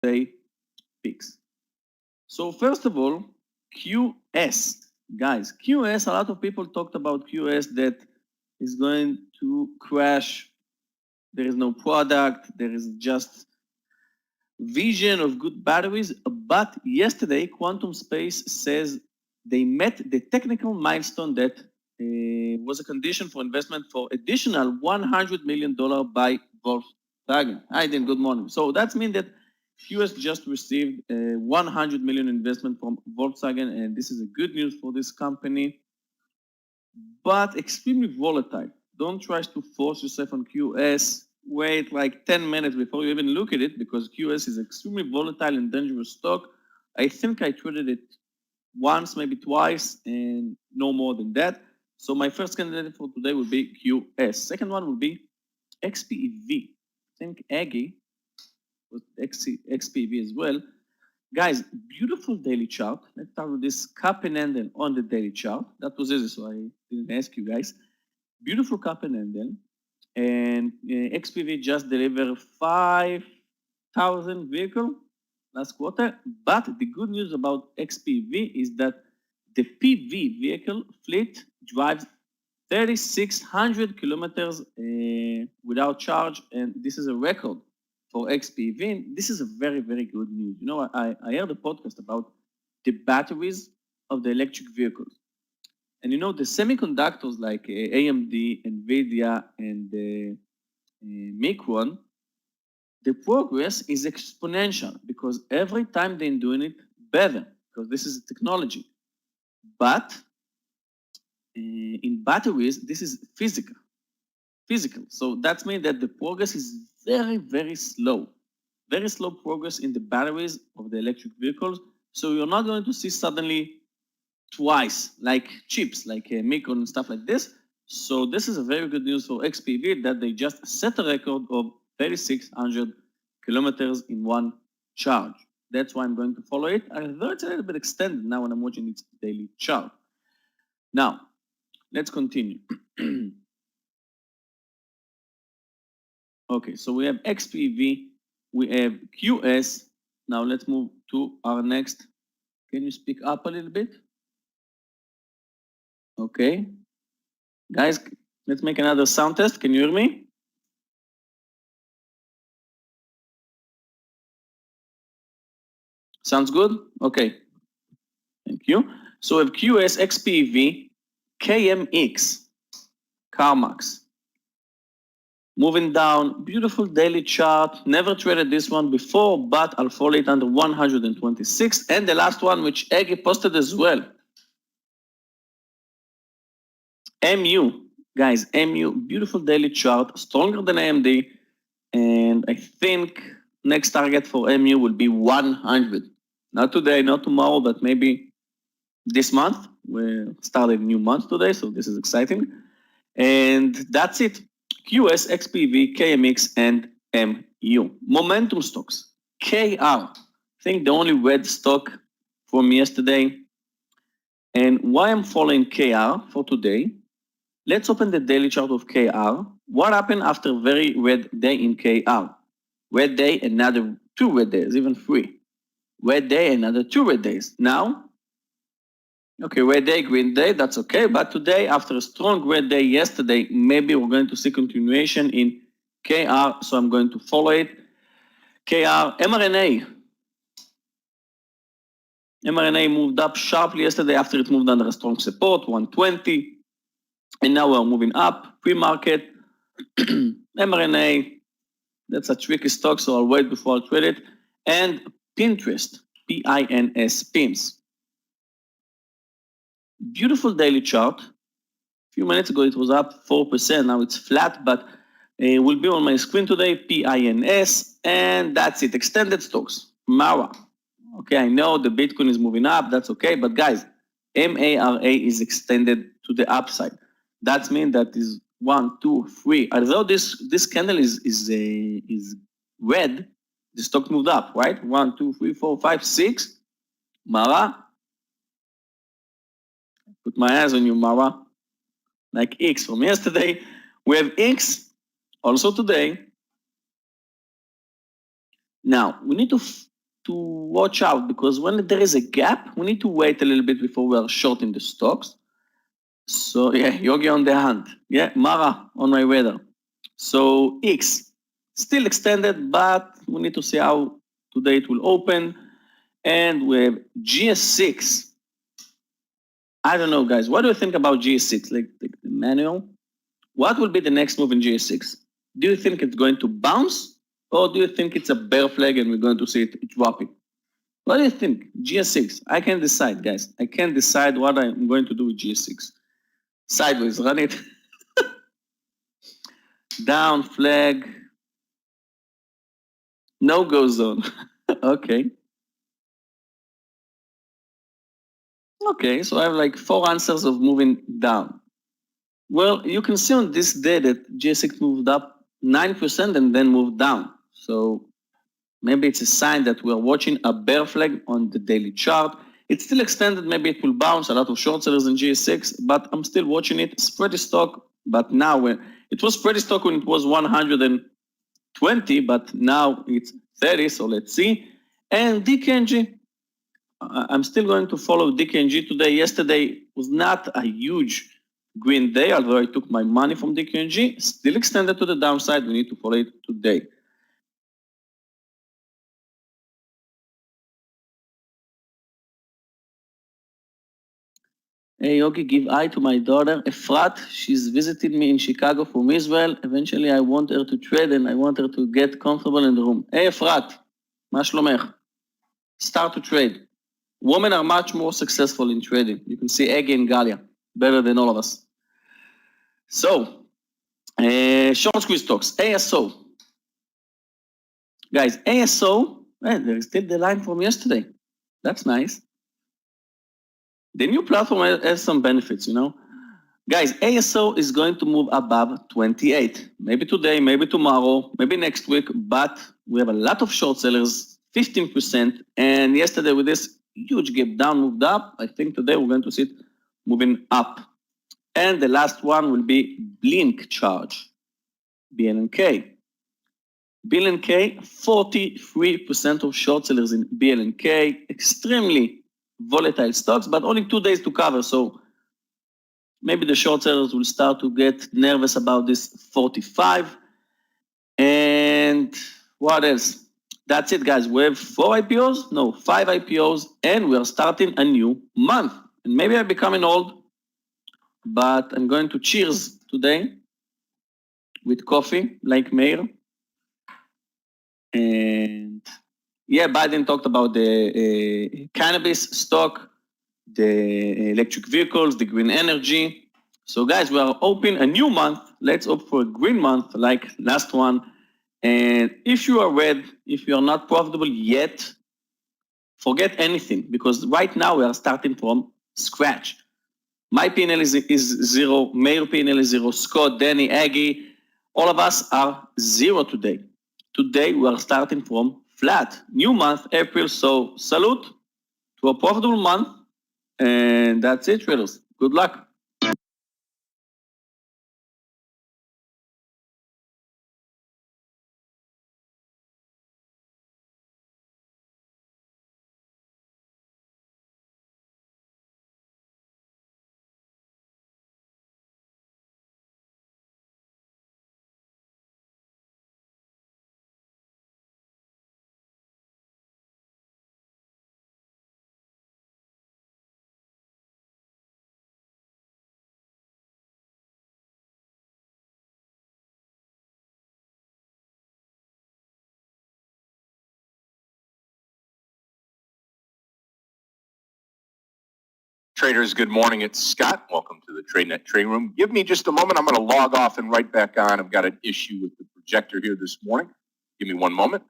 day peaks. So first of all, QS. Guys, QS, a lot of people talked about QS that is going to crash. There is no product. There is just vision of good batteries. But yesterday, Quantum Space says they met the technical milestone that was a condition for investment for additional $100 million by Volkswagen. Hi, Dan, good morning. So that means that QS just received a 100 million investment from Volkswagen, and this is a good news for this company, but extremely volatile. Don't try to force yourself on QS. Wait like 10 minutes before you even look at it, because QS is extremely volatile and dangerous stock. I think I traded it once, maybe twice, and no more than that. So my first candidate for today will be QS. Second one will be XPEV. I think Aggie with XPEV as well. Guys, beautiful daily chart. Let's start with this cup and handle on the daily chart. That was easy, so I didn't ask you guys. Beautiful cup and handle. And XPV just delivered 5,000 vehicles last quarter. But the good news about XPV is that the PV vehicle fleet drives 3,600 kilometers without charge, and this is a record for XPV. This is a very, very good news. You know, I heard a podcast about the batteries of the electric vehicles. And you know, the semiconductors like AMD, NVIDIA, and Micron, the progress is exponential because every time they're doing it better, because this is a technology. But in batteries, this is physical. So that means that the progress is very, very slow. Very slow progress in the batteries of the electric vehicles. So you're not going to see suddenly twice, like chips, like Micron and stuff like this. So this is a very good news for XPV that they just set a record of 3,600 kilometers in one charge. That's why I'm going to follow it. Although it's a little bit extended now when I'm watching its daily chart. Now, let's continue. Okay, so we have XPV, we have QS. Now let's move to our next. Can you speak up a little bit? Okay. Guys, let's make another sound test. Can you hear me? Sounds good? Okay. Thank you. So we have QS, XPV, KMX, CarMax. Moving down, beautiful daily chart. Never traded this one before, but I'll follow it under 126. And the last one, which Aggie posted as well. MU, guys, MU, beautiful daily chart, stronger than AMD. And I think next target for MU will be 100. Not today, not tomorrow, but maybe this month. We started a new month today, so this is exciting. And that's it. QS, XPV, KMX, and MU. Momentum stocks. KR. I think the only red stock from yesterday. And why I'm following KR for today? Let's open the daily chart of KR. What happened after a very red day in KR? Red day, another 2 red days, even 3. Red day, another 2 red days. Now, okay, red day, green day, that's okay. But today, after a strong red day yesterday, maybe we're going to see continuation in KR, so I'm going to follow it. KR, mRNA. mRNA moved up sharply yesterday after it moved under a strong support, 120. And now we're moving up, pre-market. mRNA, that's a tricky stock, so I'll wait before I trade it. And Pinterest, P-I-N-S, PIMS. Beautiful daily chart. A few minutes ago, it was up 4%. Now it's flat, but it will be on my screen today, PINS. And that's it. Extended stocks, MARA. Okay, I know the Bitcoin is moving up. That's okay. But guys, MARA is extended to the upside. That means that is 1, 2, 3. Although this candle is red, the stock moved up, right? 1, 2, 3, 4, 5, 6. MARA. Put my eyes on you, Mara. Like X from yesterday. We have X also today. Now, we need to to watch out because when there is a gap, we need to wait a little bit before we are shorting the stocks. So yeah, Yogi on the hand. Yeah, Mara on my radar. So X still extended, but we need to see how today it will open. And we have GS6. I don't know, guys. What do you think about GS6? Like the manual? What will be the next move in GS6? Do you think it's going to bounce? Or do you think it's a bear flag and we're going to see it dropping? What do you think? GS6. I can't decide, guys. I can't decide what I'm going to do with GS6. Sideways, run it. Down, flag. No-go zone. Okay. Okay, so I have like 4 answers of moving down. Well, you can see on this day that GS6 moved up 9% and then moved down. So maybe it's a sign that we're watching a bear flag on the daily chart. It's still extended, maybe it will bounce, a lot of short sellers in GS6, but I'm still watching it. Spready stock, but now when it was spready stock when it was 120, but now it's 30, so let's see. And DKNG, I'm still going to follow DKNG today. Yesterday was not a huge green day, although I took my money from DKNG. Still extended to the downside. We need to follow it today. Hey, Yogi, give hi to my daughter, Efrat. She's visited me in Chicago from Israel. Eventually, I want her to trade and I want her to get comfortable in the room. Hey, Efrat, מה שלומך? Start to trade. Women are much more successful in trading. You can see Eggy and Galia, better than all of us. So, short squeeze stocks, ASO. Guys, ASO, there is still the line from yesterday. That's nice. The new platform has some benefits, you know. Guys, ASO is going to move above 28. Maybe today, maybe tomorrow, maybe next week, but we have a lot of short sellers, 15%. And yesterday with this huge gap down, moved up. I think today we're going to see it moving up. And the last one will be Blink Charge, BLNK. BLNK, 43% of short sellers in BLNK, extremely volatile stocks, but only 2 days to cover. So maybe the short sellers will start to get nervous about this 45. And what else? That's it, guys. We have 4 IPOs, no, 5 IPOs, and we are starting a new month. And maybe I'm becoming old, but I'm going to cheers today with coffee, like Meir. And yeah, Biden talked about the cannabis stock, the electric vehicles, the green energy. So guys, we are open a new month. Let's opt for a green month like last one. And if you are red, if you are not profitable yet, forget anything because right now we are starting from scratch. My P&L is zero, Meir P&L is zero, Scott, Danny, Aggie, all of us are zero today. Today we are starting from flat. New month, April, so salute to a profitable month. And that's it, traders. Good luck. Traders, good morning. It's Scott. Welcome to the Tradenet trading room. Give me just a moment. I'm going to log off and right back on. I've got an issue with the projector here this morning. Give me one moment.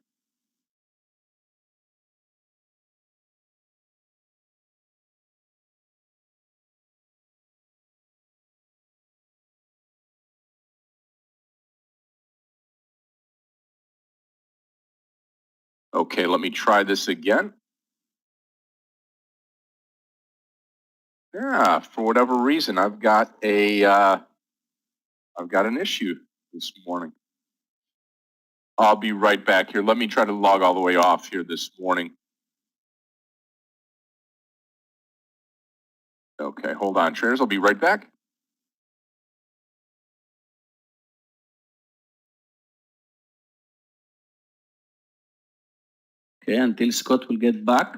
Okay, let me try this again. Yeah, for whatever reason, I've got an issue this morning. I'll be right back here. Let me try to log all the way off here this morning. Okay, hold on, traders. I'll be right back. Okay, until Scott will get back.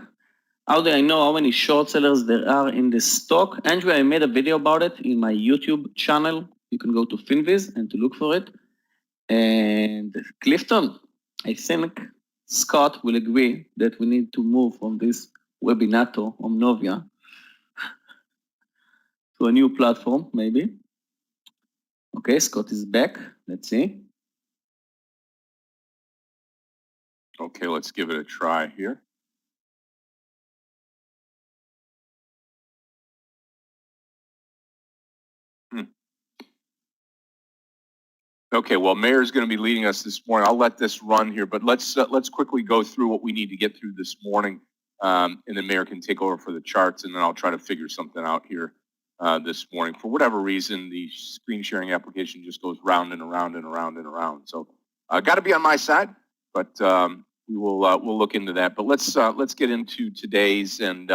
How do I know how many short sellers there are in the stock? Andrew, I made a video about it in my YouTube channel. You can go to Finviz and to look for it. And Clifton, I think Scott will agree that we need to move from this webinato on Novia to a new platform, maybe. Okay, Scott is back. Let's see. Okay, let's give it a try here. Okay, well, Meir is going to be leading us this morning. I'll let this run here, but let's quickly go through what we need to get through this morning, and then Meir can take over for the charts, and then I'll try to figure something out here this morning. For whatever reason, the screen sharing application just goes round and around and around and around. So, got to be on my side, but we'll look into that. But let's get into today's and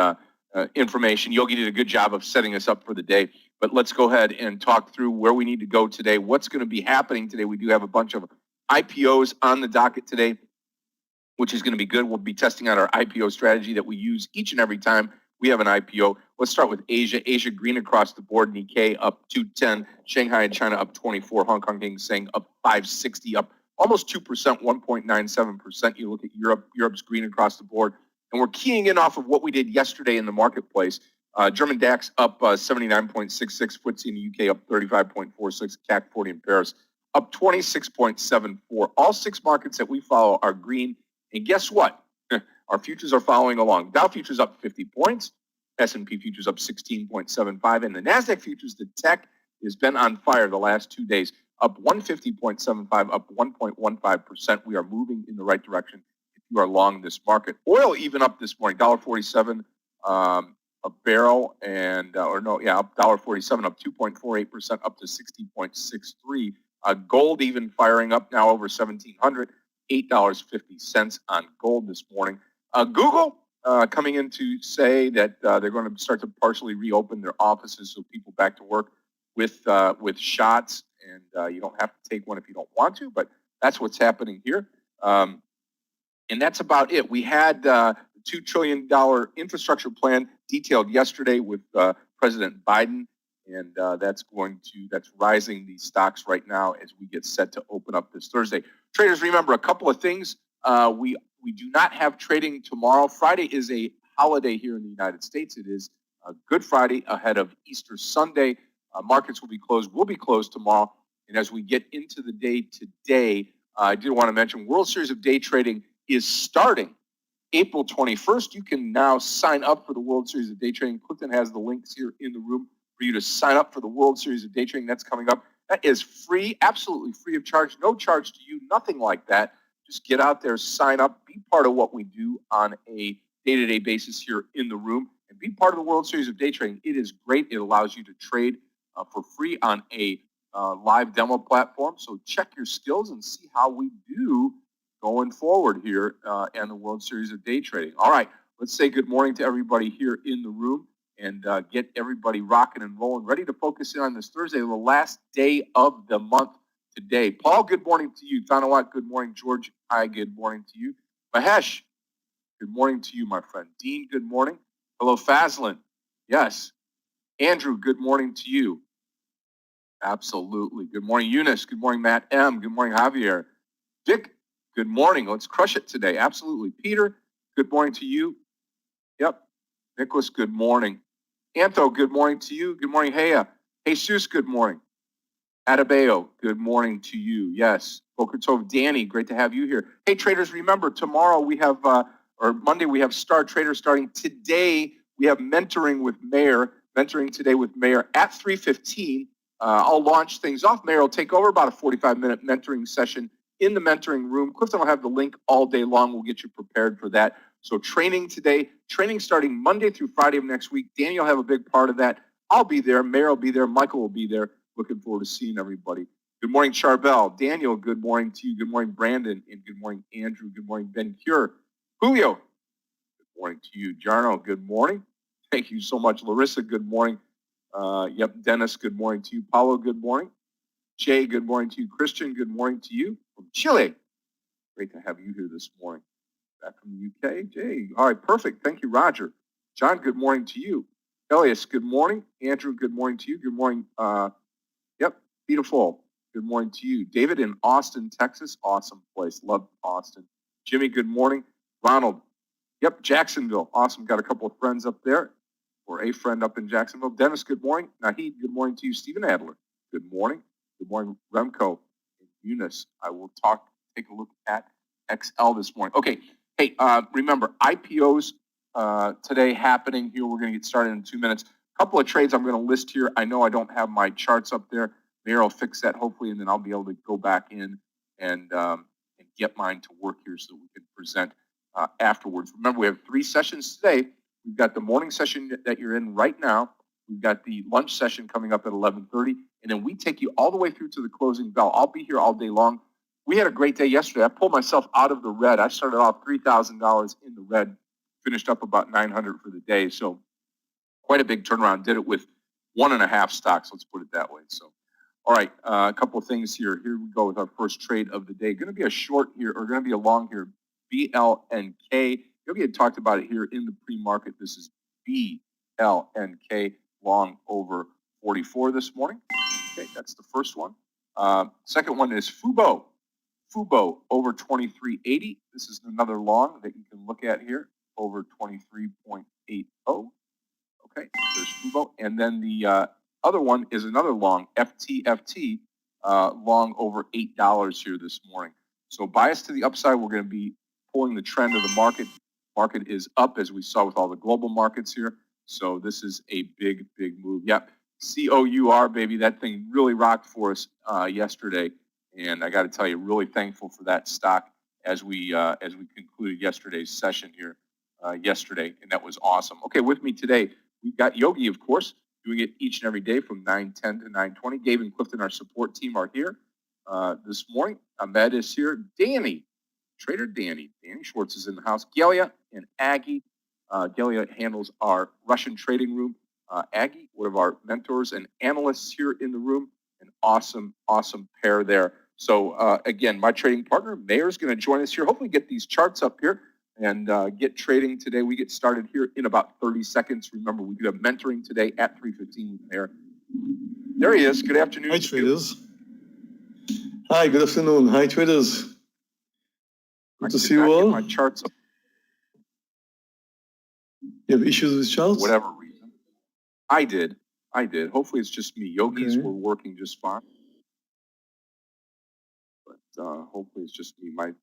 information. Yogi did a good job of setting us up for the day. But let's go ahead and talk through where we need to go today, what's going to be happening today. We do have a bunch of IPOs on the docket today, which is going to be good. We'll be testing out our IPO strategy that we use each and every time we have an IPO. Let's start with Asia. Asia green across the board. Nikkei up 210. Shanghai and China up 24. Hong Kong Hang Seng up 560, up almost 2%, 1.97%. You look at Europe. Europe's green across the board. And we're keying in off of what we did yesterday in the marketplace. German DAX up 79.66, FTSE in the UK up 35.46, CAC 40 in Paris up 26.74. All six markets that we follow are green. And guess what? Our futures are following along. Dow futures up 50 points, S&P futures up 16.75, and the NASDAQ futures, the tech, has been on fire the last 2 days, up 150.75, up 1.15%. We are moving in the right direction if you are long this market. Oil even up this morning, $1.47. A barrel, and up $1.47, up 2.48%, up to 60.63. Gold even firing up now over 1,700, $8.50 on gold this morning. Google coming in to say that they're going to start to partially reopen their offices, so people back to work with shots, and you don't have to take one if you don't want to, but that's what's happening here. And that's about it. We had the $2 trillion infrastructure plan detailed yesterday with President Biden, and that's rising these stocks right now as we get set to open up this Thursday. Traders, remember a couple of things. We do not have trading tomorrow. Friday is a holiday here in the United States. It is Good Friday ahead of Easter Sunday. Markets will be closed. We'll be closed tomorrow. And as we get into the day today, I do want to mention World Series of Day Trading is starting April 21st. You can now sign up for the World Series of Day Trading. Clifton has the links here in the room for you to sign up for the World Series of Day Trading. That's coming up. That is free, absolutely free of charge, no charge to you, nothing like that. Just get out there, sign up, be part of what we do on a day-to-day basis here in the room, and be part of the World Series of Day Trading. It is great. It allows you to trade for free on a live demo platform. So check your skills and see how we do going forward here and the World Series of Day Trading. All right, let's say good morning to everybody here in the room and get everybody rocking and rolling, ready to focus in on this Thursday, the last day of the month today. Paul, good morning to you. Tanawat, good morning. George, hi, good morning to you. Mahesh, good morning to you, my friend. Dean, good morning. Hello, Fazlin. Yes. Andrew, good morning to you. Absolutely. Good morning, Eunice. Good morning, Matt M. Good morning, Javier. Dick, good morning. Let's crush it today. Absolutely. Peter, good morning to you. Yep. Nicholas, good morning. Anto, good morning to you. Good morning, Hea. Jesus, good morning. Adebayo, good morning to you. Yes. Boker Tov, Danny, great to have you here. Hey, traders, remember, tomorrow we have, or Monday, we have Star Trader starting. Today, we have mentoring with Meir, mentoring today with Meir at 3:15. I'll launch things off. Meir will take over about a 45-minute mentoring session in the mentoring room. Clifton will have the link all day long. We'll get you prepared for that. So training today, training starting Monday through Friday of next week. Danny will have a big part of that. I'll be there. Meir will be there. Michael will be there. Looking forward to seeing everybody. Good morning, Charbel. Daniel, good morning to you. Good morning, Brandon. And good morning, Andrew. Good morning, Ben Cure. Julio, good morning to you. Jarno, good morning. Thank you so much. Larissa, good morning. Yep, Dennis, good morning to you. Paulo, good morning. Jay, good morning to you. Christian, good morning to you. From Chile, great to have you here this morning. Back from the UK, Jay. All right, perfect. Thank you, Roger. John, good morning to you. Elias, good morning. Andrew, good morning to you. Good morning. Yep, beautiful. Good morning to you. David in Austin, Texas. Awesome place. Love Austin. Jimmy, good morning. Ronald, yep, Jacksonville. Awesome. Got a couple of friends up there, or a friend up in Jacksonville. Dennis, good morning. Nahid, good morning to you. Stephen Adler, good morning. Good morning, Remco and Eunice. I will take a look at XL this morning. Okay. Hey, remember, IPOs today happening here. We're going to get started in 2 minutes. A couple of trades I'm going to list here. I know I don't have my charts up there. Meir will fix that hopefully, and then I'll be able to go back in and get mine to work here so that we can present afterwards. Remember, we have 3 sessions today. We've got the morning session that you're in right now. We've got the lunch session coming up at 11:30, and then we take you all the way through to the closing bell. I'll be here all day long. We had a great day yesterday. I pulled myself out of the red. I started off $3,000 in the red, finished up about $900 for the day. So quite a big turnaround. Did it with 1.5 stocks. Let's put it that way. So, all right, a couple of things here. Here we go with our first trade of the day. Going to be a short here, or going to be a long here. BLNK. We had talked about it here in the pre-market. This is BLNK long over 44 this morning. Okay, that's the first one. Second one is Fubo. Fubo over 23.80. This is another long that you can look at here, over 23.80. Okay, there's Fubo. And then the other one is another long, FTFT, long over $8 here this morning. So bias to the upside, we're going to be pulling the trend of the market. Market is up, as we saw with all the global markets here. So this is a big, big move. Yep, COUR, baby, that thing really rocked for us yesterday. And I got to tell you, really thankful for that stock as we concluded yesterday's session here yesterday, and that was awesome. Okay, with me today, we've got Yogi, of course, doing it each and every day from 9:10 to 9:20. Gabe and Clifton, our support team, are here this morning. Ahmed is here. Danny, Trader Danny Schwartz is in the house. Gelia and Aggie. Gelia handles our Russian trading room. Aggie, one of our mentors and analysts here in the room. An awesome, awesome pair there. So again, my trading partner, Meir, is going to join us here. Hopefully get these charts up here and get trading today. We get started here in about 30 seconds. Remember, we do have mentoring today at 3:15 with Meir. There he is. Good afternoon. Hi, traders. Hi, good afternoon. Hi, traders. Good to see you all. My charts up. You have issues with charts? Whatever reason. I did. Hopefully it's just me. Yogis were working just fine. But hopefully it's just me. My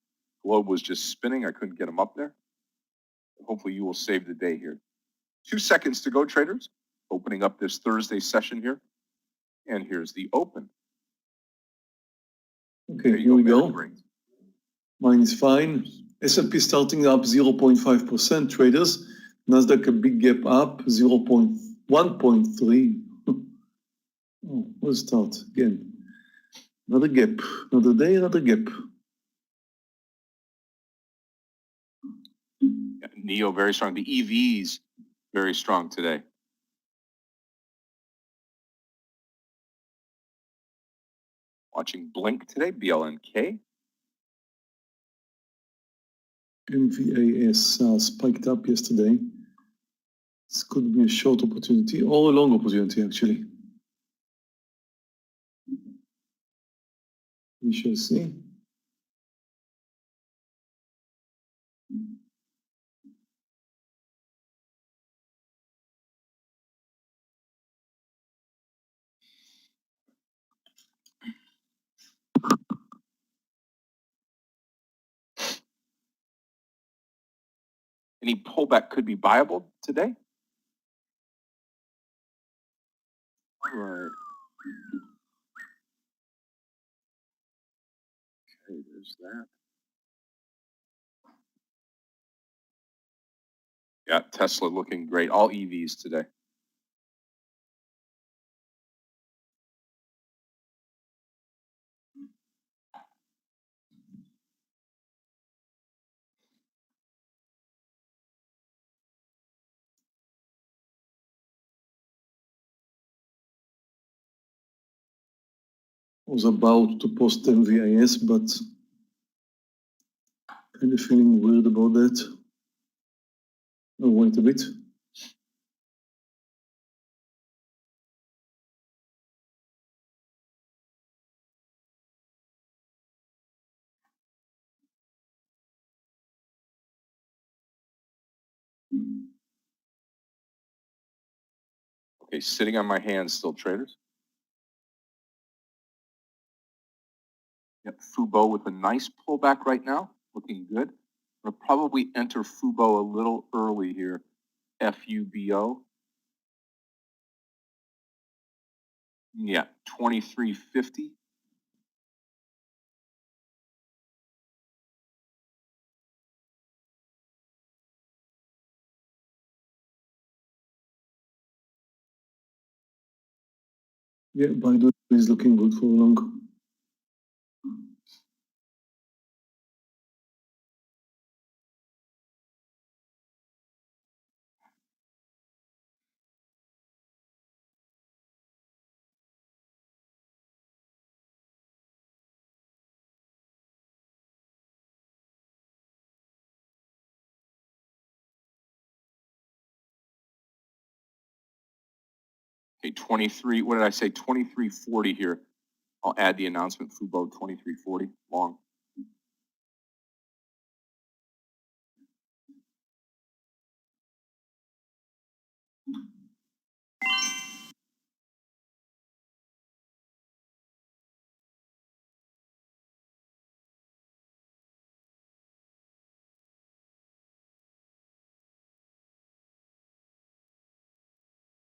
globe was just spinning. I couldn't get them up there. Hopefully you will save the day here. 2 seconds to go, traders. Opening up this Thursday session here. And here's the open. Okay, here we go. Mine is fine. S&P starting up 0.5%, traders. Nasdaq a big gap up, 1.3. Oh, we'll start again. Another gap. Another day, another gap. NEO very strong. The EVs very strong today. Watching Blink today, BLNK. MVAS spiked up yesterday. This could be a short opportunity or a long opportunity, actually. We shall see. Any pullback could be viable today? Right. Okay, there's that. Yeah, Tesla looking great. All EVs today. was about to post MVIS, but kind of feeling weird about that. Oh, wait a bit. Okay, sitting on my hands still, traders. Yep, Fubo with a nice pullback right now, looking good. I'll probably enter Fubo a little early here, FUBO. Yeah, 2350. Yeah, Baidu is looking good for long. Okay, 23, what did I say? 2340 here. I'll add the announcement, Fubo 2340, long.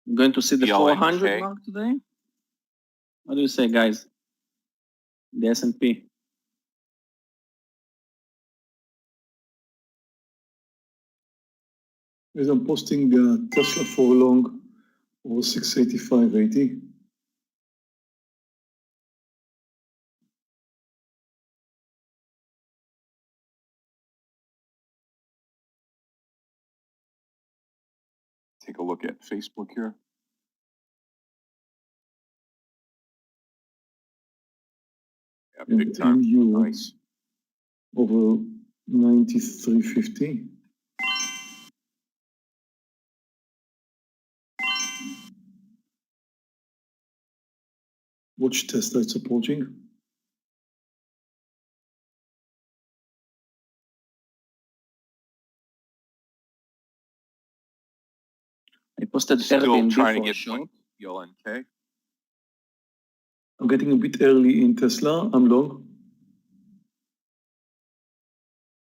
I'm going to see the BLNK. 400 mark today. What do you say, guys? The S&P. As I'm posting Tesla for long over 685.80. Take a look at Facebook here. Yeah, And big time. MU Nice. over 93.50. Watch Tesla, it's approaching. I posted Still Airbnb trying to for a get short. BLNK. I'm getting a bit early in Tesla. I'm long.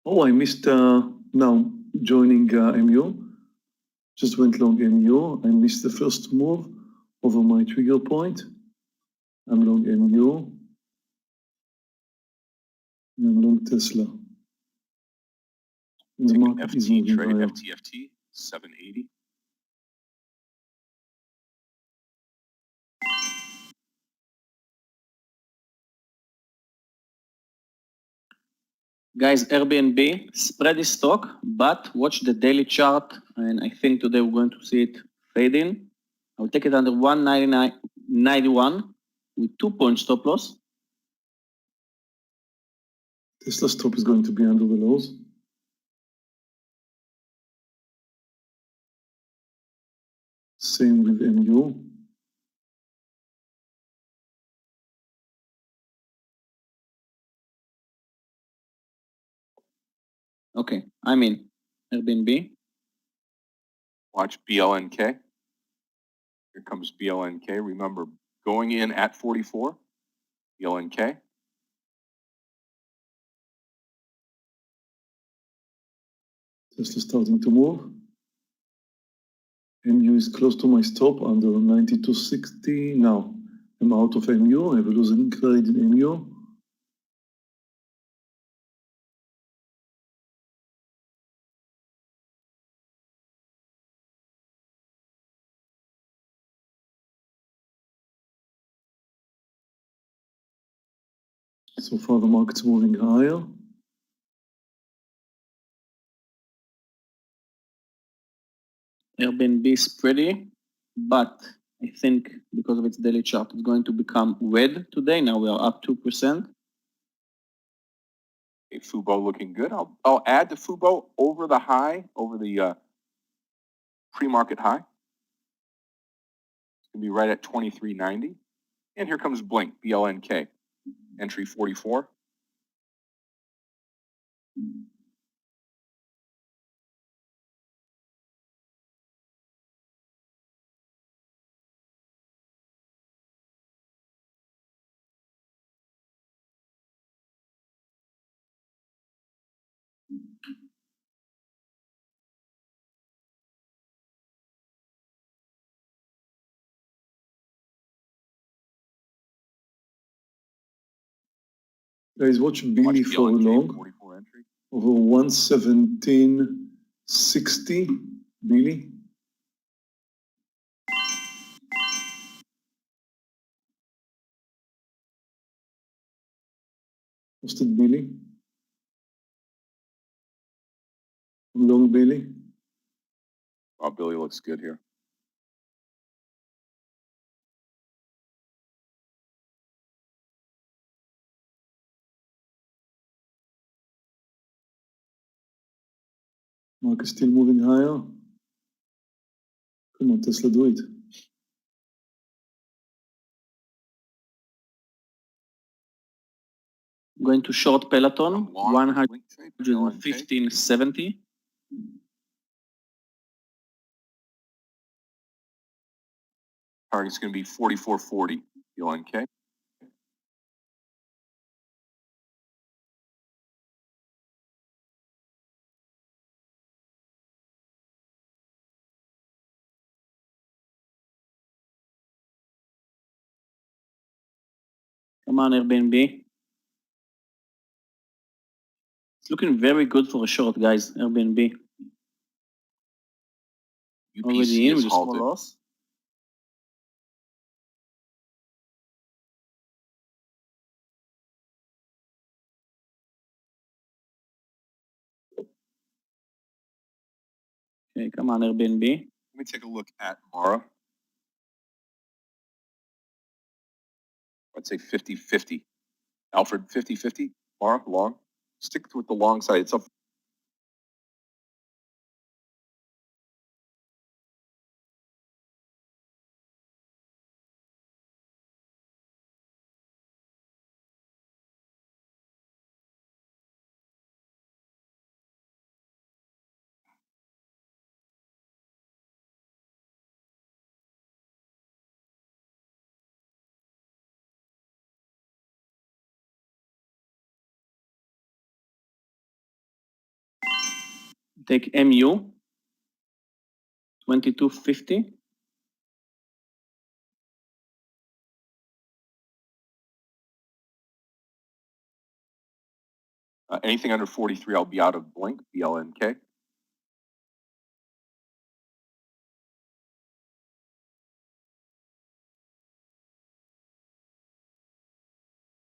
Oh, I missed now joining MU. Just went long MU. I missed the first move over my trigger point. I'm long MU. And I'm long Tesla. And the market is FT moving trade, higher. FTFT, 780. Guys, Airbnb, spread the stock, but watch the daily chart. And I think today we're going to see it fade in. I'll take it under 199.91 with 2-point stop loss. Tesla stop is going to be under the lows. Same with MU. Okay, I'm in Airbnb. Watch BLNK. Here comes BLNK. Remember, going in at 44, BLNK. Tesla starting to move. MU is close to my stop under 92.60 now. I'm out of MU. I have a losing trade in MU. So far the market's moving higher. Airbnb is pretty, but I think because of its daily chart, it's going to become red today. Now we are up 2%. Okay, Fubo looking good. I'll add the Fubo over the high, over the pre-market high. It's gonna be right at 23.90. And here comes Blink, BLNK, entry 44. Guys, watch Billy Watch for BLNK, long. 44 entry. Over 117.60. Billy. Posted Billy. Long Billy. Oh, Billy looks good here. Market still moving higher. Come on, Tesla, do it. Going to short Peloton, Long Blink trade, BLNK. 115.70. Target's going to be 44.40, BLNK. Come on, Airbnb. It's looking very good for a short, guys. Airbnb. Already UPC in is with a small halted. loss. Okay, come on, Airbnb. Let me take a look at Mara. I'd say 50-50. Alfred, 50-50. Mara, long. Stick with the long side. It's up. Take MU. 22.50. Anything under 43, I'll be out of Blink, BLNK.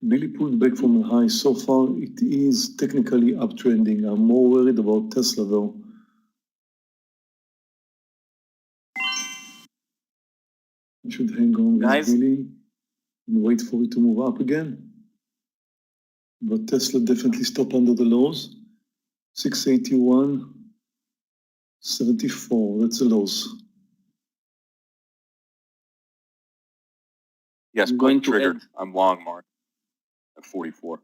Billy pulled back from a high. So far, it is technically uptrending. I'm more worried about Tesla, though. I should hang on with Guys. Billy and wait for it to move up again. But Tesla definitely stop under the lows. 681.74. That's a loss. Yes, I'm Blink going to triggered. add- I'm long, Mark, at 44.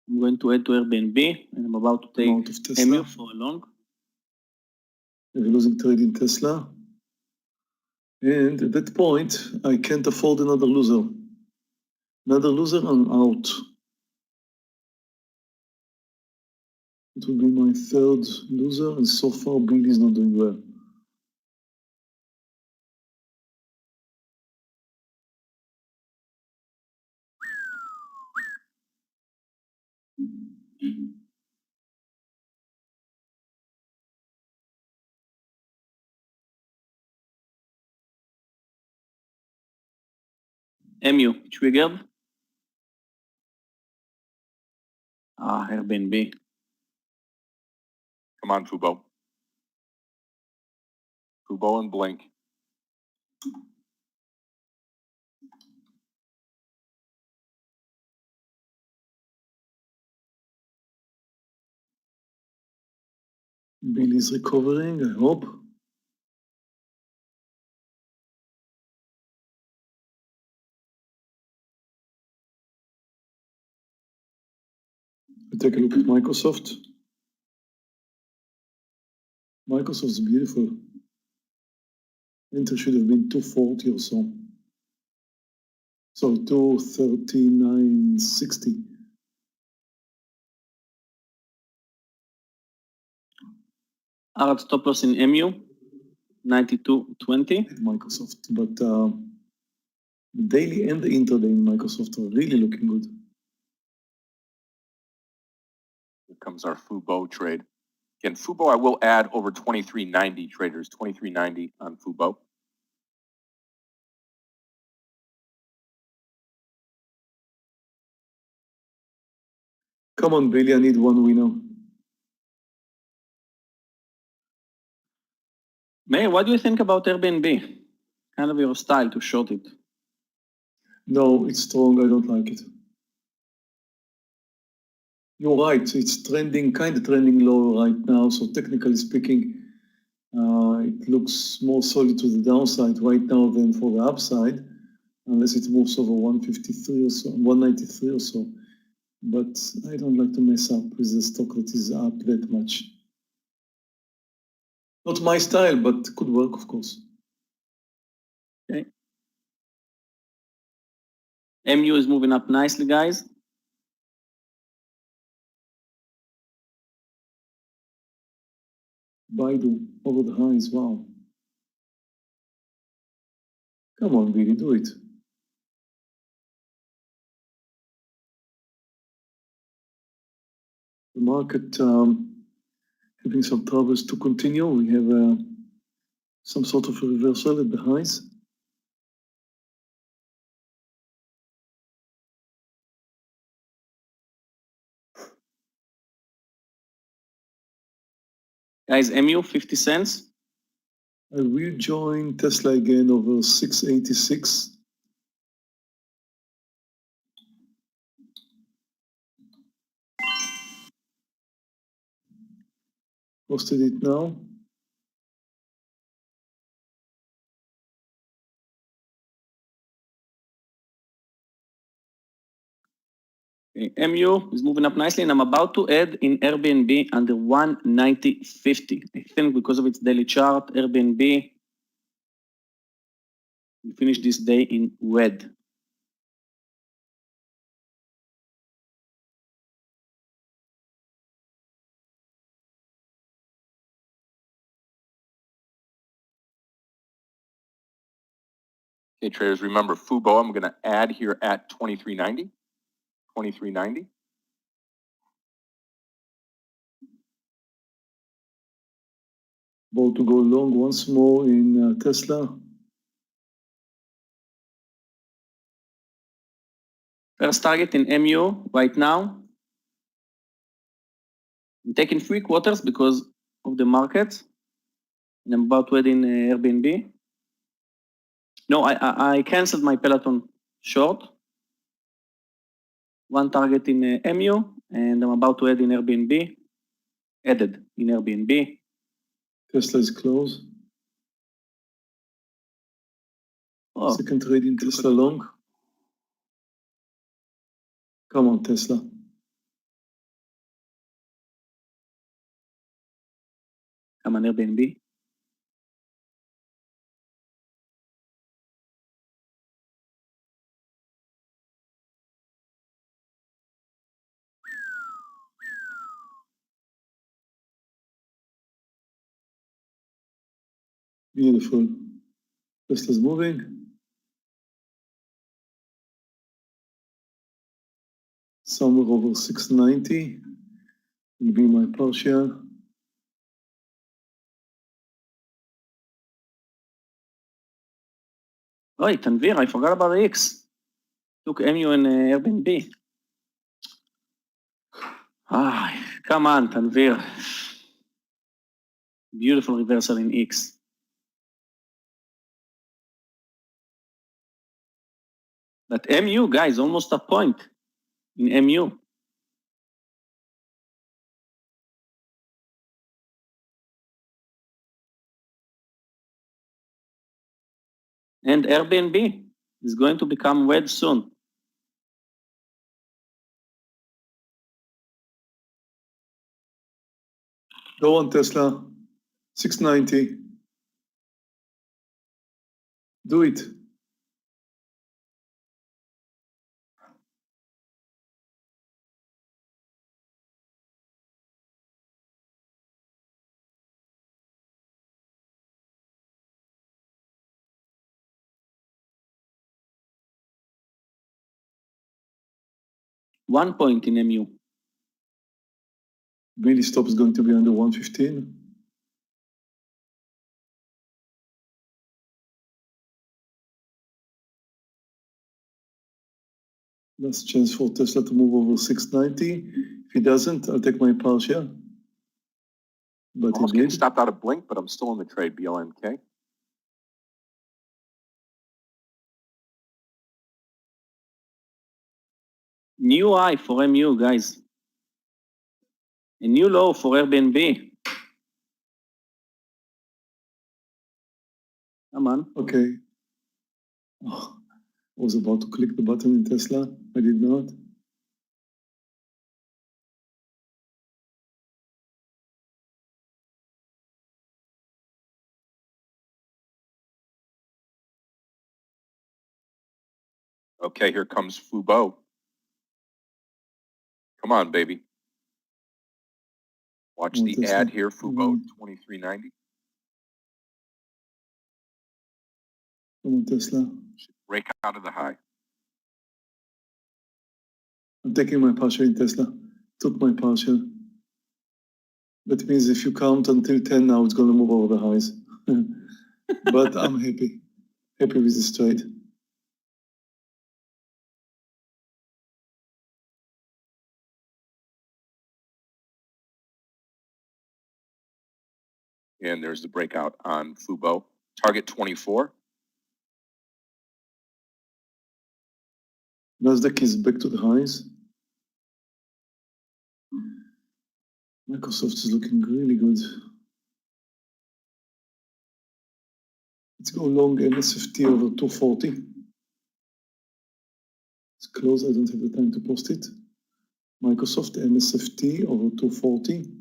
I'm going to add to Airbnb, and I'm about to take Amount of Tesla. MU for a long. We're losing trade in Tesla. And at that point, I can't afford another loser. Another loser, I'm out. It will be my third loser, and so far, Billy is not doing well. MU triggered. Airbnb. Come on, Fubo. Fubo and Blink. Bill is recovering, I hope. We take a look at Microsoft. Microsoft's beautiful. Enter should have been 240 or so. Sorry, 239.60. Hard stop loss in MU, 92.20. Microsoft, but the daily and the intraday in Microsoft are really looking good. Here comes our Fubo trade. Again, Fubo, I will add over 2390 traders, 2390 on Fubo. Come on, Billy, I need one winner. Meir, what do you think about Airbnb? Kind of your style to short it. No, it's strong, I don't like it. You're right, it's trending, kind of trending low right now, so technically speaking, it looks more solid to the downside right now than for the upside, unless it moves over 153 or so, 193 or so. But I don't like to mess up with the stock that is up that much. Not my style, but could work, of course. Okay. MU is moving up nicely, guys. Baidu over the highs, wow. Come on, Billy, do it. The market having some troubles to continue. We have some sort of a reversal at the highs. Guys, MU, 50 cents. I will join Tesla again over 686. Posted it now. Okay, MU is moving up nicely, and I'm about to add in Airbnb under 190.50. I think because of its daily chart, Airbnb will finish this day in red. Okay, traders, remember Fubo, I'm going to add here at 2390. 2390. About to go long once more in Tesla. First target in MU right now. I'm taking 3 quarters because of the market. And I'm about to add in Airbnb. No, I canceled my Peloton short. 1 target in MU, and I'm about to add in Airbnb. Added in Airbnb. Tesla is closed. Oh, Second trade in Tesla long. Come on, Tesla. come on, Airbnb. Beautiful. Tesla's moving. Somewhere over 690 will be my partial. Oh, Tanvir, I forgot about the X. Look, MU and Airbnb. Ah, come on, Tanvir. Beautiful reversal in X. But MU, guys, almost a point in MU. And Airbnb is going to become wedge soon. Go on, Tesla. 690. Do it. One point in MU. Really stop is going to be under 115. Last chance for Tesla to move over 690. If he doesn't, I'll take my partial. But Almost he getting did. stopped out of blink, but I'm still in the trade, BLNK. New high for MU, guys. A new low for Airbnb. Come on. Okay. Oh, I was about to click the button in Tesla. I did not. Okay, here comes Fubo. Come on, baby. Watch Oh, the Tesla. ad here, Fubo 2390. Come on, Tesla. Should break out of the high. I'm taking my partial in Tesla. Took my partial. That means if you count until 10 now, it's going to move over the highs. But I'm happy. Happy with this trade. And there's the breakout on Fubo. Target 24. Nasdaq is back to the highs. Microsoft is looking really good. Let's go long MSFT over 240. It's close. I don't have the time to post it. Microsoft MSFT over 240.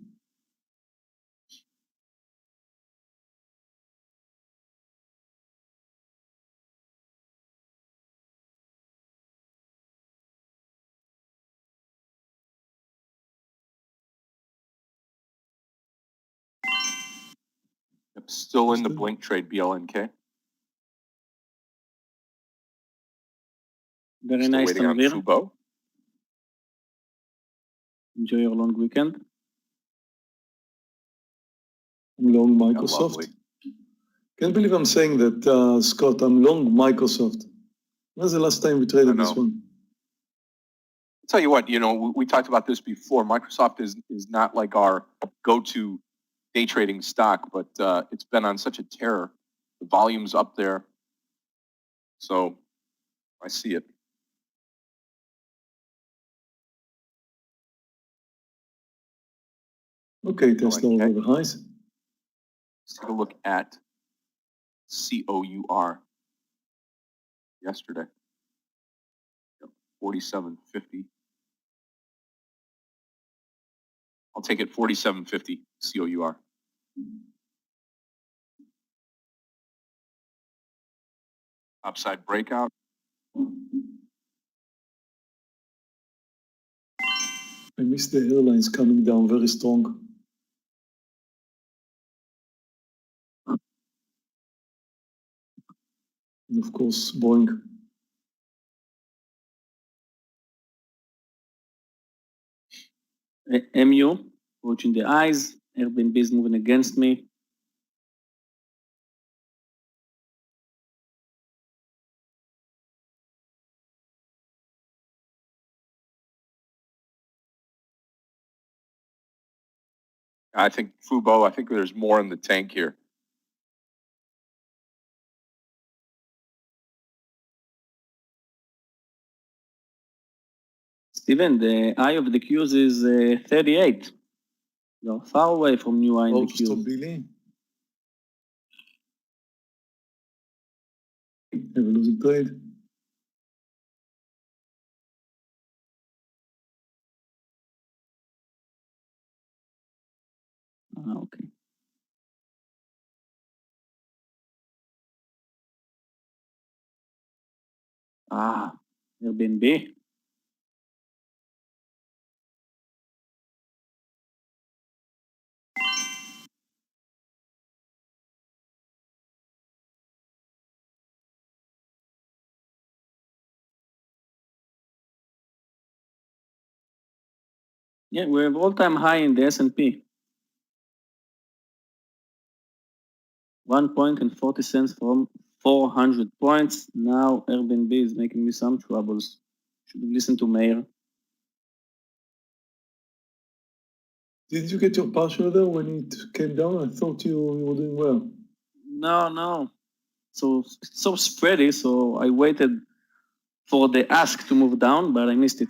Yep, still in the blink trade, BLNK. Very Still nice, waiting on Tanvir. Fubo. Enjoy your long weekend. I'm long Yeah, Microsoft. lovely. Can't believe I'm saying that, Scott. I'm long Microsoft. When's the last time we traded this one? I'll tell you what, you know, we talked about this before. Microsoft is not like our go-to day trading stock, but it's been on such a tear. The volume's up there. So I see it. Okay, Tesla over the highs. Let's take a look at COUR yesterday. 47.50. I'll take it 47.50 COUR. Upside breakout. I missed the airlines coming down very strong. And of course, Boeing. MU, watching the eyes. Airbnb is moving against me. I think Fubo, I think there's more in the tank here. Steven, the eye of the Qs is 38. You're far away from new eye in How the to stop Qs. Billy? Have a losing trade. Okay. Airbnb. Yeah, we have all-time high in the S&P. 1 point and 40 cents from 400 points. Now Airbnb is making me some troubles. Should have listened to Meir. Did you get your partial there when it came down? I thought you were doing well. No. So it's so spready, so I waited for the ask to move down, but I missed it.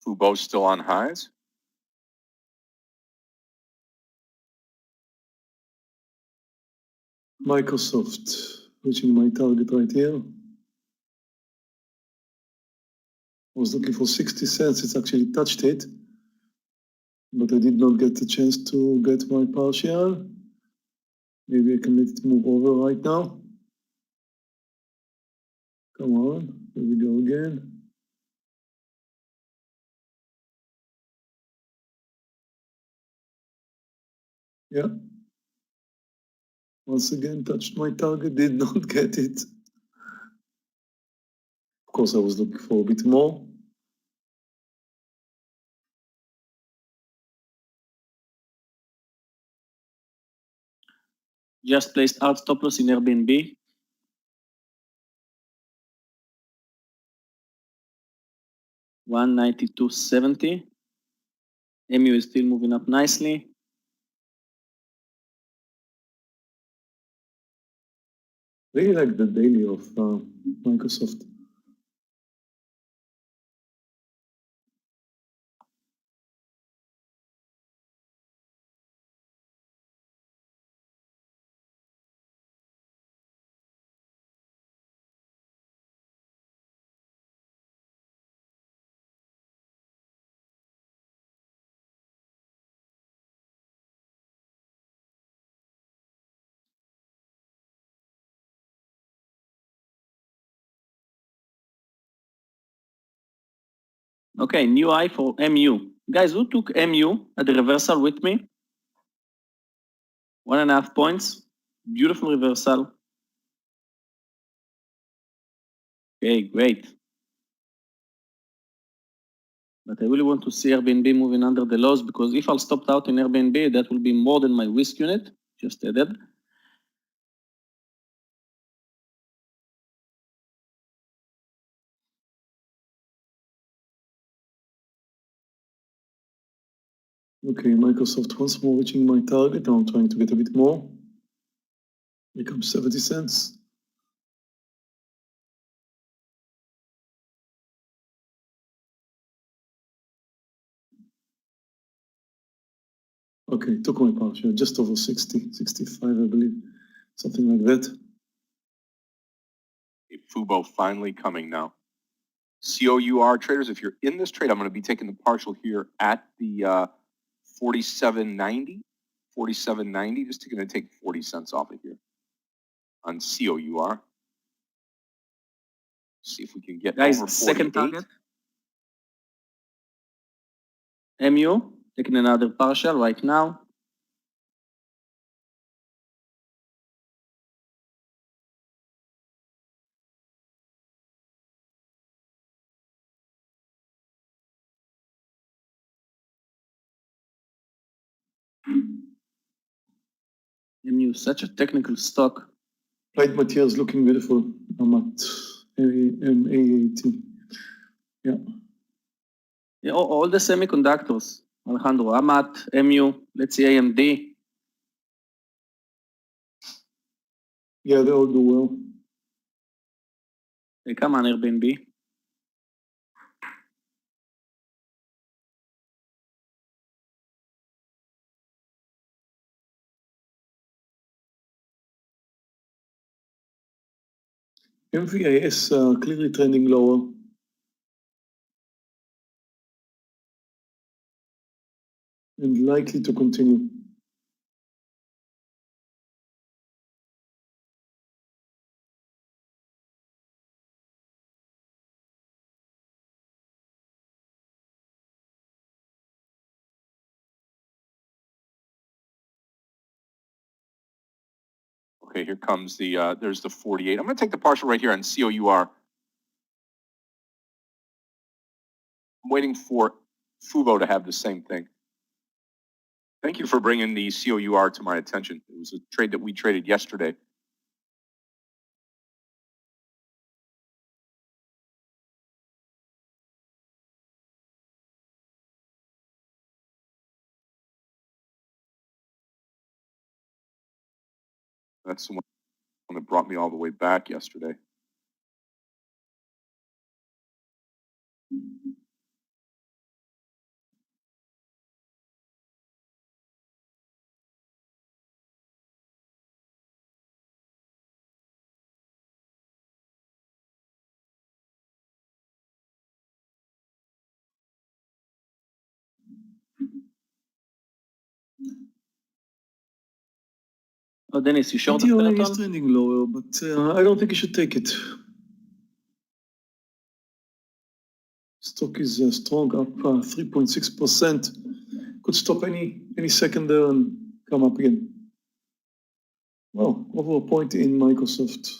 Fubo's still on highs. Microsoft, reaching my target right here. I was looking for 60 cents. It's actually touched it, but I did not get the chance to get my partial. Maybe I can let it move over right now. Come on, here we go again. Yeah. Once again, touched my target, did not get it. Of course, I was looking for a bit more. Just placed out stop loss in Airbnb. $192.70. MU is still moving up nicely. Really like the daily of Microsoft. Okay, new high for MU. Guys, who took MU at the reversal with me? 1.5 points. Beautiful reversal. Okay, great. But I really want to see Airbnb moving under the lows, because if I'll stop out in Airbnb, that will be more than my risk unit, just added. Okay, Microsoft once more reaching my target. I'm trying to get a bit more. Here comes 70 cents. Okay, took my partial, just over 60, 65, I believe, something like that. Fubo finally coming now. COUR traders, if you're in this trade, I'm going to be taking the partial here at the 47.90, 47.90. Just going to take 40 cents off of here on COUR. See if we can get Guys, over 48. second target. MU, taking another partial right now. MU, such a technical stock. Light materials looking beautiful. I'm at AAT. Yeah. Yeah, all the semiconductors. Alejandro, Amat, MU, let's see AMD. Yeah, they all do well. Hey, come on, Airbnb. MVAS clearly trending lower. And likely to continue. Okay, here comes the, there's the 48. I'm going to take the partial right here on COUR. I'm waiting for Fubo to have the same thing. Thank you for bringing the COUR to my attention. It was a trade that we traded yesterday. That's the one that brought me all the way back yesterday. Oh, Dennis, you short the DOA is peloton? trending lower, but I don't think you should take it. Stock is strong, up 3.6%. Could stop any second there and come up again. Well, over a point in Microsoft.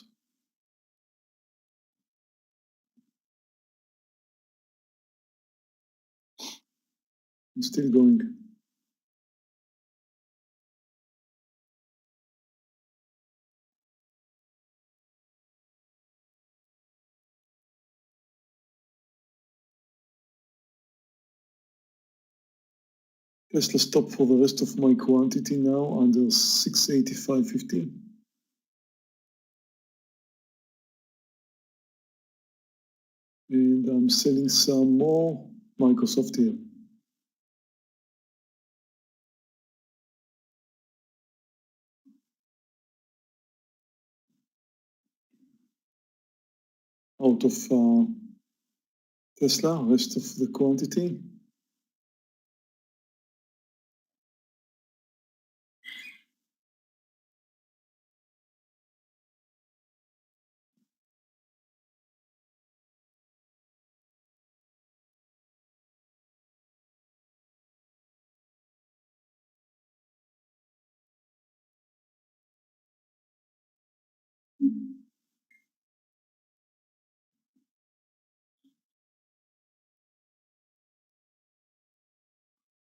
It's still going. Tesla stop for the rest of my quantity now under 685.50. And I'm selling some more Microsoft here. Out of Tesla, rest of the quantity.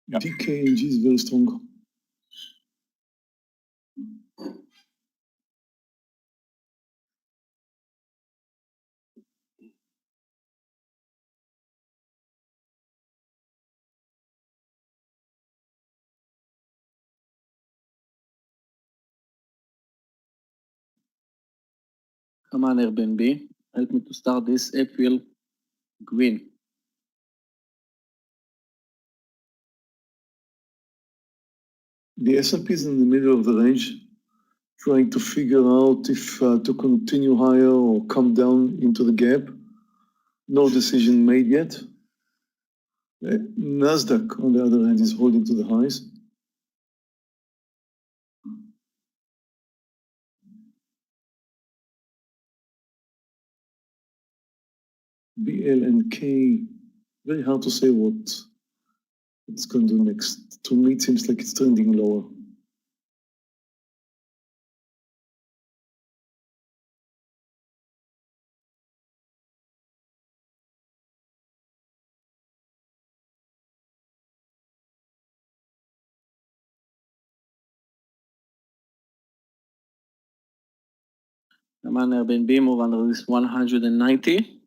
Yep. DKNG is very strong. Come on, Airbnb. Help me to start this April green. The S&P is in the middle of the range, trying to figure out if to continue higher or come down into the gap. No decision made yet. Nasdaq, on the other hand, is holding to the highs. BL and K, very hard to say what it's going to do next. To me, it seems like it's trending lower. Come on, Airbnb, move under this 190.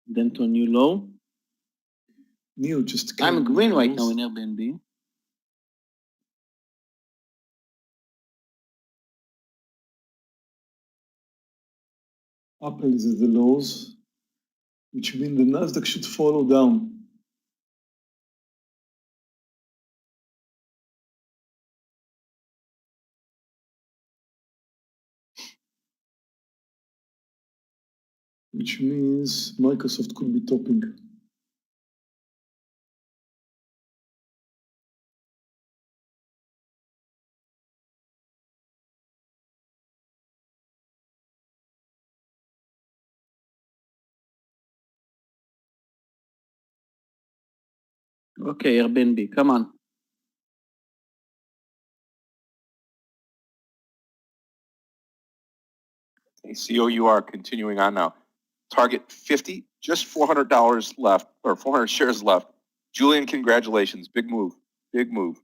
Then to a new low. NIO just I'm came green right now close. in Airbnb. Apple is at the lows, which means the Nasdaq should follow down. Which means Microsoft could be topping. Okay, Airbnb, come on. Okay, COUR continuing on now. Target 50, just $400 left, or 400 shares left. Julian, congratulations. Big move. Big move.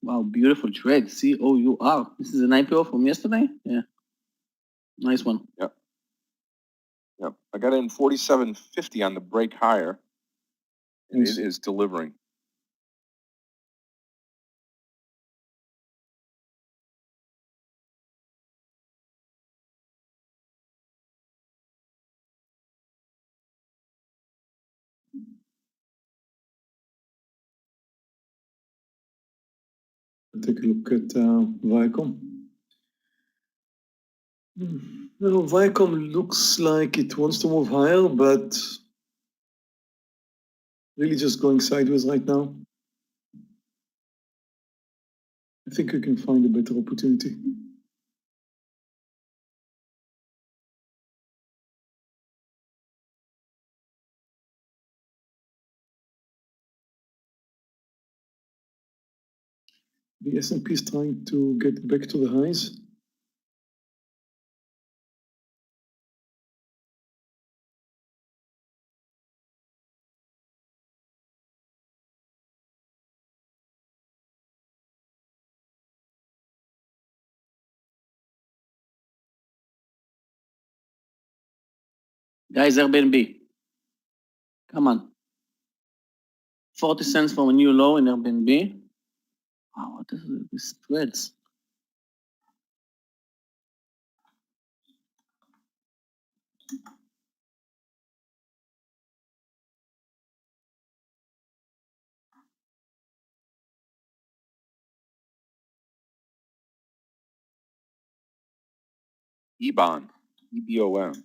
Wow, beautiful trade. COUR. This is an IPO from yesterday? Yeah. Nice one. Yep. Yep. I got in 47.50 on the break higher. And Yes. it is delivering. Take a look at Viacom. Well, Viacom looks like it wants to move higher, but really just going sideways right now. I think you can find a better opportunity. The S&P is trying to get back to the highs. Guys, Airbnb. Come on. 40 cents from a new low in Airbnb. Wow, what is this spreads? EBON. EBOM.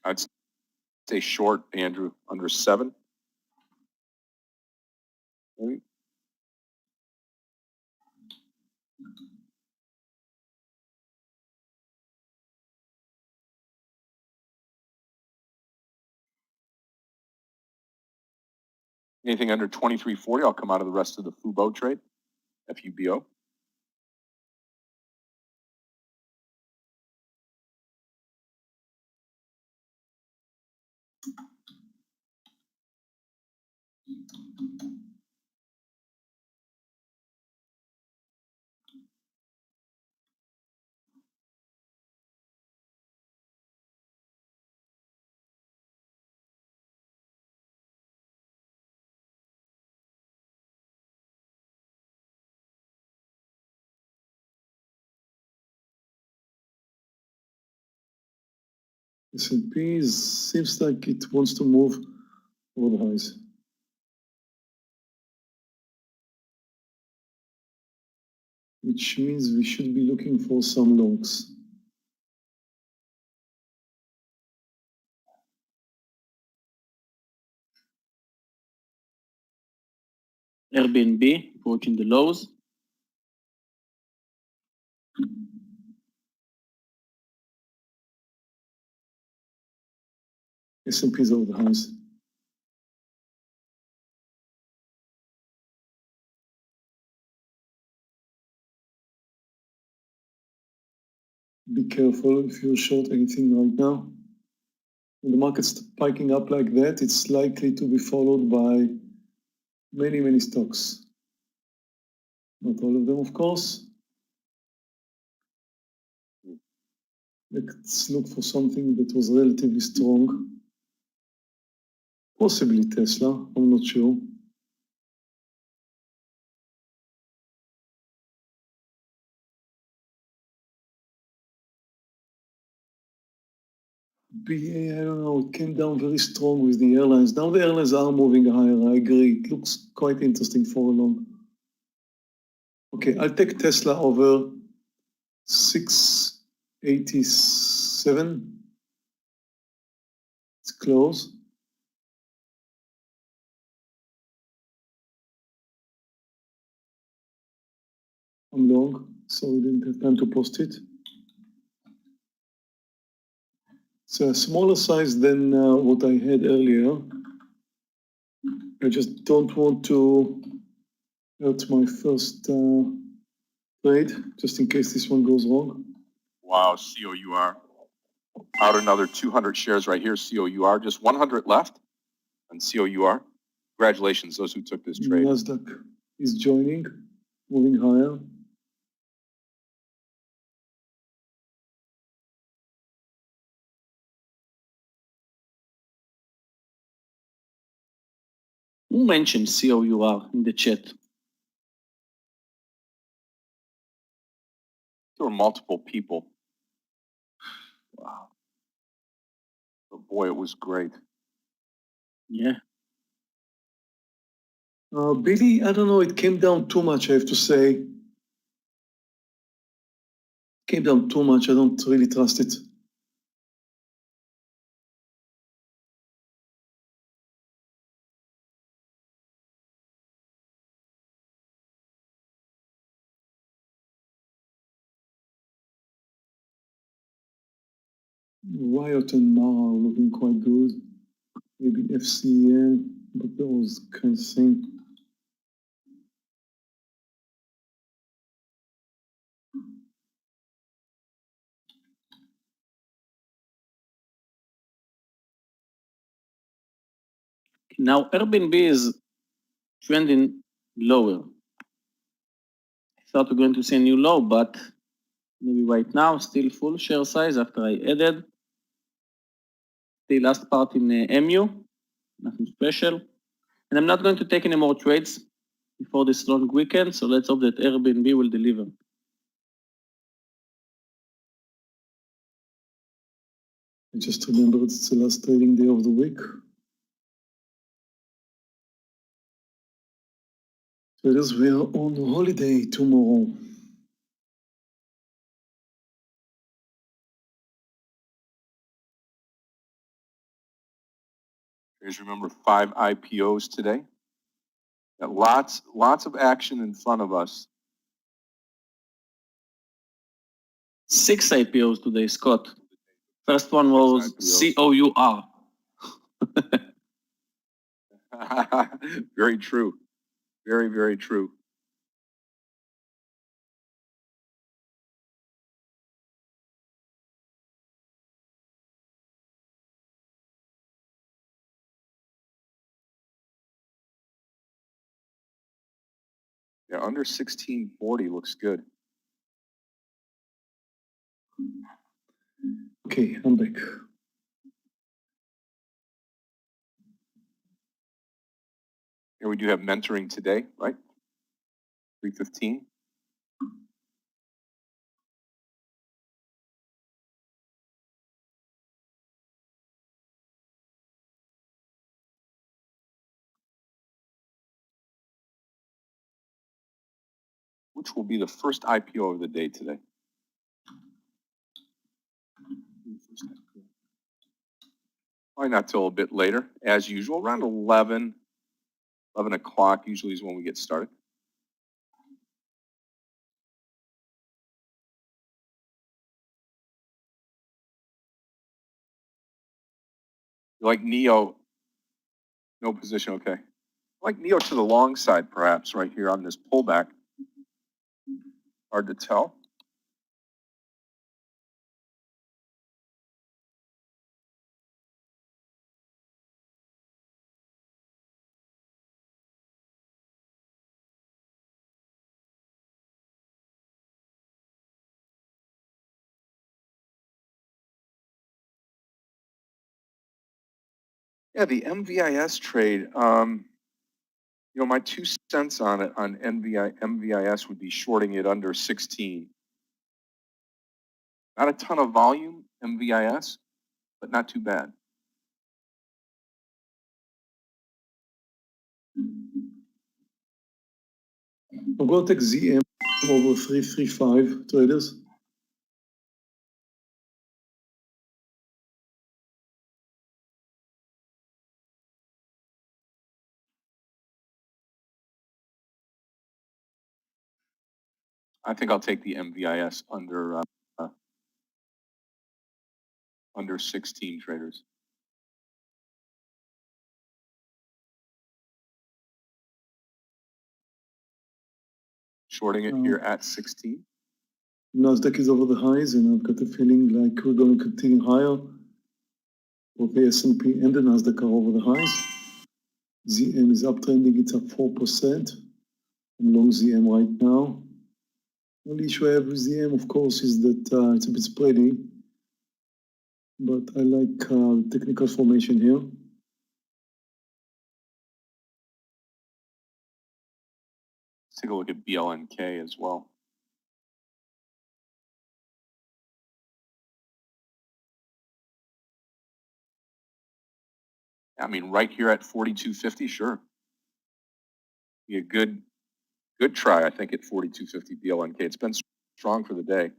I'd stay short, Andrew, under 7. Maybe. Anything under 23.40, I'll come out of the rest of the FUBO trade, FUBO. S&P seems like it wants to move over the highs. Which means we should be looking for some longs. Airbnb, approaching the lows. S&P is over the highs. Be careful if you're short anything right now. when the market's spiking up like that, it's likely to be followed by many, many stocks. Not all of them, of course. Let's look for something that was relatively strong. Possibly Tesla, I'm not sure. BA, I don't know, it came down very strong with the airlines. Now the airlines are moving higher, I agree. It looks quite interesting for a long. Okay, I'll take Tesla over 687. It's close. I'm long, so we didn't have time to post it. It's a smaller size than what I had earlier. I just don't want to hurt my first trade, just in case this one goes wrong. Wow, COUR. Out another 200 shares right here, COUR. Just 100 left on COUR. Congratulations, those who took this trade. NASDAQ is joining, moving higher. Who mentioned COUR in the chat? There were multiple people. Wow. But boy, it was great. Yeah. Billy, I don't know, it came down too much, I have to say. Came down too much, I don't really trust it. Riot and Mara are looking quite good. Maybe FCN, but those kind of thing. Now Airbnb is trending lower. I thought we're going to see a new low, but maybe right now still full share size after I added the last part in MU, nothing special. And I'm not going to take any more trades before this long weekend, so let's hope that Airbnb will deliver. I just remembered it's the last trading day of the week. Traders, we are on holiday tomorrow. Please remember 5 IPOs today. Got lots of action in front of us. 6 IPOs today, Scott. First one was COUR. Very true. Very, very true. Yeah, under 1640 looks good. Okay, I'm back. Here we do have mentoring today, right? 3:15. Which will be the first IPO of the day today. Probably not till a bit later, as usual, around 11 o'clock usually is when we get started. You like NEO, no position, okay. I like NEO to the long side, perhaps, right here on this pullback. Hard to tell. Yeah, the MVIS trade, my 2 cents on it, on MVIS would be shorting it under 16. Not a ton of volume, MVIS, but not too bad. I'm going to take ZM over 335 traders. I think I'll take the MVIS under 16 traders. Shorting it here at 16. Nasdaq is over the highs, and I've got a feeling like we're going to continue higher. Both the S&P and the Nasdaq are over the highs. ZM is uptrending, it's up 4%. I'm long ZM right now. The only issue I have with ZM, of course, is that it's a bit spready, but I like technical formation here. Let's take a look at BLNK as well. I mean, right here at 42.50, sure. Be a good try, I think, at 42.50 BLNK. It's been strong for the day.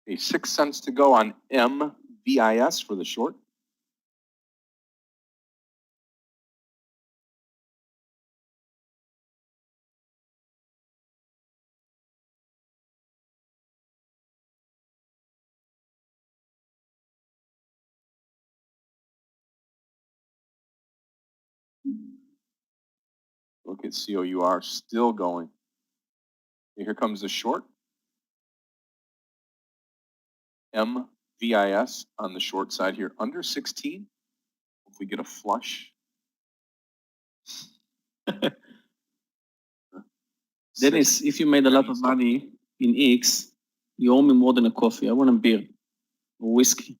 Okay, 6 cents to go on MVIS for the short. Look at COUR still going. Here comes the short. MVIS on the short side here, under 16. If we get a flush. Dennis, if you made a lot of money in X, you owe me more than a coffee. I want a beer or whiskey.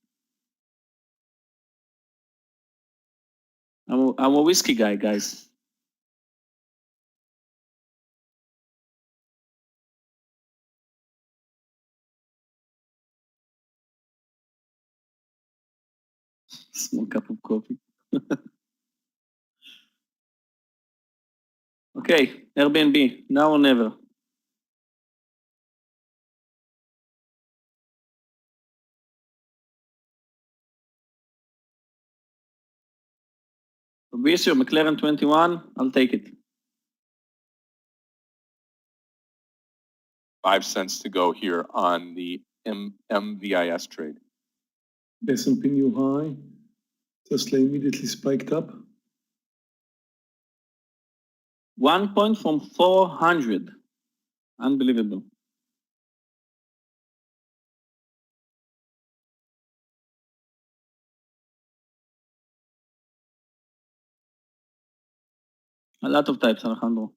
I'm a whiskey guy, guys. Small cup of coffee. Okay, Airbnb, now or never. Fabrizio, McLaren 21, I'll take it. 5 cents to go here on the MVIS trade. S&P new high. Tesla immediately spiked up. 1 point from 400. Unbelievable. A lot of types, Alejandro.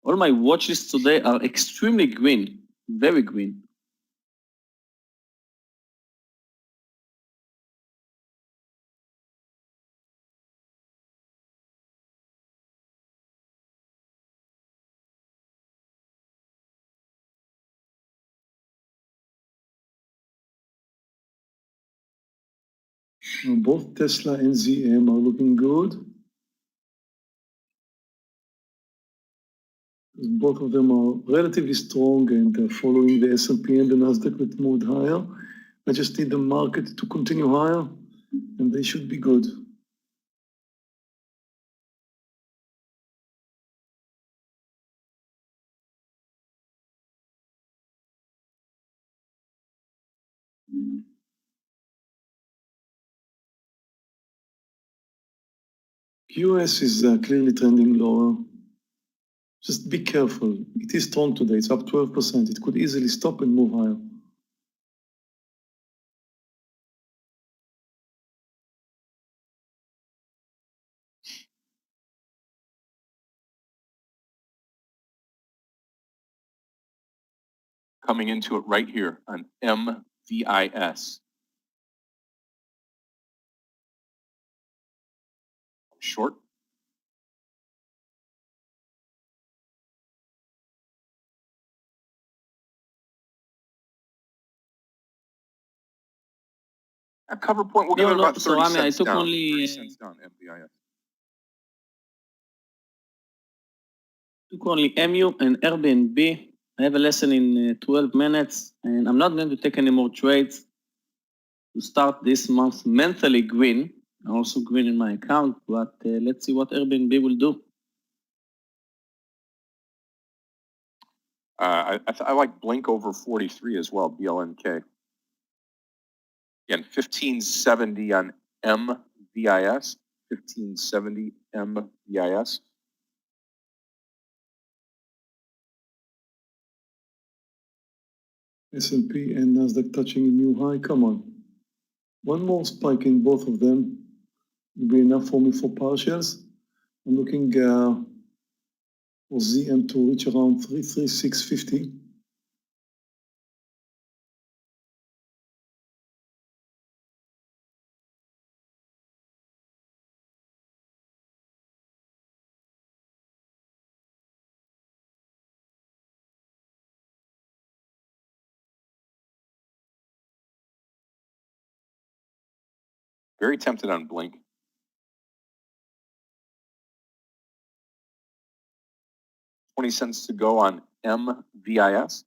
All my watch lists today are extremely green, very green. Both Tesla and ZM are looking good. Both of them are relatively strong and following the S&P and the Nasdaq that moved higher. I just need the market to continue higher, and they should be good. QS is clearly trending lower. Just be careful. It is strong today. It's up 12%. It could easily stop and move higher. coming into it right here on MVIS. Short. A cover point, we'll give it about 30 Rami, cents I took down. only 30 cents down, MVIS. took only MU and Airbnb. I have a lesson in 12 minutes, and I'm not going to take any more trades to start this month mentally green. I'm also green in my account, but let's see what Airbnb will do. I like Blink over 43 as well, BLNK. Again, 1570 on MVIS, 1570 MVIS. S&P and Nasdaq touching a new high. Come on. One more spike in both of them will be enough for me for partials. I'm looking for ZM to reach around 33650. Very tempted on Blink. $0.20 to go on MVIS.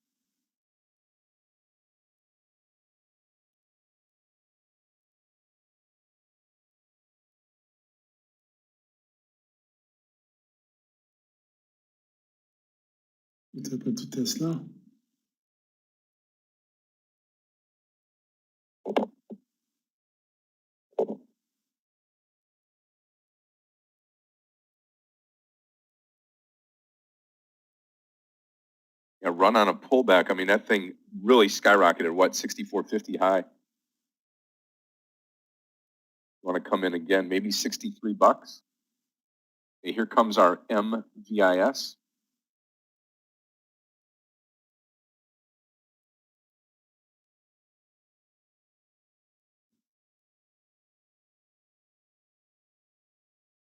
What happened to Tesla? Yeah, run on a pullback. I mean, that thing really skyrocketed. What, 64.50 high? Want to come in again? Maybe 63 bucks. Okay, here comes our MVIS.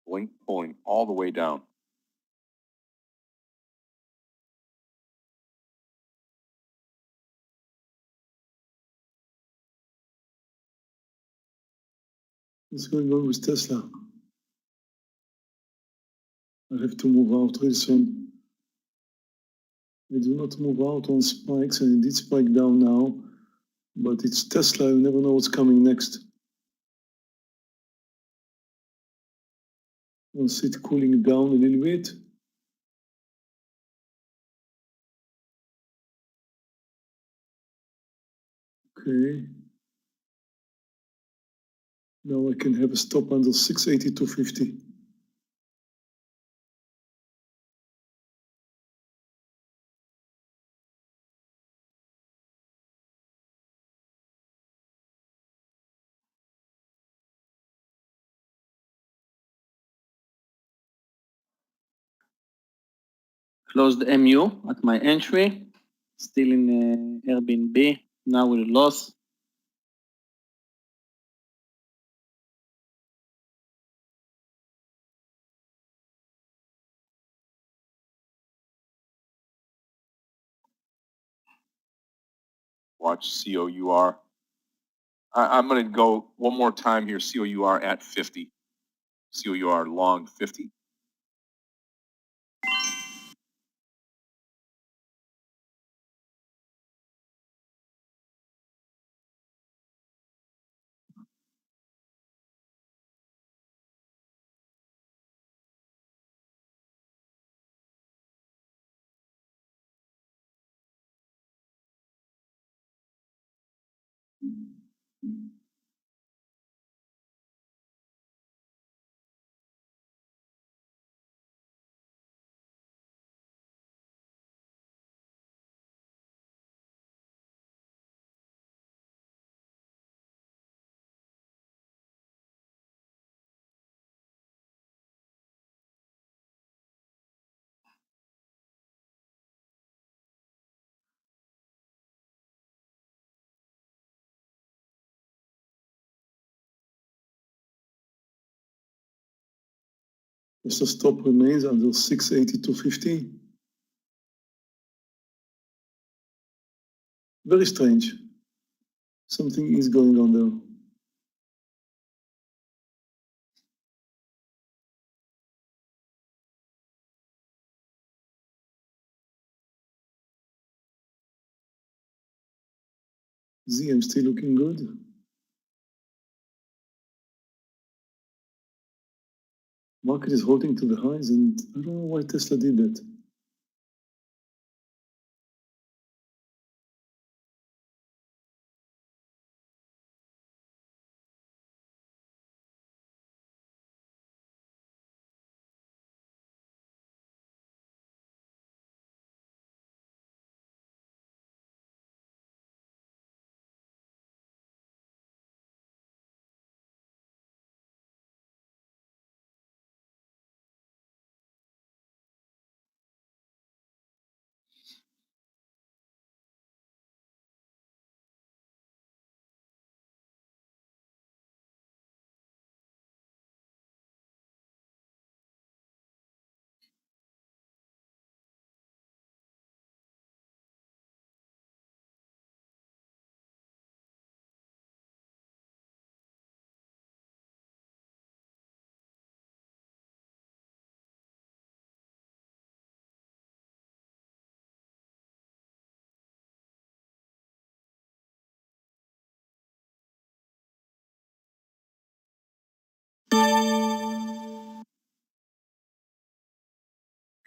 Blink pulling all the way down. What's going on with Tesla? I have to move out real soon. I do not move out on spikes, and it did spike down now, but it's Tesla. You never know what's coming next. I'll see it cooling down a little bit. Okay. Now I can have a stop under 682.50. Closed MU at my entry, still in Airbnb, now with a loss. Watch COUR. I'm going to go one more time here. COUR at 50. COUR long 50. Just the stop remains under 682.50. Very strange. Something is going on there. ZM still looking good. Market is holding to the highs, and I don't know why Tesla did that.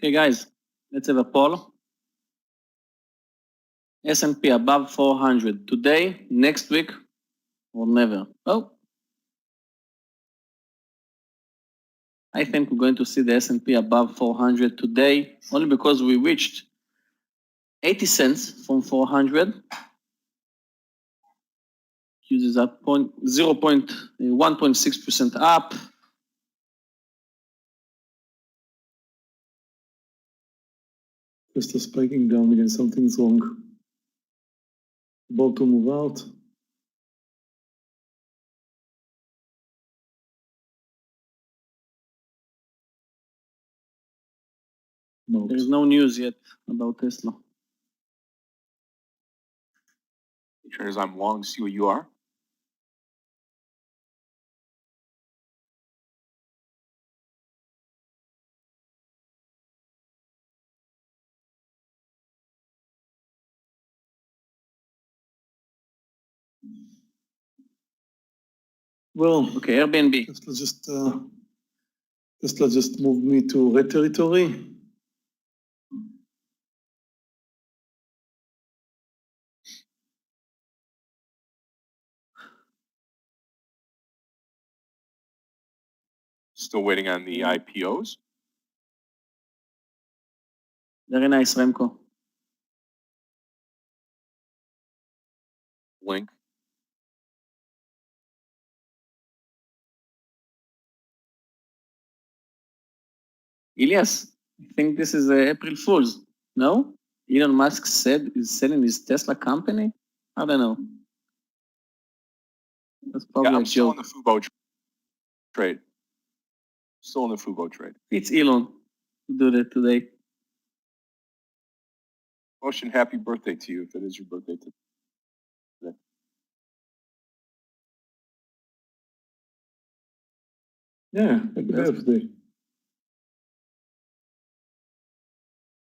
Okay, guys, let's have a poll. S&P above 400 today, next week, or never? Oh, I think we're going to see the S&P above 400 today, only because we reached 80 cents from 400. Uses up 1.6% up. Tesla spiking down again, something's wrong. About to move out. No. There is no news yet about Tesla. Traders, I'm long, see what you are. Well, Okay, Airbnb. Tesla just moved me to red territory. Still waiting on the IPOs. Very nice, Remco. Link. Elias, I think this is April Fool's. No? Elon Musk said he's selling his Tesla company? I don't know. That's probably Yeah, a I'm still in joke. the Fubo trade. Still in the Fubo trade. It's Elon to do that today. Motion, happy birthday to you if it is your birthday today. Yeah, happy birthday.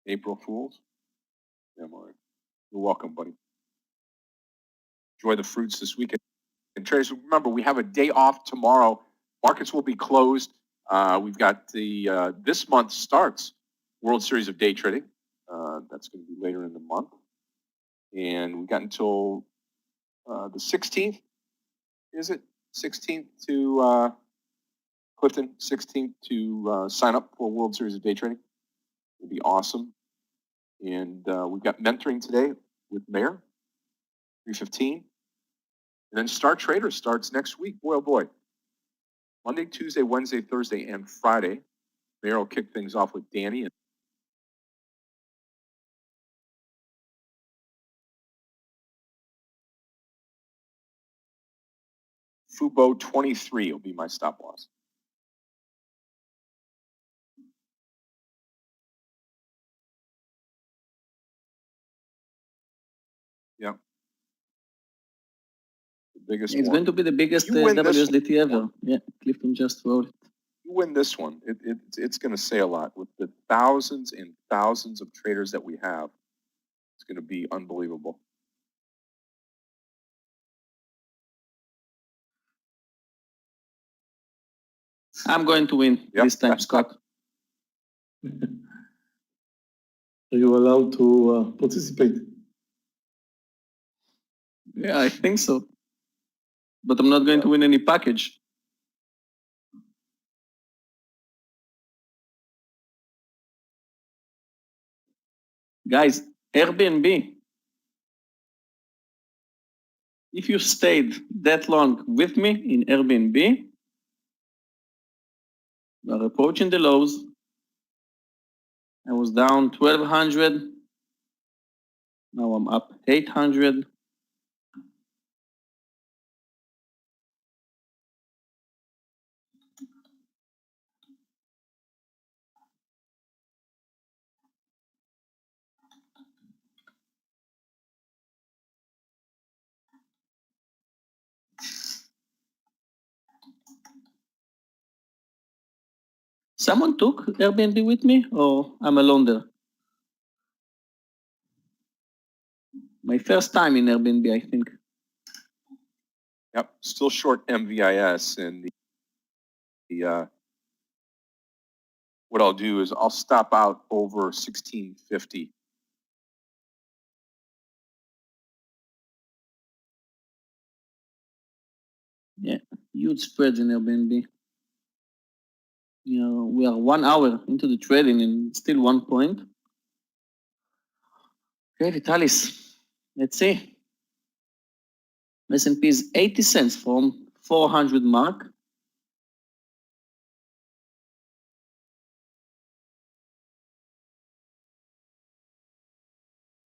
April Fools. Yeah, Meir. You're welcome, buddy. Enjoy the fruits this weekend. And traders, remember, we have a day off tomorrow. Markets will be closed. We've got the this month starts World Series of Day Trading. That's going to be later in the month. And we've got until the 16th, is it? 16th to, Clifton, 16th to sign up for World Series of Day Trading. It'd be awesome. And we've got mentoring today with Meir, 3:15. And then Star Trader starts next week. Boy, oh boy. Monday, Tuesday, Wednesday, Thursday, and Friday. Meir will kick things off with Danny. And Fubo 23 will be my stop loss. biggest It's one. going to be the biggest You win this WSDT ever. Yeah, Clifton just wrote it. You win this one. It's going to say a lot. With the thousands and thousands of traders that we have, it's going to be unbelievable. I'm going to win Yep. this time, Scott. Are you allowed to participate? Yeah, I think so. But I'm not going to win any package. Guys, Airbnb. If you stayed that long with me in Airbnb, we are approaching the lows. I was down 1,200. Now I'm up 800. Someone took Airbnb with me, or I'm alone there? My first time in Airbnb, I think. Yep. Still short MVIS, and the what I'll do is I'll stop out over 1650. Yeah, huge spreads in Airbnb. You know, we are 1 hour into the trading and still 1 point. Okay, Vitalis, let's see. S&P is 80 cents from 400 mark.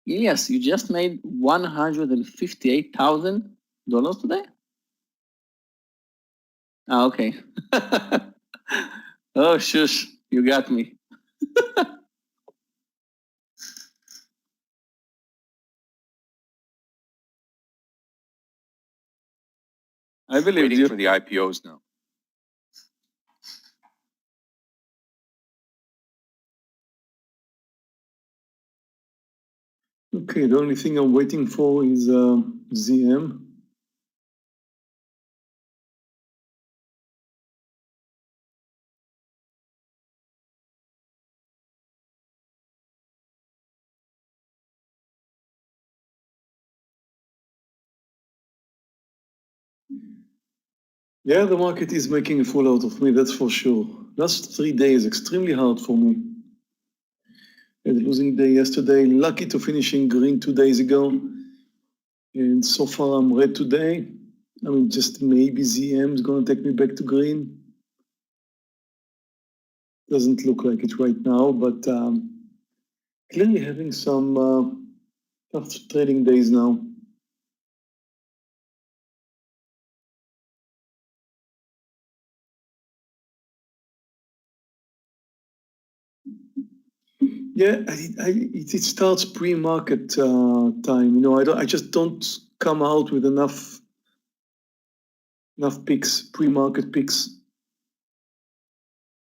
Yes, you just made $158,000 today? Ah, okay. Oh, shush, you got me. I believe Waiting you. for the IPOs now. Okay, the only thing I'm waiting for is ZM. Yeah, the market is making a fool out of me, that's for sure. Last 3 days, extremely hard for me. Had a losing day yesterday, lucky to finish in green 2 days ago. And so far I'm red today. I mean, just maybe ZM is gonna take me back to green. Doesn't look like it right now, but clearly having some tough trading days now. Yeah, it starts pre-market time. You know, I just don't come out with enough picks, pre-market picks.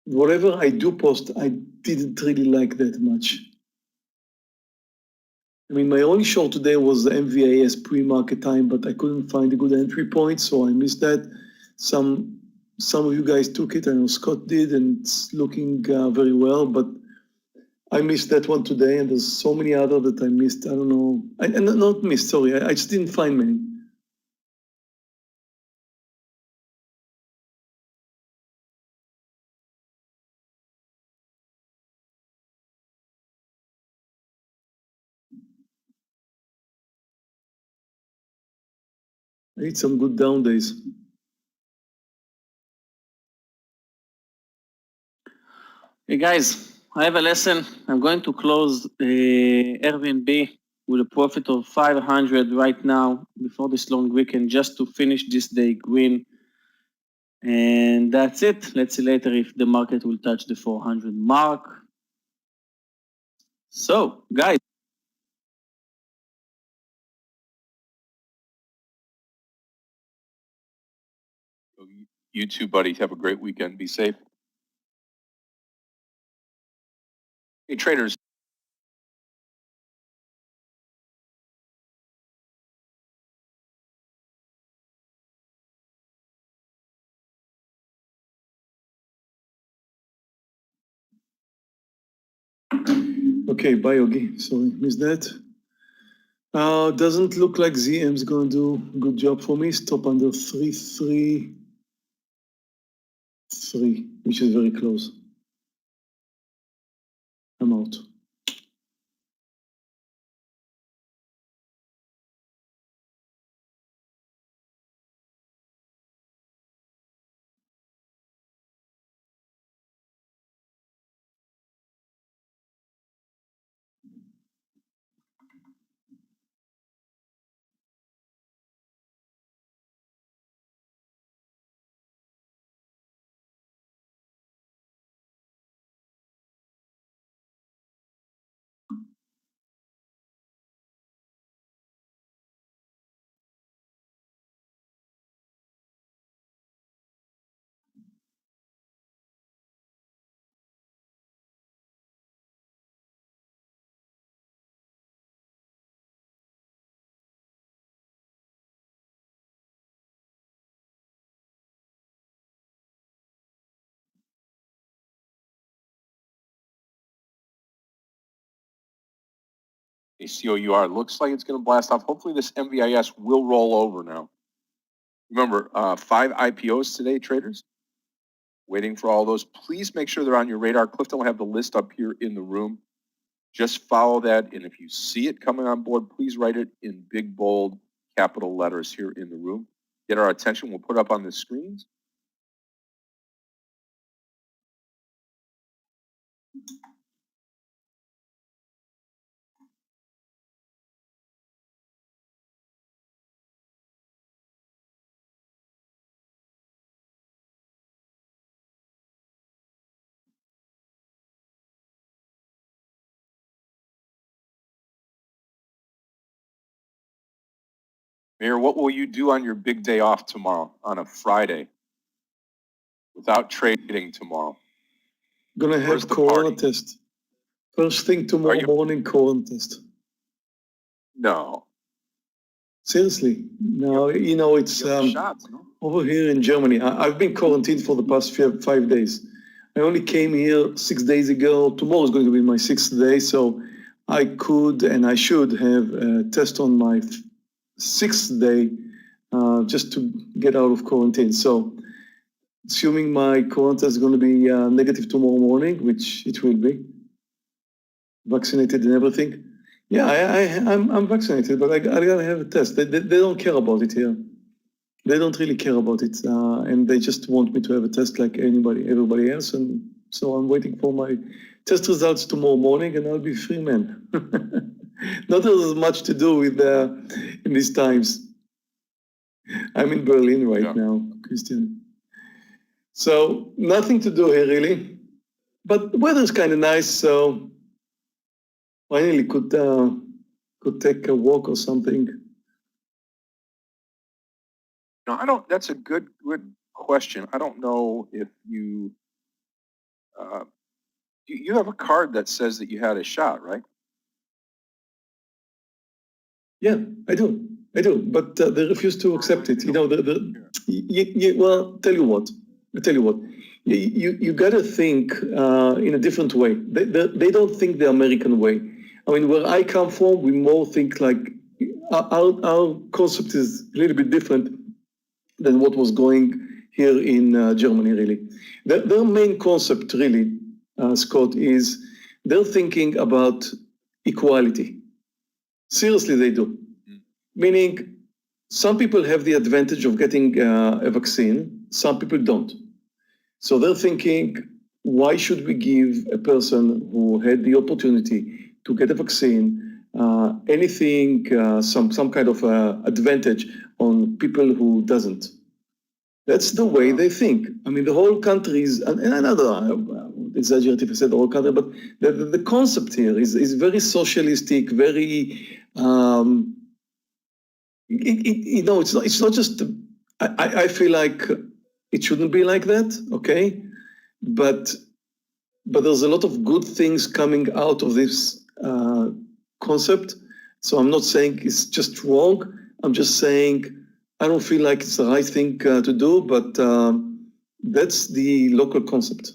Whatever I do post, I didn't really like that much. I mean, my only short today was the MVAS pre-market time, but I couldn't find a good entry point, so I missed that. Some of you guys took it. I know Scott did, and it's looking very well, but I missed that one today, and there's so many other that I missed. I don't know. Not missed, sorry. I just didn't find many. I need some good down days. Hey guys, I have a lesson. I'm going to close Airbnb with a profit of 500 right now before this long weekend, just to finish this day green. And that's it. Let's see later if the market will touch the 400 mark. So, guys, You too, buddy. Have a great weekend. Be safe. Hey, traders. Okay, bye, Yogi. Sorry, missed that. Doesn't look like ZM's gonna do a good job for me. Stop under 333, which is very close. I'm out. ACOUR looks like it's going to blast off. Hopefully this MVIS will roll over now. Remember, 5 IPOs today, traders. Waiting for all those. Please make sure they're on your radar. Clifton will have the list up here in the room. Just follow that, and if you see it coming on board, please write it in big, bold, capital letters here in the room. Get our attention. We'll put it up on the screens. Meir, what will you do on your big day off tomorrow, on a Friday, without trading tomorrow? Gonna Where's have the corona party? test. First thing tomorrow morning, corona test. No. Seriously. No, you know, it's Shots, no? over here in Germany. I've been quarantined for the past 5 days. I only came here 6 days ago. Tomorrow is going to be my 6th day, so I could and I should have a test on my 6th day just to get out of quarantine. So assuming my corona test is going to be negative tomorrow morning, which it will be, vaccinated and everything. Yeah, I'm vaccinated, but I gotta have a test. They don't care about it here. They don't really care about it, and they just want me to have a test like everybody else. And so I'm waiting for my test results tomorrow morning, and I'll be free man. Not as much to do with in these times. I'm in Berlin right now, Christian. So nothing to do here really, but the weather's kind of nice, so finally could take a walk or something. No, I don't. That's a good question. I don't know if you you have a card that says that you had a shot, right? Yeah, I do, but they refuse to accept it. You know, well, tell you what, you got to think in a different way. They don't think the American way. I mean, where I come from, we more think like our concept is a little bit different than what was going here in Germany, really. Their main concept, really, Scott, is they're thinking about equality. Seriously, they do. Meaning, some people have the advantage of getting a vaccine, some people don't. So they're thinking, why should we give a person who had the opportunity to get a vaccine anything, some kind of advantage on people who doesn't? That's the way they think. I mean, the whole country is, and another exaggerate if I said the whole country, but the concept here is very socialistic, very, you know, it's not just, I feel like it shouldn't be like that, okay? But there's a lot of good things coming out of this concept. So I'm not saying it's just wrong. I'm just saying I don't feel like it's the right thing to do, but that's the local concept.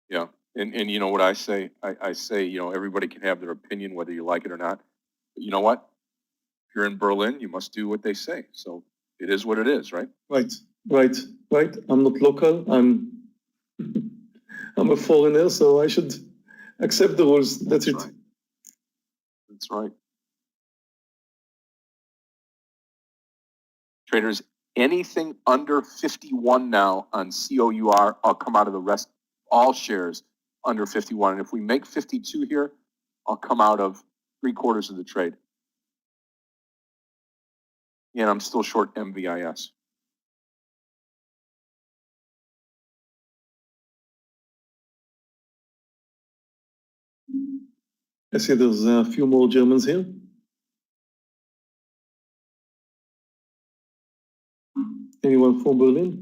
Yeah. And you know what I say? I say, everybody can have their opinion, whether you like it or not. But you know what? If you're in Berlin, you must do what they say. So it is what it is, right? Right. I'm not local. I'm a foreigner, so I should accept the rules. That's it. Right. That's right. Traders, anything under 51 now on COUR, I'll come out of the rest, all shares under 51. And if we make 52 here, I'll come out of 3/4 of the trade. And I'm still short MVIS. I see there's a few more Germans here. Anyone from Berlin?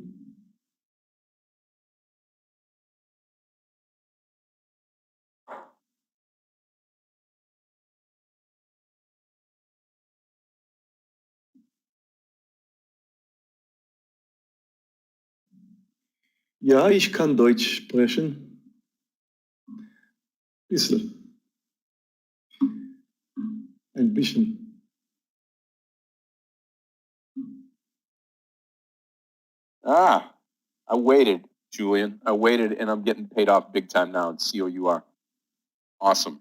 Ja, ich kann Deutsch sprechen. Bisschen. Ein bisschen. I waited, Julian. I waited, and I'm getting paid off big time now in COUR. Awesome.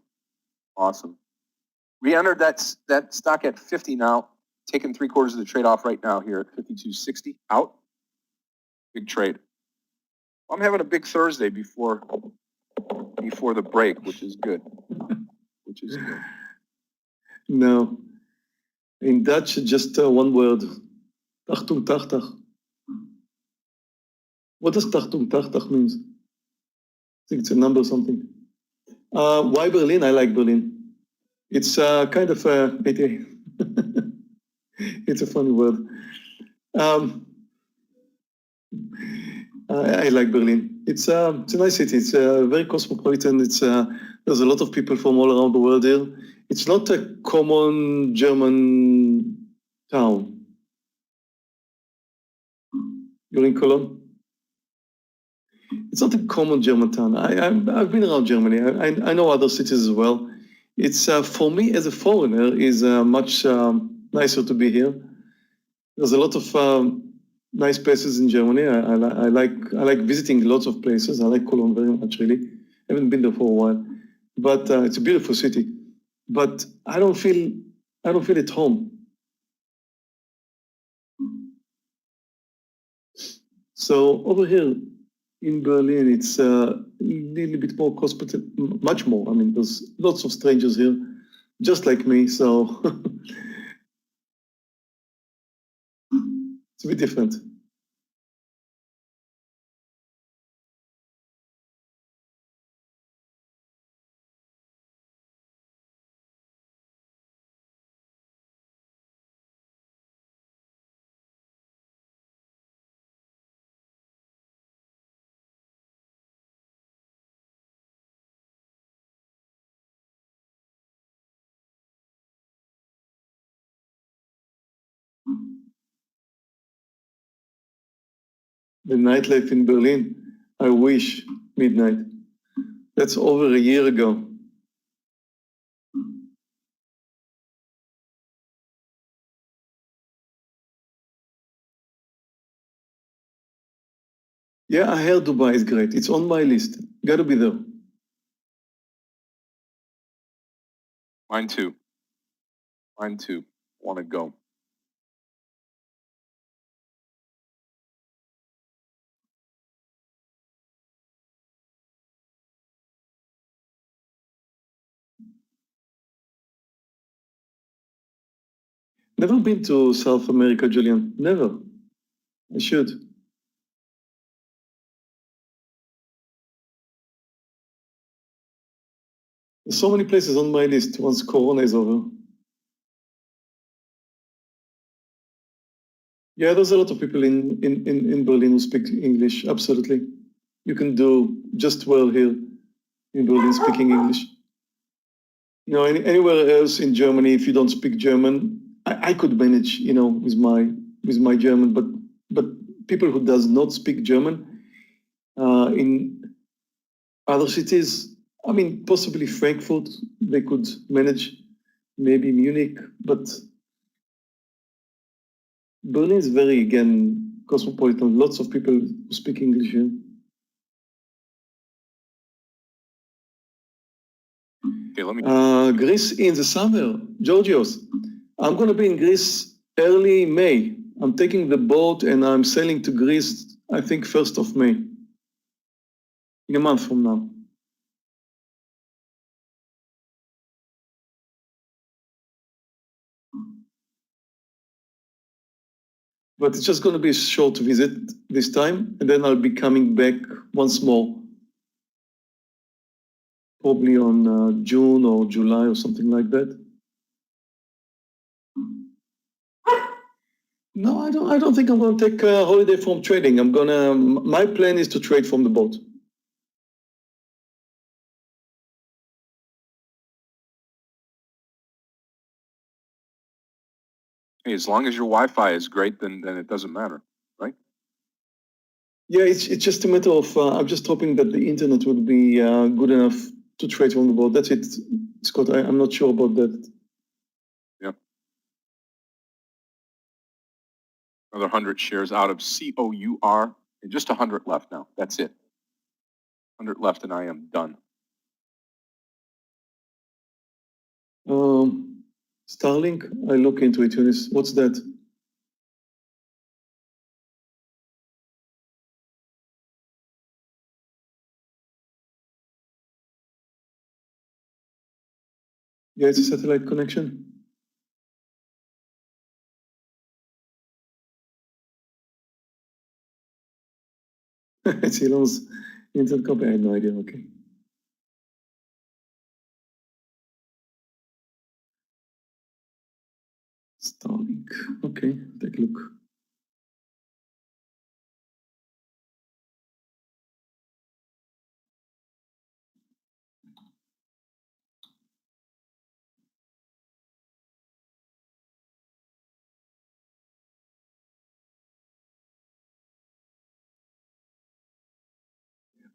We entered that stock at 50 now, taking 3/4 of the trade off right now here at 52.60 out. Big trade. I'm having a big Thursday before the break, which is good. No. In Dutch, just one word. Achtung, tachtach. What does Achtung, tachtach means? I think it's a number or something. Why Berlin? I like Berlin. It's kind of it's a funny word. I like Berlin. It's a nice city. It's very cosmopolitan. There's a lot of people from all around the world here. It's not a common German town. You're in Cologne? It's not a common German town. I've been around Germany. I know other cities as well. It's for me as a foreigner is much nicer to be here. There's a lot of nice places in Germany. I like visiting lots of places. I like Cologne very much, really. I haven't been there for a while, but it's a beautiful city. But I don't feel at home. So over here in Berlin, it's a little bit more cosmopolitan, much more. I mean, there's lots of strangers here, just like me. So it's a bit different. The nightlife in Berlin, I wish midnight. That's over a year ago. Yeah, I heard Dubai is great. It's on my list. Gotta be there. Mine too. Want to go. Never been to South America, Julian. Never. I should. There's so many places on my list once Corona is over. Yeah, there's a lot of people in Berlin who speak English, absolutely. You can do just well here in Berlin speaking English. You know, anywhere else in Germany, if you don't speak German, I could manage, you know, with my German, but people who does not speak German in other cities, I mean, possibly Frankfurt, they could manage, maybe Munich, but Berlin is very, again, cosmopolitan. Lots of people who speak English here. Okay, let me. Greece in the summer, Georgios. I'm going to be in Greece early May. I'm taking the boat and I'm sailing to Greece, I think 1st of May, in a month from now. But it's just going to be a short visit this time, and then I'll be coming back once more, probably on June or July or something like that. No, I don't think I'm going to take a holiday from trading. My plan is to trade from the boat. Hey, as long as your Wi-Fi is great, then it doesn't matter, right? Yeah, it's just a matter of, I'm just hoping that the internet will be good enough to trade from the boat. That's it, Scott. I'm not sure about that. Yep. Another 100 shares out of COUR, and just 100 left now. That's it. 100 left, and I am done. Starlink, I look into it, Eunice. What's that? Yeah, it's a satellite connection. It's Elon's internet company. I had no idea. Okay. Starlink. Okay, take a look.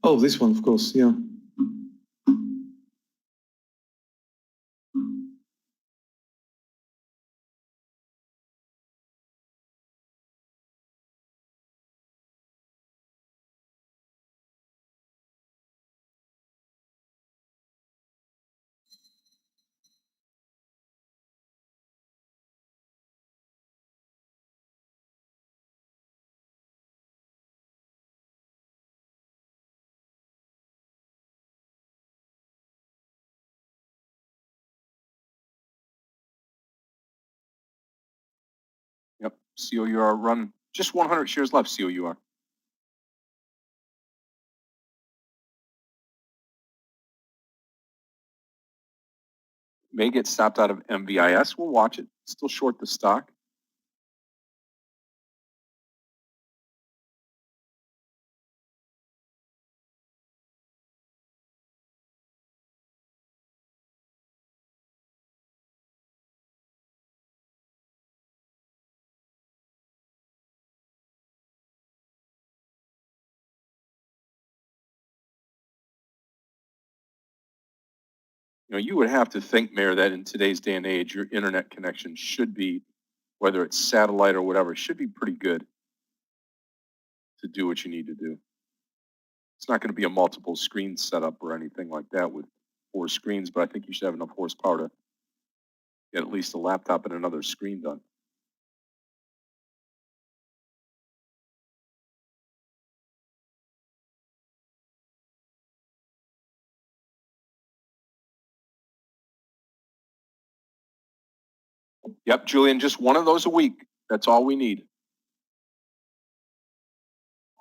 Oh, this one, of course. Yeah. Yep, COUR run. Just 100 shares left, COUR. May get stopped out of MVIS. We'll watch it. Still short the stock. You know, you would have to think, Meir, that in today's day and age, your internet connection should be, whether it's satellite or whatever, should be pretty good to do what you need to do. It's not going to be a multiple screen setup or anything like that with 4 screens, but I think you should have enough horsepower to get at least a laptop and another screen done. Yep, Julian, just one of those a week. That's all we need.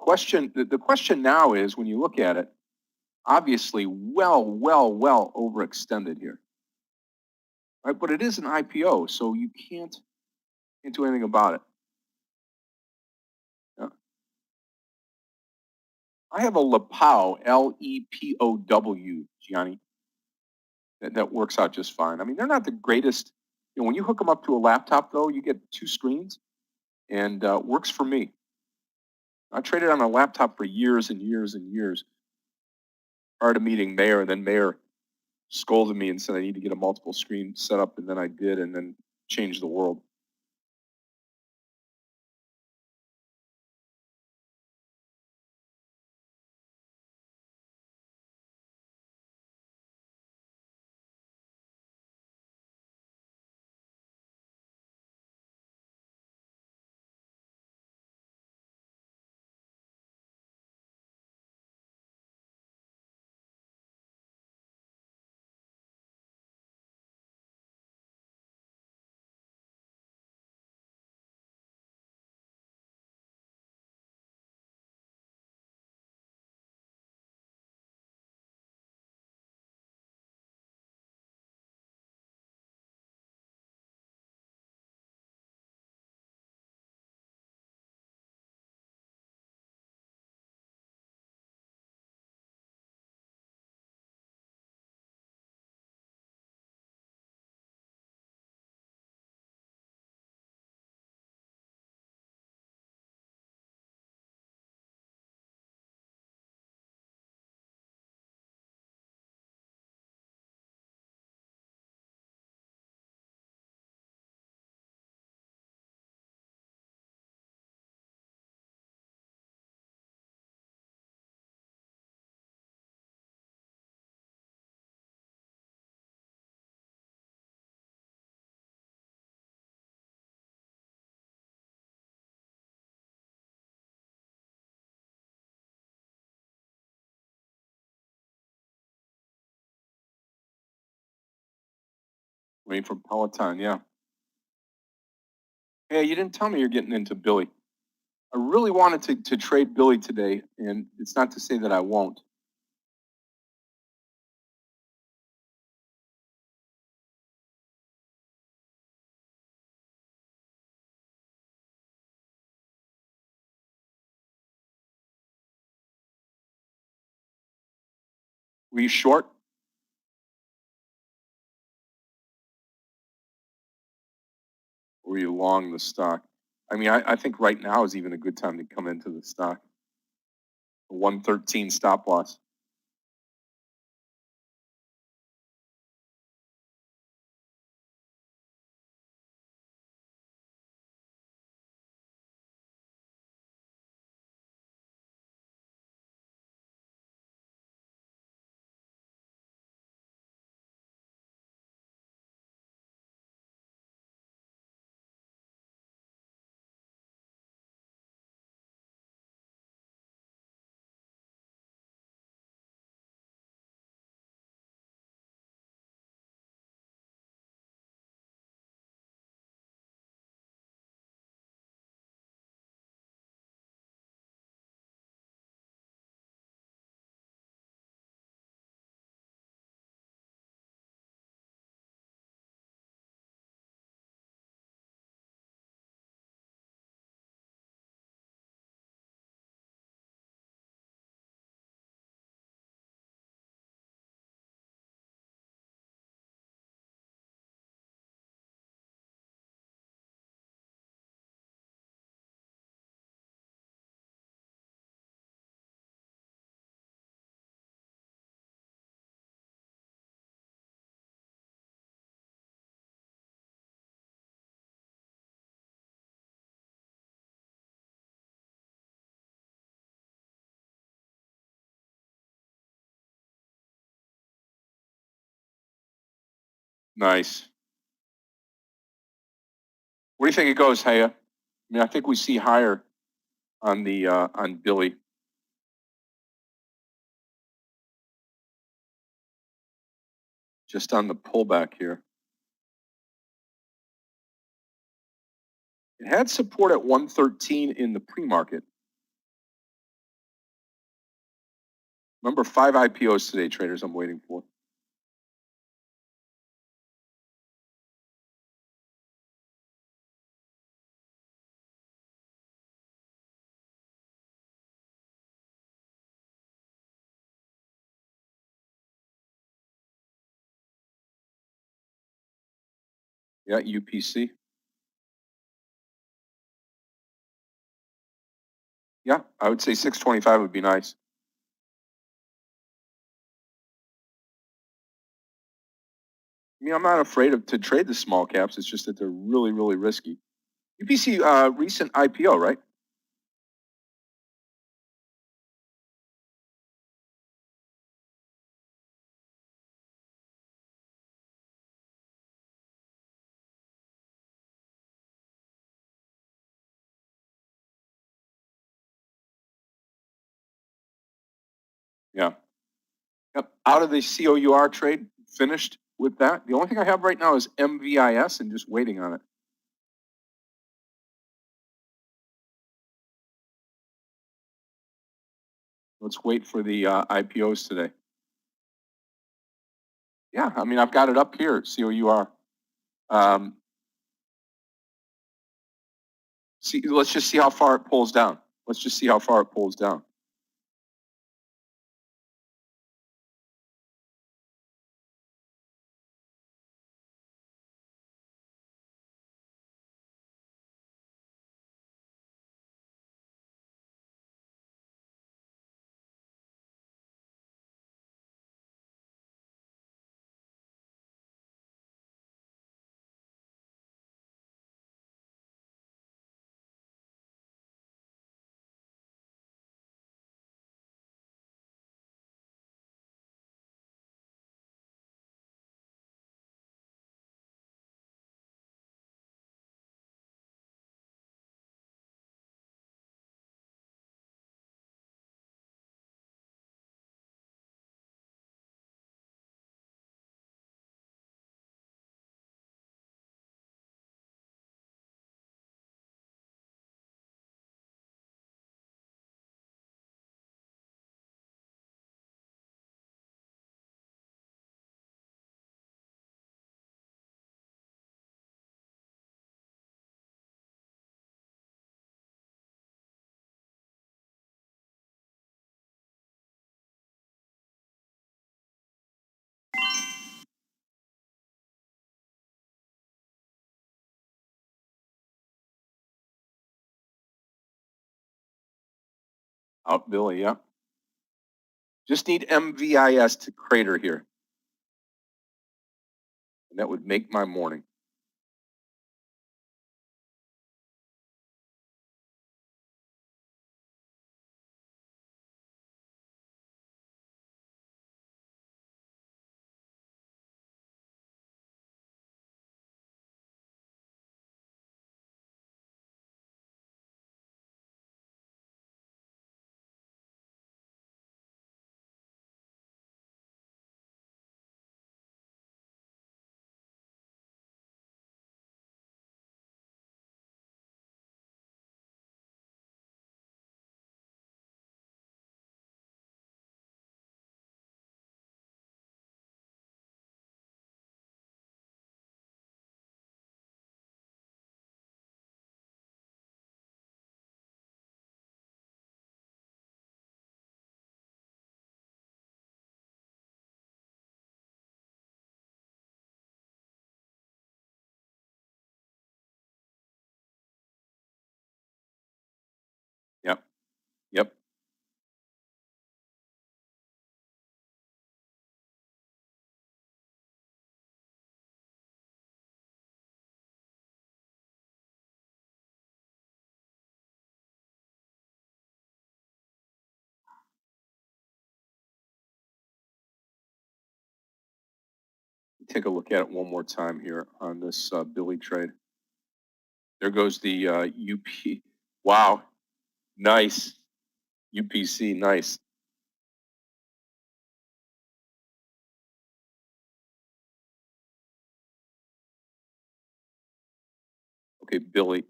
The question now is, when you look at it, obviously well overextended here. Right? But it is an IPO, so you can't do anything about it. I have a Lepow, Lepow, Gianni. That works out just fine. I mean, they're not the greatest. You know, when you hook them up to a laptop, though, you get 2 screens, and works for me. I traded on a laptop for years and years and years prior to meeting Meir, and then Meir scolded me and said I need to get a multiple screen set up, and then I did, and then changed the world. Waiting for Peloton, yeah. Hey, you didn't tell me you're getting into Billy. I really wanted to trade Billy today, and it's not to say that I won't. Were you short? Or were you long the stock? I mean, I think right now is even a good time to come into the stock. A 113 stop loss. Nice. Where do you think it goes, Haya? I mean, I think we see higher on the on Billy. Just on the pullback here. It had support at 113 in the pre-market. Remember, 5 IPOs today, traders, I'm waiting for. Yeah, UPC. Yeah, I would say 625 would be nice. I mean, I'm not afraid to trade the small caps. It's just that they're really, really risky. UPC, recent IPO, right? Yeah. Yep. Out of the COUR trade, finished with that. The only thing I have right now is MVIS and just waiting on it. Let's wait for the IPOs today. Yeah, I mean, I've got it up here, COUR. Let's just see how far it pulls down. Let's just see how far it pulls down. Out, Billy, yeah. Just need MVIS to crater here. And that would make my morning. Yep. Yep. Take a look at it one more time here on this Billy trade. There goes the UP. Wow. Nice. UPC, nice. Okay, Billy.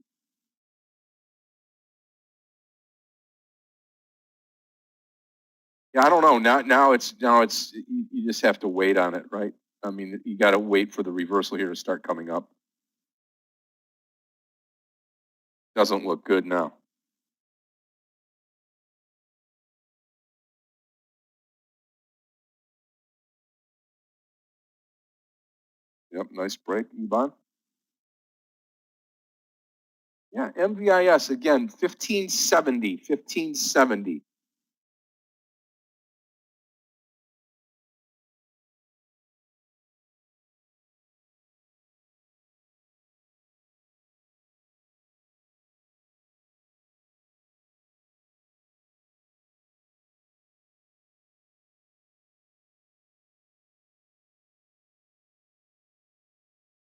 Yeah, I don't know. Now it's you just have to wait on it, right? I mean, you got to wait for the reversal here to start coming up. Doesn't look good now. Yep, nice break, Ivan. Yeah, MVIS, again, 1570, 1570.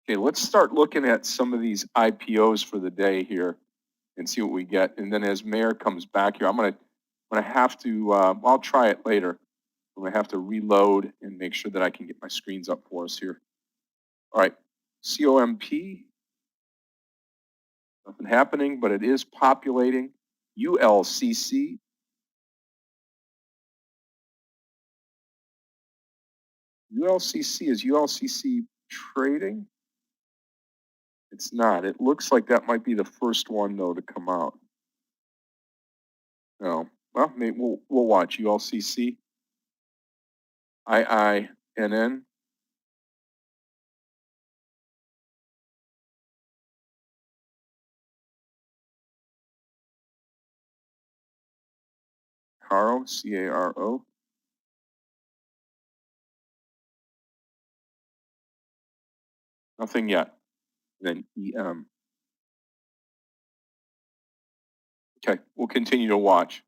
Okay, let's start looking at some of these IPOs for the day here and see what we get. And then as Meir comes back here, I'm gonna have to, I'll try it later. I'm gonna have to reload and make sure that I can get my screens up for us here. All right, COMP, nothing happening, but it is populating. ULCC, is ULCC trading? It's not. It looks like that might be the first one though to come out. No, well, maybe we'll watch ULCC, IINN. Caro, C-A-R-O. Nothing yet. Then EM. Okay, we'll continue to watch.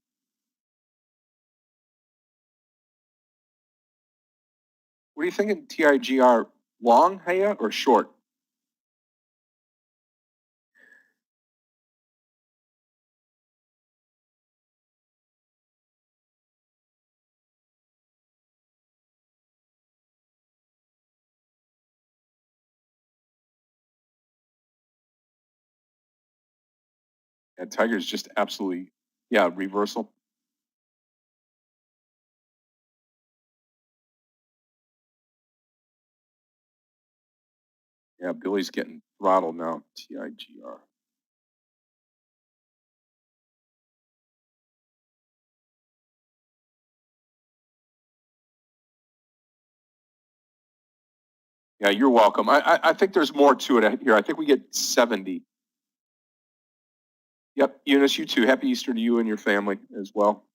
What are you thinking, TIGR? Long, Haya, or short? Yeah, Tiger's just absolutely, yeah, reversal. Yeah, Billy's getting throttled now, TIGR. Yeah, you're welcome. I think there's more to it here. I think we get 70. Yep, Eunice, you too. Happy Easter to you and your family as well.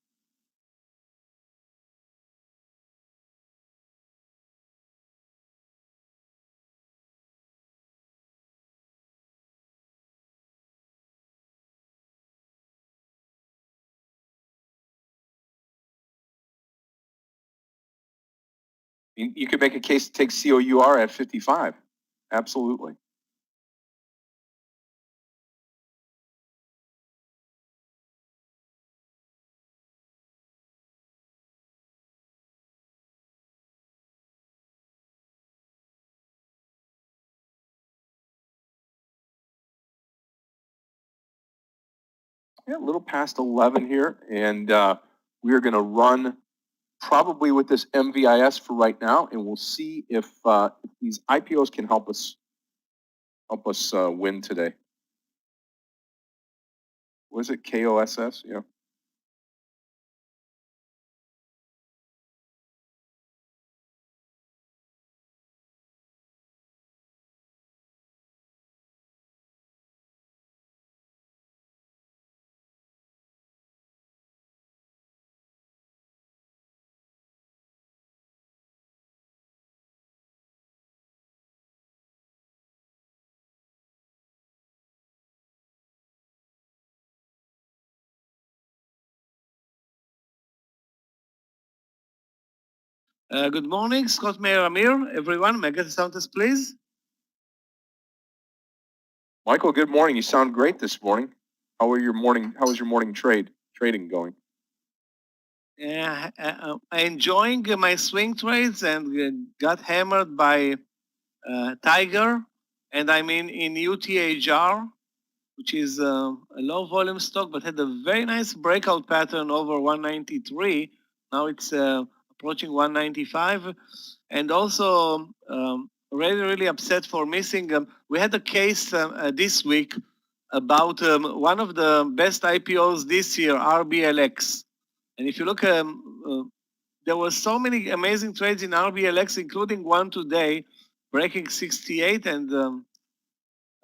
You could make a case to take COUR at 55. Absolutely. Yeah, a little past 11 here, and we're going to run probably with this MVIS for right now, and we'll see if these IPOs can help us win today. Was it KOSS? Yeah. Good morning, Scott, Meir, Amir, everyone. May I get the sound test, please? Michael, good morning. You sound great this morning. How was your morning trading going? Yeah, enjoying my swing trades and got hammered by Tiger, and I'm in UTHR, which is a low volume stock, but had a very nice breakout pattern over 193. Now it's approaching 195, and also really upset for missing. We had a case this week about one of the best IPOs this year, RBLX. And if you look, there were so many amazing trades in RBLX, including one today, breaking 68, and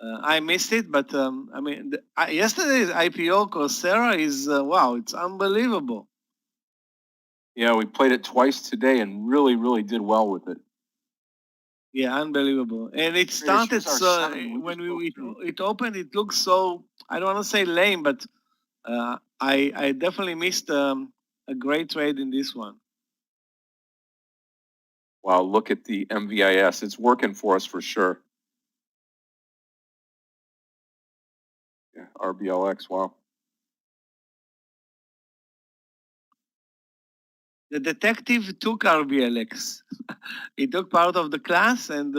I missed it, but I mean, yesterday's IPO Coursera is wow, it's unbelievable. Yeah, we played it twice today and really, really did well with it. Yeah, unbelievable. And it started so when it opened, it looked so, I don't want to say lame, but I definitely missed a great trade in this one. Wow, look at the MVIS. It's working for us for sure. Yeah, RBLX, wow. The detective took RBLX. He took part of the class and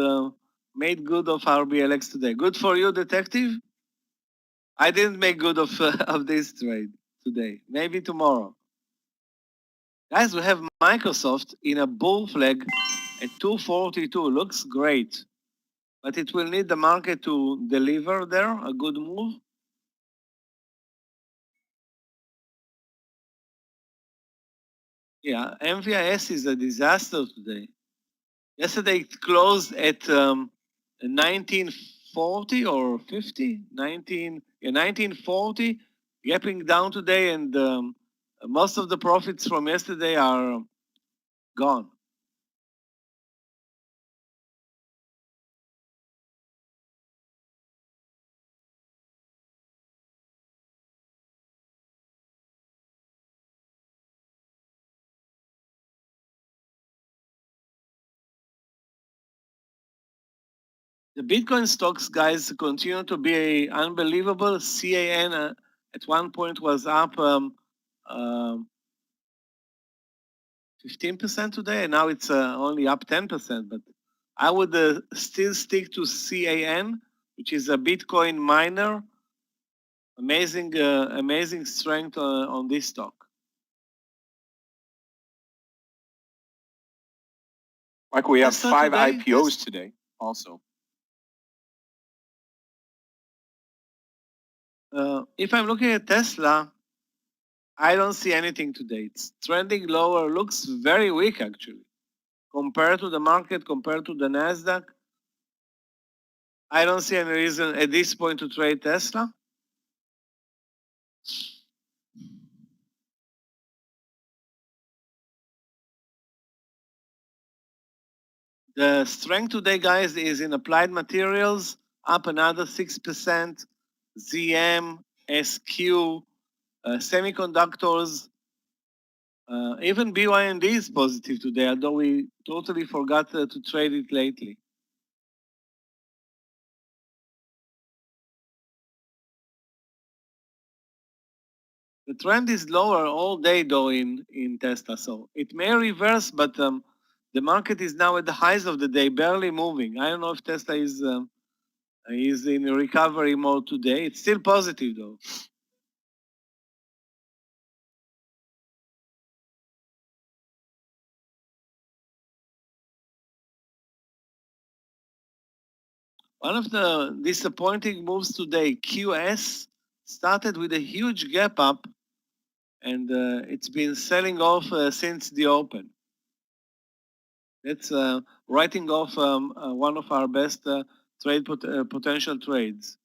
made good of RBLX today. Good for you, detective. I didn't make good of of this trade today. Maybe tomorrow. Guys, we have Microsoft in a bull flag at 242. Looks great. But it will need the market to deliver there a good move. Yeah, MVIS is a disaster today. Yesterday it closed at 1940 or 50, 1940, gapping down today, and most of the profits from yesterday are gone. The Bitcoin stocks, guys, continue to be unbelievable. CAN at one point was up 15% today, and now it's only up 10%. But I would still stick to CAN, which is a Bitcoin miner. Amazing strength on this stock. Michael, we have 5 IPOs today also. If I'm looking at Tesla, I don't see anything today. It's trending lower, looks very weak actually. Compared to the market, compared to the NASDAQ, I don't see any reason at this point to trade Tesla. The strength today, guys, is in applied materials, up another 6%, ZM, SQ, semiconductors, even BYND is positive today, although we totally forgot to trade it lately. The trend is lower all day though in Tesla, so it may reverse, but the market is now at the highs of the day, barely moving. I don't know if Tesla is in recovery mode today. It's still positive though. One of the disappointing moves today, QS, started with a huge gap up, and it's been selling off since the open. It's writing off one of our best trade potential trades.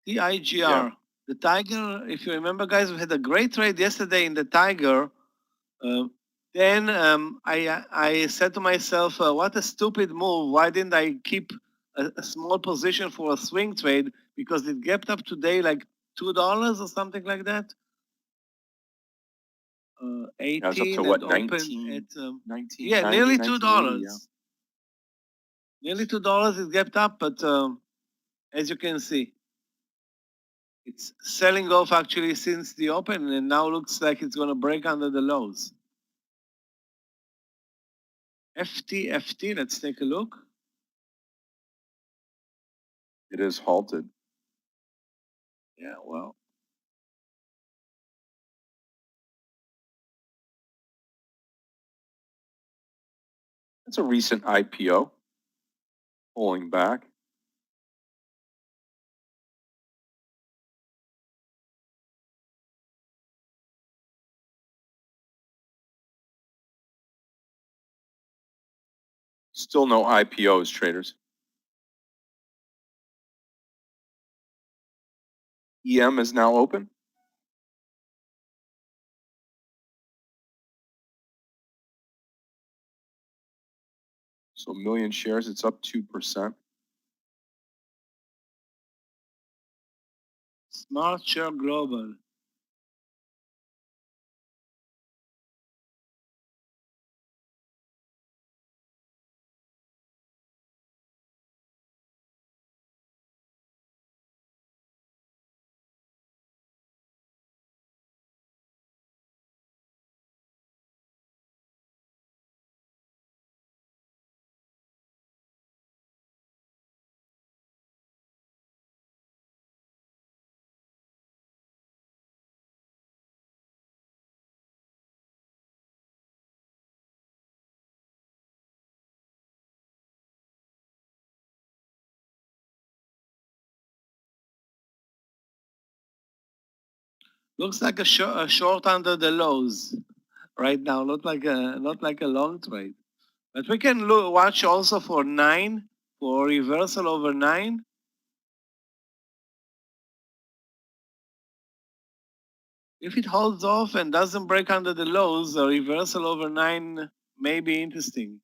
TIGR. Yeah. The Tiger, if you remember, guys, we had a great trade yesterday in the Tiger. Then I said to myself, what a stupid move. Why didn't I keep a small position for a swing trade? Because it gapped up today like $2 or something like that. 18 to what, and 19, opened at 19, yeah, 90, nearly $2. $2. Yeah. Nearly $2 it gapped up, but as you can see, it's selling off actually since the open, and now looks like it's going to break under the lows. FT, let's take a look. It is halted. Yeah, well. It's a recent IPO, pulling back. Still no IPOs, traders. EM is now open. So 1 million shares, it's up 2%. Smart Share Global. Looks like a short under the lows right now, not like a long trade. But we can watch also for 9, for reversal over 9. If it holds off and doesn't break under the lows, a reversal over 9 may be interesting.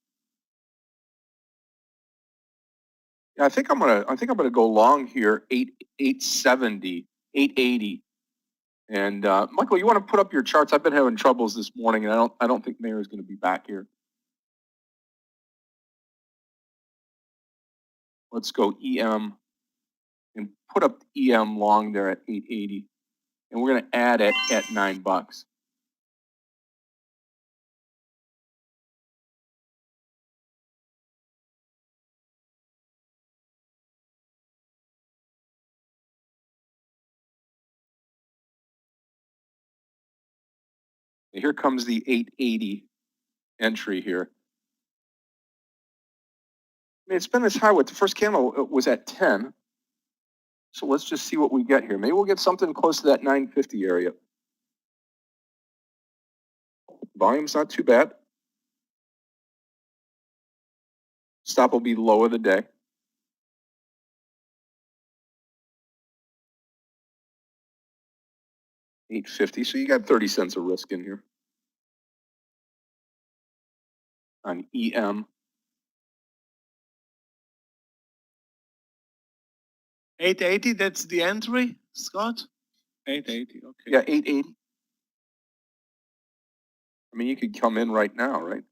Yeah, I think I'm gonna go long here, 870, 880. And Michael, you want to put up your charts? I've been having troubles this morning, and I don't think Meir is going to be back here. Let's go EM and put up EM long there at 880, and we're going to add it at $9. And here comes the 880 entry here. I mean, it's been as high with the first candle was at 10. So let's just see what we get here. Maybe we'll get something close to that 950 area. Volume's not too bad. Stop will be low of the day. $8.50. So you got 30 cents of risk in here on EM. 880, that's the entry, Scott? 880, okay. Yeah, 880. I mean, you could come in right now, right?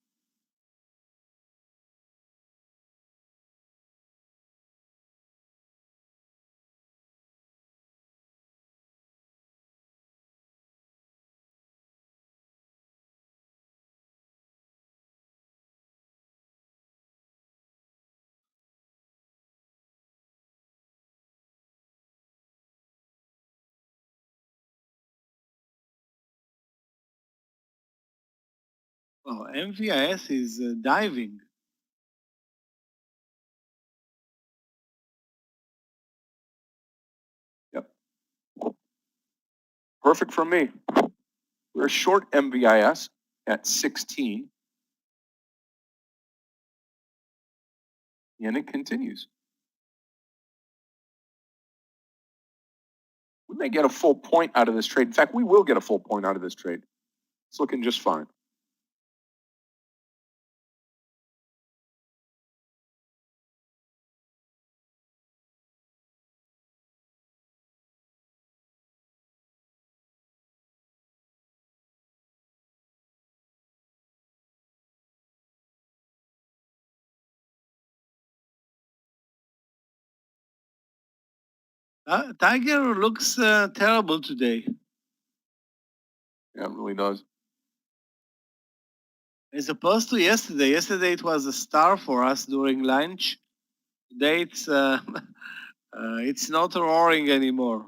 Oh, MVIS is diving. Yep. Perfect for me. We're short MVIS at 16. And it continues. We may get a full point out of this trade. In fact, we will get a full point out of this trade. It's looking just fine. Tiger looks terrible today. Yeah, it really does. As opposed to yesterday. Yesterday it was a star for us during lunch. Today it's not roaring anymore.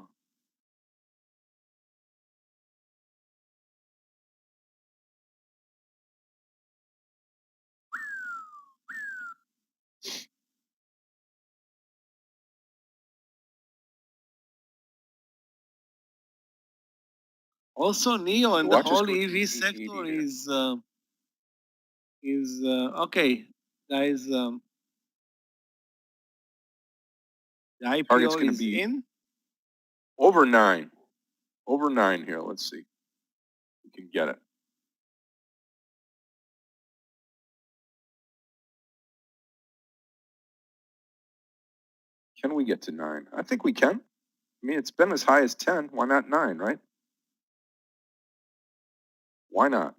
Also, Neo and the Watch us whole go to EV 880 sector here. is okay, guys. The Target's IPO gonna is be in. over 9. Over 9 here. Let's see. We can get it. Can we get to 9? I think we can. I mean, it's been as high as 10. Why not 9, right? Why not?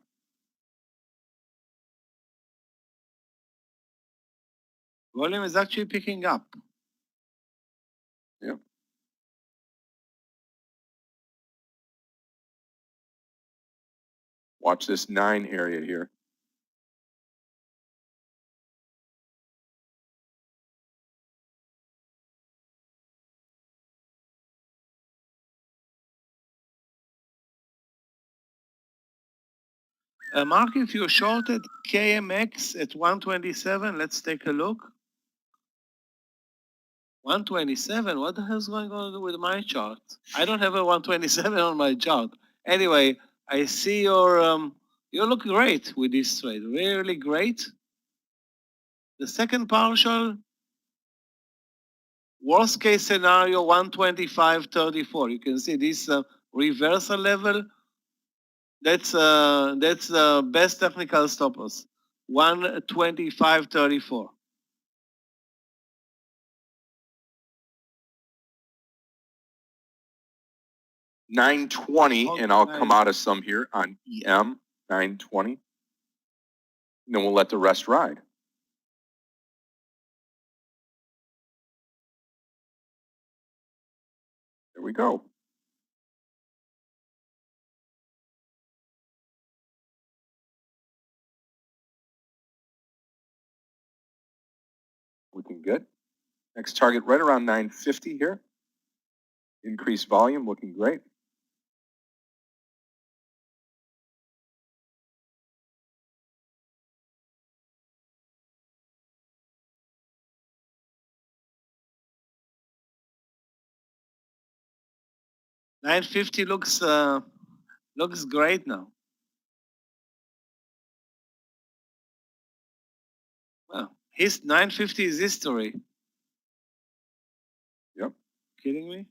Volume is actually picking up. Yep. Watch this 9 area here. Mark, if you're shorted KMX at 127, let's take a look. 127, what the hell is going on with my chart? I don't have a 127 on my chart. Anyway, I see you look great with this trade, really great. The second partial, worst case scenario, 125.34. You can see this reversal level. That's the best technical stoppers, 125.34. 920, and I'll come out of some here on EM, 920. And then we'll let the rest ride. There we go. Looking good. Next target right around 950 here. Increased volume, looking great. $950 looks great now. Well, his $950 is history. Yep. Kidding me?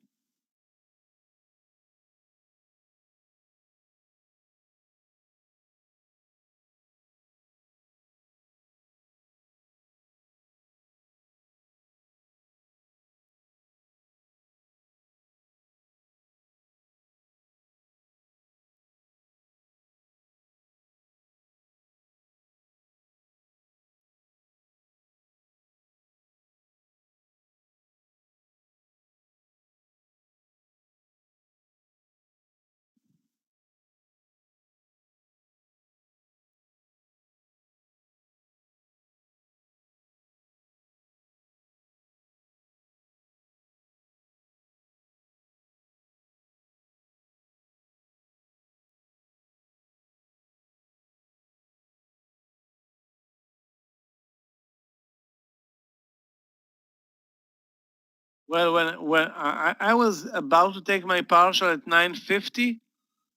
Well, when I was about to take my partial at 950,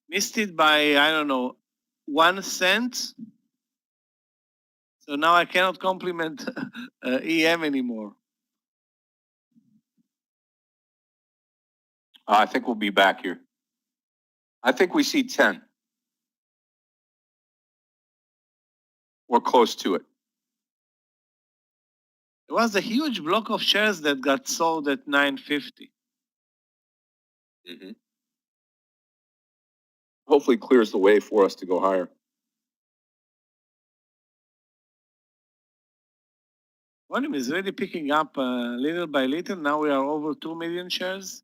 missed it by, I don't know, 1 cent. So now I cannot compliment EM anymore. I think we'll be back here. I think we see 10. We're close to it. It was a huge block of shares that got sold at 950. Mm-hmm. Hopefully clears the way for us to go higher. Volume is really picking up little by little. Now we are over 2 million shares.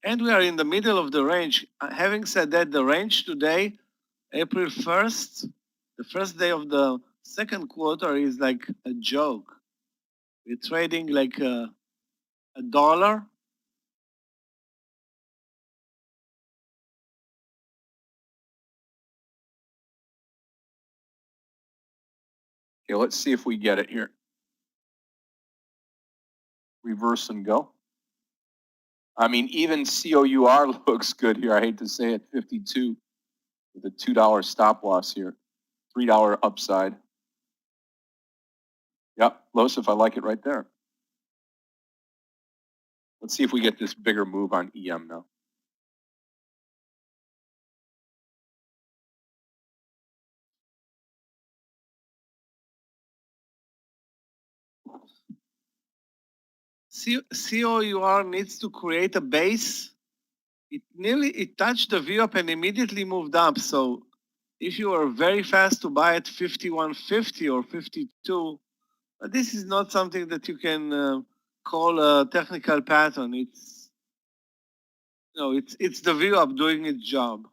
And we are in the middle of the range. Having said that, the range today, April 1st, the first day of the second quarter, is like a joke. We're trading like $1. Okay, let's see if we get it here. reverse and go. I mean, even COUR looks good here. I hate to say it, 52 with a $2 stop loss here, $3 upside. Yep, Losif, I like it right there. Let's see if we get this bigger move on EM now. COUR needs to create a base. It touched the V up and immediately moved up. So if you are very fast to buy at 51.50 or 52, this is not something that you can call a technical pattern. It's the V up doing its job.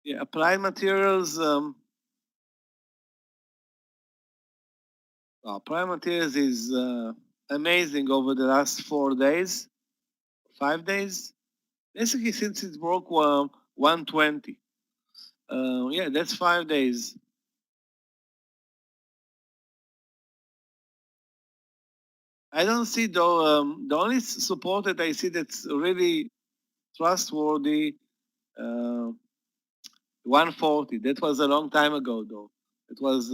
Yeah, Applied Materials. Applied Materials is amazing over the last 4 days, 5 days. Basically, since it broke 120. Yeah, that's 5 days. I don't see though. The only support that I see that's really trustworthy, 140. That was a long time ago, though. It was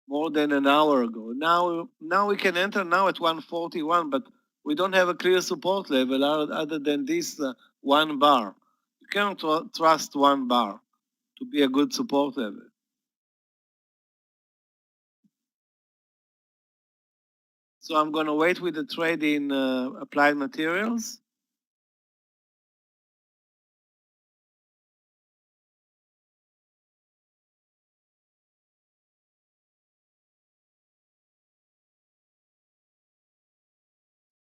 more than an hour ago. Now we can enter now at 141, but we don't have a clear support level other than this one bar. You cannot trust one bar to be a good support level. So I'm going to wait with the trade in Applied Materials.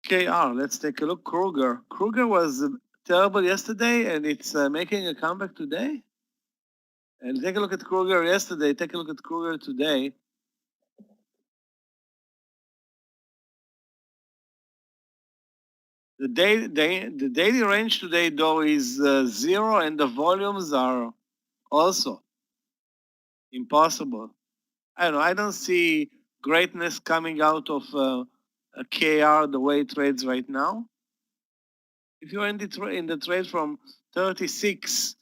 KR, let's take a look. Kruger. Kruger was terrible yesterday, and it's making a comeback today. And take a look at Kruger yesterday. Take a look at Kruger today. The daily range today, though, is 0, and the volumes are also impossible. I don't know. I don't see greatness coming out of a KR the way it trades right now. If you're in the trade from 36,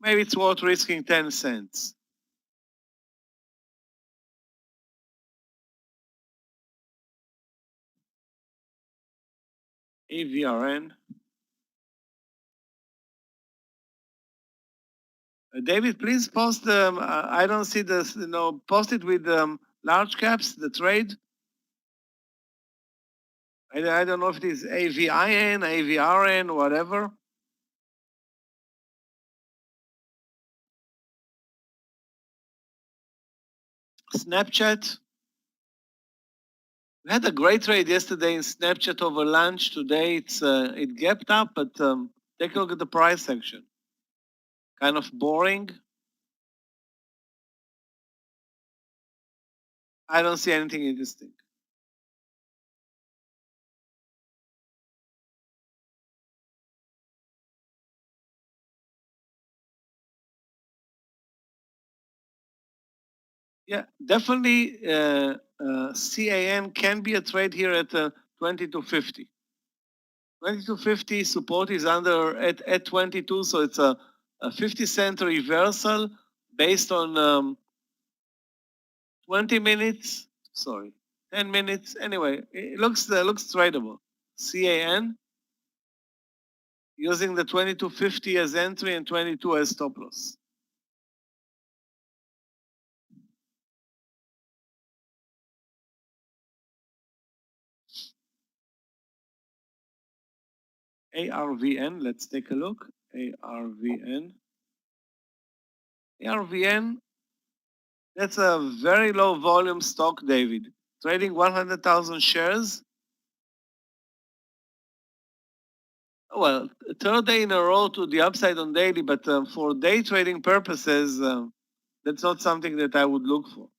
maybe it's worth risking 10 cents. AVRN. David, please post them. I don't see this, post it with large caps, the trade. I don't know if it is AVIN, AVRN, whatever. Snapchat. We had a great trade yesterday in Snapchat over lunch. Today it gapped up, but take a look at the price section. Kind of boring. I don't see anything interesting. Yeah, definitely CAN can be a trade here at 2250. 2250 support is under at 22, so it's a 50-cent reversal based on 20 minutes. Sorry, 10 minutes. Anyway, it looks tradable. CAN using the 2250 as entry and 22 as stop loss. ARVN, let's take a look. ARVN. ARVN, that's a very low volume stock, David. Trading 100,000 shares. Well, third day in a row to the upside on daily, but for day trading purposes, that's not something that I would look for.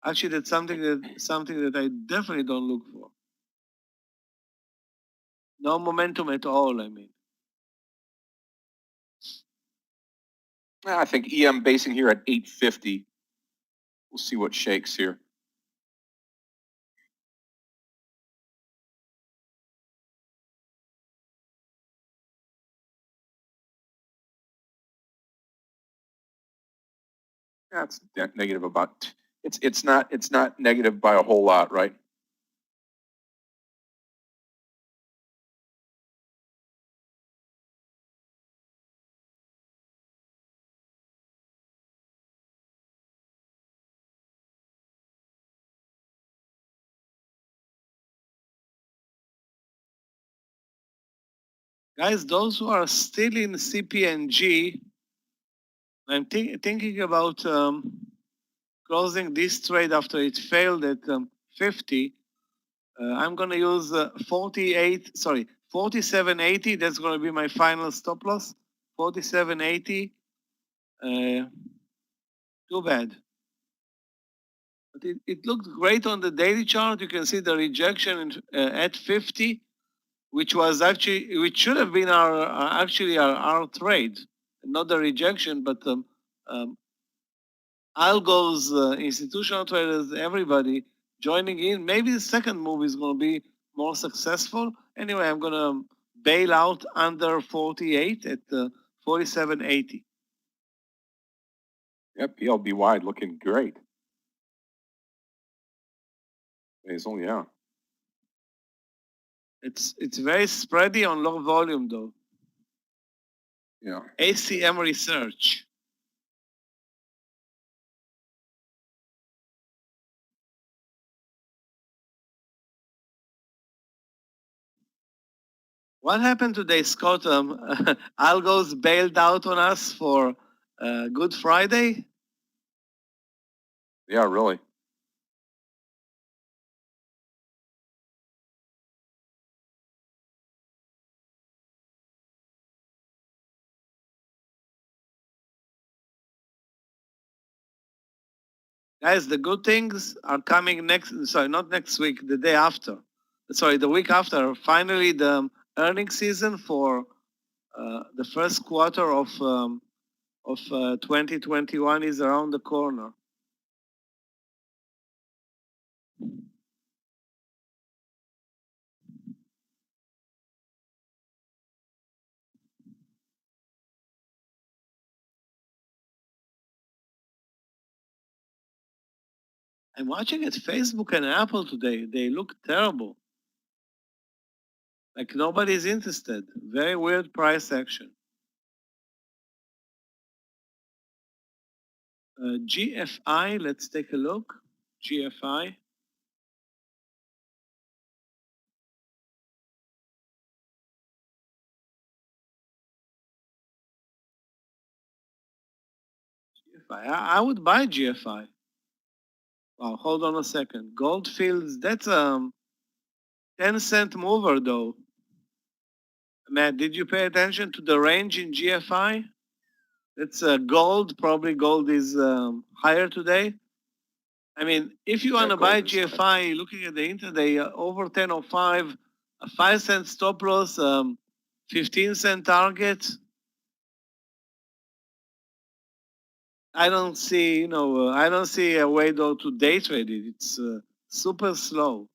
Actually, that's something that I definitely don't look for. No momentum at all, I mean. I think EM basing here at 850 We'll see what shakes here. Yeah, it's negative about. It's not negative by a whole lot, right? Guys, those who are still in CPNG, I'm thinking about closing this trade after it failed at 50. I'm going to use 47.80. That's going to be my final stop loss. 47.80. Too bad. But it looked great on the daily chart. You can see the rejection at 50, which should have been our trade, not the rejection, but algos, institutional traders, everybody joining in. Maybe the second move is going to be more successful. Anyway, I'm going to bail out under 48 at 47.80. Yep, PLB wide looking great. Basil, yeah. It's very spready on low volume though. Yeah. ACM research. What happened today, Scott? Algos bailed out on us for Good Friday. Yeah, really. Guys, the good things are coming not next week, the day after. Sorry, the week after. Finally, the earnings season for the first quarter of 2021 is around the corner. I'm watching at Facebook and Apple today. They look terrible. Like nobody's interested. Very weird price action. GFI, let's take a look. GFI. I would buy GFI. Wow, hold on a second. Goldfields, that's a 10-cent mover though. Matt, did you pay attention to the range in GFI? It's gold. Probably gold is higher today. I mean, if you want to buy GFI, looking at the intraday, over 10.05, a 5-cent stop loss, 15-cent target. I don't see, I don't see a way though to day trade it. It's super slow.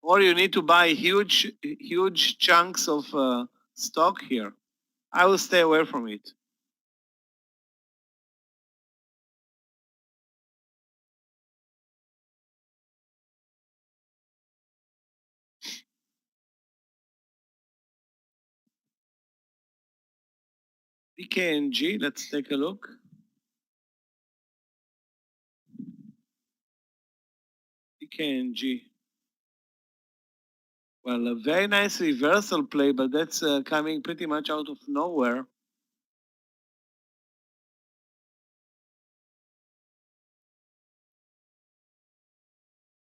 Or you need to buy huge chunks of stock here. I will stay away from it. PKNG, let's take a look. PKNG. Well, a very nice reversal play, but that's coming pretty much out of nowhere.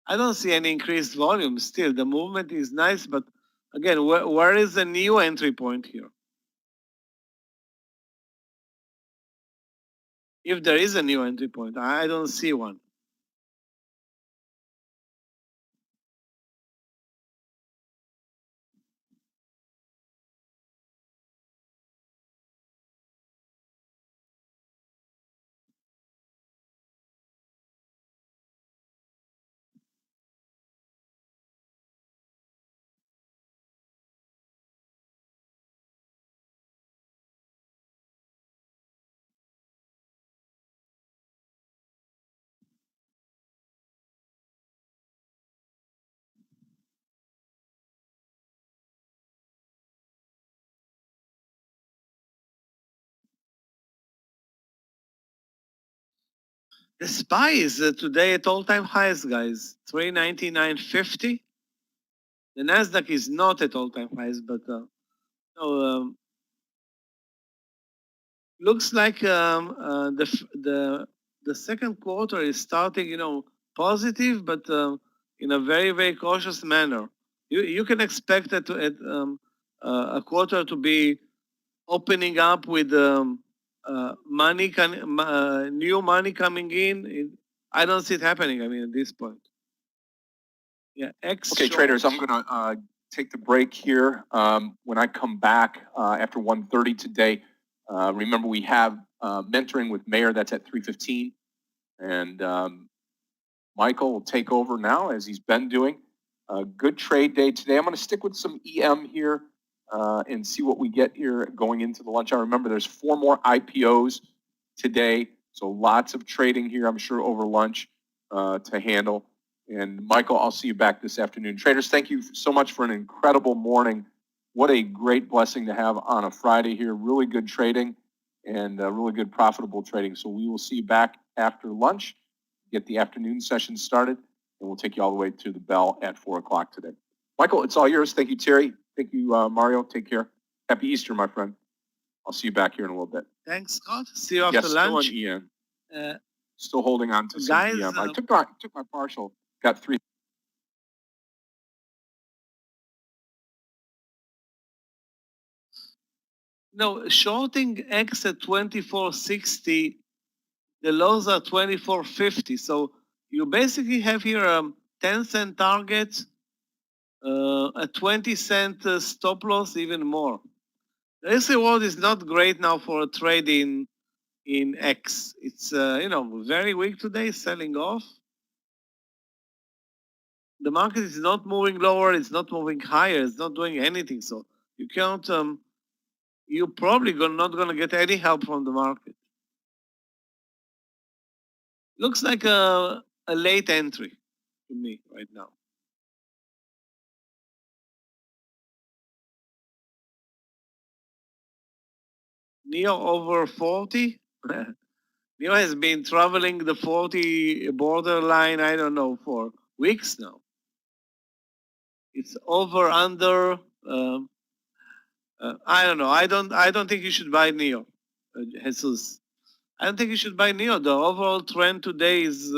I don't see any increased volume still. The movement is nice, but again, where is the new entry point here? If there is a new entry point, I don't see one. The SPY is today at all-time highs, guys. 399.50. The Nasdaq is not at all-time highs, but looks like the second quarter is starting, positive, but in a very, very cautious manner. You can expect it a quarter to be opening up with money, new money coming in. I don't see it happening. I mean, at this point. Yeah. Okay, traders, I'm going to take the break here. When I come back after 1:30 today, remember we have mentoring with Meir. That's at 3:15, and Michael will take over now as he's been doing. Good trade day today. I'm going to stick with some EM here and see what we get here going into the lunch hour. Remember, there's 4 more IPOs today, so lots of trading here, I'm sure, over lunch to handle. And Michael, I'll see you back this afternoon. Traders, thank you so much for an incredible morning. What a great blessing to have on a Friday here. Really good trading and really good profitable trading. So we will see you back after lunch, get the afternoon session started, and we'll take you all the way to the bell at 4 o'clock today. Michael, it's all yours. Thank you, Terry. Thank you, Mario. Take care. Happy Easter, my friend. I'll see you back here in a little bit. Thanks, Scott. See you after lunch. Still on EN. Still holding on to some guys, EM. I took my partial. Got 3. No, shorting X at 24.60, the lows are 24.50. So you basically have here a 10-cent target, a 20-cent stop loss, even more. The risk reward is not great now for a trade in X. It's very weak today, selling off. The market is not moving lower, it's not moving higher, it's not doing anything. So you can't. You're probably not going to get any help from the market. Looks like a late entry to me right now. NEO over 40. NEO has been traveling the 40 borderline, I don't know, for weeks now. It's over under. I don't know. I don't think you should buy NEO, Jesus. I don't think you should buy NEO. The overall trend today is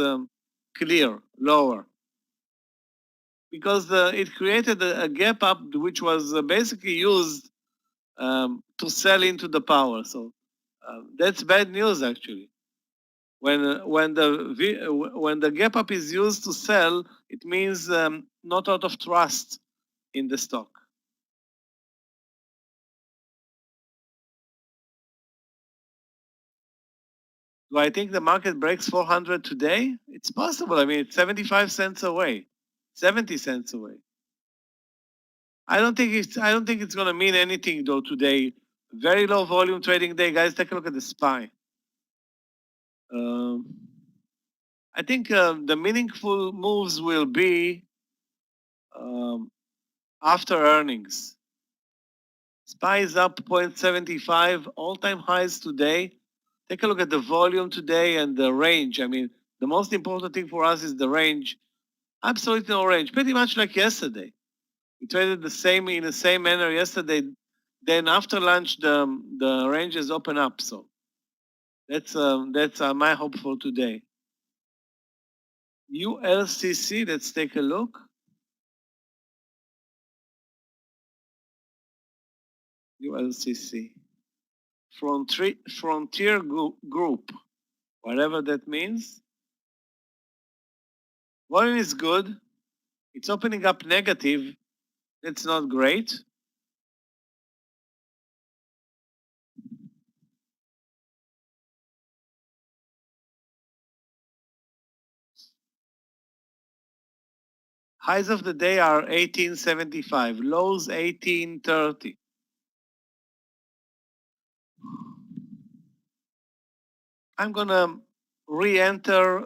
clear, lower. Because it created a gap up which was basically used to sell into the power. So that's bad news actually. When the gap up is used to sell, it means not out of trust in the stock. Do I think the market breaks 400 today? It's possible. I mean, it's 75 cents away, 70 cents away. I don't think it's going to mean anything though today. Very low volume trading day, guys. Take a look at the SPY. I think the meaningful moves will be after earnings. SPY is up 0.75, all-time highs today. Take a look at the volume today and the range. I mean, the most important thing for us is the range. Absolutely no range, pretty much like yesterday. We traded in the same manner yesterday. Then after lunch, the ranges open up. So that's my hope for today. ULCC, let's take a look. ULCC. Frontier Group, whatever that means. Volume is good. It's opening up negative. That's not great. Highs of the day are 1875, lows 1830. I'm gonna re-enter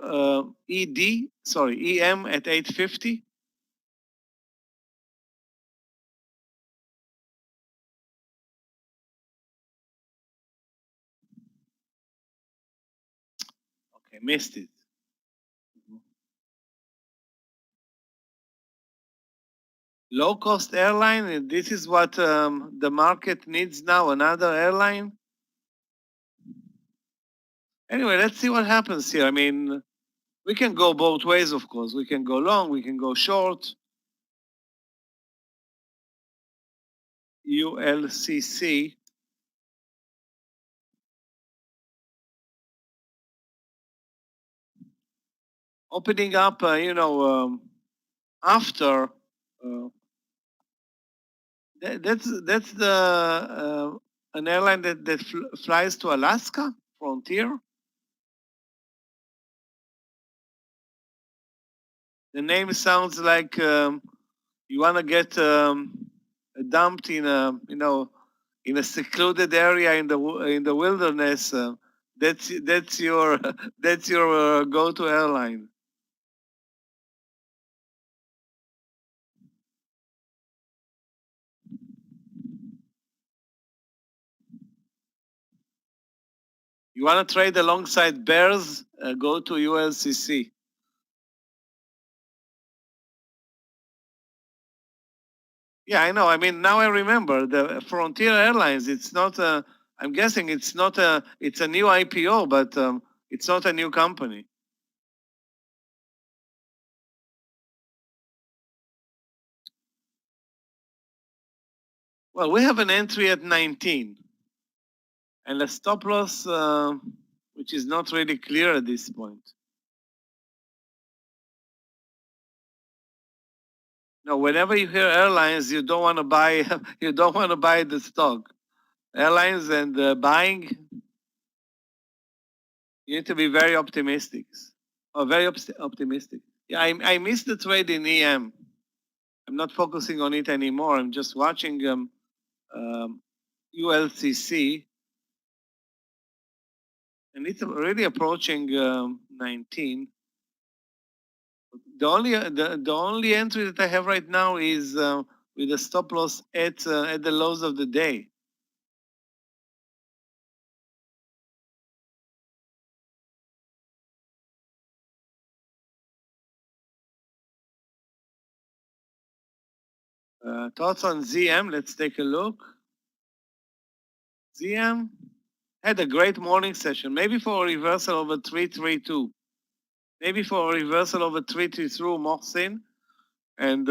EM at 850. Okay, missed it. Low-cost airline, and this is what the market needs now, another airline. Anyway, let's see what happens here. I mean, we can go both ways, of course. We can go long, we can go short. ULCC. Opening up, after that's the an airline that flies to Alaska, Frontier. The name sounds like you want to get dumped in a in a secluded area in the wilderness. That's your that's your go-to airline. You want to trade alongside bears? Go to ULCC. Yeah, I know. I mean, now I remember the Frontier Airlines. It's not a. I'm guessing it's not a. It's a new IPO, but it's not a new company. Well, we have an entry at 19, and a stop loss, which is not really clear at this point. No, whenever you hear airlines, you don't want to buy. You don't want to buy the stock. Airlines and buying, you need to be very optimistic. Or very optimistic. Yeah, I missed the trade in EM. I'm not focusing on it anymore. I'm just watching ULCC, and it's already approaching 19. The only entry that I have right now is with a stop loss at the lows of the day. Thoughts on ZM? Let's take a look. ZM had a great morning session, maybe for a reversal over 332. Maybe for a reversal over 332, Mohsin. And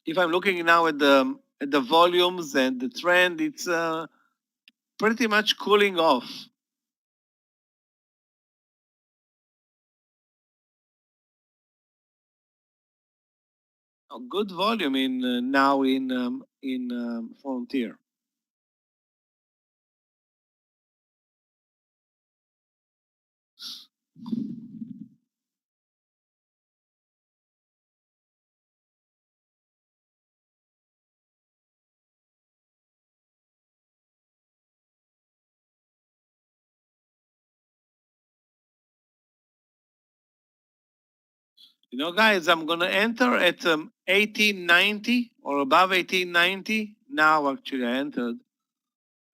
if I'm looking now at the volumes and the trend, it's pretty much cooling off. A good volume in now in Frontier. You know, guys, I'm gonna enter at 1890 or above 1890. Now, actually, I entered.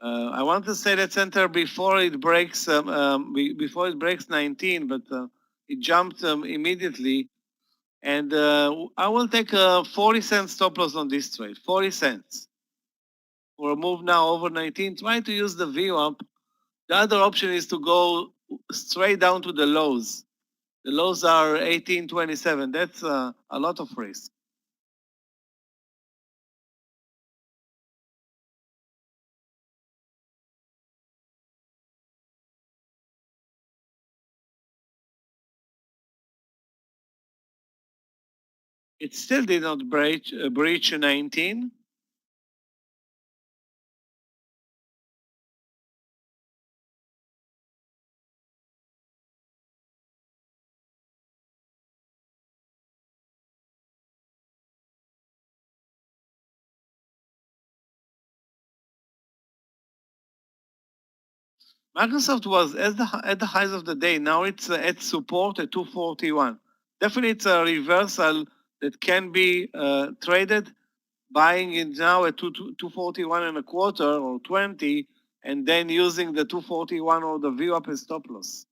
I want to say let's enter before it breaks before it breaks 19, but it jumped immediately. And I will take a 40-cent stop loss on this trade. 40 cents for a move now over 19. Try to use the VWAP. The other option is to go straight down to the lows. The lows are 1827. That's a lot of risk. It still did not breach 19. Microsoft was at the highs of the day. Now it's at support at 241. Definitely, it's a reversal that can be traded. Buying it now at 241 and a quarter or 20, and then using the 241 or the VWAP as stop loss.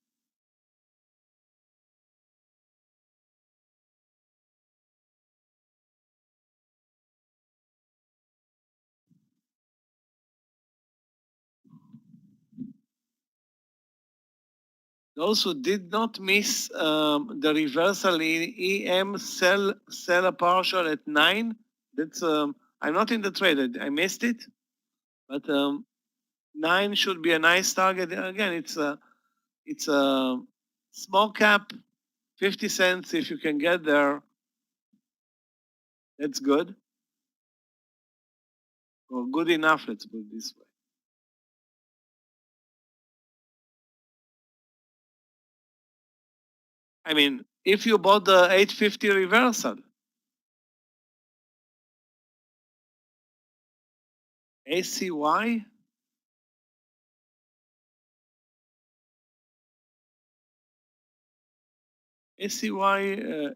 Those who did not miss the reversal in EM sell a partial at 9. That's I'm not in the trade. I missed it, but 9 should be a nice target. Again, it's a small cap, 50 cents. If you can get there, that's good, or good enough. Let's put it this way. I mean, if you bought the 850 reversal, ACY,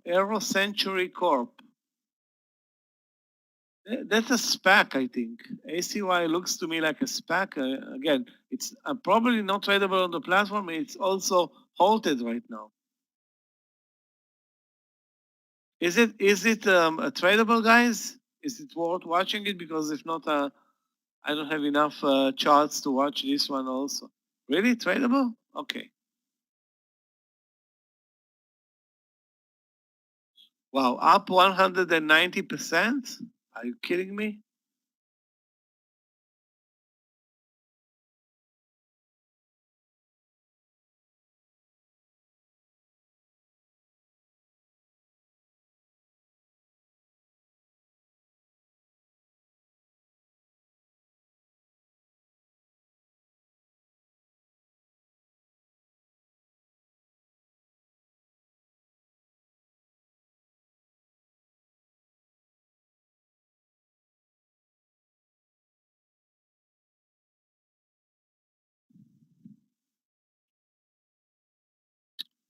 Aero Century Corp. That's a SPAC, I think. ACY looks to me like a SPAC. Again, it's probably not tradable on the platform. It's also halted right now. Is it a tradable, guys? Is it worth watching it? Because if not, I don't have enough charts to watch this one also. Really tradable? Okay. Wow, up 190%? Are you kidding me?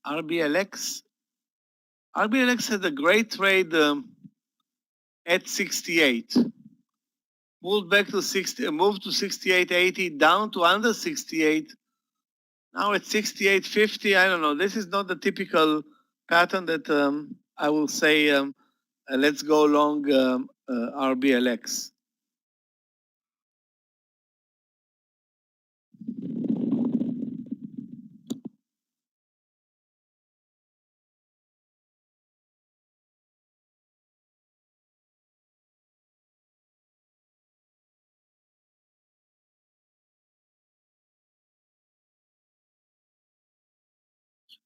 RBLX had a great trade at 68. Moved back to 60, moved to 68.80, down to under 68. Now at 68.50, I don't know. This is not the typical pattern that I will say, let's go long RBLX.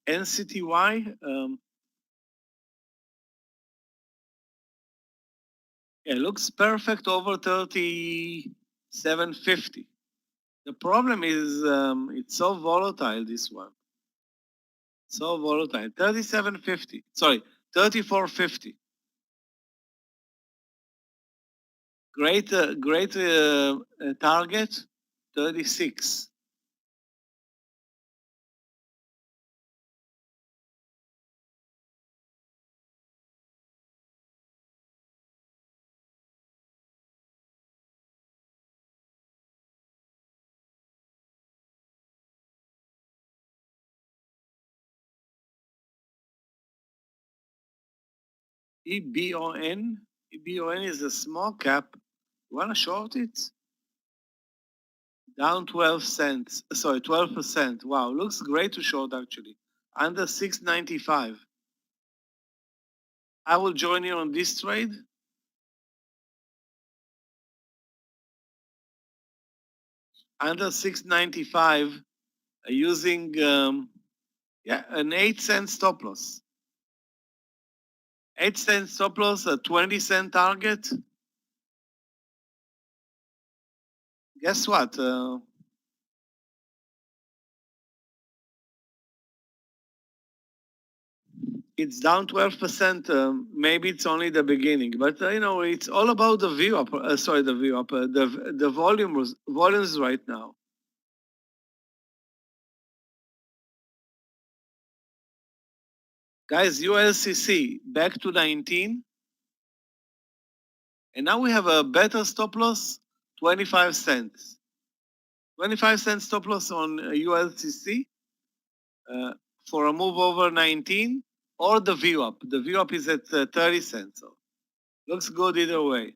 NCTY, it looks perfect over 37.50. The problem is it's so volatile, this one. So volatile. 37.50. Sorry, 34.50. Great target, 36. EBON. EBON is a small cap. You want to short it? Down 12 cents. Sorry, 12%. Wow, looks great to short actually. Under 6.95. I will join you on this trade. Under 6.95, using an 8-cent stop loss. 8-cent stop loss, a 20-cent target. Guess what? It's down 12%. Maybe it's only the beginning, but it's all about the view up. The view up. The volumes right now. Guys, ULCC back to 19, and now we have a better stop loss, 25 cents. 25 cents stop loss on ULCC for a move over 19, or the view up. The view up is at 30 cents. So looks good either way.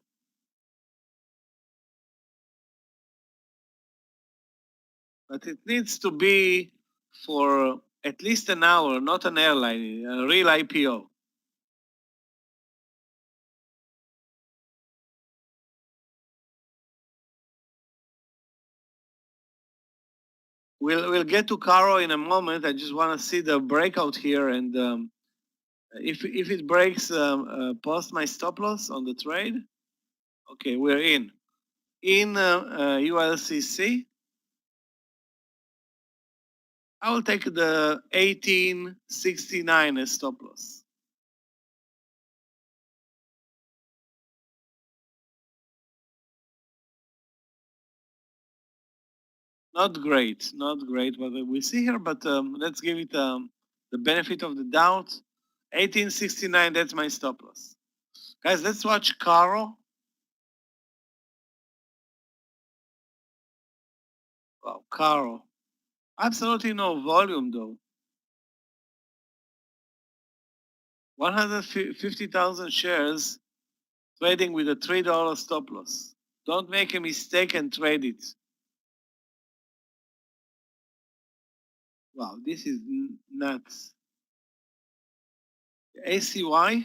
But it needs to be for at least an hour, not an airline, a real IPO. We'll get to Caro in a moment. I just want to see the breakout here, and if it breaks past my stop loss on the trade, okay, we're in ULCC. I will take the 1869 as stop loss. Not great, not great what we see here, but let's give it the benefit of the doubt. 1869, that's my stop loss. Guys, let's watch Caro. Wow, Caro. Absolutely no volume though. 150,000 shares trading with a $3 stop loss. Don't make a mistake and trade it. Wow, this is nuts. ACY.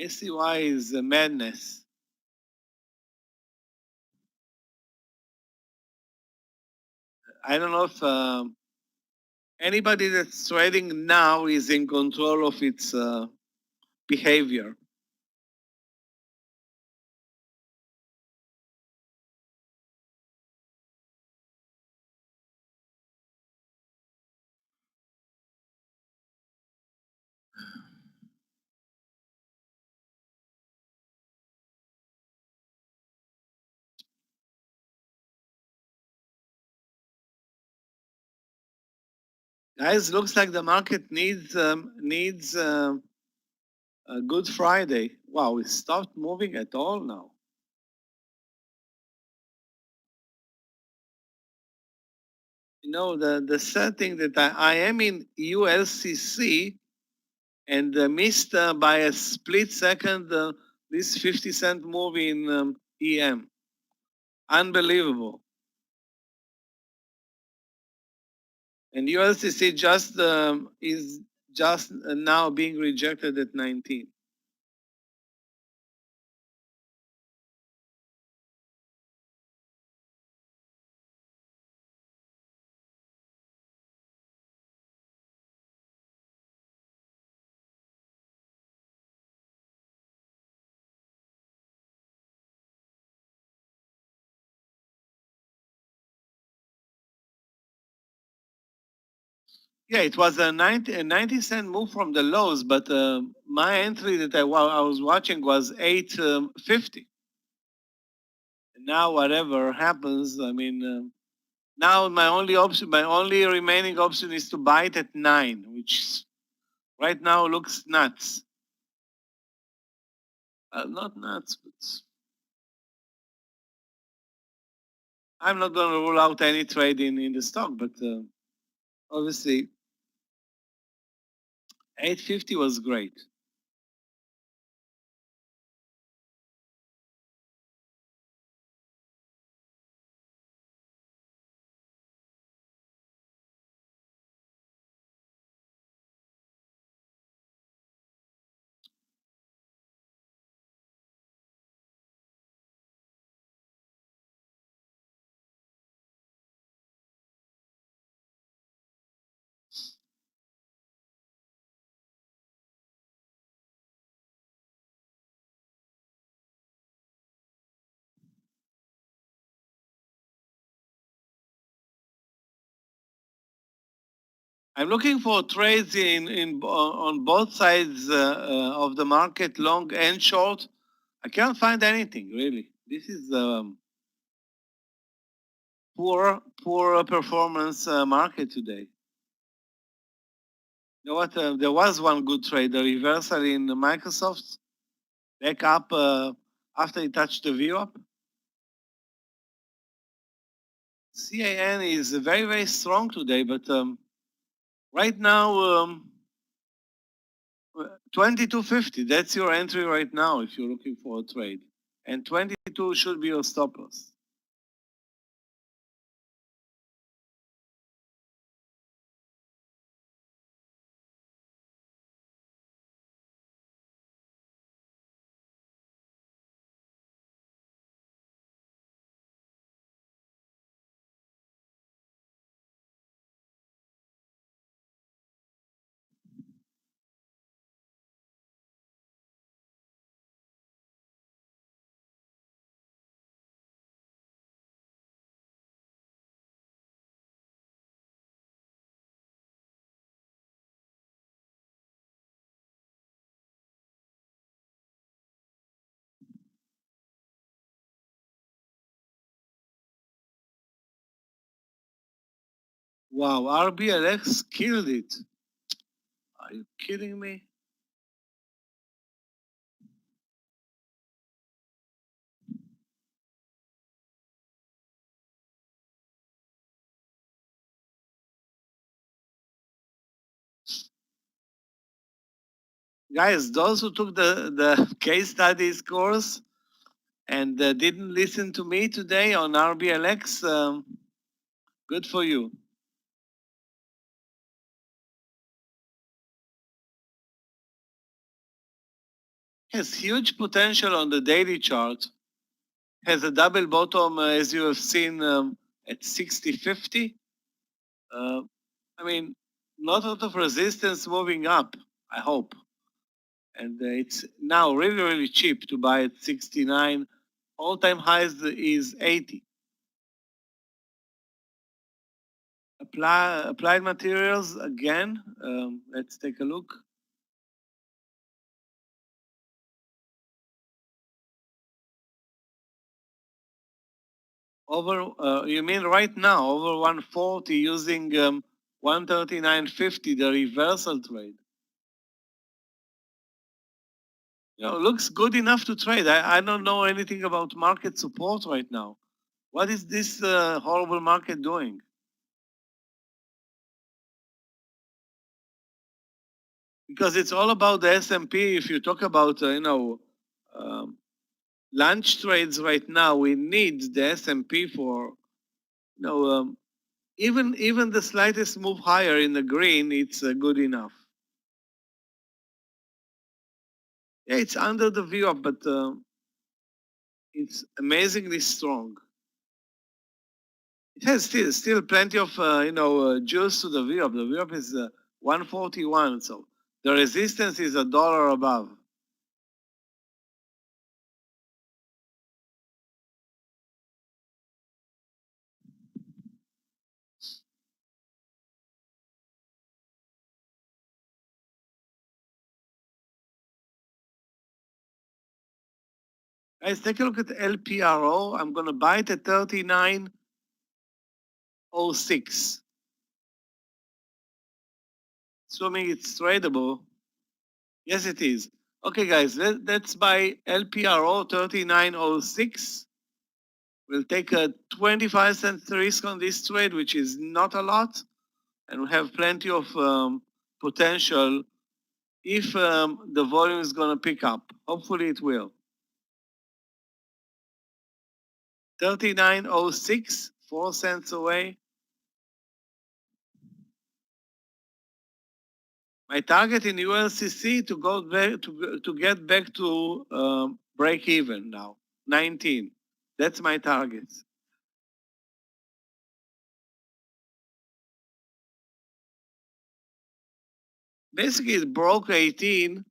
ACY is a madness. I don't know if anybody that's trading now is in control of its behavior. Guys, looks like the market needs a Good Friday. Wow, it stopped moving at all now. You know, the setting that I am in ULCC and missed by a split second this 50-cent move in EM. Unbelievable. And ULCC just is just now being rejected at 19. Yeah, it was a 90-cent move from the lows, but my entry that I was watching was 850. And now whatever happens, I mean, now my only remaining option is to buy it at 9, which right now looks nuts. Not nuts, but I'm not going to rule out any trade in the stock, but obviously 850 was great. I'm looking for trades on both sides of the market, long and short. I can't find anything really. This is poor performance market today. You know what? There was one good trade, the reversal in Microsoft, back up after it touched the view up. CAN is very strong today, but right now 2250. That's your entry right now if you're looking for a trade, and 22 should be your stop loss. Wow, RBLX killed it. Are you kidding me? Guys, those who took the case studies course and didn't listen to me today on RBLX, good for you. Has huge potential on the daily chart. Has a double bottom, as you have seen, at 60.50. I mean, not a lot of resistance moving up, I hope. And it's now really, really cheap to buy at 69. All-time highs is 80. Applied materials again. Let's take a look. Over, you mean right now, over 140 using 139.50, the reversal trade. You know, looks good enough to trade. I don't know anything about market support right now. What is this horrible market doing? Because it's all about the S&P. If you talk about, um, lunch trades right now, we need the S&P for, even the slightest move higher in the green, it's good enough. Yeah, it's under the VWAP, but it's amazingly strong. It has still plenty of juice to the VWAP. The VWAP is 141, so the resistance is $1 above. Guys, take a look at LPRO. I'm going to buy it at 39.06. Assuming it's tradable. Yes, it is. Okay, guys, let's buy LPRO 39.06. We'll take a 25 cents risk on this trade, which is not a lot. And we have plenty of potential if the volume is going to pick up. Hopefully it will. 39.06, 4 cents away. My target in ULCC to go back to get back to break even now, 19. That's my target. Basically, it broke 18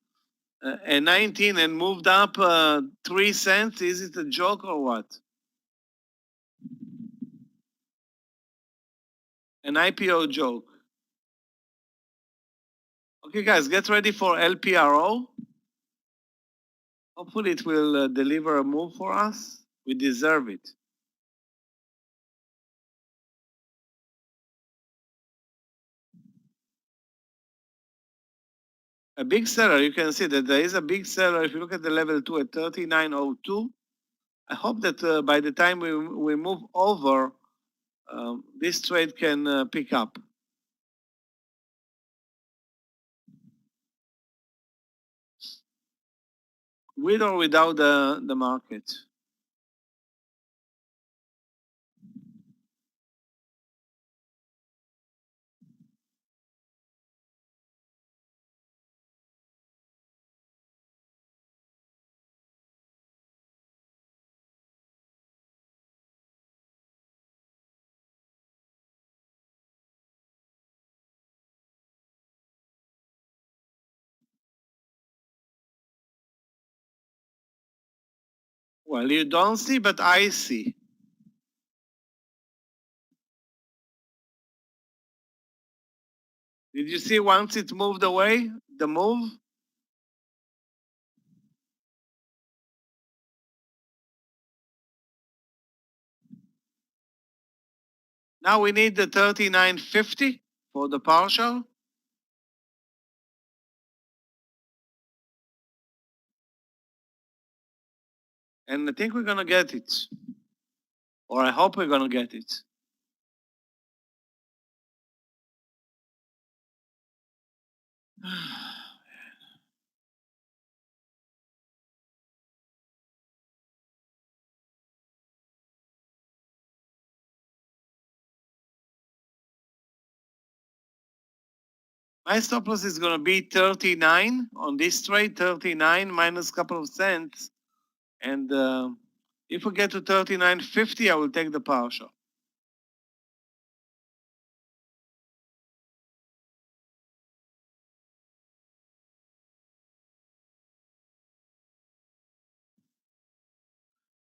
and 19 and moved up 3 cents. Is it a joke or what? An IPO joke. Okay, guys, get ready for LPRO. Hopefully it will deliver a move for us. We deserve it. A big seller, you can see that there is a big seller. If you look at the level 2 at 39.02, I hope that by the time we move over, this trade can pick up. With or without the market. Well, you don't see, but I see. Did you see once it moved away, the move? Now we need the 39.50 for the partial. And I think we're gonna get it. Or I hope we're gonna get it. My stop loss is gonna be 39 on this trade, 39 minus a couple of cents. And if we get to 39.50, I will take the partial.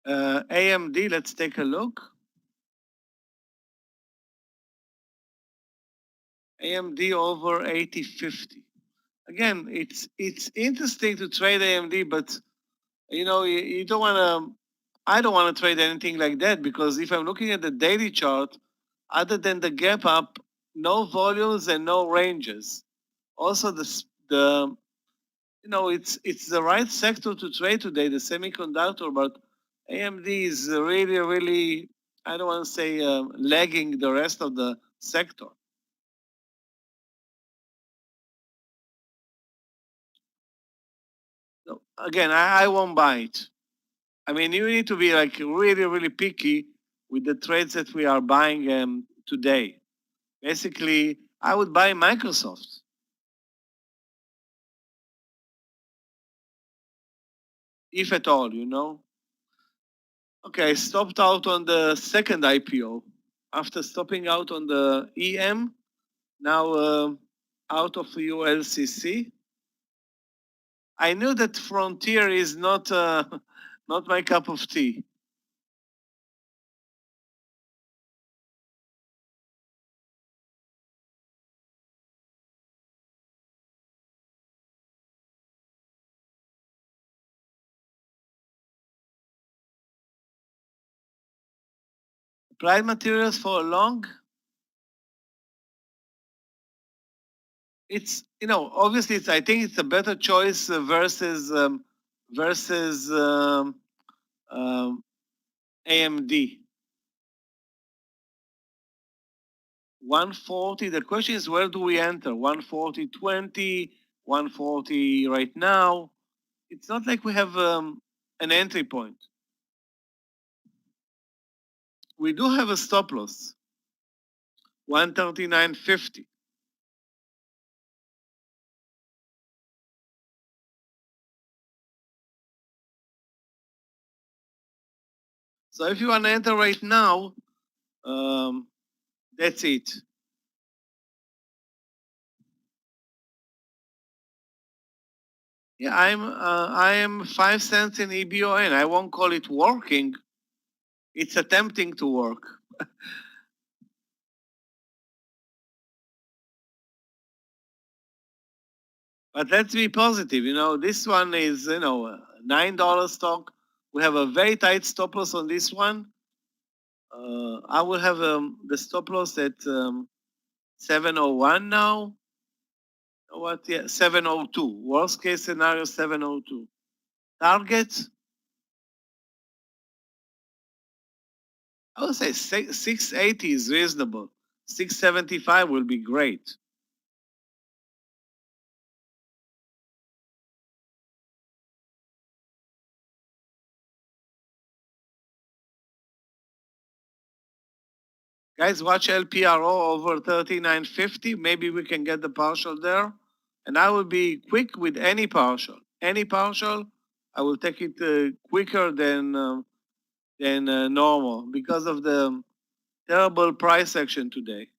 AMD, let's take a look. AMD over 80.50. Again, it's interesting to trade AMD, but you don't want to. I don't want to trade anything like that because if I'm looking at the daily chart, other than the gap up, no volumes and no ranges. Also, the it's the right sector to trade today, the semiconductor, but AMD is really, I don't want to say lagging the rest of the sector. So again, I won't buy it. I mean, you need to be like really picky with the trades that we are buying today. Basically, I would buy Microsoft. If at all, Okay, I stopped out on the second IPO. After stopping out on the EM, now out of ULCC. I knew that Frontier is not not my cup of tea. Applied materials for long. It's obviously I think it's a better choice versus AMD. 140. The question is where do we enter? 140.20, 140 right now. It's not like we have an entry point. We do have a stop loss. 139.50. So if you want to enter right now, that's it. Yeah, I am 5 cents in EBON. I won't call it working. It's attempting to work. But let's be positive. This one is $9 stock. We have a very tight stop loss on this one. I will have the stop loss at 701 now. What? Yeah, 702. Worst case scenario 702. Target. I would say 680 is reasonable. 675 will be great. Guys, watch LPRO over 39.50. Maybe we can get the partial there. And I will be quick with any partial. Any partial, I will take it quicker than normal because of the terrible price action today.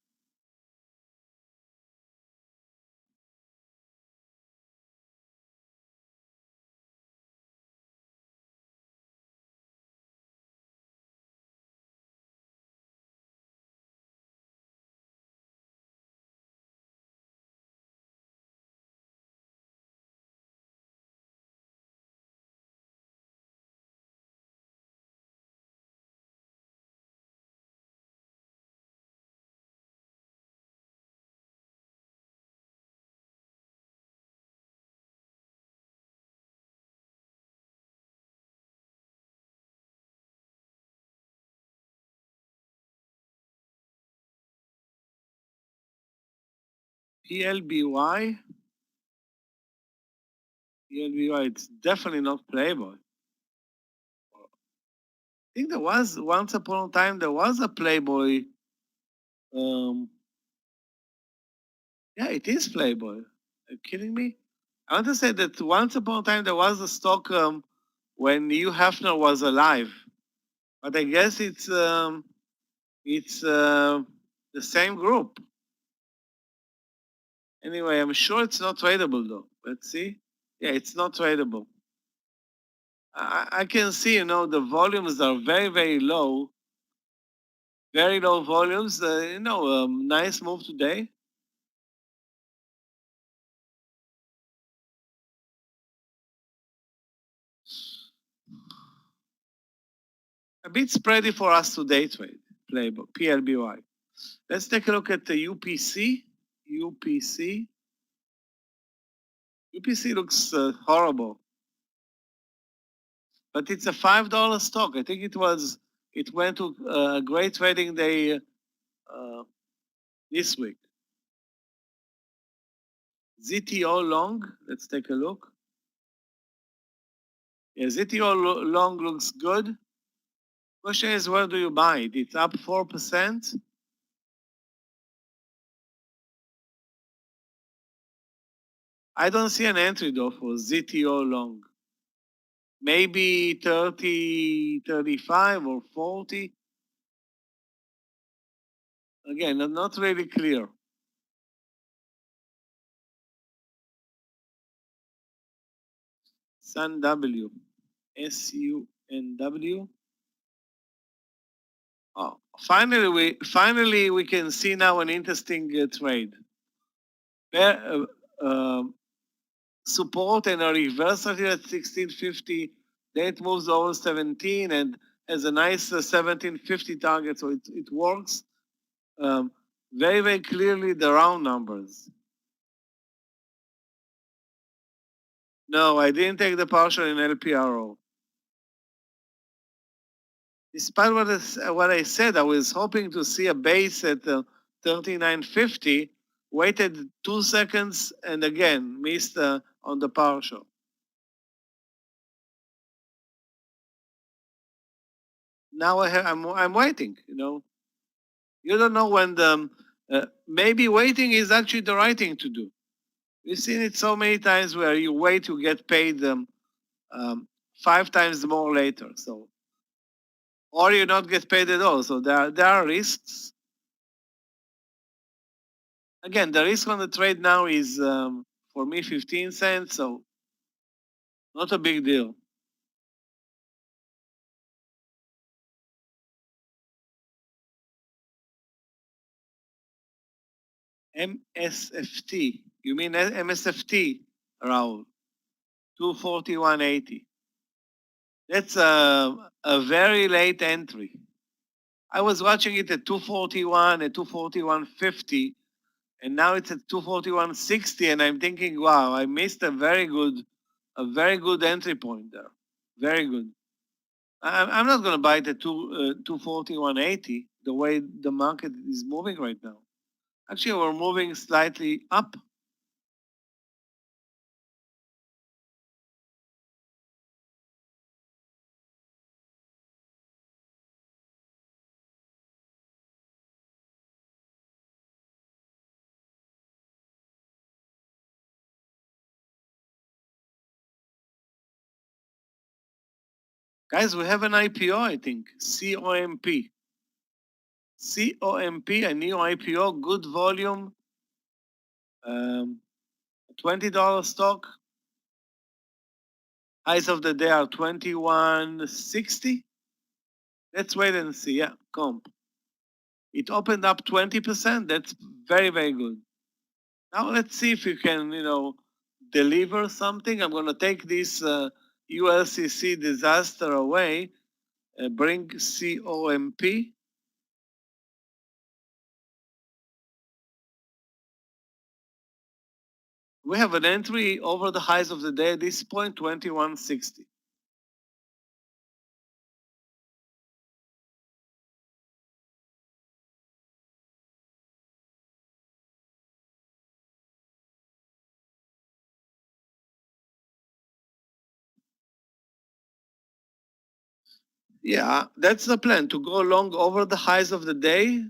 PLBY. PLBY, it's definitely not Playboy. I think there was, once upon a time, there was a Playboy. Yeah, it is Playboy. Are you kidding me? I want to say that once upon a time, there was a stock when Hugh Hefner was alive. But I guess it's the same group. Anyway, I'm sure it's not tradable though. Let's see. Yeah, it's not tradable. I can see, the volumes are very, very low. Very low volumes. Nice move today. A bit spready for us to day trade. Playbook, PLBY. Let's take a look at the UPC. UPC. UPC looks horrible. But it's a $5 stock. I think it went to a great trading day this week. ZTO long, let's take a look. Yeah, ZTO long looks good. Question is, where do you buy it? It's up 4%. I don't see an entry though for ZTO long. Maybe 30, 35 or 40. Again, not really clear. SunW. SUNW. Oh, finally we can see now an interesting trade. Support and a reversal here at 1650. Then it moves over 17 and has a nice 1750 target, so it works. Very, very clearly the round numbers. No, I didn't take the partial in LPRO. Despite what I said, I was hoping to see a base at 3950, waited 2 seconds, and again missed on the partial. Now I'm waiting. You don't know when maybe waiting is actually the right thing to do. We've seen it so many times where you wait, you get paid 5 times more later. So, or you not get paid at all. So there are risks. Again, the risk on the trade now is for me 15 cents. So not a big deal. MSFT. You mean MSFT, Raul? 241.80. That's a very late entry. I was watching it at 241, at 241.50, and now it's at 241.60, and I'm thinking, wow, I missed a very good entry point there. Very good. I'm not going to buy it at 241.80 the way the market is moving right now. Actually, we're moving slightly up. Guys, we have an IPO, I think. COMP. COMP, a new IPO, good volume. $20 stock. Highs of the day are 21.60. Let's wait and see. Yeah, comp. It opened up 20%. That's very, very good. Now let's see if you can, deliver something. I'm going to take this ULCC disaster away. Bring COMP. We have an entry over the highs of the day at this point, 21.60. Yeah, that's the plan, to go long over the highs of the day,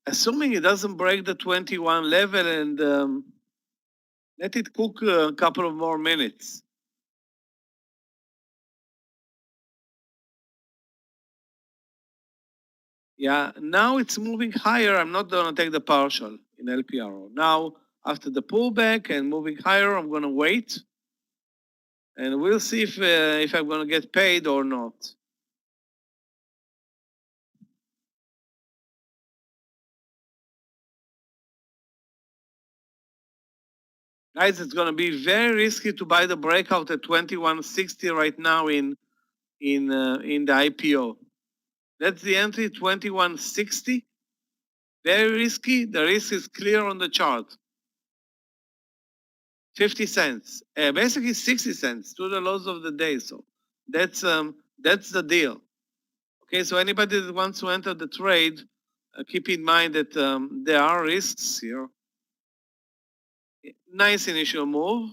assuming it doesn't break the 21 level, and let it cook a couple of more minutes. Yeah, now it's moving higher. I'm not going to take the partial in LPRO. Now, after the pullback and moving higher, I'm going to wait. And we'll see if I'm going to get paid or not. Guys, it's going to be very risky to buy the breakout at 2160 right now in the IPO. That's the entry, 2160. Very risky. The risk is clear on the chart. 50 cents, basically 60 cents to the lows of the day. So that's the deal. Okay, so anybody that wants to enter the trade, keep in mind that there are risks here. Nice initial move.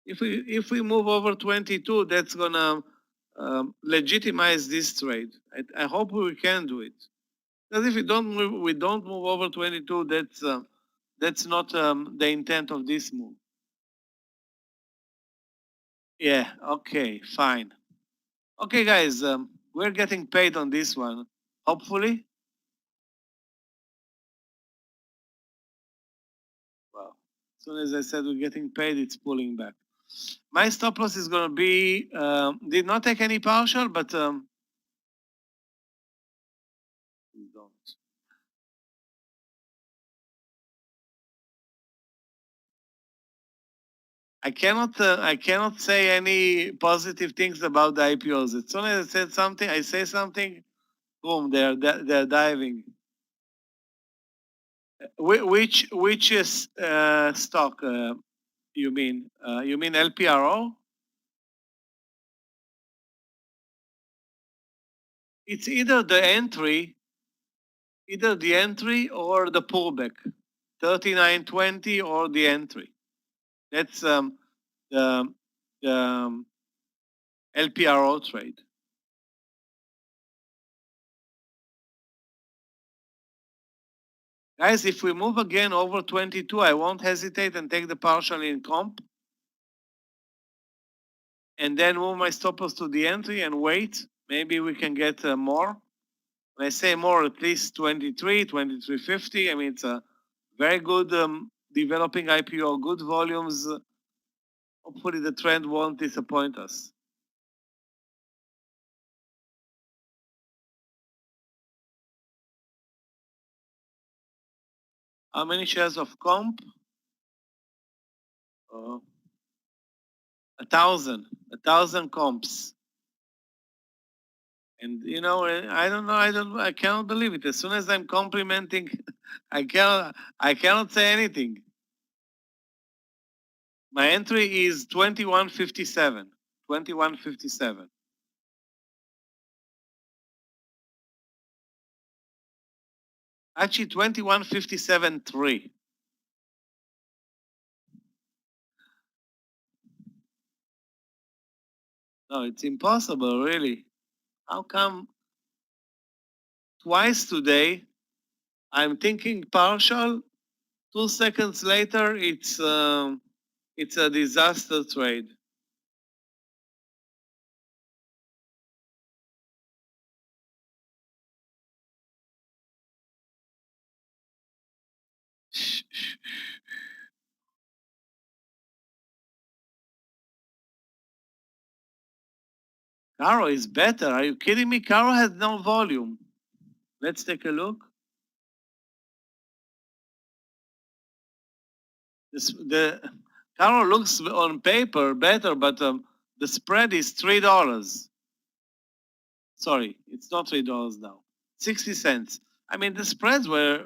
If we move over 22, that's gonna legitimize this trade. I hope we can do it. Because if we don't move over 22, that's not the intent of this move. Yeah. Okay. Fine. Okay, guys. We're getting paid on this one. Hopefully. Well, as soon as I said we're getting paid, it's pulling back. My stop loss is going to be, did not take any partial, but don't. I cannot say any positive things about the IPOs. As soon as I said something, I say something, boom, they're diving. Which is stock you mean? You mean LPRO? It's either the entry or the pullback, 39.20 or the entry. That's the LPRO trade. Guys, if we move again over 22, I won't hesitate and take the partial in comp. And then move my stop loss to the entry and wait. Maybe we can get more. When I say more, at least 23, 23.50. I mean, it's a very good developing IPO, good volumes. Hopefully the trend won't disappoint us. How many shares of comp? 1,000 comps. And you know, I cannot believe it. As soon as I'm complimenting, I cannot say anything. My entry is 21.57. 21.57. Actually, 21.57.3. No, it's impossible, really. How come twice today I'm thinking partial? 2 seconds later, it's a disaster trade. Caro is better. Are you kidding me? Caro has no volume. Let's take a look. The Caro looks on paper better, but the spread is $3. Sorry, it's not $3 now. 60 cents. I mean, the spreads were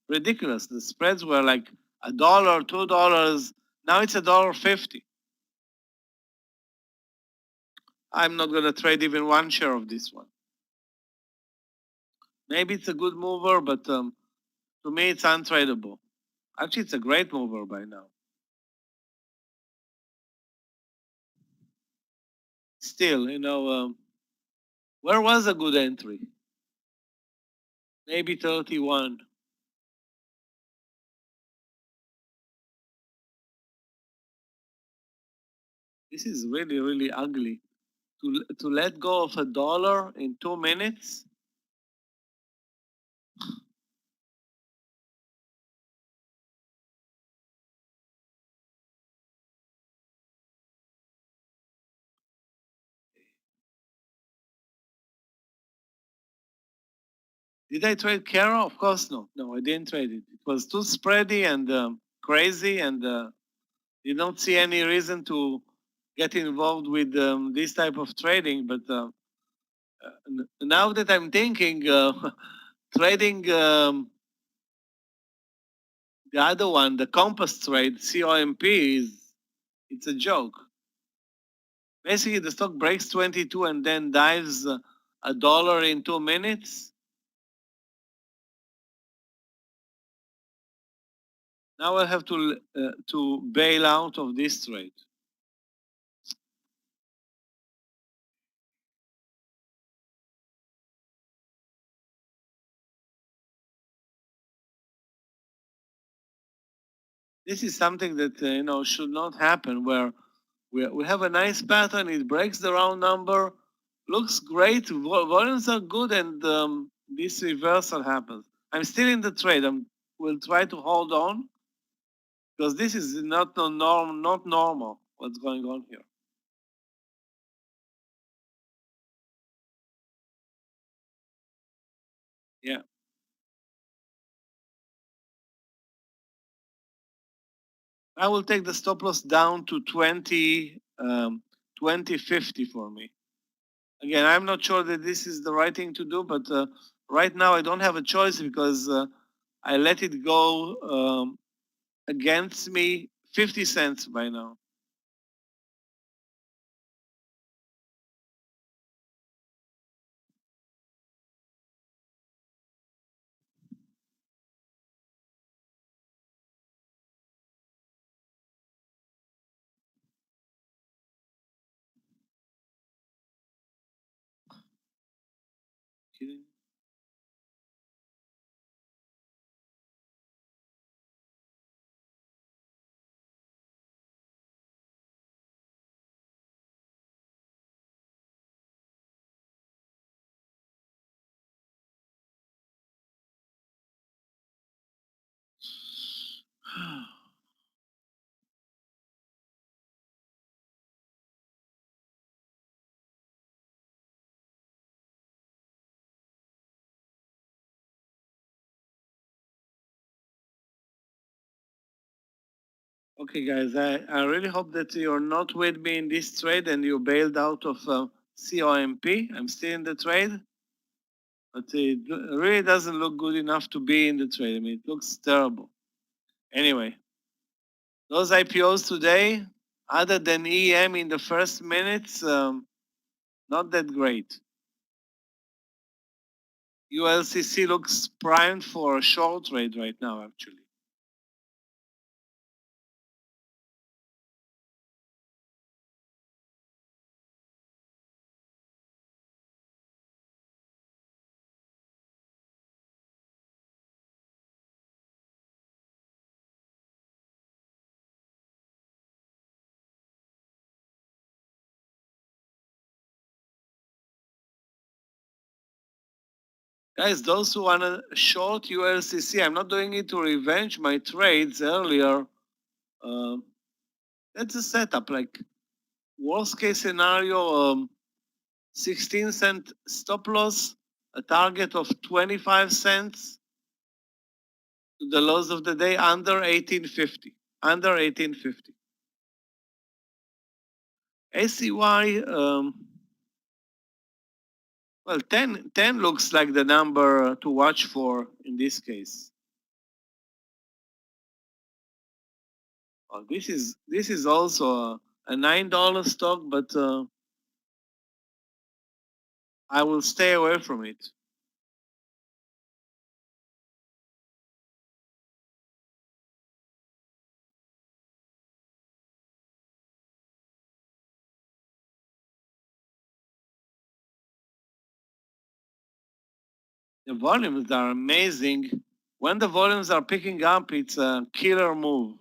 ridiculous. The spreads were like $1, $2. Now it's $1.50. I'm not going to trade even one share of this one. Maybe it's a good mover, but to me, it's untradeable. Actually, it's a great mover by now. Still, you know, Where was a good entry? Maybe 31. This is really, really ugly. To let go of $1 in 2 minutes. Did I trade Kero? Of course no. No, I didn't trade it. It was too spready and crazy, and you don't see any reason to get involved with this type of trading. But now that I'm thinking, trading the other one, the Compass trade, COMP, it's a joke. Basically, the stock breaks 22 and then dives $1 in 2 minutes. Now I have to bail out of this trade. This is something that should not happen, where we have a nice pattern, it breaks the round number, looks great, volumes are good, and this reversal happens. I'm still in the trade. Will try to hold on because this is not normal what's going on here. Yeah. I will take the stop loss down to 2050 for me. Again, I'm not sure that this is the right thing to do, but right now I don't have a choice because I let it go against me 50 cents by now. Kidding? Okay, guys, I really hope that you're not with me in this trade and you bailed out of COMP. I'm still in the trade, but it really doesn't look good enough to be in the trade. I mean, it looks terrible. Anyway, those IPOs today, other than EM in the first minutes, not that great. ULCC looks primed for a short trade right now, actually. Guys, those who want to short ULCC, I'm not doing it to revenge my trades earlier. That's a setup. Like, worst case scenario, 16-cent stop loss, a target of 25 cents to the lows of the day under 1850. Under 1850. ACY, well, 10 looks like the number to watch for in this case. Oh, this is also a $9 stock, but I will stay away from it. The volumes are amazing. When the volumes are picking up, it's a killer move.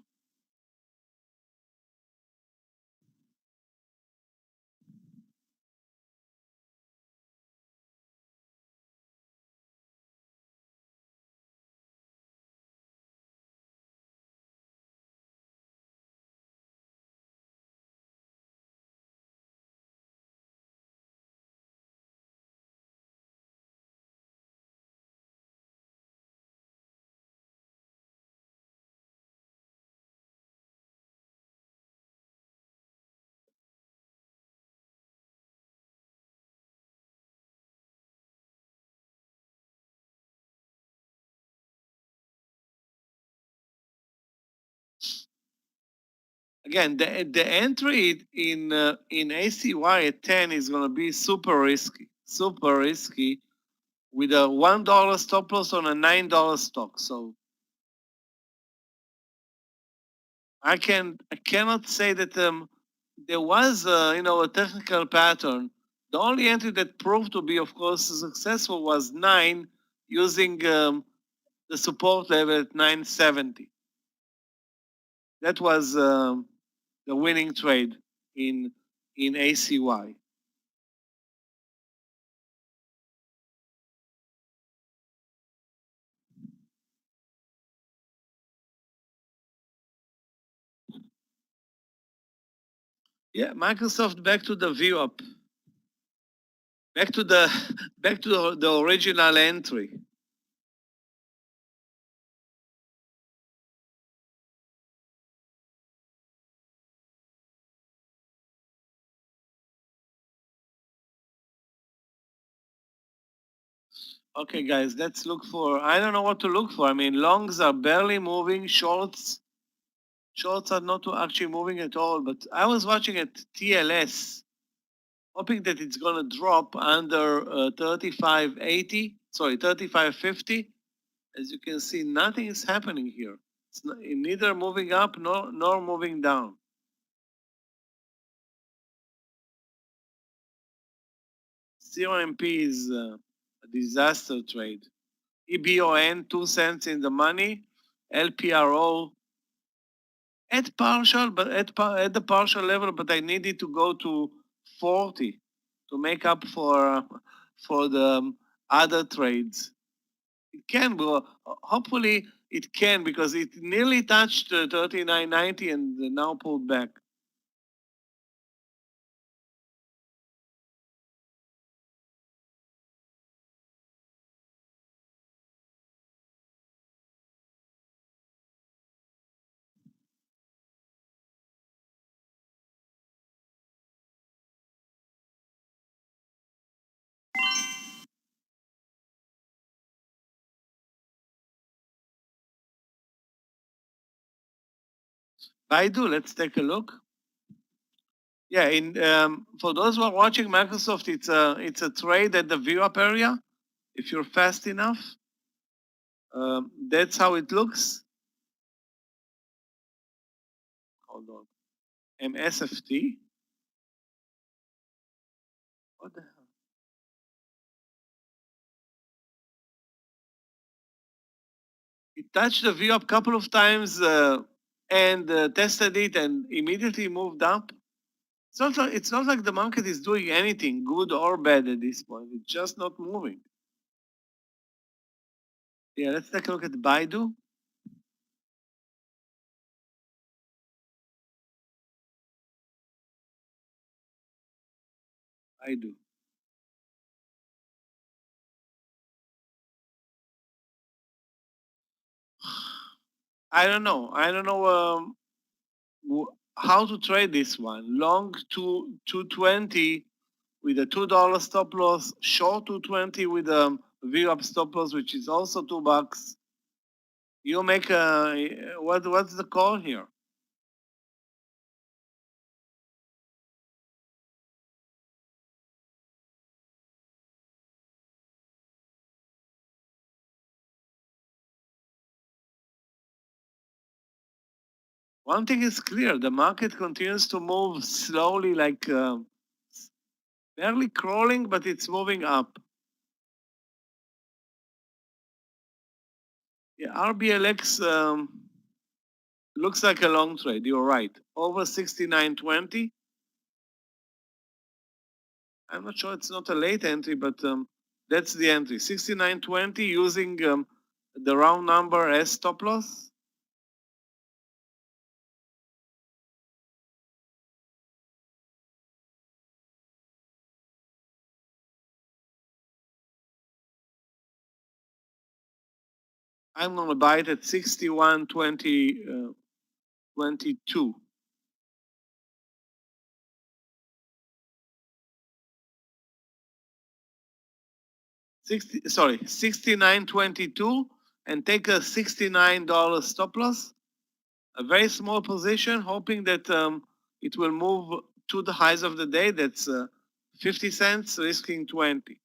Again, the entry in ACY at 10 is going to be super risky, with a $1 stop loss on a $9 stock. So I cannot say that there was a technical pattern. The only entry that proved to be, of course, successful was 9 using the support level at 970. That was the winning trade in ACY. Yeah, Microsoft back to the view up. Back to the the original entry. Okay, guys, let's look for. I don't know what to look for. I mean, longs are barely moving. Shorts are not actually moving at all. But I was watching at TLS, hoping that it's gonna drop under 35.80. Sorry, 35.50. As you can see, nothing is happening here. It's neither moving up nor moving down. COMP is a disaster trade. EBON 2 cents in the money. LPRO at partial, but at the partial level, but I needed to go to 40 to make up for the other trades. It can go. Hopefully, it can because it nearly touched 39.90 and now pulled back. Baidu, let's take a look. Yeah, for those who are watching Microsoft, it's a trade at the view up area. If you're fast enough, that's how it looks. Hold on, MSFT. What the hell? It touched the view up a couple of times and tested it and immediately moved up. It's not like the market is doing anything good or bad at this point. It's just not moving. Yeah, let's take a look at Baidu. Baidu. I don't know. How to trade this one. Long to 220 with a $2 stop loss. Short 220 with a view up stop loss, which is also $2. You make what's the call here? One thing is clear: the market continues to move slowly, like barely crawling, but it's moving up. Yeah, RBLX looks like a long trade. You're right. Over 69.20. I'm not sure it's not a late entry, but that's the entry. 69.20 using the round number as stop loss. I'm going to buy it at 61.20, 22. 69.22 and take a $69 stop loss. A very small position, hoping that it will move to the highs of the day. That's 50 cents, risking 20.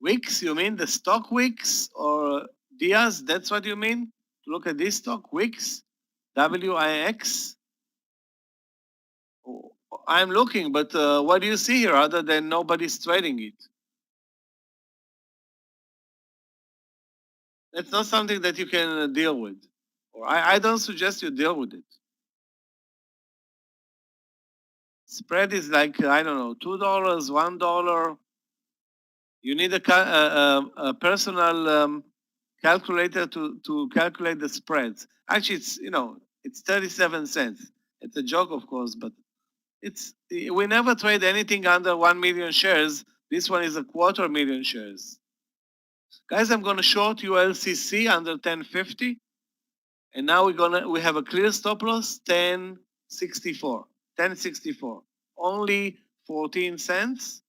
Wix, you mean the stock Wix or Diaz? That's what you mean? Look at this stock, Wix, WIX. I'm looking, but what do you see here other than nobody's trading it? That's not something that you can deal with. Or I don't suggest you deal with it. Spread is like, I don't know, $2, $1. You need a personal calculator to calculate the spreads. Actually, it's 37 cents. It's a joke, of course, but we never trade anything under 1 million shares. This one is a 250,000 shares. Guys, I'm gonna short ULCC under 1050. And now we have a clear stop loss, 1064. 1064. Only 14 cents.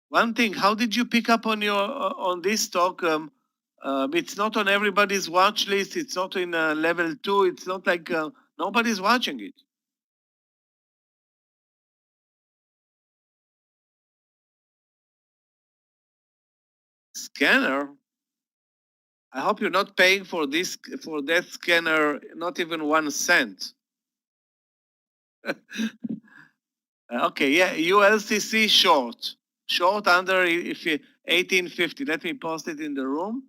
One thing, how did you pick up on on this stock? It's not on everybody's watch list. It's not in level 2. It's not like nobody's watching it. Scanner. I hope you're not paying for that scanner not even 1 cent. Okay, yeah, ULCC short under if 1850. Let me post it in the room.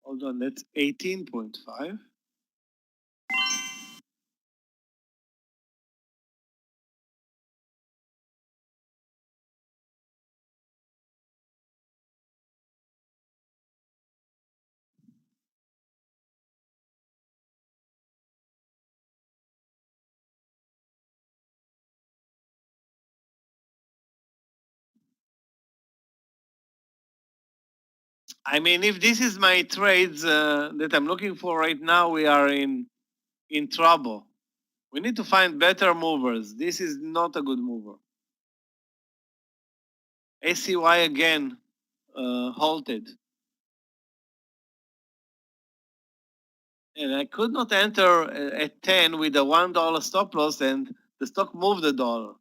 Hold on, that's 18.5. I mean, if this is my trades that I'm looking for right now, we are in trouble. We need to find better movers. This is not a good mover. ACY again halted. And I could not enter at 10 with a $1 stop loss, and the stock moved a dollar.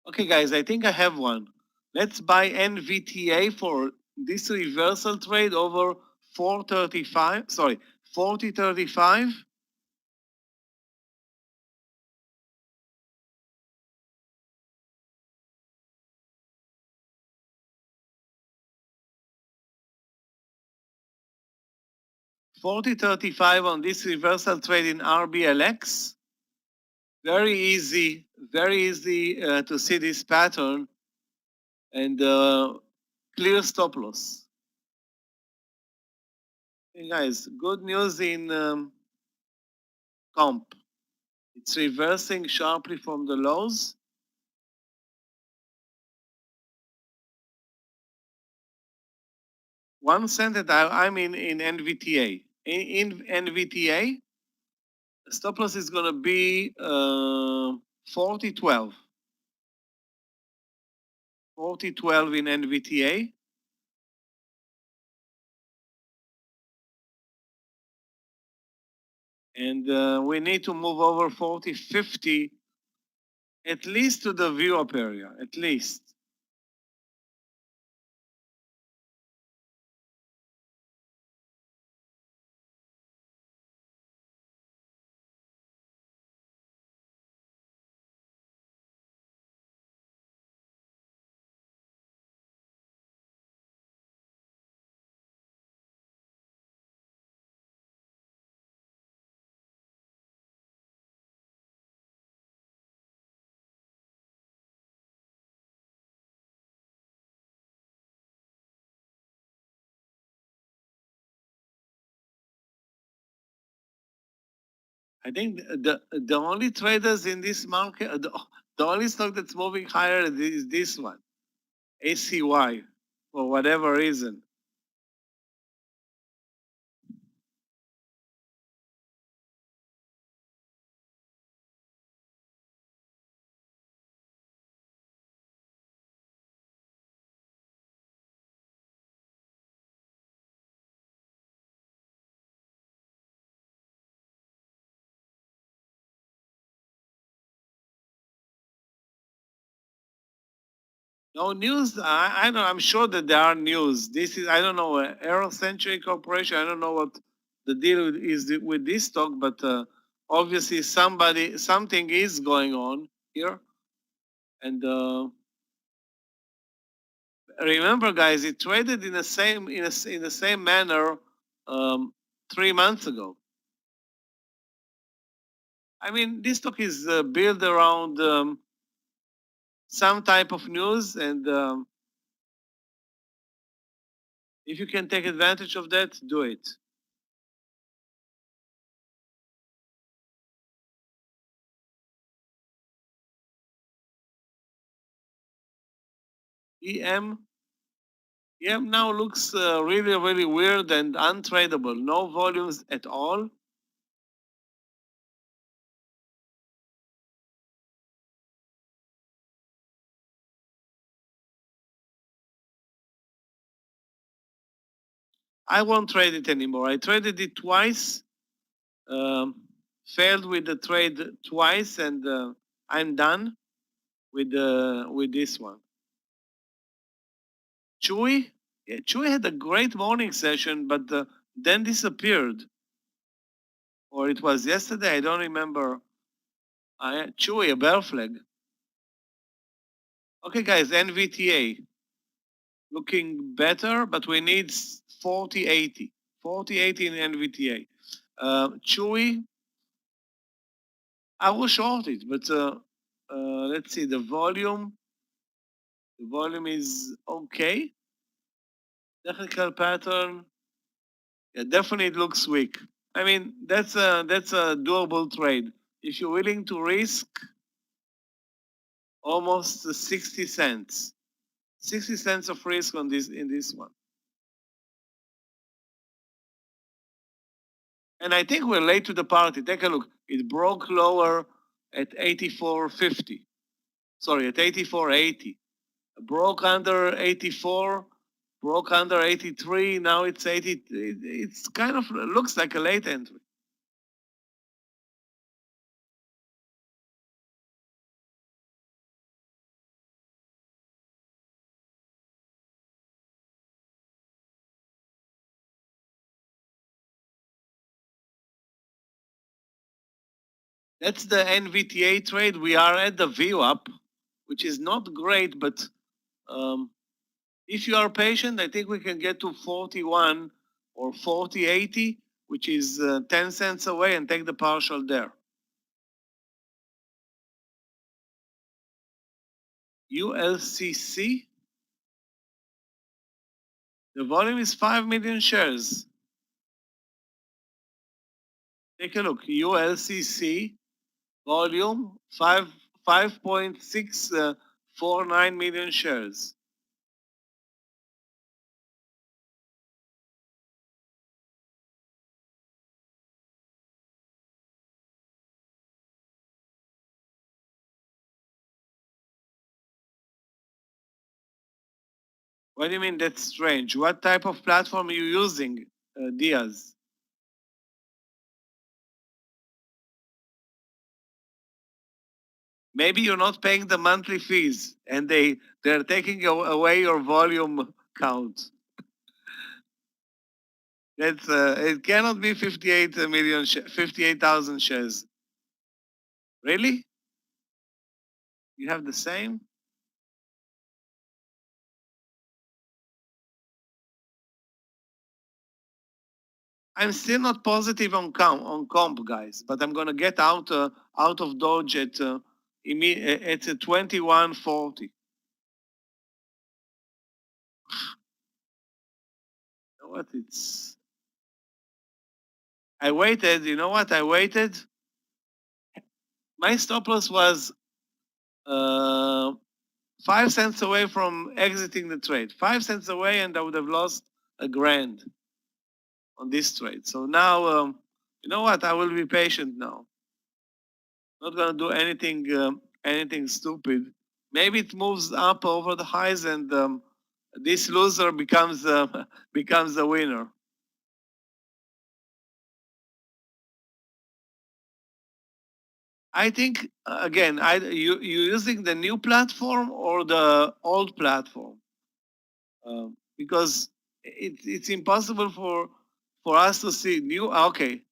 Okay, guys, I think I have one. Let's buy NVTA for this reversal trade over 435. Sorry, 4035. 40.35 on this reversal trade in RBLX. Very easy to see this pattern and clear stop loss. Hey guys, good news in comp. It's reversing sharply from the lows. $0.01 that I'm in NVTA. In NVTA, stop loss is going to be 40.12. 40.12 in NVTA. And we need to move over 40.50 at least to the view up area, at least. I think the only traders in this market, the only stock that's moving higher is this one, ACY, for whatever reason. No news. I don't. I'm sure that there are news. This is. I don't know. Aero Century Corporation. I don't know what the deal is with this stock, but obviously something is going on here. And remember, guys, it traded in the same manner 3 months ago. I mean, this stock is built around some type of news, and if you can take advantage of that, do it. EM now looks really weird and untradeable. No volumes at all. I won't trade it anymore. I traded it twice, failed with the trade twice, and I'm done with this one. Chewy, yeah, Chewy had a great morning session, but then disappeared. Or it was yesterday, I don't remember. Chewy, a bear flag. Okay, guys, NVTA looking better, but we need 40.80. 40.80 in NVTA. Chewy, I will short it, but let's see the volume. The volume is okay. Technical pattern, yeah, definitely it looks weak. I mean, that's a doable trade. If you're willing to risk almost 60 cents, 60 cents of risk on this in this one. And I think we're late to the party. Take a look. It broke lower at 84.50. Sorry, at 84.80. Broke under 84, broke under 83. Now it's 80. It's kind of looks like a late entry. That's the NVTA trade. We are at the view up, which is not great, but if you are patient, I think we can get to 41 or 40.80. which is 10 cents away, and take the partial there. ULCC, the volume is 5 million shares. Take a look, ULCC, volume 5.649 million shares. What do you mean that's strange? What type of platform are you using, Diaz? Maybe you're not paying the monthly fees and they're taking away your volume count. That's it cannot be 58,000 shares. Really? You have the same? I'm still not positive on comp, guys, but I'm gonna get out of Doge at 2140. You know what? I waited. You know what? I waited. My stop loss was 5 cents away from exiting the trade. 5 cents away, and I would have lost $1,000 on this trade. So now, you know what? I will be patient now. Not gonna do anything stupid. Maybe it moves up over the highs, and this loser becomes becomes the winner. I think again, you using the new platform or the old platform, because it's impossible for us to see new. Okay,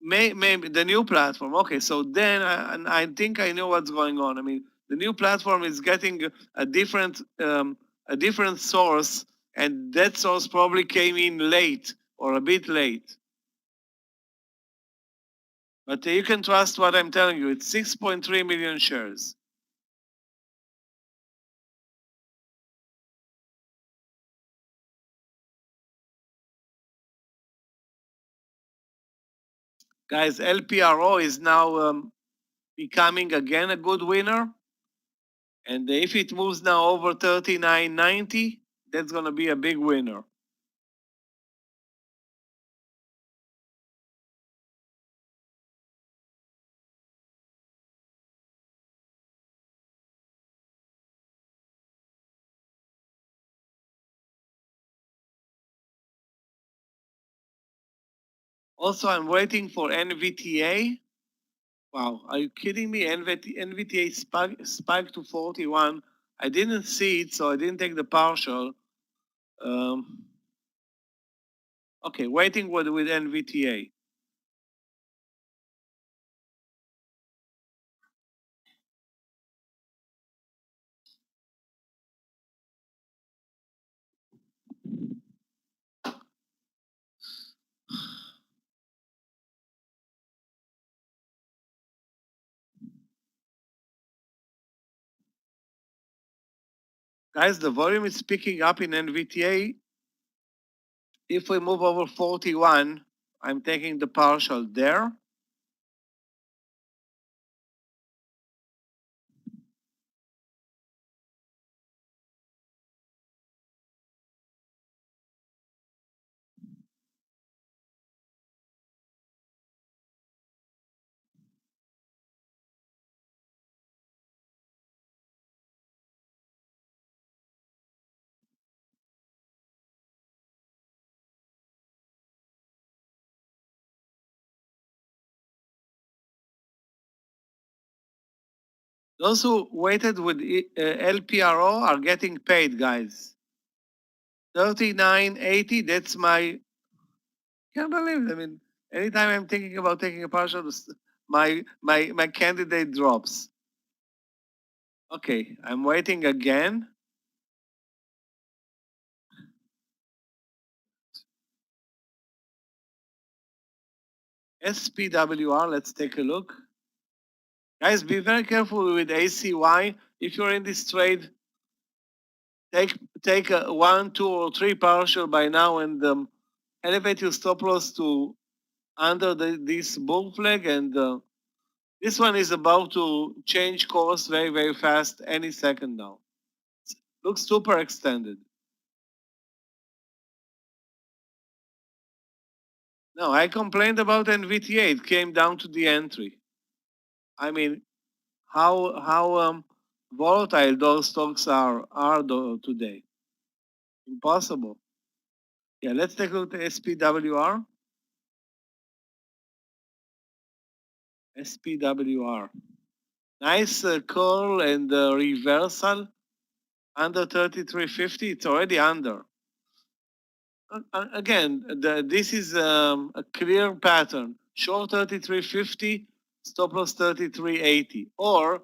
maybe the new platform. Okay, so then I think I know what's going on. I mean, the new platform is getting a different source, and that source probably came in late or a bit late. But you can trust what I'm telling you. It's 6.3 million shares. Guys, LPRO is now becoming again a good winner. And if it moves now over 39.90, that's going to be a big winner. Also, I'm waiting for NVTA. Wow, are you kidding me? NVTA spiked to 41. I didn't see it, so I didn't take the partial. Okay, waiting with NVTA. Guys, the volume is picking up in NVTA. If we move over 41, I'm taking the partial there. Those who waited with LPRO are getting paid, guys. 39.80, that's my, can't believe it. I mean, anytime I'm thinking about taking a partial, my candidate drops. Okay, I'm waiting again. SPWR, let's take a look. Guys, be very careful with ACY. If you're in this trade, take a 1, 2, or 3 partial by now and elevate your stop loss to under this bull flag. And this one is about to change course very, very fast any second now. Looks super extended. No, I complained about NVTA. It came down to the entry. I mean, how volatile those stocks are today. Impossible. Yeah, let's take a look at SPWR. SPWR. Nice curl and reversal under 33.50. It's already under. Again, this is a clear pattern. Short 33.50, stop loss 33.80. Or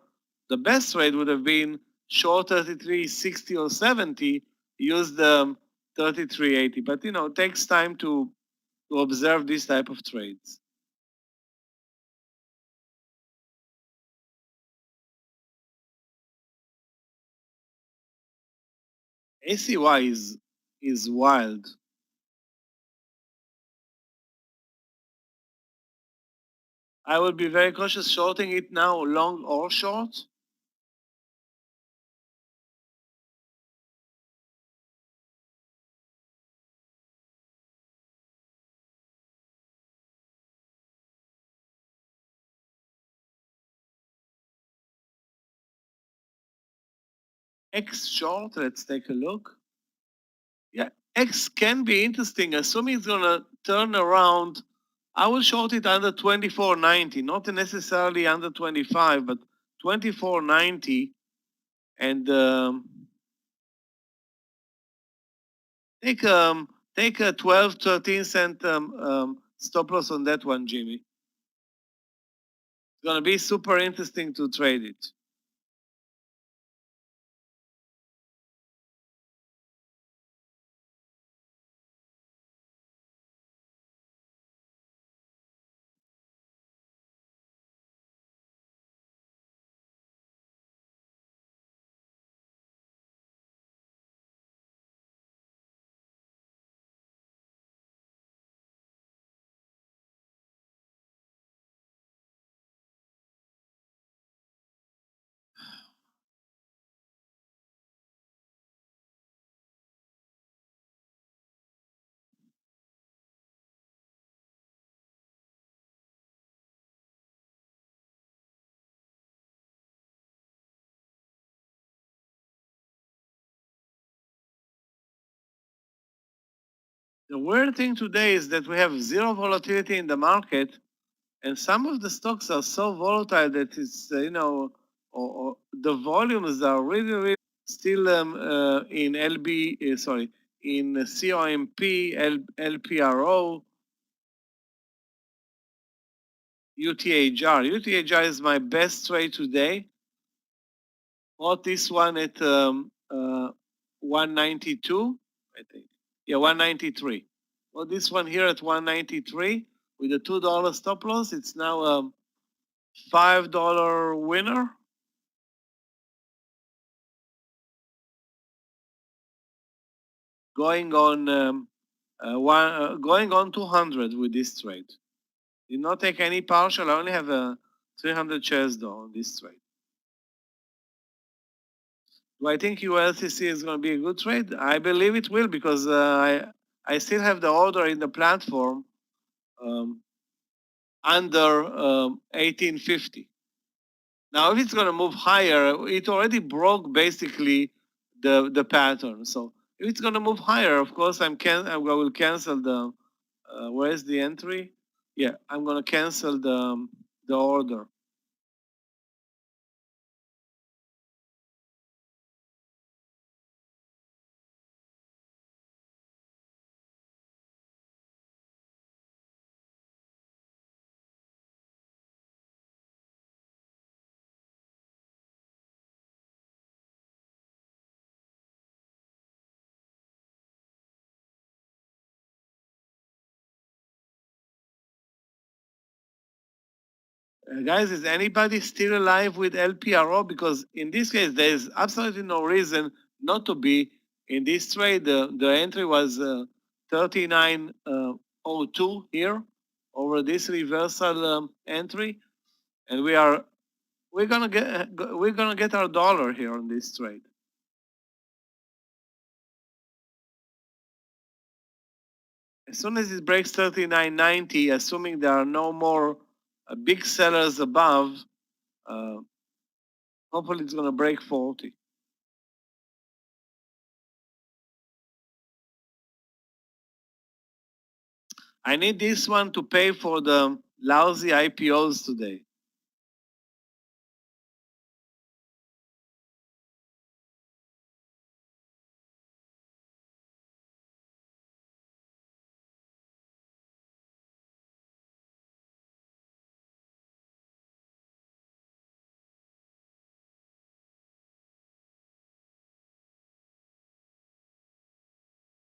the best trade would have been short 33.60 or 70, use the 33.80. But you know, it takes time to observe this type of trades. ACY is wild. I would be very cautious shorting it now, long or short. X short, let's take a look. Yeah, X can be interesting, assuming it's gonna turn around. I will short it under 24.90, not necessarily under 25, but 24.90, and take a 12, 13 cent stop loss on that one, Jimmy. It's gonna be super interesting to trade it. The weird thing today is that we have zero volatility in the market, and some of the stocks are so volatile that it's or the volumes are really still in in COMP, LPRO, UTHR. UTHR is my best trade today. Bought this one at 192, I think. Yeah, 193. Well, this one here at 193 with a $2 stop loss. It's now a $5 winner. Going on going on 200 with this trade. Did not take any partial. I only have a 300 shares though on this trade. Do I think ULCC is going to be a good trade? I believe it will because I still have the order in the platform under 1850. Now, if it's going to move higher, it already broke basically the pattern. So if it's going to move higher, of course, I will cancel the. Where's the entry? Yeah, I'm going to cancel the order. Guys, is anybody still alive with LPRO? Because in this case, there is absolutely no reason not to be in this trade. The entry was 39.02 here over this reversal entry, and we're gonna get our dollar here on this trade. As soon as it breaks 39.90, assuming there are no more big sellers above, hopefully it's gonna break 40. I need this one to pay for the lousy IPOs today.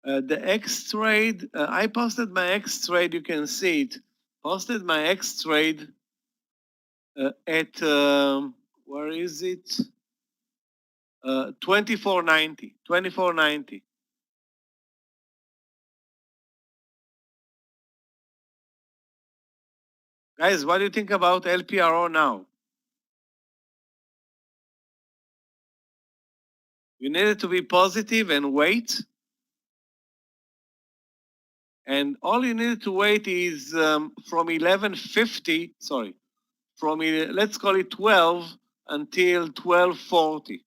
The X trade, I posted my X trade, you can see it. Posted my X trade at, where is it? 24.90, 24.90. Guys, what do you think about LPRO now? You needed to be positive and wait. And all you needed to wait is from 11.50, sorry, from, let's call it 12 until 12.40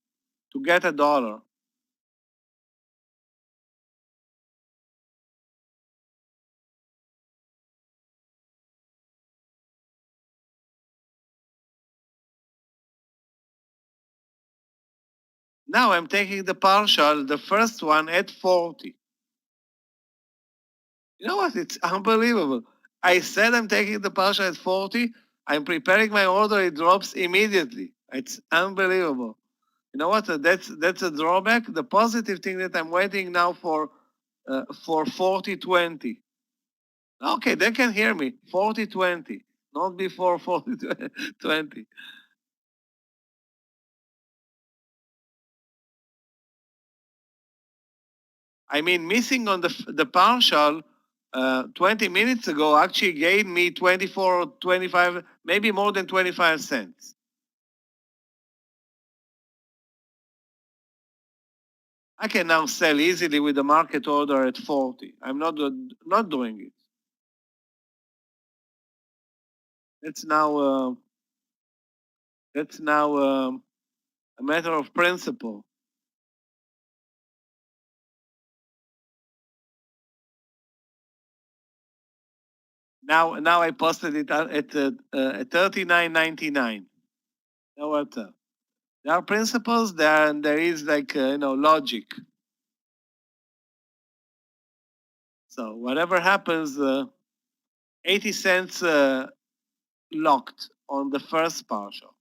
to get a dollar. Now I'm taking the partial, the first one at 40. You know what? It's unbelievable. I said I'm taking the partial at 40. I'm preparing my order. It drops immediately. It's unbelievable. You know what? That's a drawback. The positive thing that I'm waiting now for 40.20. Okay, they can hear me. 40.20, not before 40.20. I mean, missing on the partial 20 minutes ago actually gave me 24, 25, maybe more than 25 cents. I can now sell easily with the market order at 40. I'm not doing it. It's now a matter of principle. Now I posted it at 39.99. Now what? There are principles there, and there is like logic. So whatever happens, 80 cents locked on the first partial.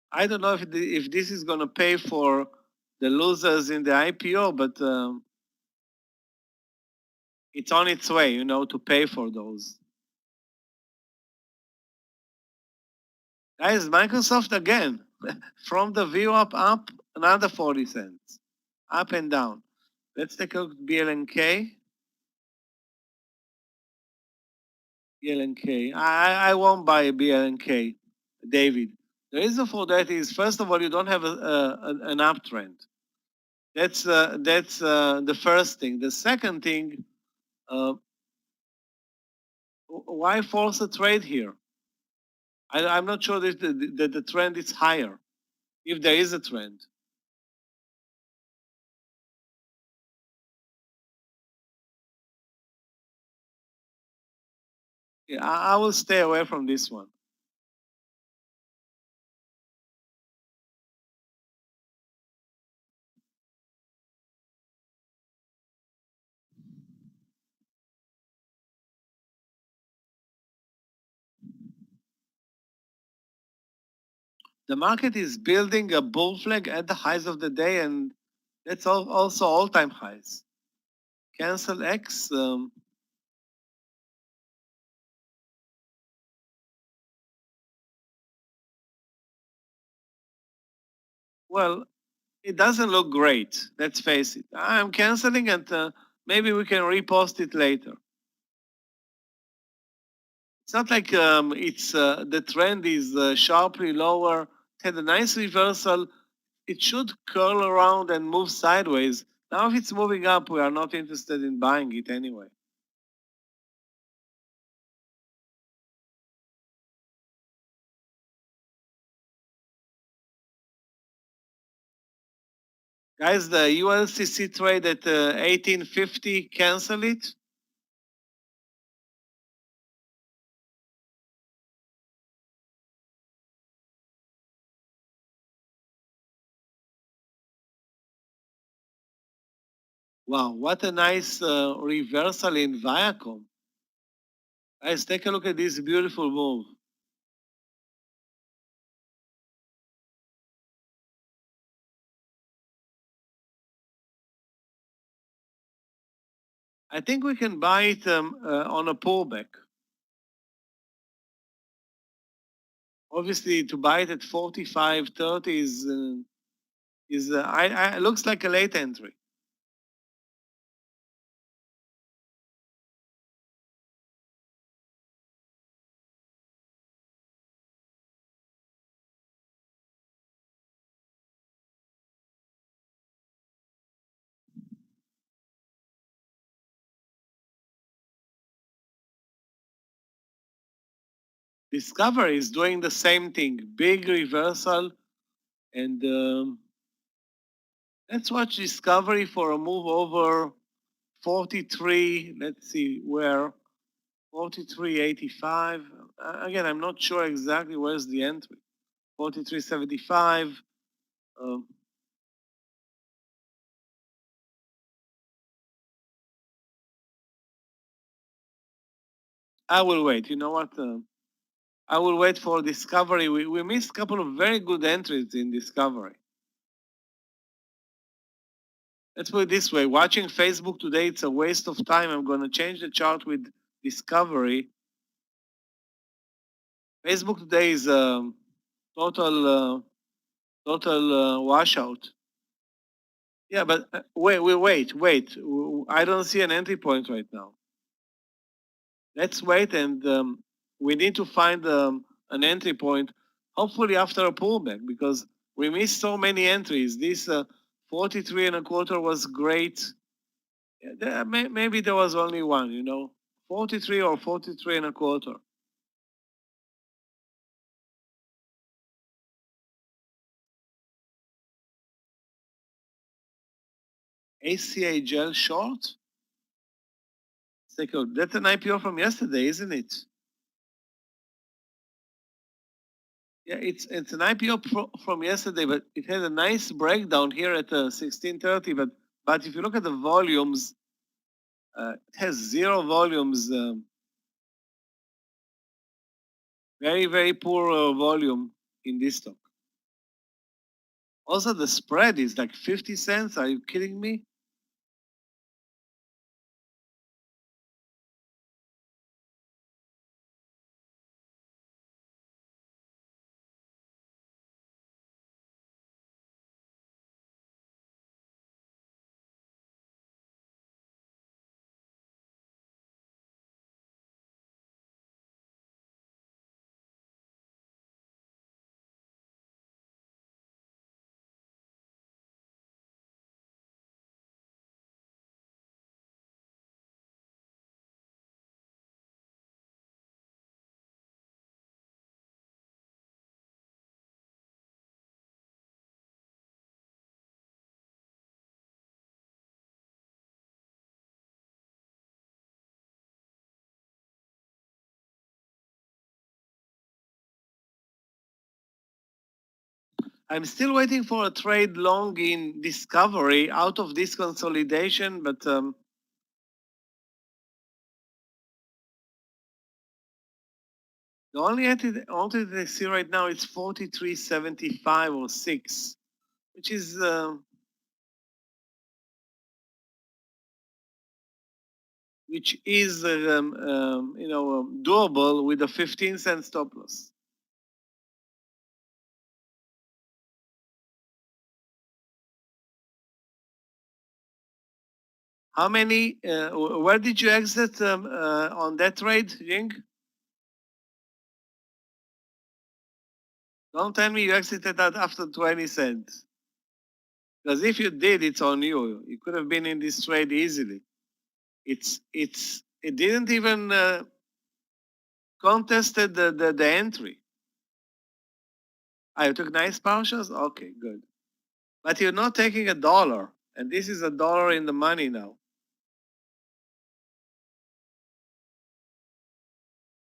I don't know if this is going to pay for the losers in the IPO, but it's on its way, to pay for those. Guys, Microsoft again, from the view up, another 40 cents, up and down. Let's take a look at BLNK. BLNK. I won't buy BLNK, David. The reason for that is, first of all, you don't have an uptrend. That's the first thing. The second thing, why force a trade here? I'm not sure that the trend is higher, if there is a trend. Yeah, I will stay away from this one. The market is building a bull flag at the highs of the day, and that's also all-time highs. cancel X. Well, it doesn't look great. Let's face it. I'm canceling, and maybe we can repost it later. It's not like it's the trend is sharply lower. It had a nice reversal. It should curl around and move sideways. Now, if it's moving up, we are not interested in buying it anyway. Guys, the ULCC trade at 1850, cancel it. Wow, what a nice reversal in Viacom. Guys, take a look at this beautiful move. I think we can buy it on a pullback. Obviously, to buy it at 45.30 is looks like a late entry. Discovery is doing the same thing, big reversal, and let's watch Discovery for a move over 43. Let's see where 43.85. Again, I'm not sure exactly where's the entry. 43.75. I will wait. You know what? I will wait for Discovery. We missed a couple of very good entries in Discovery. Let's put it this way. Watching Facebook today, it's a waste of time. I'm going to change the chart with Discovery. Facebook today is total washout. Yeah, but wait. I don't see an entry point right now. Let's wait, and we need to find an entry point, hopefully after a pullback, because we missed so many entries. This 43 and a quarter was great. Maybe there was only one, 43 or 43 and a quarter. ACA gel short? Let's take a look. That's an IPO from yesterday, isn't it? Yeah, it's an IPO from yesterday, but it had a nice breakdown here at 1630. But if you look at the volumes, it has zero volumes. Very poor volume in this stock. Also, the spread is like 50 cents. Are you kidding me? I'm still waiting for a trade long in Discovery out of this consolidation, but the only entry that I see right now is 43.75 or 6, which is which is doable with a 15-cent stop loss. How many? Where did you exit on that trade, Ying? Don't tell me you exited that after 20 cents. Because if you did, it's on you. You could have been in this trade easily. It didn't even contested the entry. You took nice partials? Okay, good. But you're not taking $1, and this is $1 in the money now.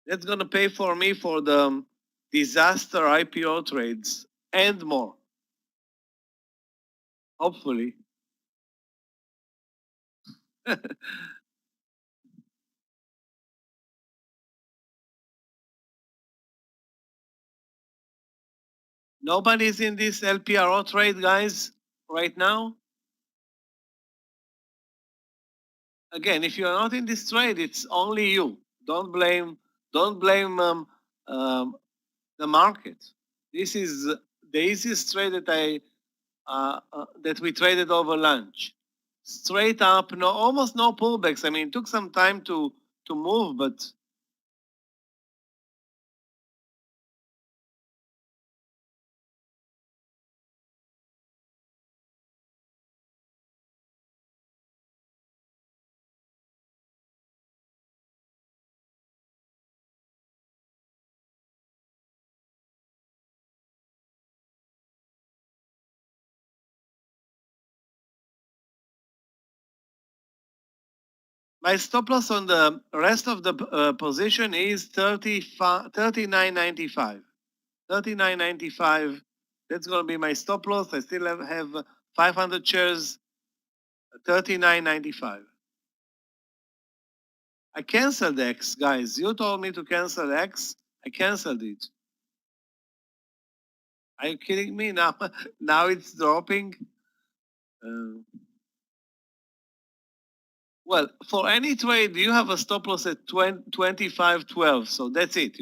That's gonna pay for me for the disaster IPO trades and more. Hopefully. Nobody's in this LPRO trade, guys, right now. Again, if you're not in this trade, it's only you. Don't blame the market. This is the easiest trade that we traded over lunch. Straight up, almost no pullbacks. I mean, it took some time to move, but my stop loss on the rest of the position is 39.95. 39.95. That's going to be my stop loss. I still have 500 shares. 39.95. I canceled X, guys. You told me to cancel X. I canceled it. Are you kidding me? Now, now it's dropping. Well, for any trade, you have a stop loss at 25.12. So that's it,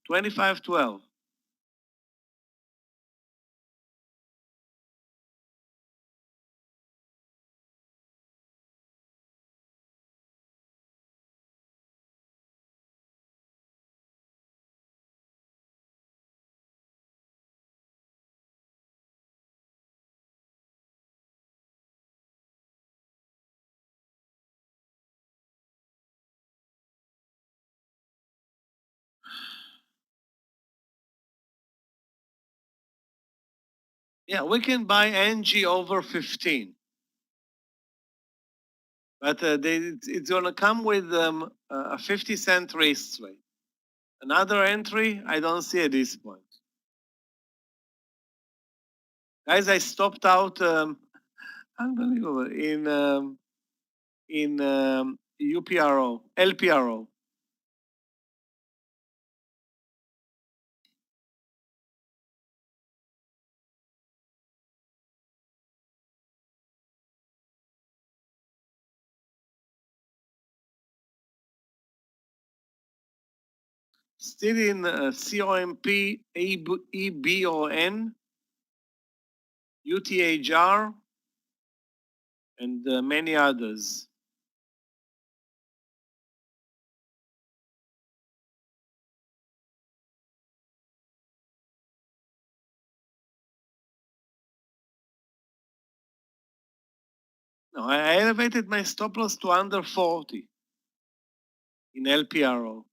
25.12. Yeah, we can buy NG over 15. But it's going to come with a 50-cent risk rate. Another entry, I don't see at this point. Guys, I stopped out, unbelievable, in UPRO, LPRO. Still in COMP, EBON, UTHR, and many others. No, I elevated my stop loss to under 40 in LPRO.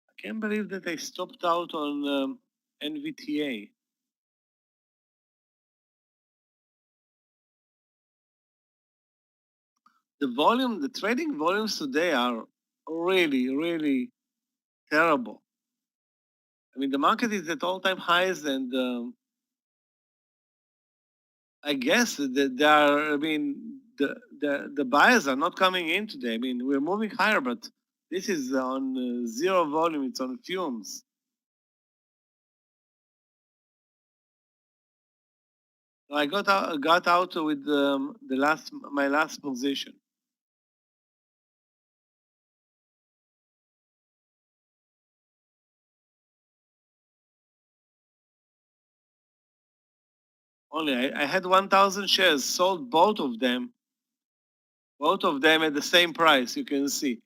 I can't believe that I stopped out on NVTA. The trading volumes today are really, really terrible. I mean, the market is at all-time highs, and I guess that the buyers are not coming in today. I mean, we're moving higher, but this is on zero volume. It's on fumes. So I got out with my last position. Only I had 1,000 shares, sold both of them at the same price. You can see,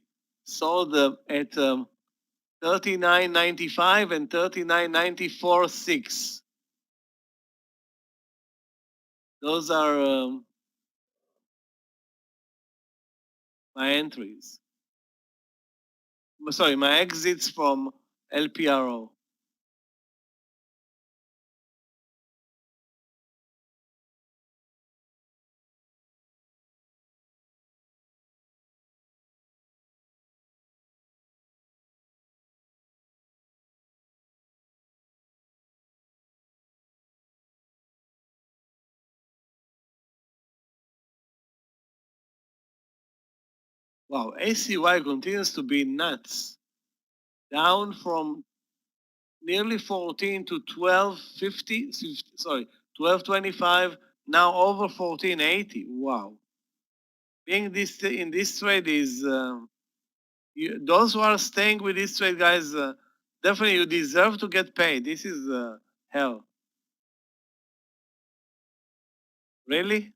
sold at 39.95 and 39.94.6. Those are my entries. Sorry, my exits from LPRO. Wow, ACY continues to be nuts. Down from nearly 14 to 12.50, sorry, 12.25, now over 14.80. Wow. Being this in this trade is, those who are staying with this trade, guys, definitely you deserve to get paid. This is hell. Really?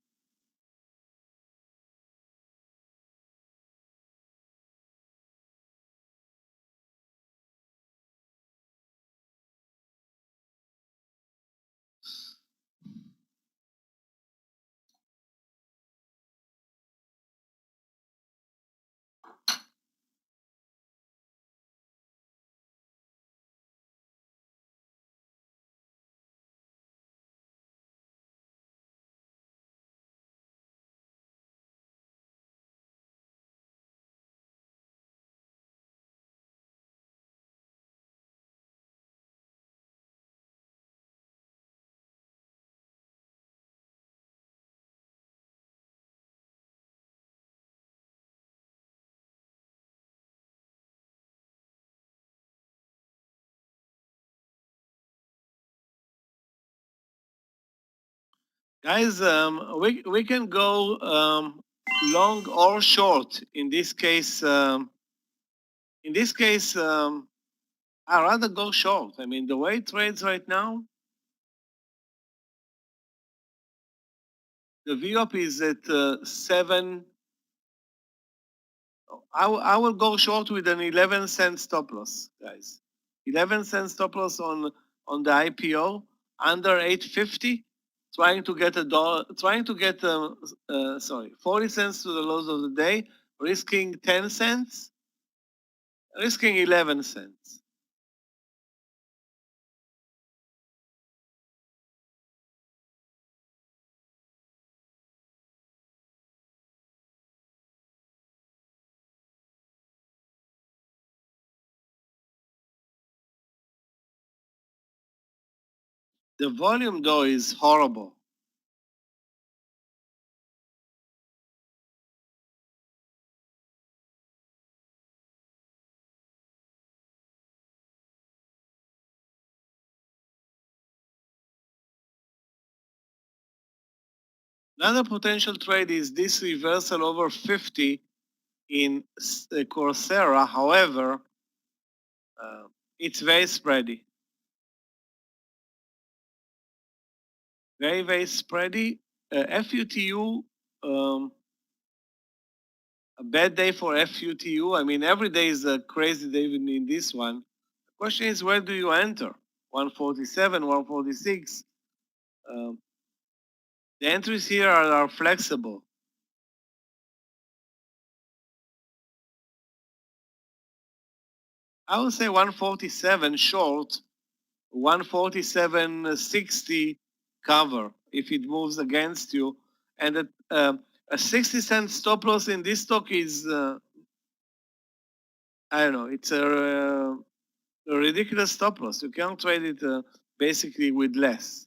Guys, we can go long or short. In this case, I'd rather go short. I mean, the way it trades right now, the VWAP is at 7. I will go short with an 11-cent stop loss, guys. 11-cent stop loss on the IPO under 850, trying to get 40 cents to the lows of the day, risking 10 cents, risking 11 cents. The volume though is horrible. Another potential trade is this reversal over 50 in Coursera. However, it's very spready. Very, very spready. FUTU, a bad day for FUTU. I mean, every day is a crazy day even in this one. The question is, where do you enter? 147, 146. The entries here are flexible. I would say 147 short, 147.60 cover if it moves against you. And a 60-cent stop loss in this stock is, I don't know, it's a ridiculous stop loss. You can't trade it basically with less.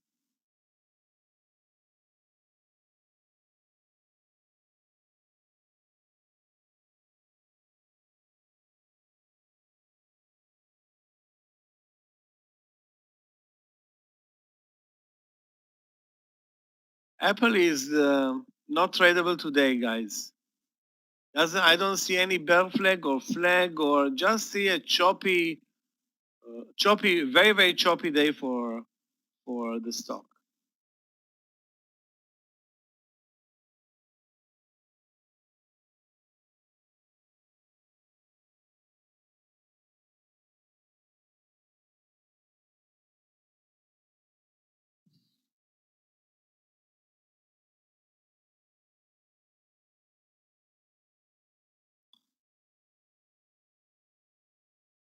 Apple is not tradable today, guys. I don't see any bear flag or just see a choppy, very, very choppy day for the stock.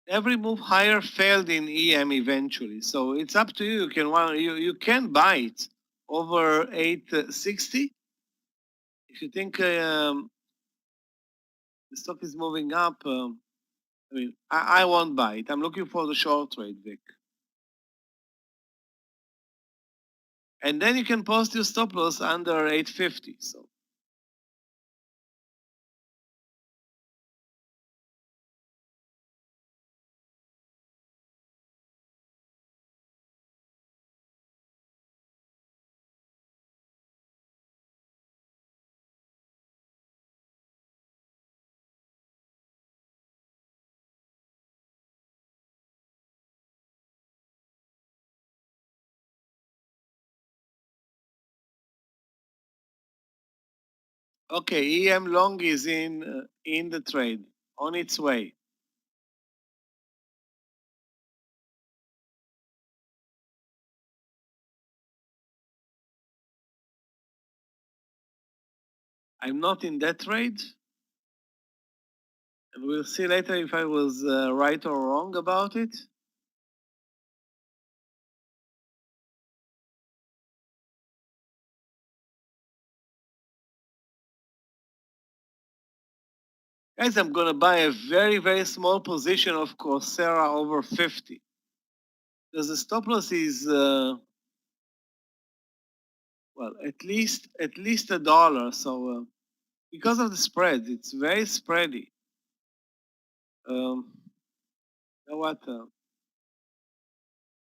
Every move higher failed in EM eventually, so it's up to you. You can buy it over 860 if you think the stock is moving up. I mean, I won't buy it. I'm looking for the short trade, Vic. And then you can post your stop loss under 850. So okay, EM long is in the trade, on its way. I'm not in that trade. And we'll see later if I was right or wrong about it. Guys, I'm gonna buy a very, very small position of Coursera over 50. Because the stop loss is, well, at least $1. So because of the spread, it's very spready. You know what?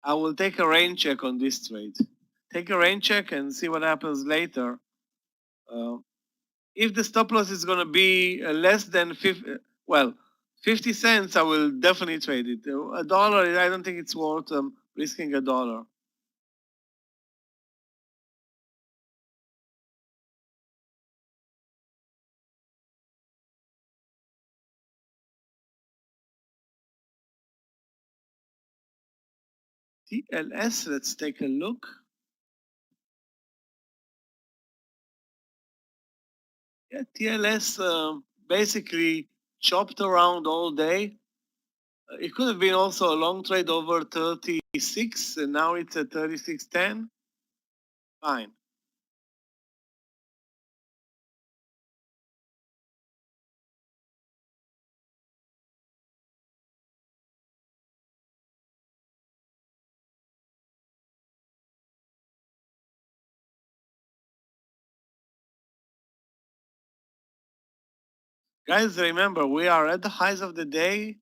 I will take a rain check on this trade. Take a rain check and see what happens later. If the stop loss is going to be less than 50 cents, I will definitely trade it. $1, I don't think it's worth risking $1. TLS, let's take a look. Yeah, TLS basically chopped around all day. It could have been also a long trade over 36, and now it's at 36.10. Fine. Guys, remember, we are at the highs of the day.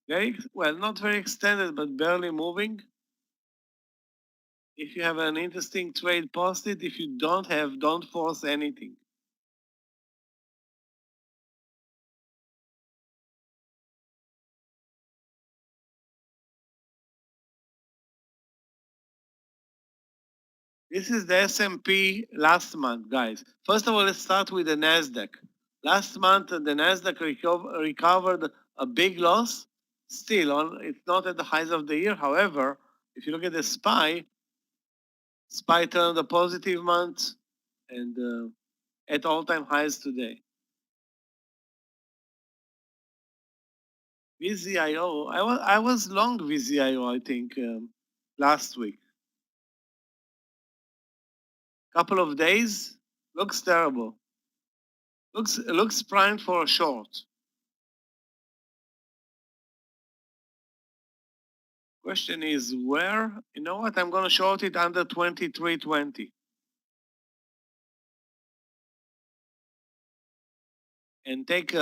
Very well, not very extended, but barely moving. If you have an interesting trade, post it. If you don't have, don't force anything. This is the S&P last month, guys. First of all, let's start with the Nasdaq. Last month, the Nasdaq recovered a big loss. Still, it's not at the highs of the year. However, if you look at the SPY turned a positive month and at all-time highs today. VZIO, I was long VZIO, I think, last week. Couple of days, looks terrible. Looks primed for a short. Question is where? You know what? I'm gonna short it under 23.20. And take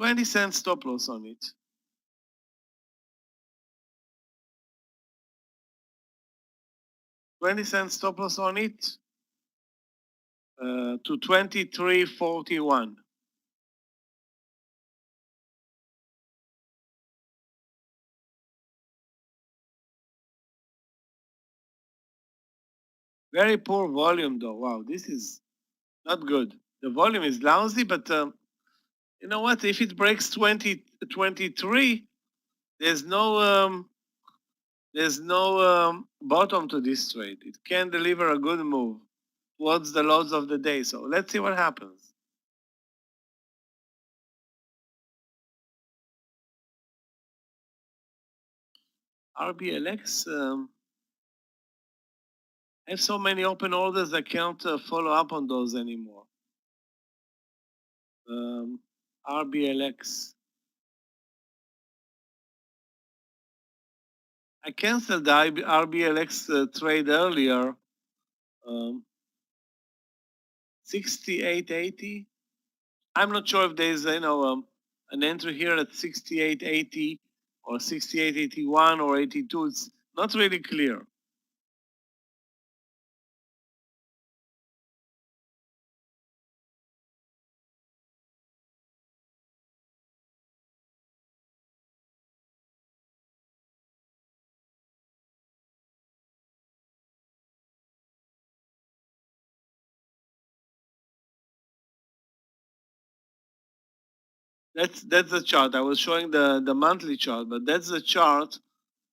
20-cent stop loss on it. 20-cent stop loss on it to 23.41. Very poor volume though. Wow, this is not good. The volume is lousy, but you know what? If it breaks 23, there's no bottom to this trade. It can deliver a good move towards the lows of the day. So let's see what happens. RBLX, I have so many open orders I can't follow up on those anymore. RBLX. I canceled the RBLX trade earlier. 68.80. I'm not sure if there's an entry here at 68.80 or 68.81 or 82. It's not really clear. That's the chart. I was showing the monthly chart, but that's the chart.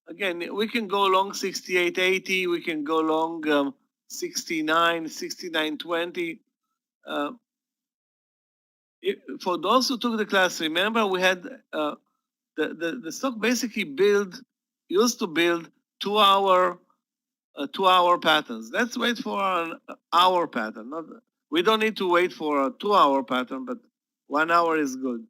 Again, we can go long 68.80. We can go long 69, 69.20. For those who took the class, remember we had the stock basically used to build 2-hour 2-hour patterns. Let's wait for an hour pattern. We don't need to wait for a 2-hour pattern, but 1 hour is good.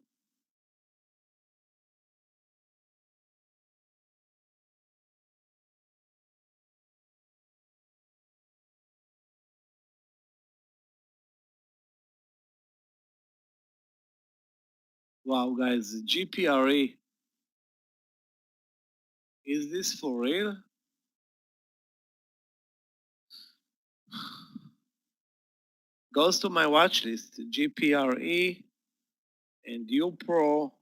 Wow, guys, GPRE. Is this for real? Goes to my watch list, GPRE and UPRO.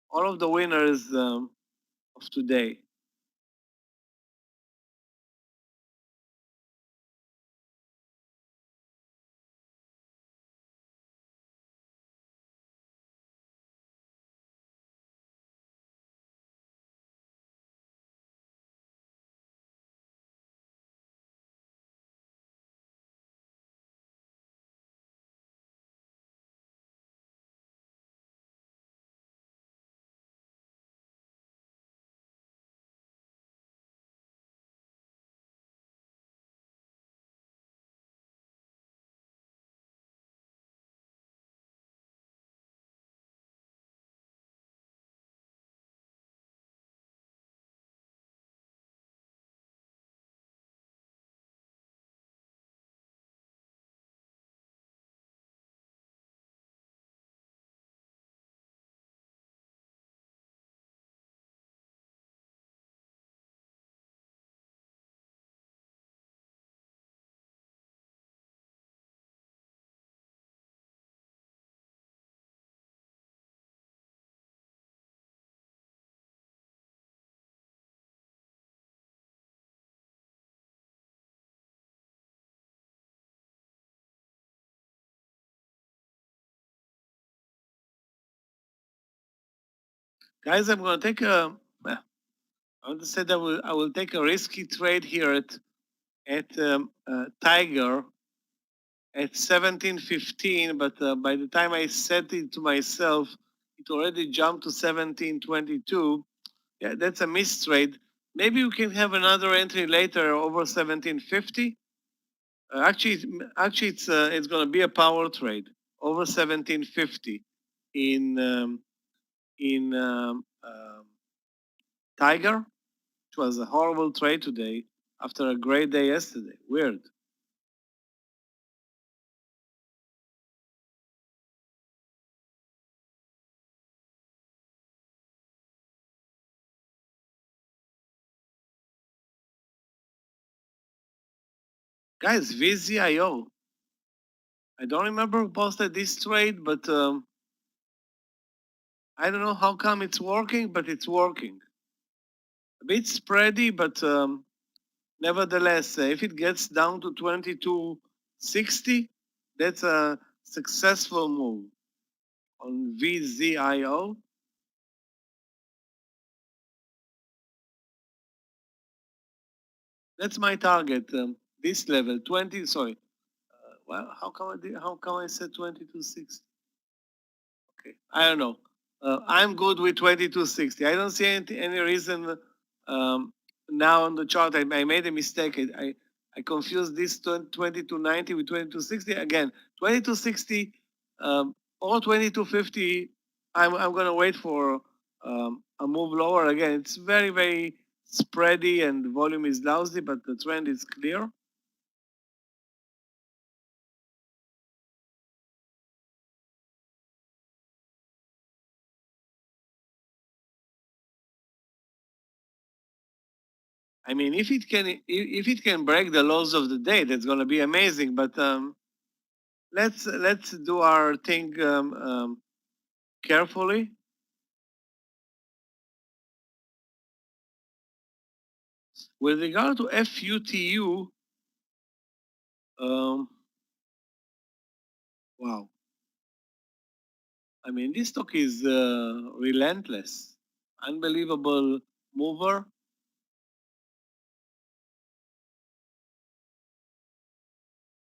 All of the winners of today. Guys, I'm going to take I want to say that I will take a risky trade here at Tiger at 17.15, but by the time I set it to myself, it already jumped to 17.22. Yeah, that's a missed trade. Maybe we can have another entry later over 17.50. Actually, it's going to be a power trade over 17.50 in Tiger, which was a horrible trade today after a great day yesterday. Weird. Guys, VZIO. I don't remember who posted this trade, but I don't know how come it's working, but it's working. A bit spready, but nevertheless, if it gets down to 2260, that's a successful move on VZIO. That's my target. This level, 20. Sorry. Well, how come I said 2260? Okay, I don't know. I'm good with 2260. I don't see any reason now on the chart. I made a mistake. I confused this 2290 with 2260. Again, 2260 or 2250. I'm gonna wait for a move lower. Again, it's very spready and volume is lousy, but the trend is clear. I mean, if it can break the lows of the day, that's going to be amazing. But let's do our thing carefully. With regard to FUTU, wow. I mean, this stock is relentless, unbelievable mover.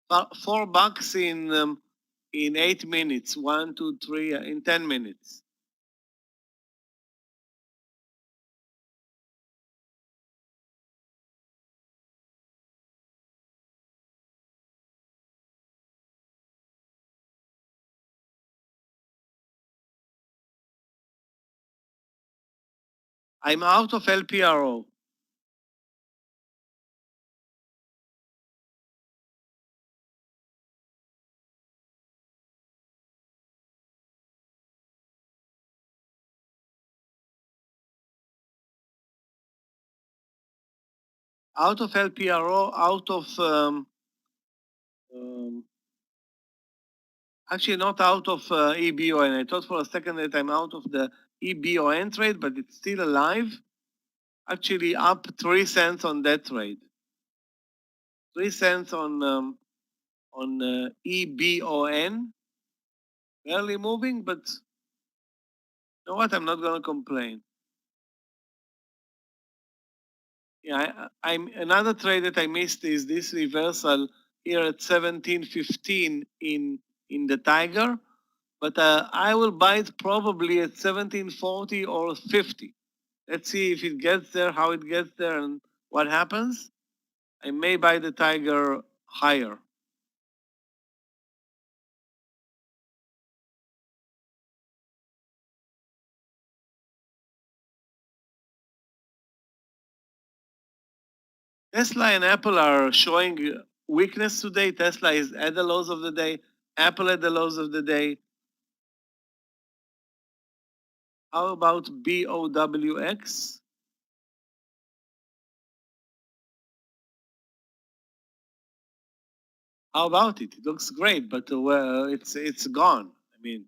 $4 in 8 minutes. 1, 2, 3 in 10 minutes. I'm out of LPRO. Out of LPRO, out of actually not out of EBON. I thought for a second that I'm out of the EBON trade, but it's still alive. Actually up 3 cents on that trade. 3 cents on EBON. Barely moving, but you know what? I'm not gonna complain. Yeah, I'm another trade that I missed is this reversal here at 17.15 in the Tiger, but I will buy it probably at 17.40 or 50. Let's see if it gets there, how it gets there, and what happens. I may buy the Tiger higher. Tesla and Apple are showing weakness today. Tesla is at the lows of the day. Apple at the lows of the day. How about BOWX? How about it? It looks great, but well, it's gone. I mean,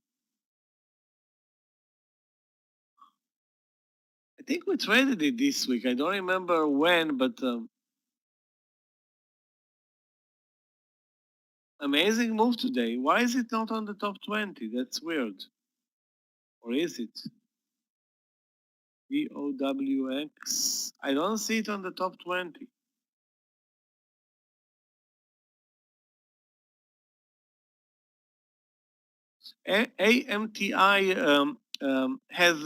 I think we traded it this week. I don't remember when, but amazing move today. Why is it not on the top 20? That's weird. Or is it? BOWX. I don't see it on the top 20. AMTI has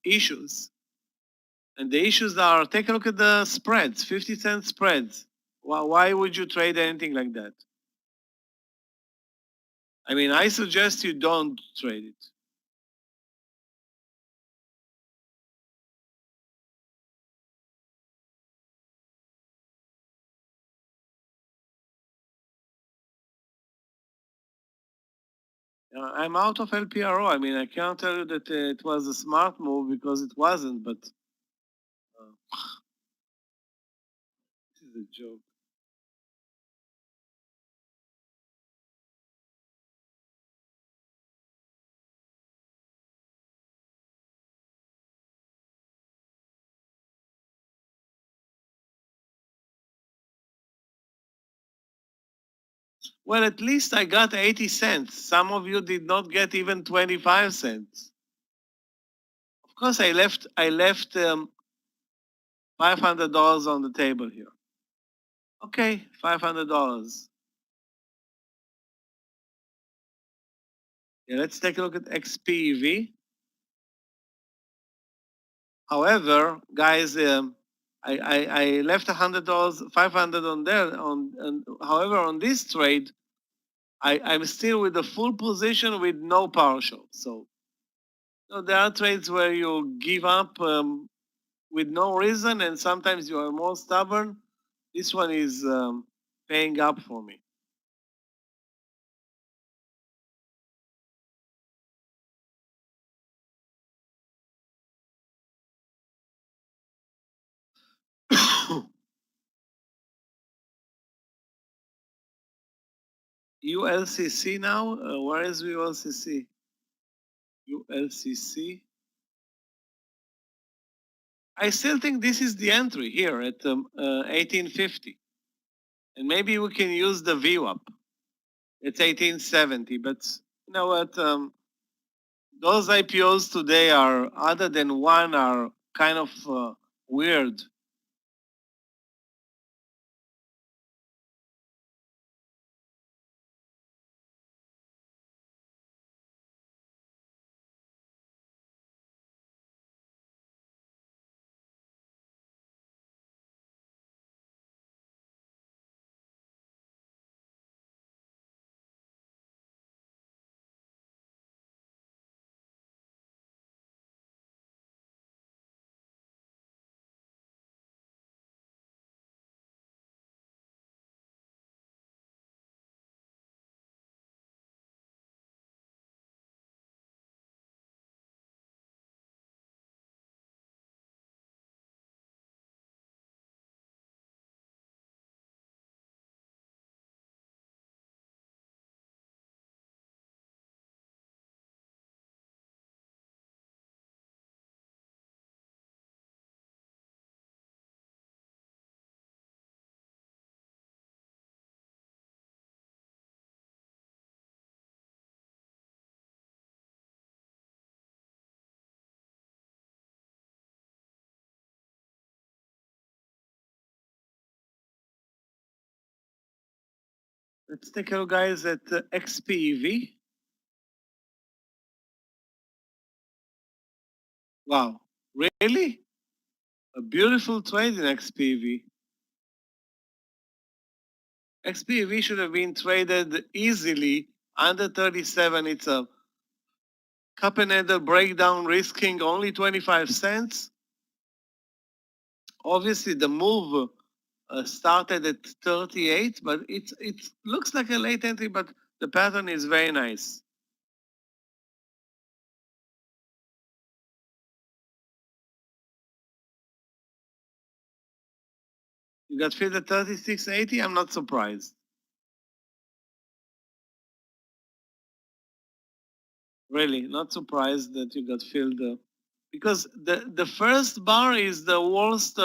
issues. And the issues are, take a look at the spreads, 50-cent spreads. Why would you trade anything like that? I mean, I suggest you don't trade it. I'm out of LPRO. I mean, I can't tell you that it was a smart move because it wasn't, but this is a joke. Well, at least I got 80 cents. Some of you did not get even 25 cents. Of course, I left $500 on the table here. Okay, $500. Yeah, let's take a look at XPEV. However, guys, I left $100, 500 on there. However, on this trade, I'm still with the full position with no partial. So, there are trades where you give up with no reason, and sometimes you are more stubborn. This one is paying up for me. ULCC now? Where is ULCC? ULCC. I still think this is the entry here at 1850. And maybe we can use the VWAP. It's 1870, but you know what? Those IPOs today are, other than one, are kind of weird. Let's take a look, guys, at XPEV. Wow, really? A beautiful trade in XPEV. XPEV should have been traded easily under 37. It's a cup and handle breakdown risking only 25 cents. Obviously, the move started at 38, but it looks like a late entry, but the pattern is very nice. You got filled at 36.80. I'm not surprised. Really, not surprised that you got filled because the first bar is the worst.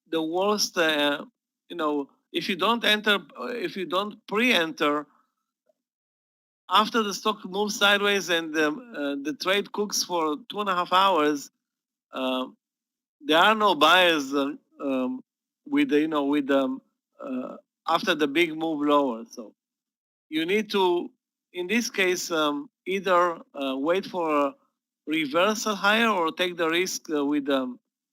The worst. If you don't enter, if you don't pre-enter, after the stock moves sideways and the trade cooks for 2.5 hours, uh, there are no buyers with after the big move lower. So you need to, in this case, either wait for a reversal higher or take the risk with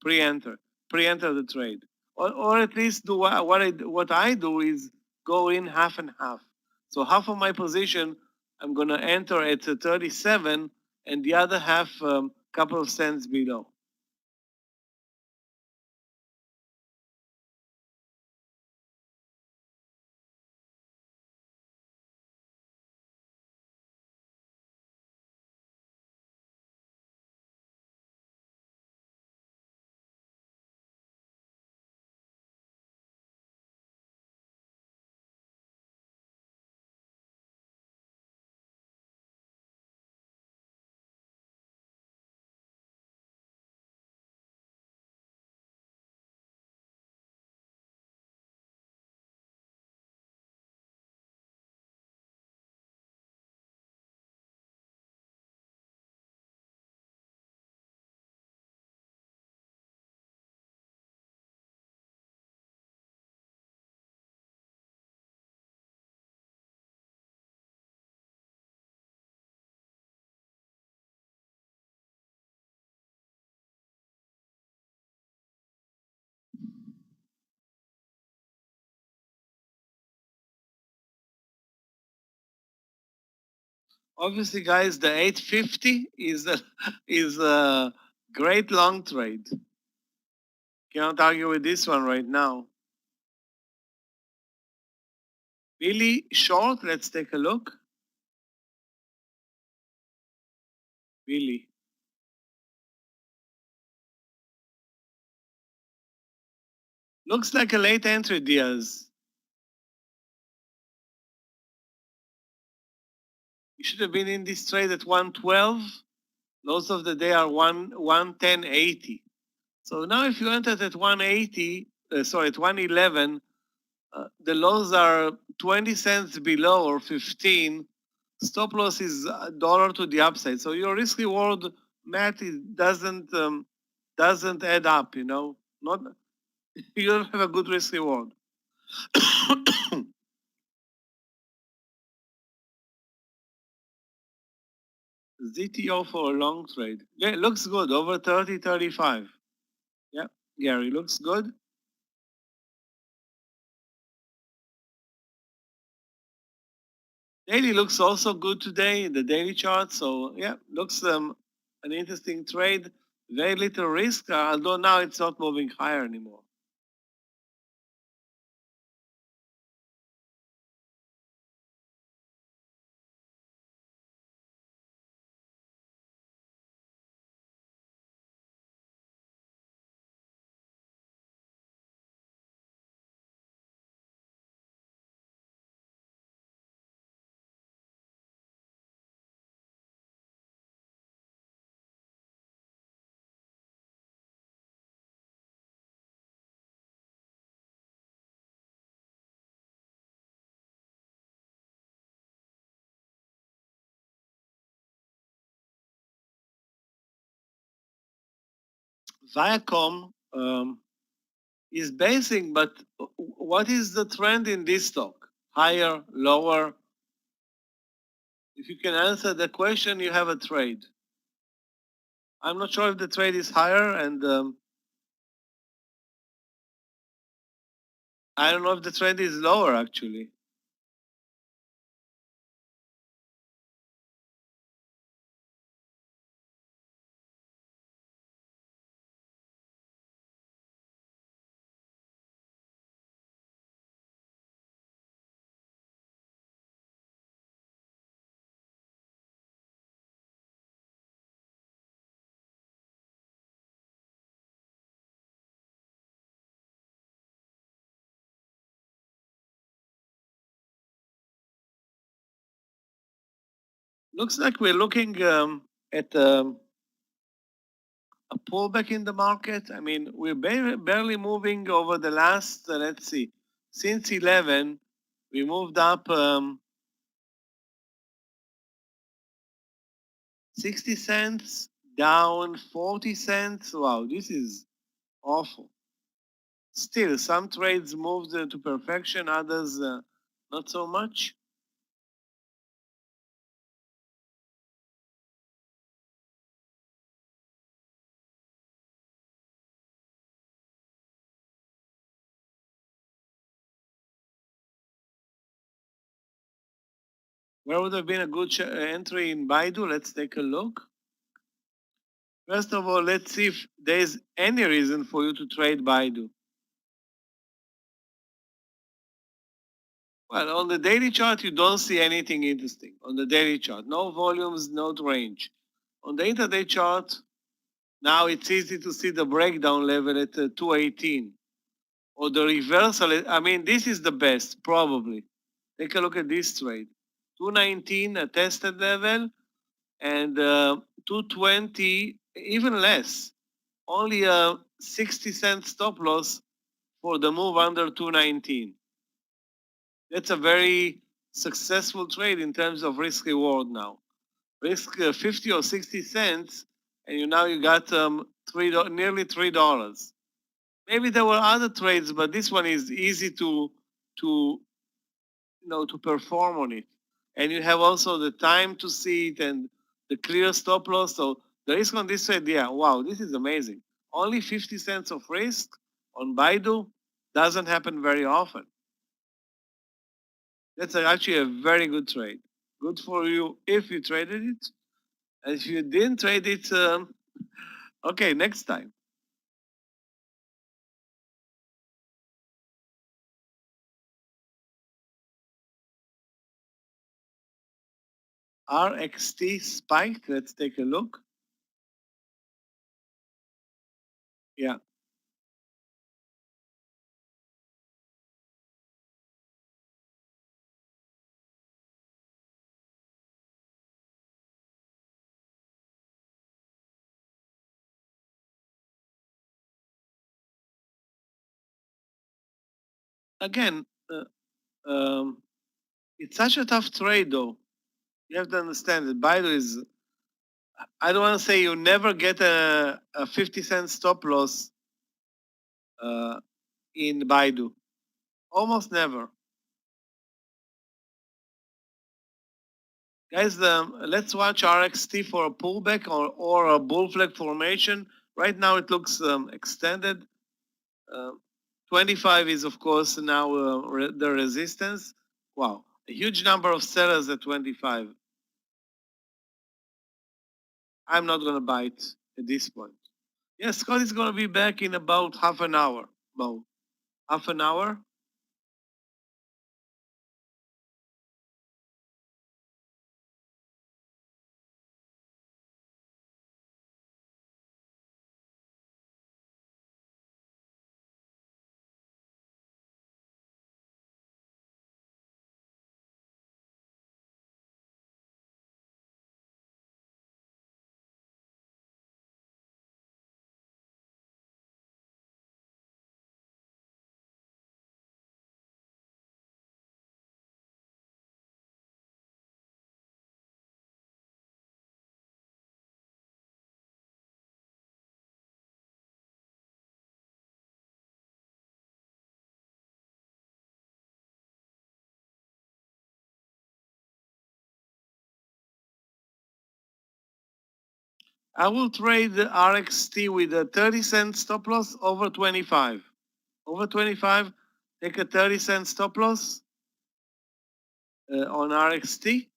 pre-enter, pre-enter the trade, or at least do what I do is go in half and half. So half of my position I'm gonna enter at 37, and the other half couple of cents below. Obviously, guys, the 850 is a, is a great long trade. Cannot argue with this one right now. Really short, let's take a look. Really. Looks like a late entry, Diaz. You should have been in this trade at 112. Lows of the day are 110.80. So now if you entered at 180, sorry, at 111, the lows are 20 cents below or 15. Stop loss is $1 to the upside. So your risk reward, Matt, doesn't add up. You know, not you don't have a good risk reward. ZTO for a long trade. Yeah, looks good. Over 30, 35. Yeah, Gary, looks good. Daily looks also good today in the daily chart. So yeah, looks an interesting trade. Very little risk, although now it's not moving higher anymore. Viacom is basing, but what is the trend in this stock? Higher, lower? If you can answer the question, you have a trade. I'm not sure if the trade is higher, and I don't know if the trend is lower actually. Looks like we're looking at a pullback in the market. I mean, we're barely moving over the last, let's see, since 11, we moved up 60 cents, down 40 cents. Wow, this is awful. Still, some trades moved to perfection, others not so much. Where would have been a good entry in Baidu? Let's take a look. First of all, let's see if there's any reason for you to trade Baidu. Well, on the daily chart, you don't see anything interesting. On the daily chart, no volumes, no range. On the intraday chart, now it's easy to see the breakdown level at 218. Or the reversal, I mean, this is the best, probably. Take a look at this trade. 219, a tested level, and 220, even less. Only a 60-cent stop loss for the move under 219. That's a very successful trade in terms of risk reward now. Risk 50 or 60 cents, and you got nearly $3. Maybe there were other trades, but this one is easy to perform on it. And you have also the time to see it and the clear stop loss. So the risk on this trade, yeah, wow, this is amazing. Only 50 cents of risk on Baidu doesn't happen very often. That's actually a very good trade. Good for you if you traded it. And if you didn't trade it, okay, next time. RXT spiked. Let's take a look. Yeah. Again, it's such a tough trade, though. You have to understand that Baidu is. I don't want to say you never get a 50-cent stop loss in Baidu. Almost never. Guys, let's watch RXT for a pullback or a bull flag formation. Right now it looks extended. 25 is, of course, now the resistance. Wow, a huge number of sellers at 25. I'm not going to buy it at this point. Yes, Scott is going to be back in about half an hour. About half an hour. I will trade the RXT with a 30-cent stop loss over 25. Over 25, take a 30-cent stop loss on RXT.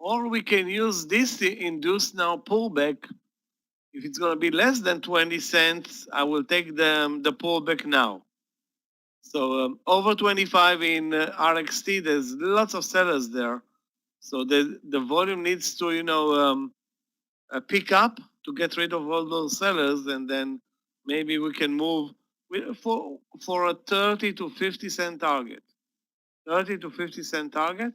Or we can use this to induce now pullback. If it's going to be less than 20 cents, I will take the pullback now. So over 25 in RXT, there's lots of sellers there. So the volume needs to, pick up to get rid of all those sellers, and then maybe we can move for a 30 to 50 cent target. 30 to 50 cent target.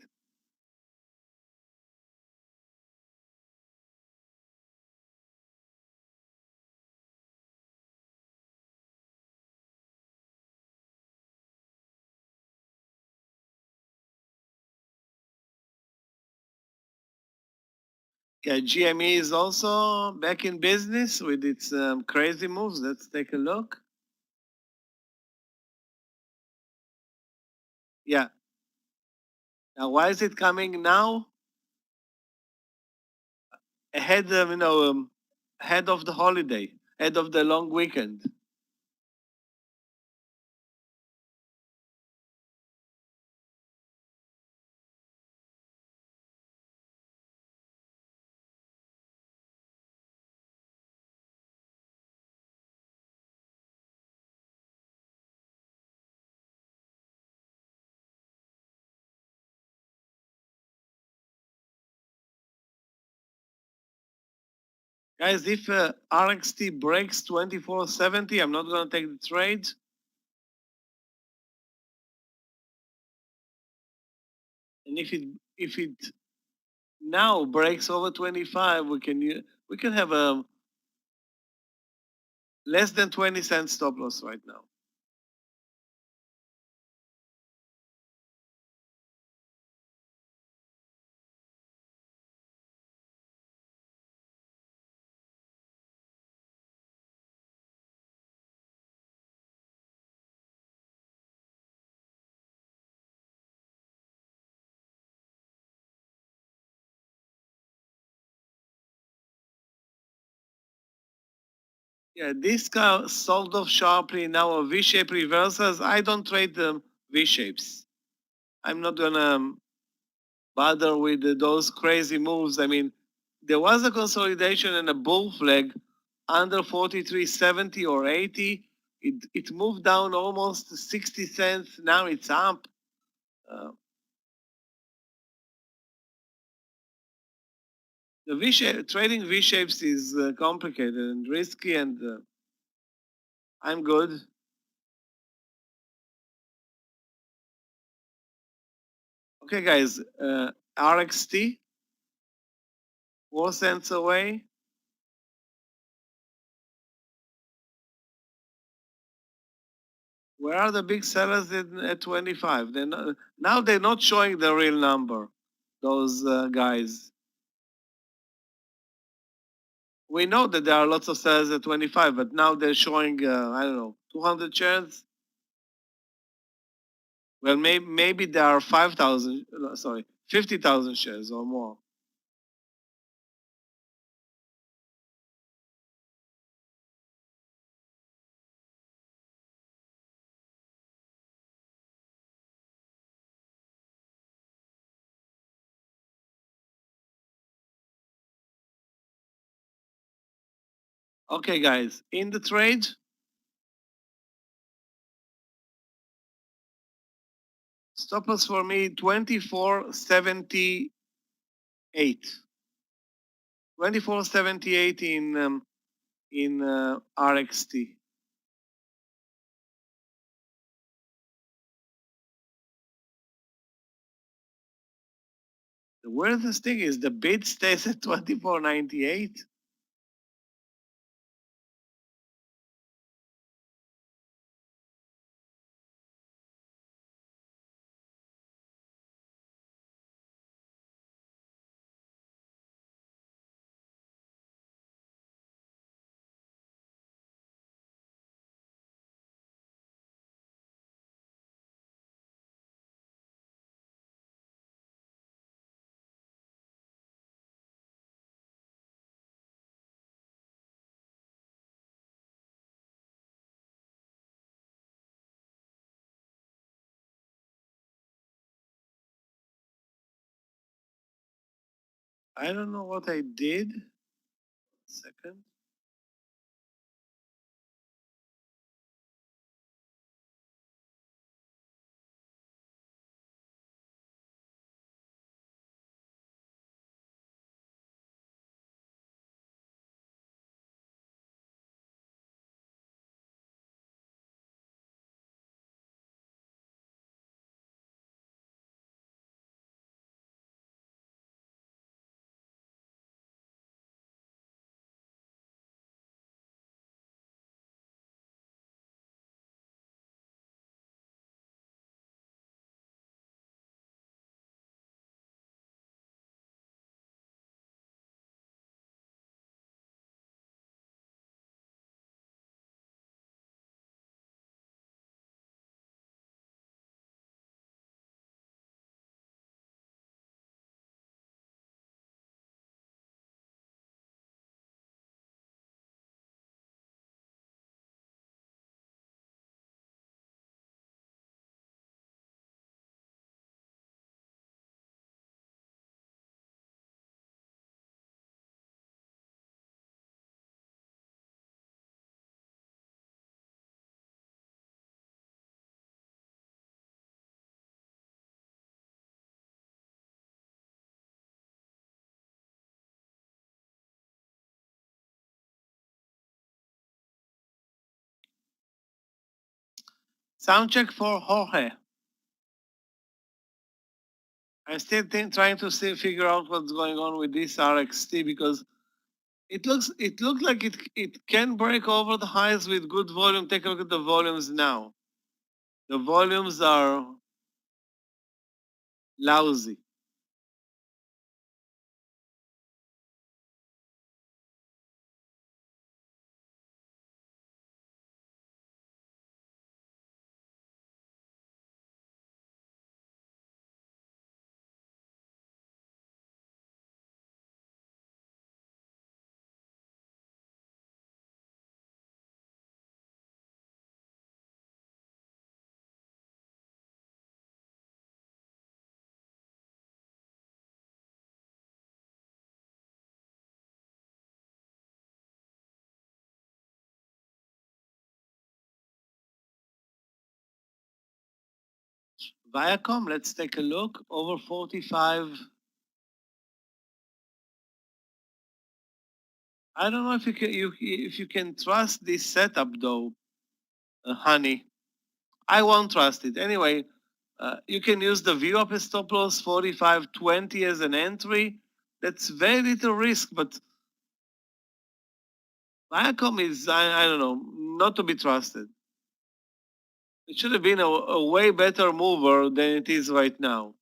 Yeah, GME is also back in business with its crazy moves. Let's take a look. Yeah. Now, why is it coming now? Ahead of, ahead of the holiday, ahead of the long weekend. Guys, if RXT breaks 2470, I'm not going to take the trade. And if it now breaks over 25, we can have a less than 20 cent stop loss right now. Yeah, this car sold off sharply. Now a V-shape reversals. I don't trade the V-shapes. I'm not gonna bother with those crazy moves. I mean, there was a consolidation and a bull flag under 43.70 or 80. It moved down almost 60 cents. Now it's up. Uh, the V-shape trading V-shapes is complicated and risky, and I'm good. Okay, guys, RXT, 4 cents away. Where are the big sellers at 25? Now they're not showing the real number, those guys. We know that there are lots of sellers at 25, but now they're showing, I don't know, 200 shares. Well, maybe there are 5,000, sorry, 50,000 shares or more. Okay, guys, in the trade, stop loss for me 24.78. 24.78 in RXT. The weirdest thing is the bid stays at 24.98. I don't know what I did. Second. Sound check for Jorge. I'm still trying to figure out what's going on with this RXT because it looks like it can break over the highs with good volume. Take a look at the volumes now. The volumes are lousy. Viacom, let's take a look. Over 45. I don't know if you can trust this setup though, honey. I won't trust it. Anyway, you can use the view up stop loss 45.20 as an entry. That's very little risk, but Viacom is, I don't know, not to be trusted. It should have been a way better mover than it is right now.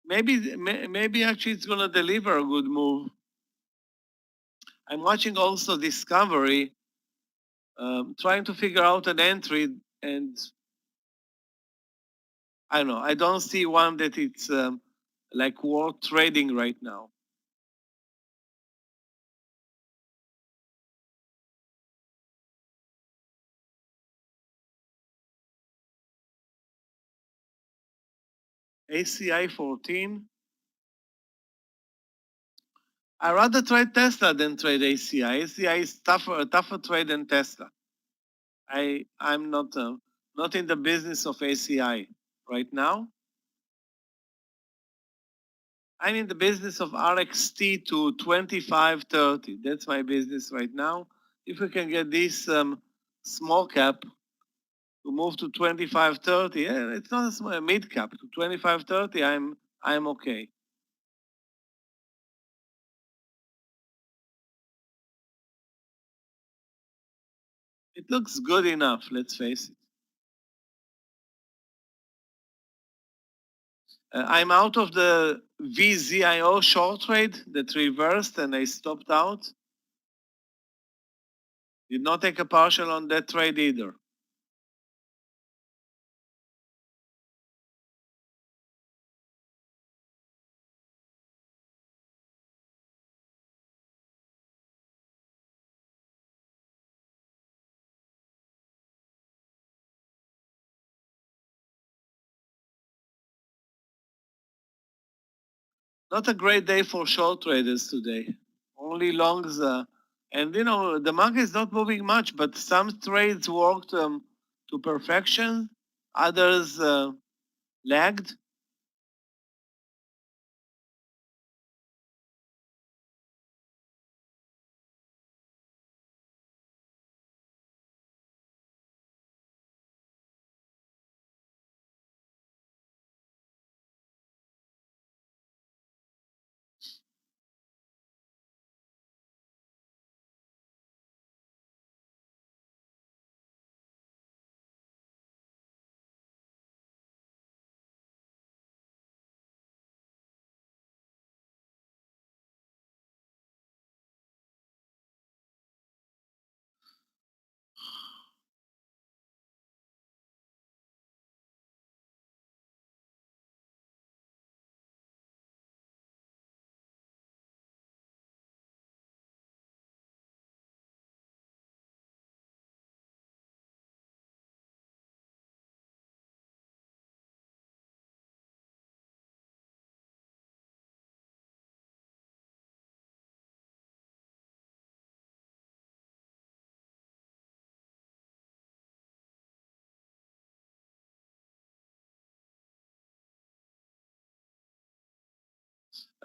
Maybe actually it's going to deliver a good move. I'm watching also Discovery, trying to figure out an entry, and I don't know. I don't see one that it's like worth trading right now. ACI 14. I rather trade Tesla than trade ACI. ACI is a tougher trade than Tesla. I'm not in the business of ACI right now. I'm in the business of RXT to 25.30. That's my business right now. If we can get this small cap to move to 25.30, yeah, it's not a small mid cap to 25.30. I'm okay. It looks good enough. Let's face it. I'm out of the VZIO short trade that reversed and I stopped out. Did not take a partial on that trade either. Not a great day for short traders today. Only longs, and the market is not moving much, but some trades worked to perfection. Others lagged.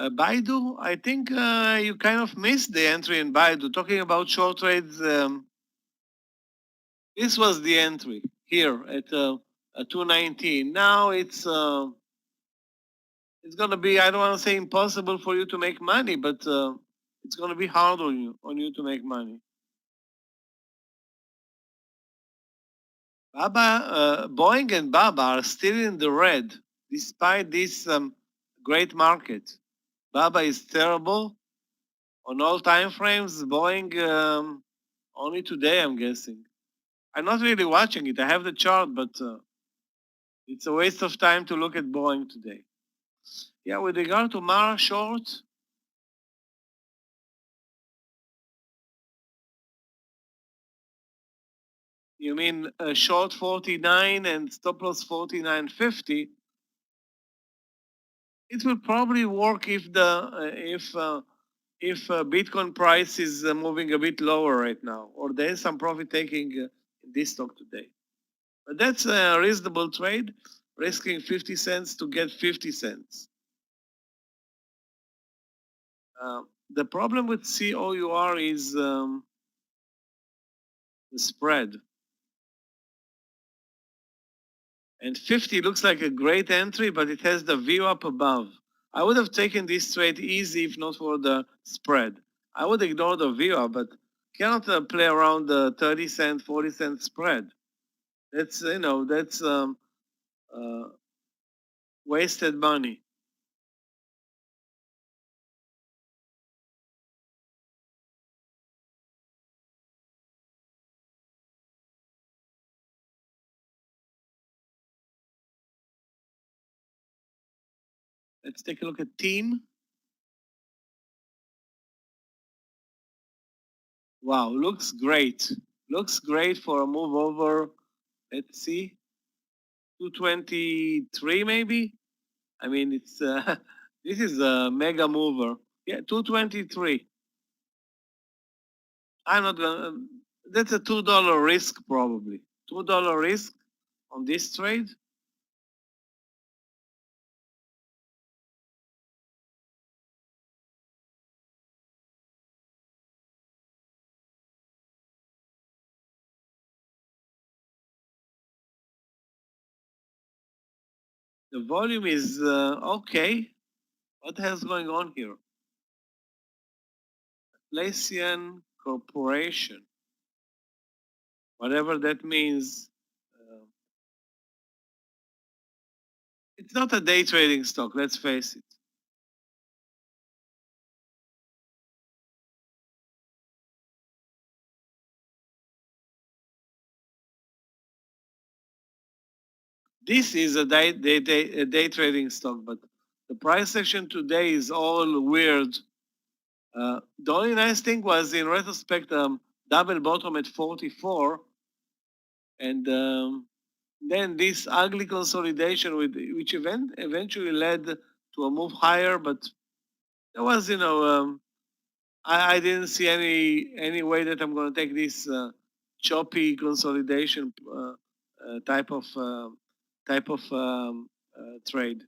Baidu, I think you kind of missed the entry in Baidu. Talking about short trades, this was the entry here at 219. Now it's going to be, I don't want to say impossible for you to make money, but it's going to be hard on you to make money. Boeing and Baba are still in the red despite this great market. Baba is terrible on all time frames. Boeing only today, I'm guessing. I'm not really watching it. I have the chart, but it's a waste of time to look at Boeing today. Yeah, with regard to Mara short, you mean short 49 and stop loss 49.50? It will probably work if Bitcoin price is moving a bit lower right now, or there is some profit taking in this stock today. But that's a reasonable trade, risking 50 cents to get 50 cents. The problem with COUR is the spread. And 50 looks like a great entry, but it has the view up above. I would have taken this trade easy if not for the spread. I would ignore the view up, but cannot play around the 30 cent, 40 cent spread. That's, that's wasted money. Let's take a look at team. Wow, looks great. Looks great for a move over, let's see, 223 maybe? I mean, it's this is a mega mover. Yeah, 223. I'm not gonna, that's a $2 risk probably. $2 risk on this trade. The volume is okay. What the hell's going on here? Atlassian Corporation. Whatever that means. It's not a day trading stock, let's face it. This is a day trading stock, but the price action today is all weird. The only nice thing was, in retrospect, double bottom at 44, and then this ugly consolidation, which eventually led to a move higher. But there was, I didn't see any way that I'm going to take this choppy consolidation type of trade.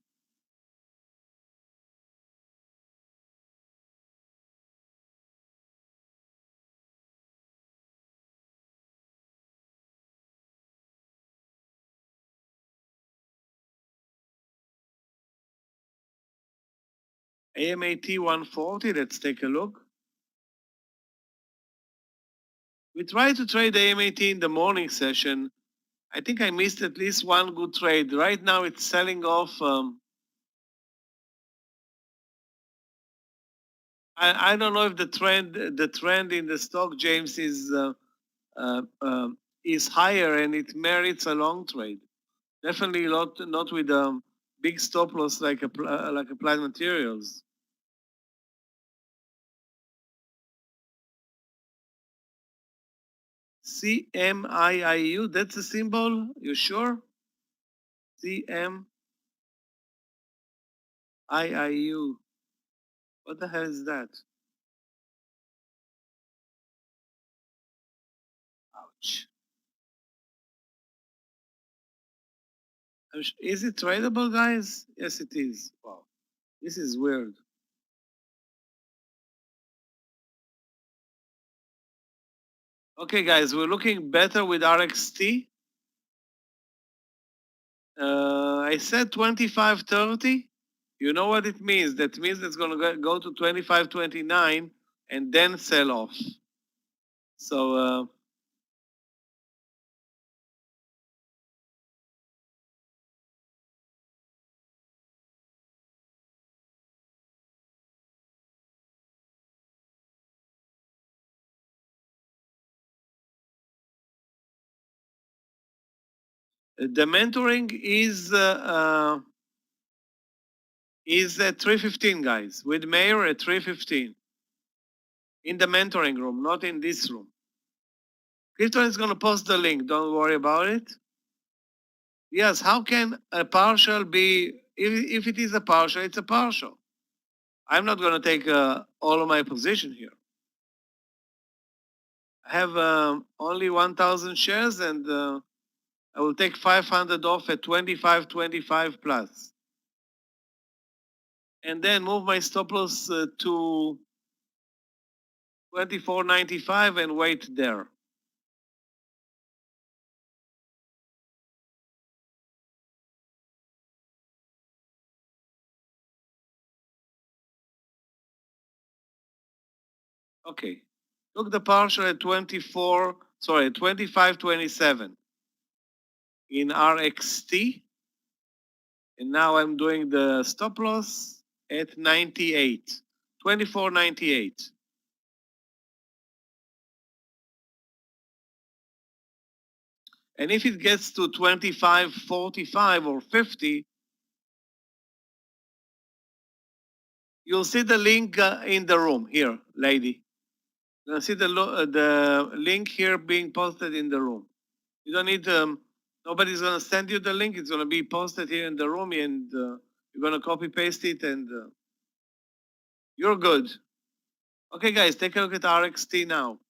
AMAT 140, let's take a look. We tried to trade the AMAT in the morning session. I think I missed at least one good trade. Right now it's selling off. I don't know if the trend in the stock, James, is higher and it merits a long trade. Definitely not with big stop loss like Applied Materials. CMIIU, that's a symbol? You sure? CMIIU. What the hell is that? Ouch. Is it tradable, guys? Yes, it is. Wow. This is weird. Okay, guys, we're looking better with RXT. I said 25.30. You know what it means? That means it's going to go to 25.29 and then sell off. So the mentoring is at 3:15, guys. With Meir at 3:15 in the mentoring room, not in this room. Clifton is going to post the link. Don't worry about it. Yes, how can a partial be if it is a partial, it's a partial. I'm not going to take all of my position here. I have only 1,000 shares, and I will take 500 off at 25.25 plus, and then move my stop loss to 24.95 and wait there. Okay. Took the partial at 25.27 in RXT. And now I'm doing the stop loss at 98, 24.98. And if it gets to 25.45 or 50, you'll see the link in the room here, lady. You'll see the link here being posted in the room. You don't need, nobody's going to send you the link. It's going to be posted here in the room, and you're going to copy paste it, and you're good. Okay, guys, take a look at RXT now.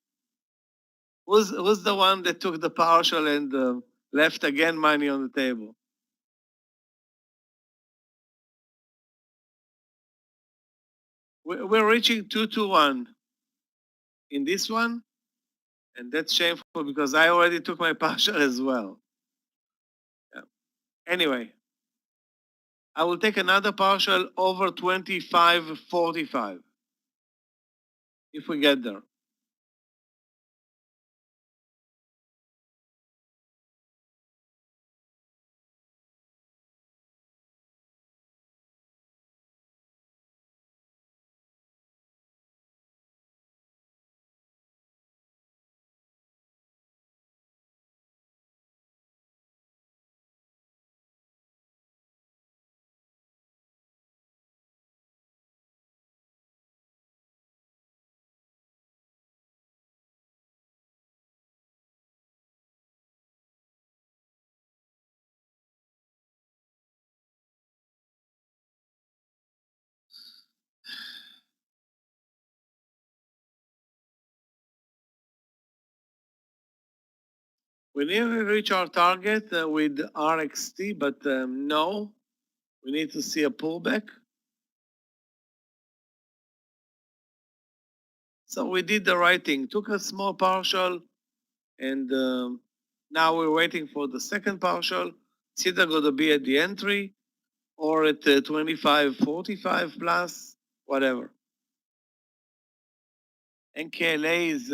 Who's the one that took the partial and left again money on the table? We're reaching 221 in this one, and that's shameful because I already took my partial as well. Yeah. Anyway, I will take another partial over 25.45 if we get there. We nearly reach our target with RXT, but no, we need to see a pullback. So we did the right thing, took a small partial, and now we're waiting for the second partial. It's either going to be at the entry or at 25.45 plus, whatever. NKLA is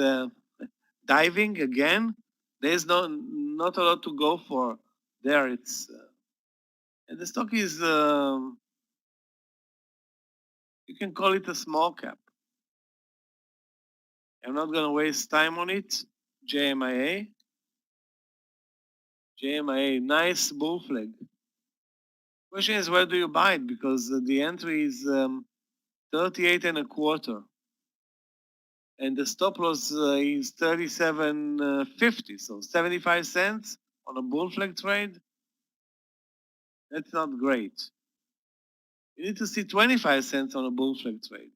diving again. There's not a lot to go for there. It's and the stock is you can call it a small cap. I'm not going to waste time on it. JMIA. JMIA, nice bull flag. Question is, where do you buy it? Because the entry is 38 and a quarter. And the stop loss is 37.50. So 75 cents on a bull flag trade. That's not great. You need to see 25 cents on a bull flag trade.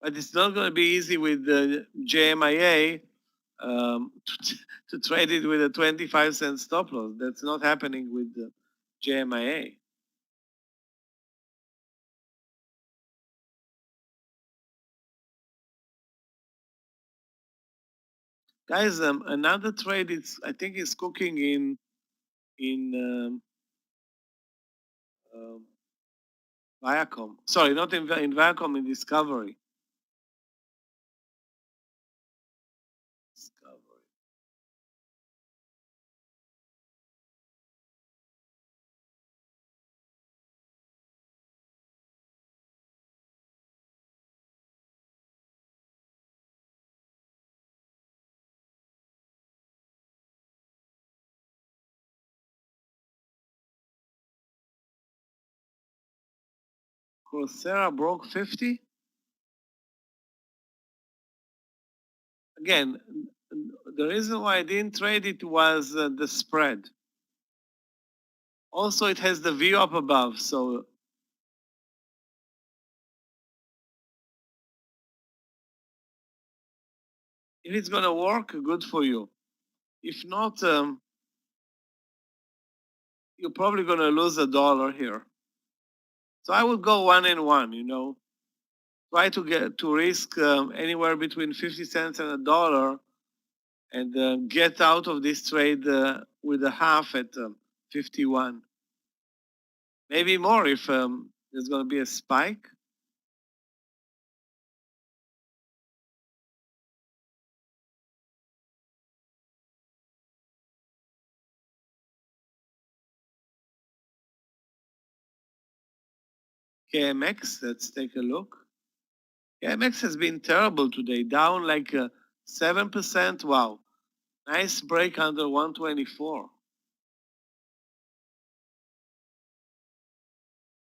But it's not going to be easy with the JMIA to trade it with a 25 cent stop loss. That's not happening with the JMIA. Guys, another trade is I think is cooking in Viacom. Sorry, not in Viacom, in Discovery. Discovery. Coursera broke 50. Again, the reason why I didn't trade it was the spread. Also, it has the view up above, so if it's gonna work, good for you. If not, you're probably gonna lose $1 here. So I would go 1 and 1, you know. Try to risk anywhere between 50 cents and $1 and get out of this trade with a half at 51. Maybe more if there's going to be a spike. KMX, let's take a look. KMX has been terrible today, down like 7%. Wow. Nice break under 124.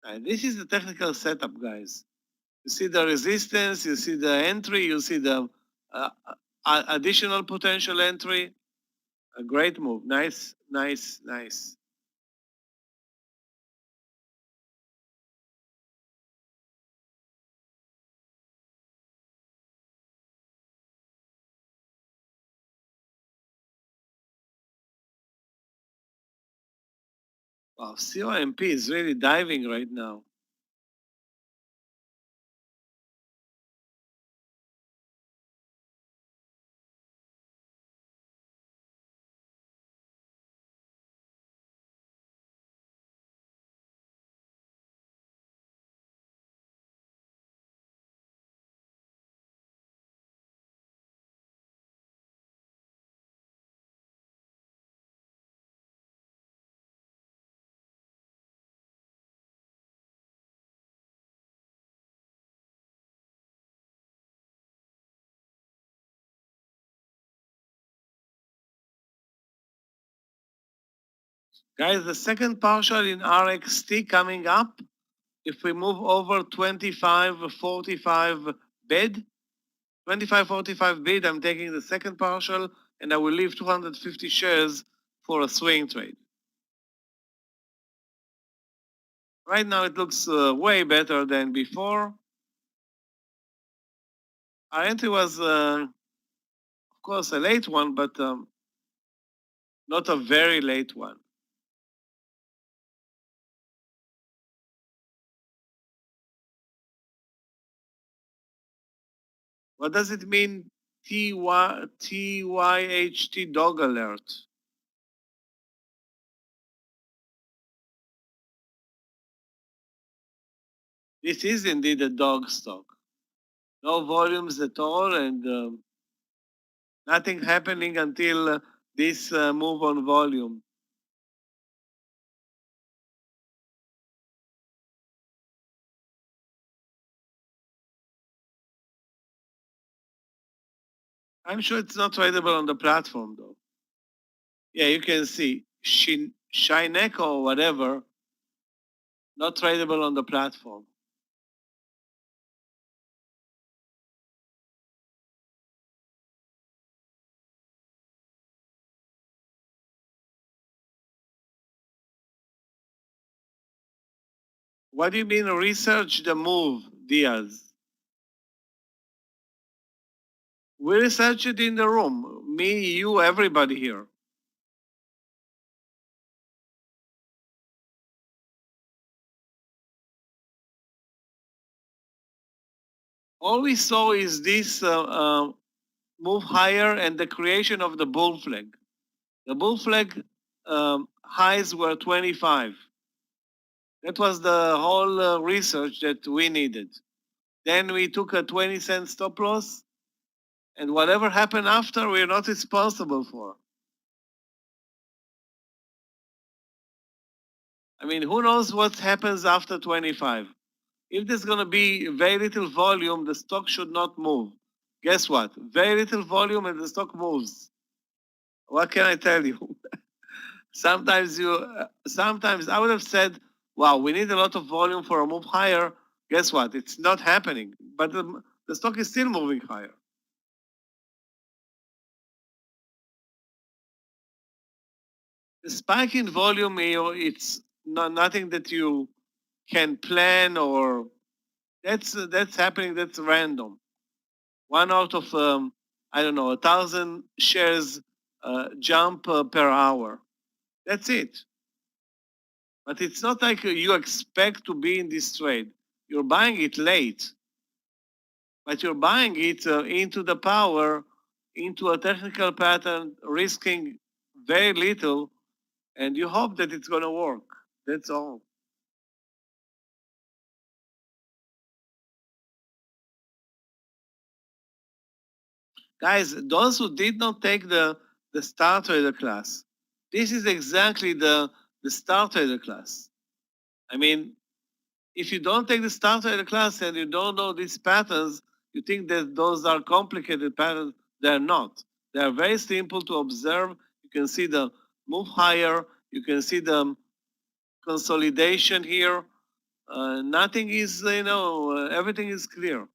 And this is the technical setup, guys. You see the resistance, you see the entry, you see the additional potential entry. A great move. Nice, nice, nice. Wow, COMP is really diving right now. Guys, the second partial in RXT coming up. If we move over 25.45 bid, 25.45 bid, I'm taking the second partial and I will leave 250 shares for a swing trade. Right now it looks way better than before. Our entry was, of course, a late one, but not a very late one. What does it mean, TYHT dog alert? This is indeed a dog stock. No volumes at all and nothing happening until this move on volume. I'm sure it's not tradable on the platform though. Yeah, you can see Shinek or whatever, not tradable on the platform. What do you mean research the move, Diaz? We research it in the room. Me, you, everybody here. All we saw is this move higher and the creation of the bull flag. The bull flag highs were 25. That was the whole research that we needed. Then we took a 20-cent stop loss, and whatever happened after, we're not responsible for. I mean, who knows what happens after 25? If there's going to be very little volume, the stock should not move. Guess what? Very little volume and the stock moves. What can I tell you? Sometimes I would have said, wow, we need a lot of volume for a move higher. Guess what? It's not happening, but the stock is still moving higher. The spike in volume, it's nothing that you can plan, or that's happening. That's random. One out of I don't know, 1,000 shares jump per hour. That's it. But it's not like you expect to be in this trade. You're buying it late, but you're buying it into the power, into a technical pattern, risking very little, and you hope that it's going to work. That's all. Guys, those who did not take the Star Trader class, this is exactly the Star Trader class. I mean, if you don't take the Star Trader class and you don't know these patterns, you think that those are complicated patterns. They're not. They are very simple to observe. You can see the move higher. You can see the consolidation here. Nothing is, everything is clear.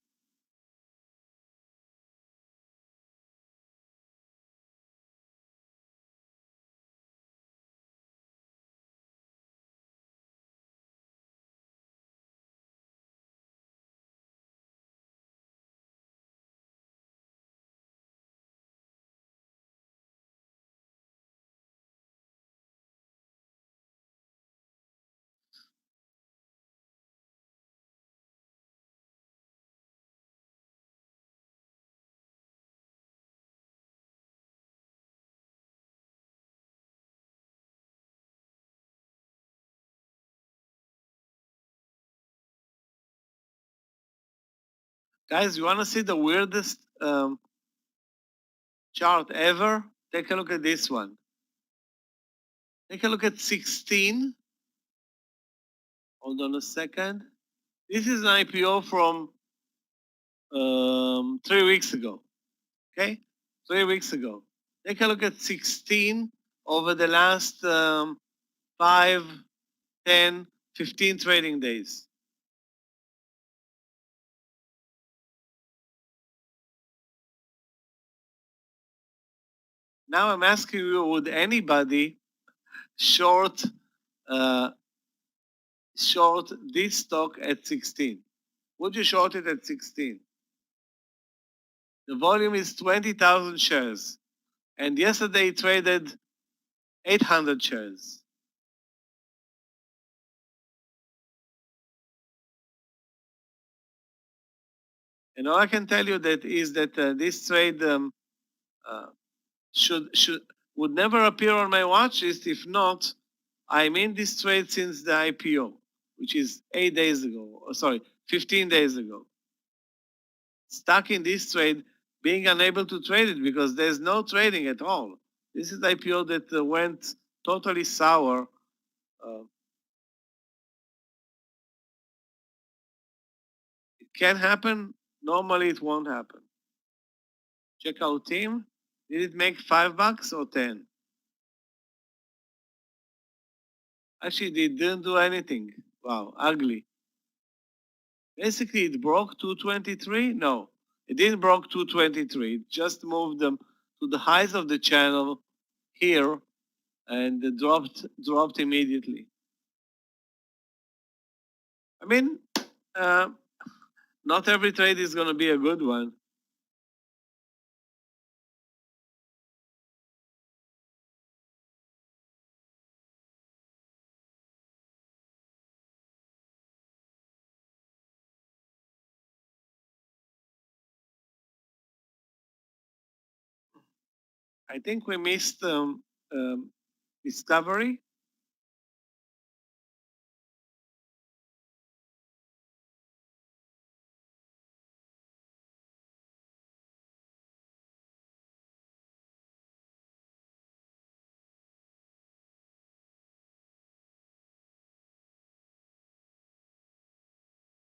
Guys, you want to see the weirdest chart ever? Take a look at this one. Take a look at 16. Hold on a second. This is an IPO from 3 weeks ago. Okay? 3 weeks ago. Take a look at 16 over the last 5, 10, 15 trading days. Now I'm asking you, would anybody short short this stock at 16? Would you short it at 16? The volume is 20,000 shares. And yesterday it traded 800 shares. And all I can tell you that is that this trade would never appear on my watch list. If not, I'm in this trade since the IPO, which is 8 days ago. Or sorry, 15 days ago. Stuck in this trade, being unable to trade it because there's no trading at all. This is the IPO that went totally sour. It can happen. Normally, it won't happen. Check out team. Did it make $5 or 10? Actually, it didn't do anything. Wow, ugly. Basically, it broke 223. No, it didn't broke 223. It just moved them to the highs of the channel here and dropped immediately. I mean, not every trade is going to be a good one. I think we missed Discovery.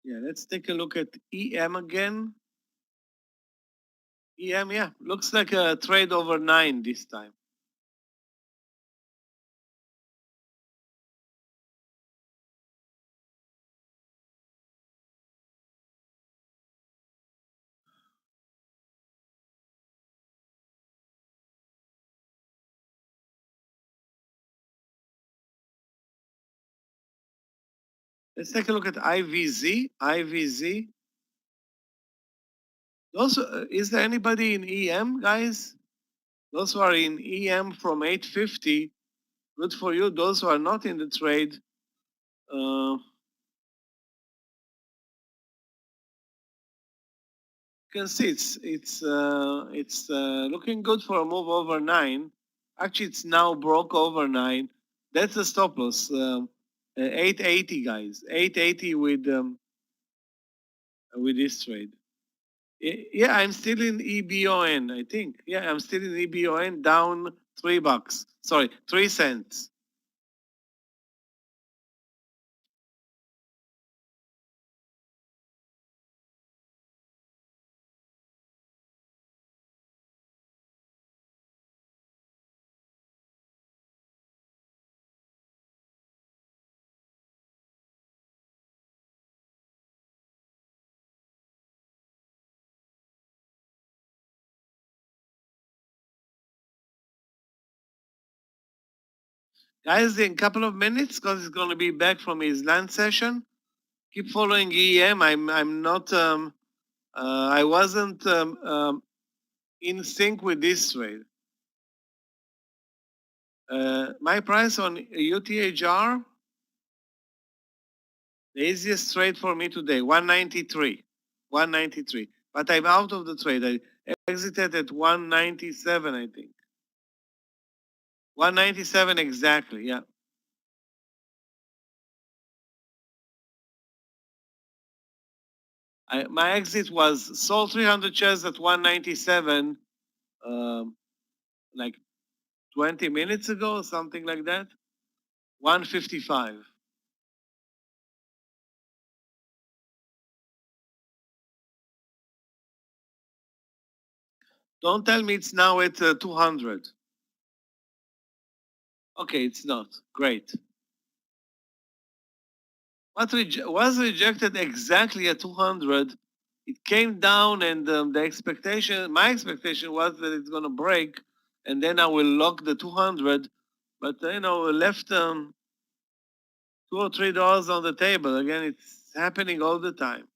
Yeah, let's take a look at EM again. EM, yeah, looks like a trade over 9 this time. Let's take a look at IVZ. IVZ. Those, is there anybody in EM, guys? Those who are in EM from 850, good for you. Those who are not in the trade, you can see it's looking good for a move over 9. Actually, it's now broke over 9. That's the stop loss. 880, guys. 880 with this trade. Yeah, I'm still in EBON, I think. Yeah, I'm still in EBON, down $3. Sorry, 3 cents. Guys, in a couple of minutes, because he's going to be back from his lunch session, keep following EM. I'm not, I wasn't in sync with this trade. My price on UTHR, the easiest trade for me today, 193. 193. But I'm out of the trade. I exited at 197, I think. 197 exactly, yeah. My exit was sold 300 shares at 197, like 20 minutes ago, something like that. 155. Don't tell me it's now at 200. Okay, it's not. Great. What was rejected exactly at 200. It came down, and the expectation, my expectation was that it's going to break, and then I will lock the 200. But left $2 or $3 on the table. Again, it's happening all the time.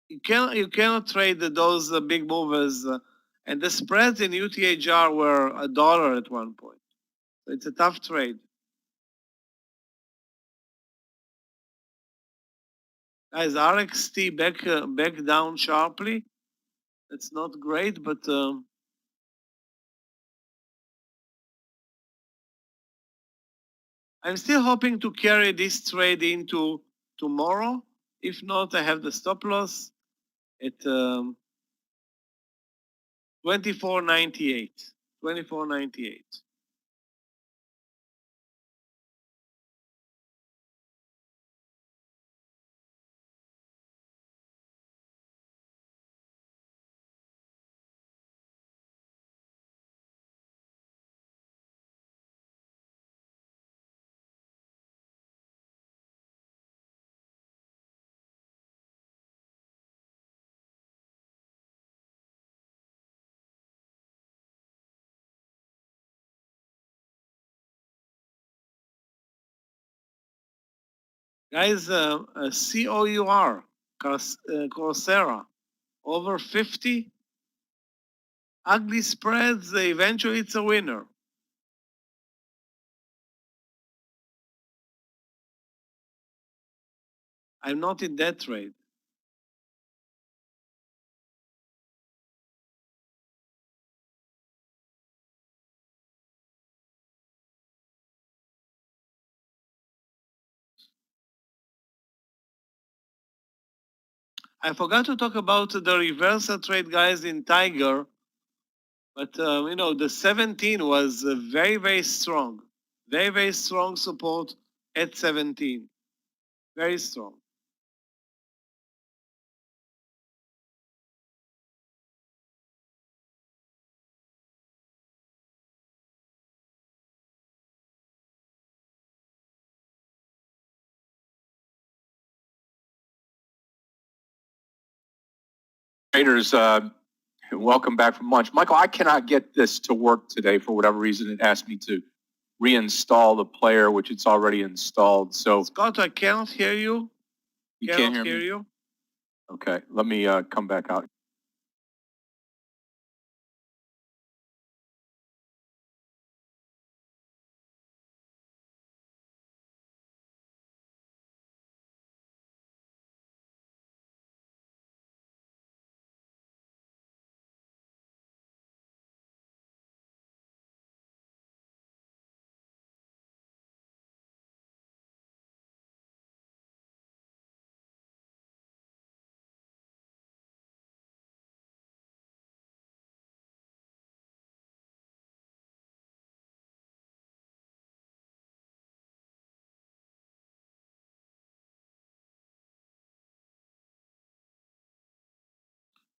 You cannot trade those big movers, and the spreads in UTHR were $1 at one point. So it's a tough trade. Guys, RXT back down sharply. It's not great, but I'm still hoping to carry this trade into tomorrow. If not, I have the stop loss at 24.98. 24.98. Guys, COUR, Coursera, over 50. Ugly spreads, eventually it's a winner. I'm not in that trade. I forgot to talk about the reversal trade, guys, in Tiger. But, the 17 was very, very strong. Very, very strong support at 17. Very strong. Traders, welcome back from lunch. Michael, I cannot get this to work today for whatever reason it asked me to. reinstall the player, which it's already installed. So Scott, I can't hear you. you Cannot can't hear me? you. Okay, let me come back out.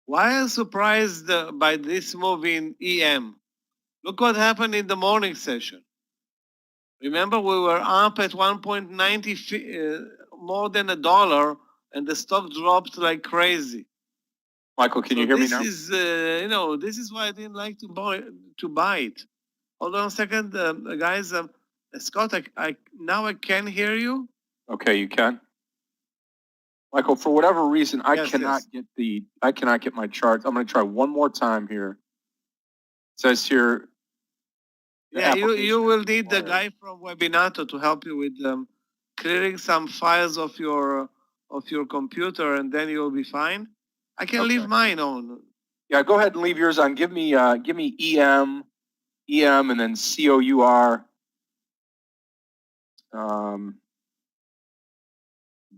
Why am I surprised by this move in EM? Look what happened in the morning session. Remember, we were up at 1.90, more than $1, and the stock dropped like crazy. Michael, can you hear me now? This is, this is why I didn't like to buy it. Hold on a second, guys. Scott, now I can hear you. Okay, you can. Michael, for whatever reason, I Yes, cannot yes. get my charts. I'm going to try one more time here. It says here. the Yeah, you application will need the required. guy from Webinato to help you with clearing some files of your computer, and then you'll be fine. I can Okay. leave mine on. Yeah, go ahead and leave yours on. Give me EM, and then COUR.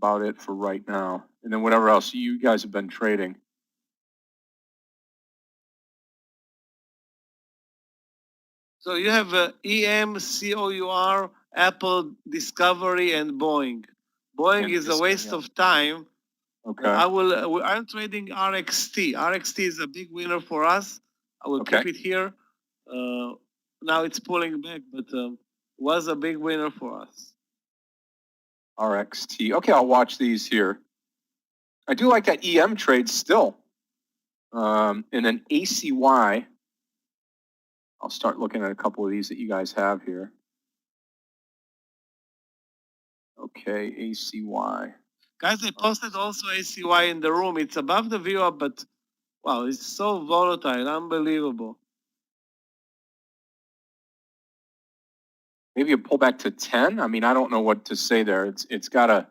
About it for right now, and then whatever else you guys have been trading. So you have EM, COUR, Apple, Discovery, and Boeing. Boeing And is a Disco, waste yeah. of time. Okay. I'm trading RXT. RXT is a big winner for us. I will Okay. keep it here. Now it's pulling back, but was a big winner for us. RXT. Okay, I'll watch these here. I do like that EM trade still. And then ACY. I'll start looking at a couple of these that you guys have here. Okay, ACY. Guys, I posted also ACY in the room. It's above the view up, but wow, it's so volatile, unbelievable. Maybe a pullback to 10. I mean, I don't know what to say there. It's either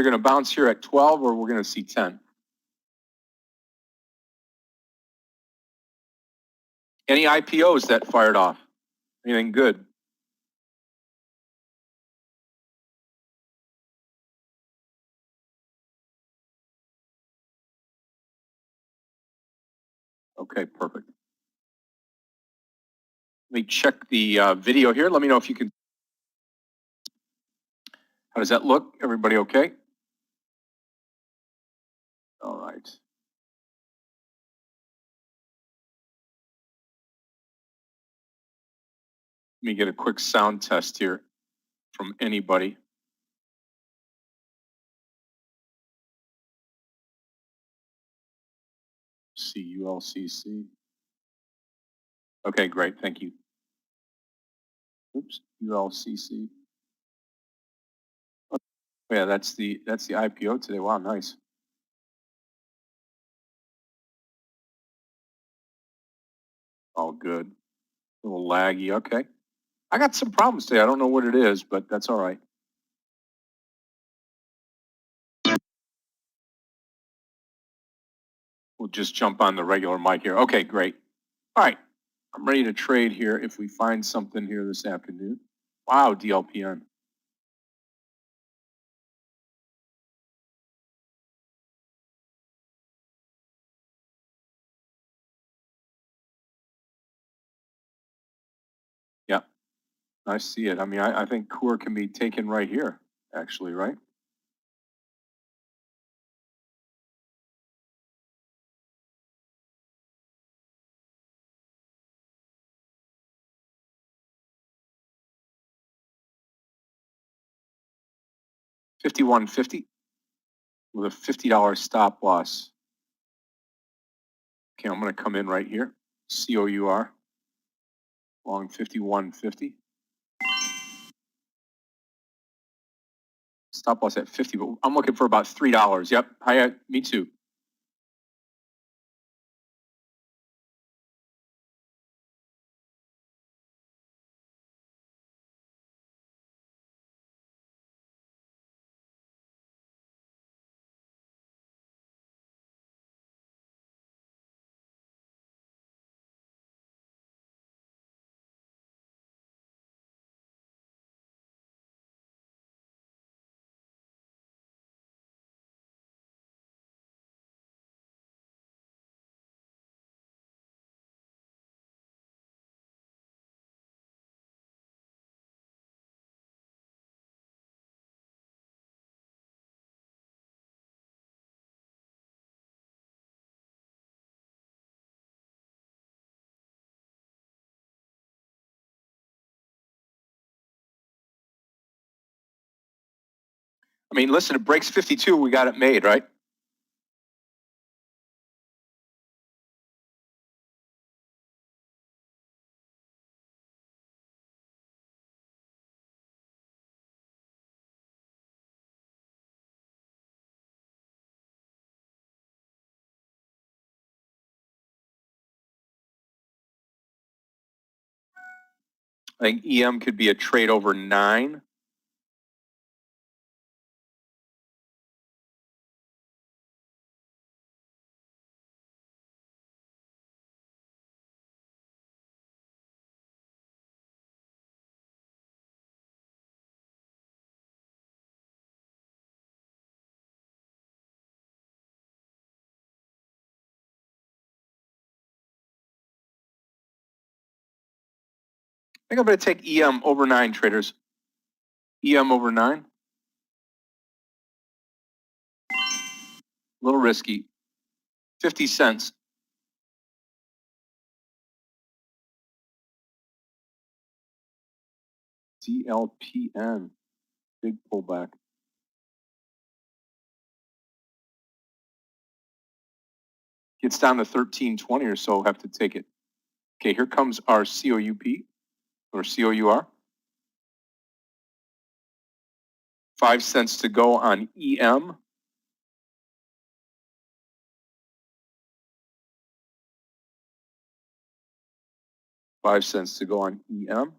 going to bounce here at 12 or we're going to see 10. Any IPOs that fired off? Anything good? Okay, perfect. Let me check the video here. Let me know if you can. How does that look? Everybody okay? All right. Let me get a quick sound test here from anybody. CULCC. Okay, great. Thank you. Oops, ULCC. Oh, yeah, that's the IPO today. Wow, nice. All good. A little laggy. Okay. I got some problems today. I don't know what it is, but that's all right. We'll just jump on the regular mic here. Okay, great. All right. I'm ready to trade here if we find something here this afternoon. Wow, DLPN. Yeah, I see it. I mean, I think Core can be taken right here, actually, right? $51.50 with a $50 stop loss. Okay, I'm going to come in right here. COUR. Long 51.50. Stop loss at 50, but I'm looking for about $3. Yep. Hi, me too. I mean, listen, it breaks 52. We got it made, right? I think EM could be a trade over 9. I think I'm going to take EM over 9, traders. EM over 9. A little risky. 50 cents. DLPN. Big pullback. Gets down to 13.20 or so, have to take it. Okay, here comes our COUP or COUR. 5 cents to go on EM. $5 to go on EM.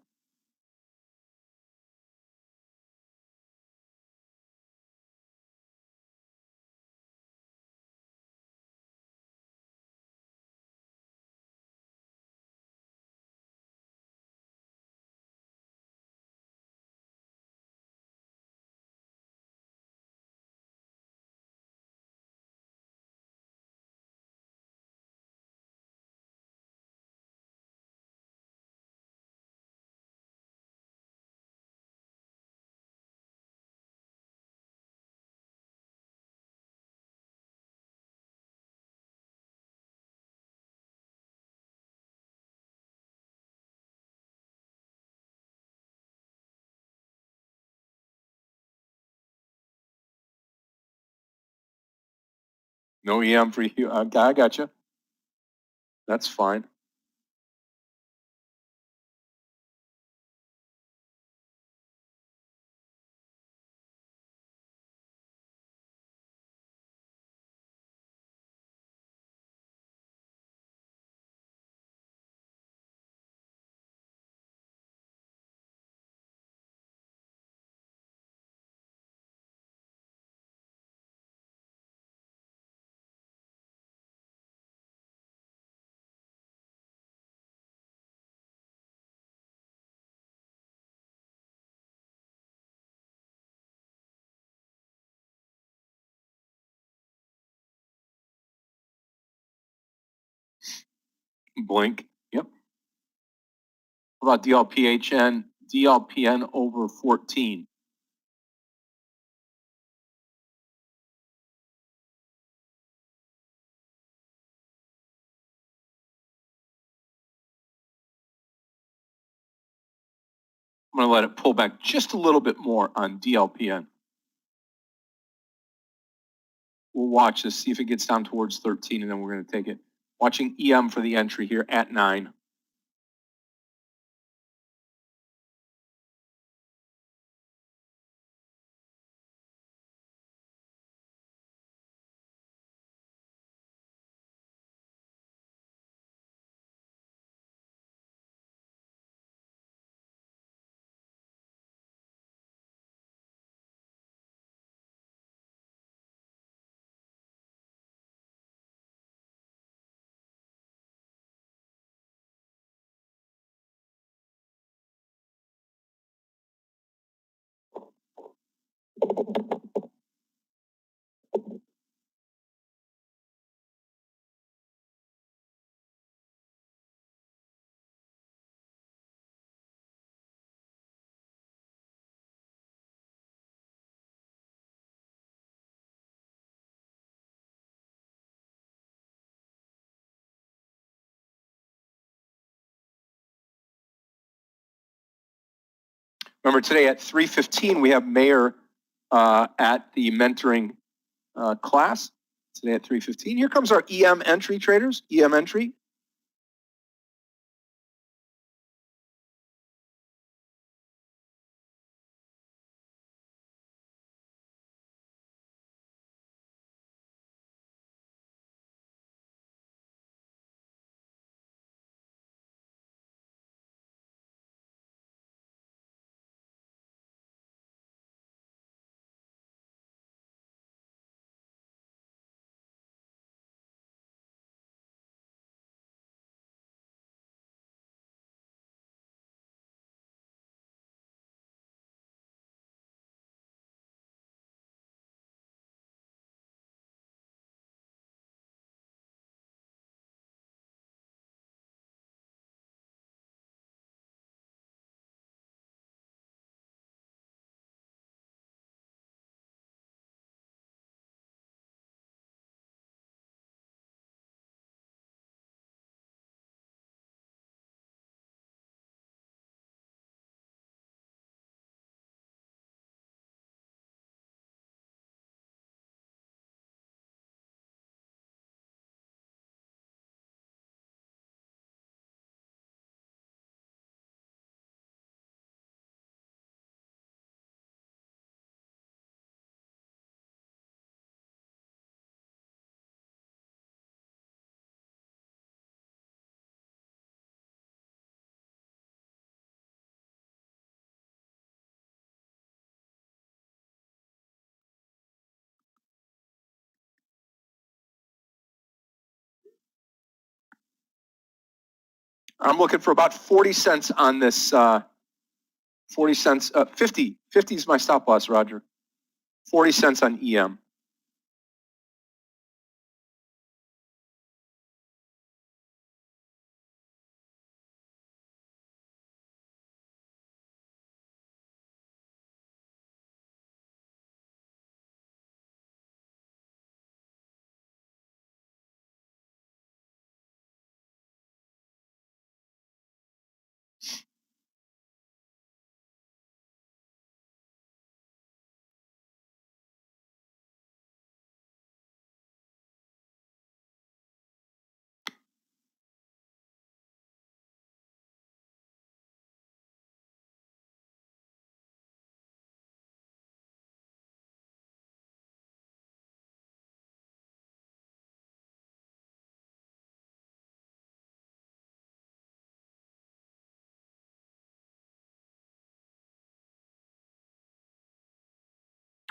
No EM for you. I got you. That's fine. Blink. Yep. What about DLPHN? DLPN over 14. I'm going to let it pull back just a little bit more on DLPN. We'll watch this, see if it gets down towards 13, and then we're going to take it. Watching EM for the entry here at 9. Remember, today at 3:15, we have Meir at the mentoring class. Today at 3:15. Here comes our EM entry traders, EM entry. I'm looking for about 40 cents on this, 40 cents, 50 is my stop loss, Roger. 40 cents on EM.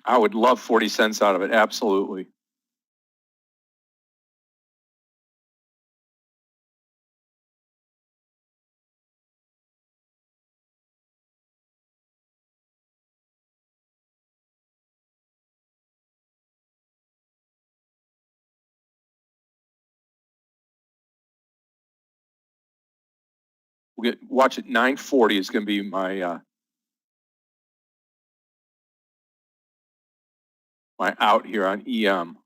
I would love 40 cents out of it, absolutely. Watch it, 9:40 is going to be my my out here on EM.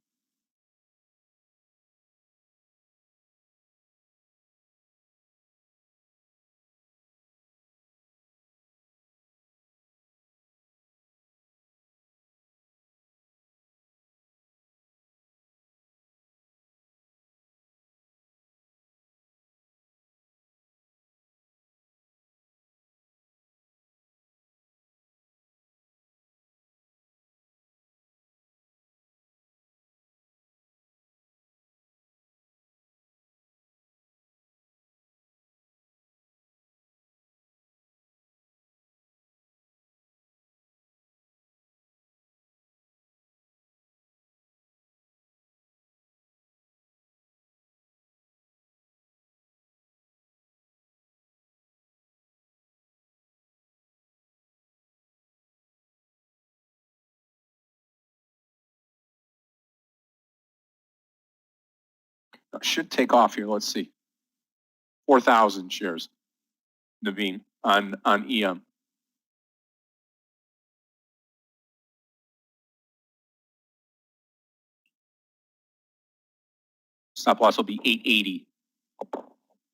Should take off here. Let's see. 4,000 shares, Naveen, on EM. Stop loss will be 880,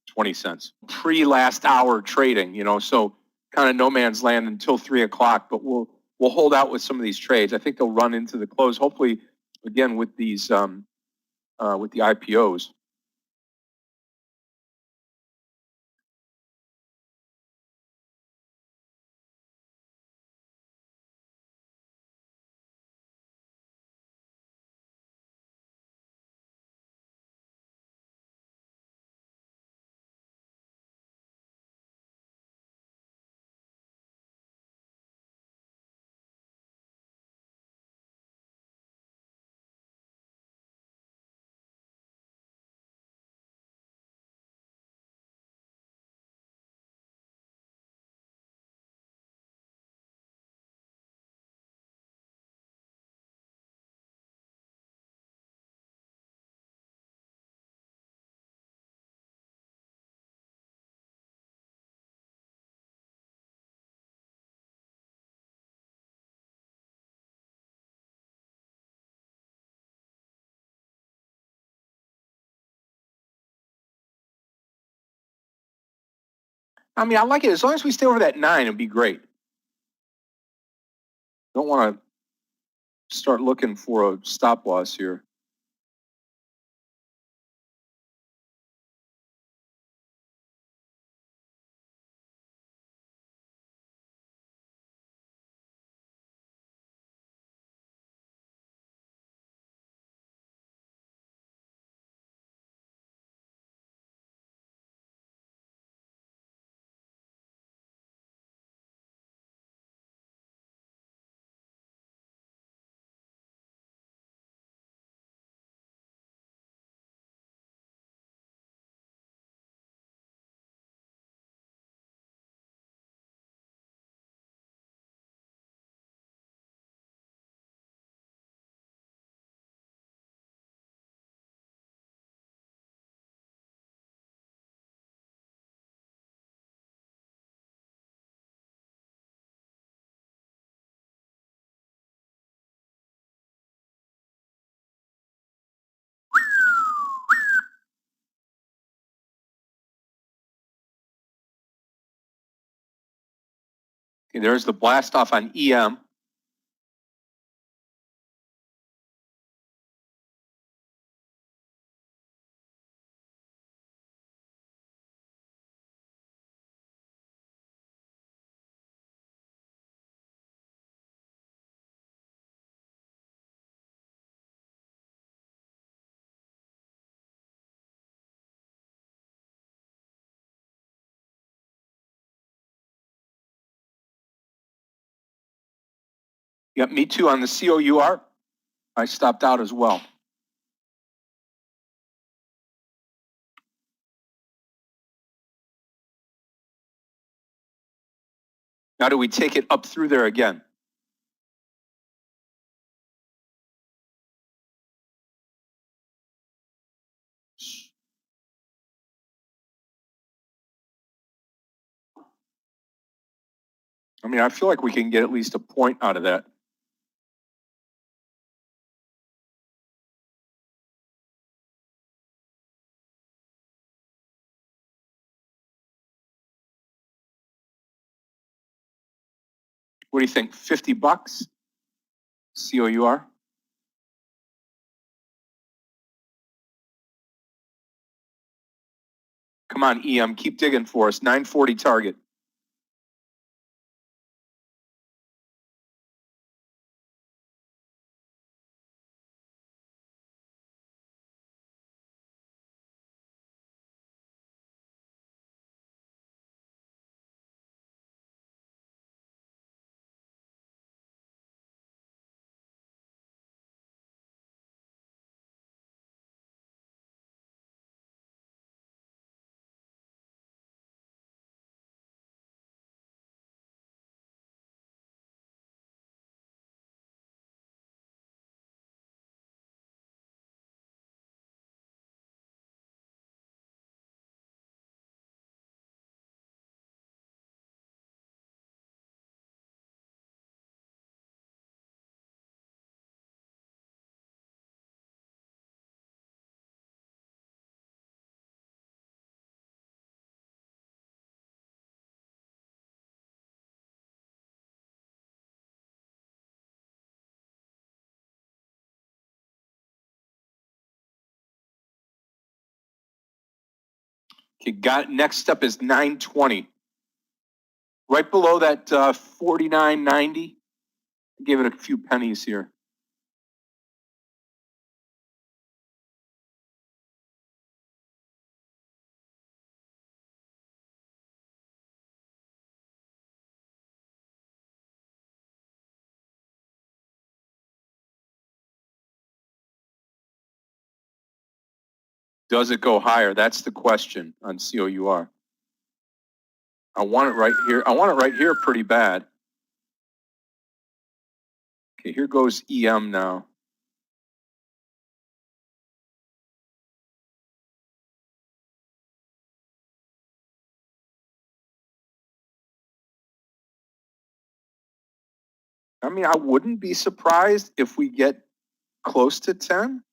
20 cents. Pre-last hour trading, so kind of no man's land until 3 o'clock, but we'll hold out with some of these trades. I think they'll run into the close, hopefully, again, with these, with the IPOs. I mean, I like it. As long as we stay over that 9, it'd be great. Don't want to start looking for a stop loss here. Okay, there's the blast off on EM. Yep, me too on the COUR. I stopped out as well. Now do we take it up through there again? I mean, I feel like we can get at least a point out of that. What do you think? 50 bucks? COUR? Come on, EM, keep digging for us. 940 target. Okay, got it. Next up is 920. Right below that 49.90. Give it a few pennies here. Does it go higher? That's the question on COUR. I want it right here. I want it right here pretty bad. Okay, here goes EM now. I mean, I wouldn't be surprised if we get close to 10.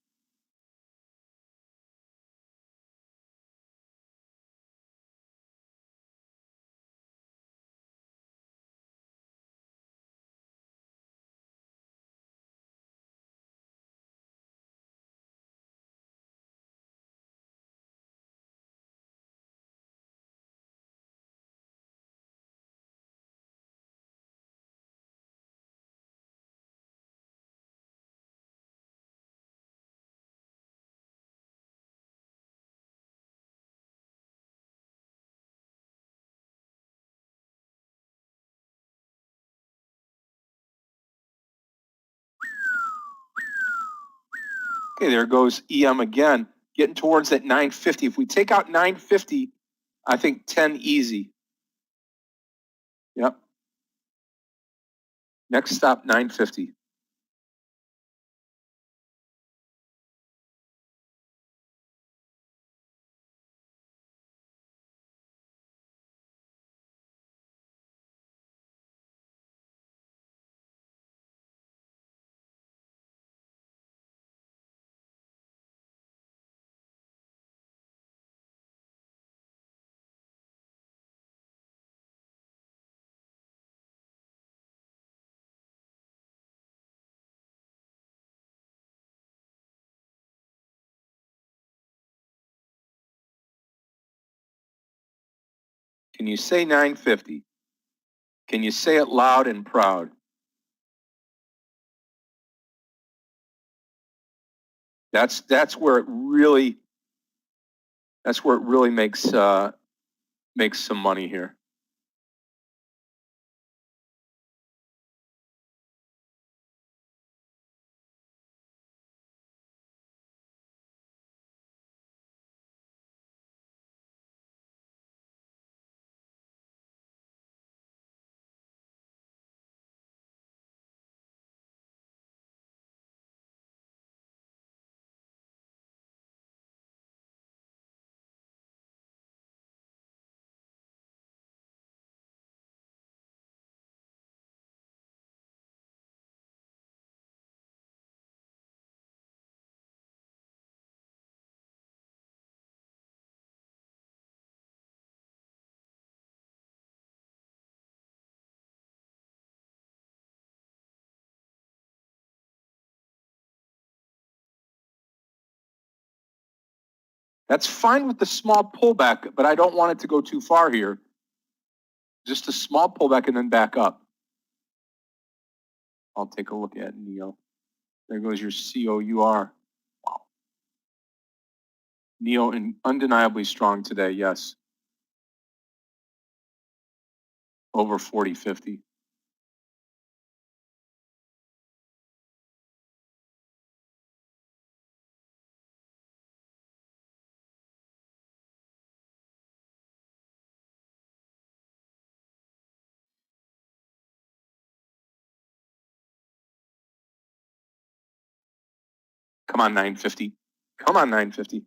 Okay, there goes EM again, getting towards that 950. If we take out 950, I think 10 easy. Yep. Next stop, 950. Can you say 950? Can you say it loud and proud? That's where it really makes some money here. That's fine with the small pullback, but I don't want it to go too far here. Just a small pullback and then back up. I'll take a look at NEO. There goes your COUR. Wow. NEO undeniably strong today, yes. Over 40.50. Come on, 950. Come on, 950.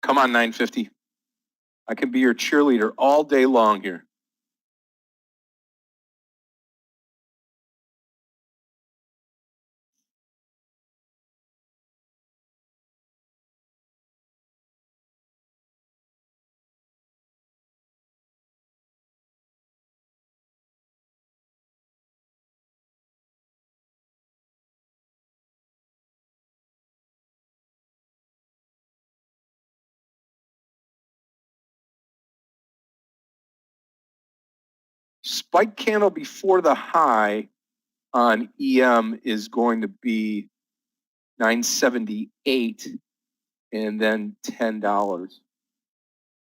Come on, 950. I can be your cheerleader all day long here. Spike candle before the high on EM is going to be 978 and then $10.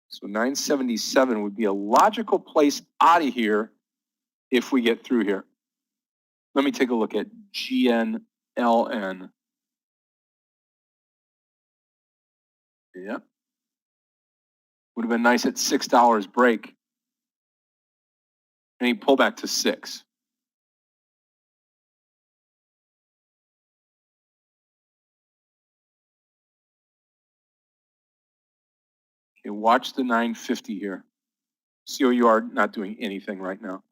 So 977 would be a logical place out of here if we get through here. Let me take a look at GNLN. Yeah. Would have been nice at $6 break. And he pulled back to 6. Okay, watch the 950 here. COUR not doing anything right now.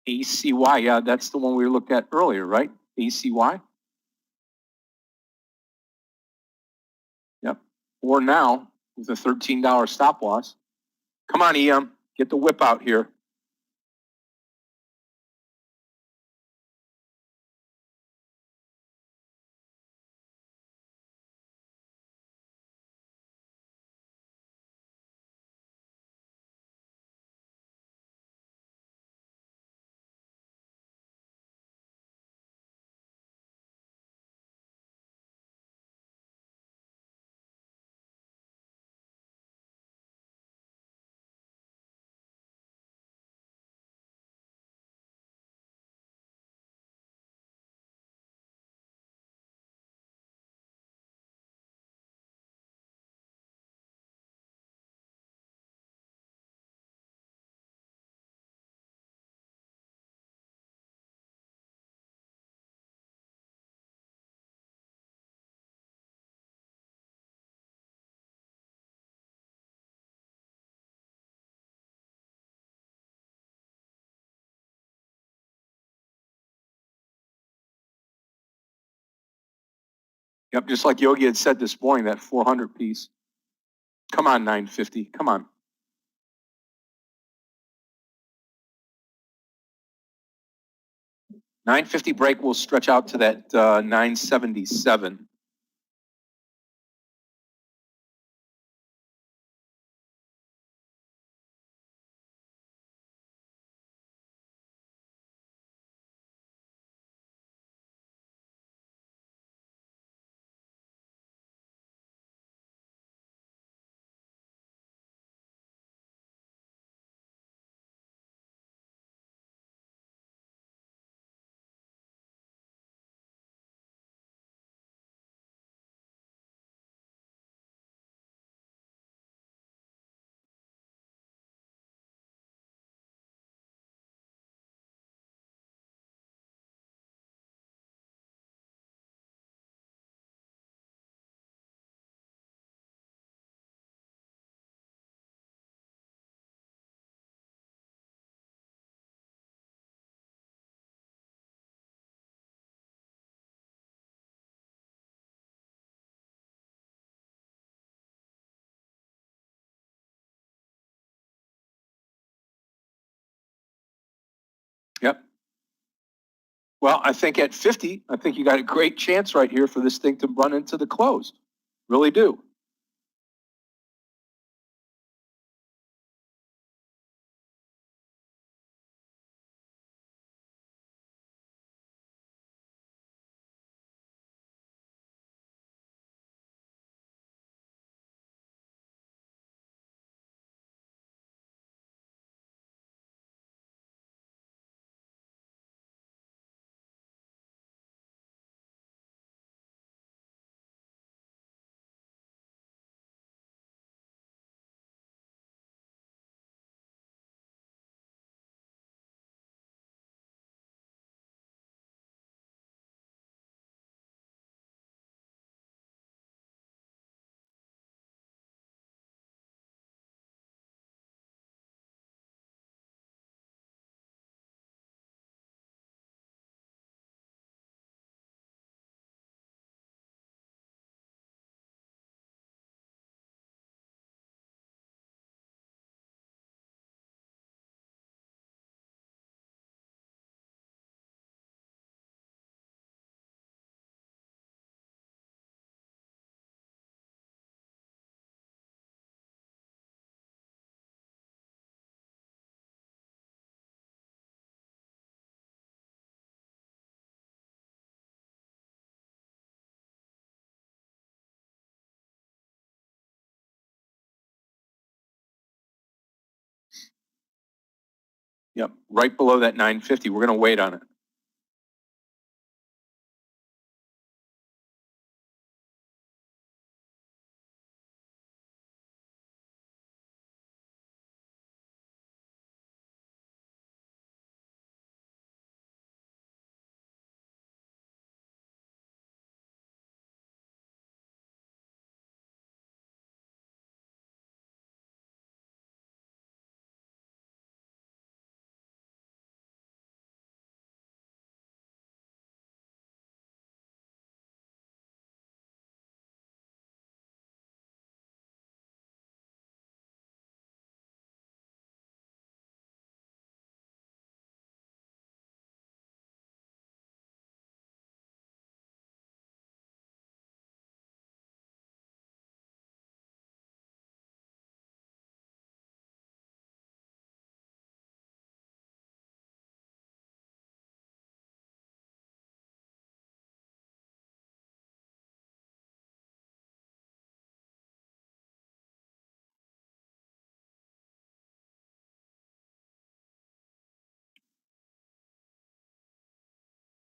ACY, yeah, that's the one we looked at earlier, right? ACY? Yep. Or now, with a $13 stop loss. Come on, EM, get the whip out here. Yep, just like Yogi had said this morning, that 400 piece. Come on, 950. Come on. $950 break will stretch out to that 977. Yep. Well, I think at 50, I think you got a great chance right here for this thing to run into the close. Really do. Yep. Right below that 950. We're going to wait on it.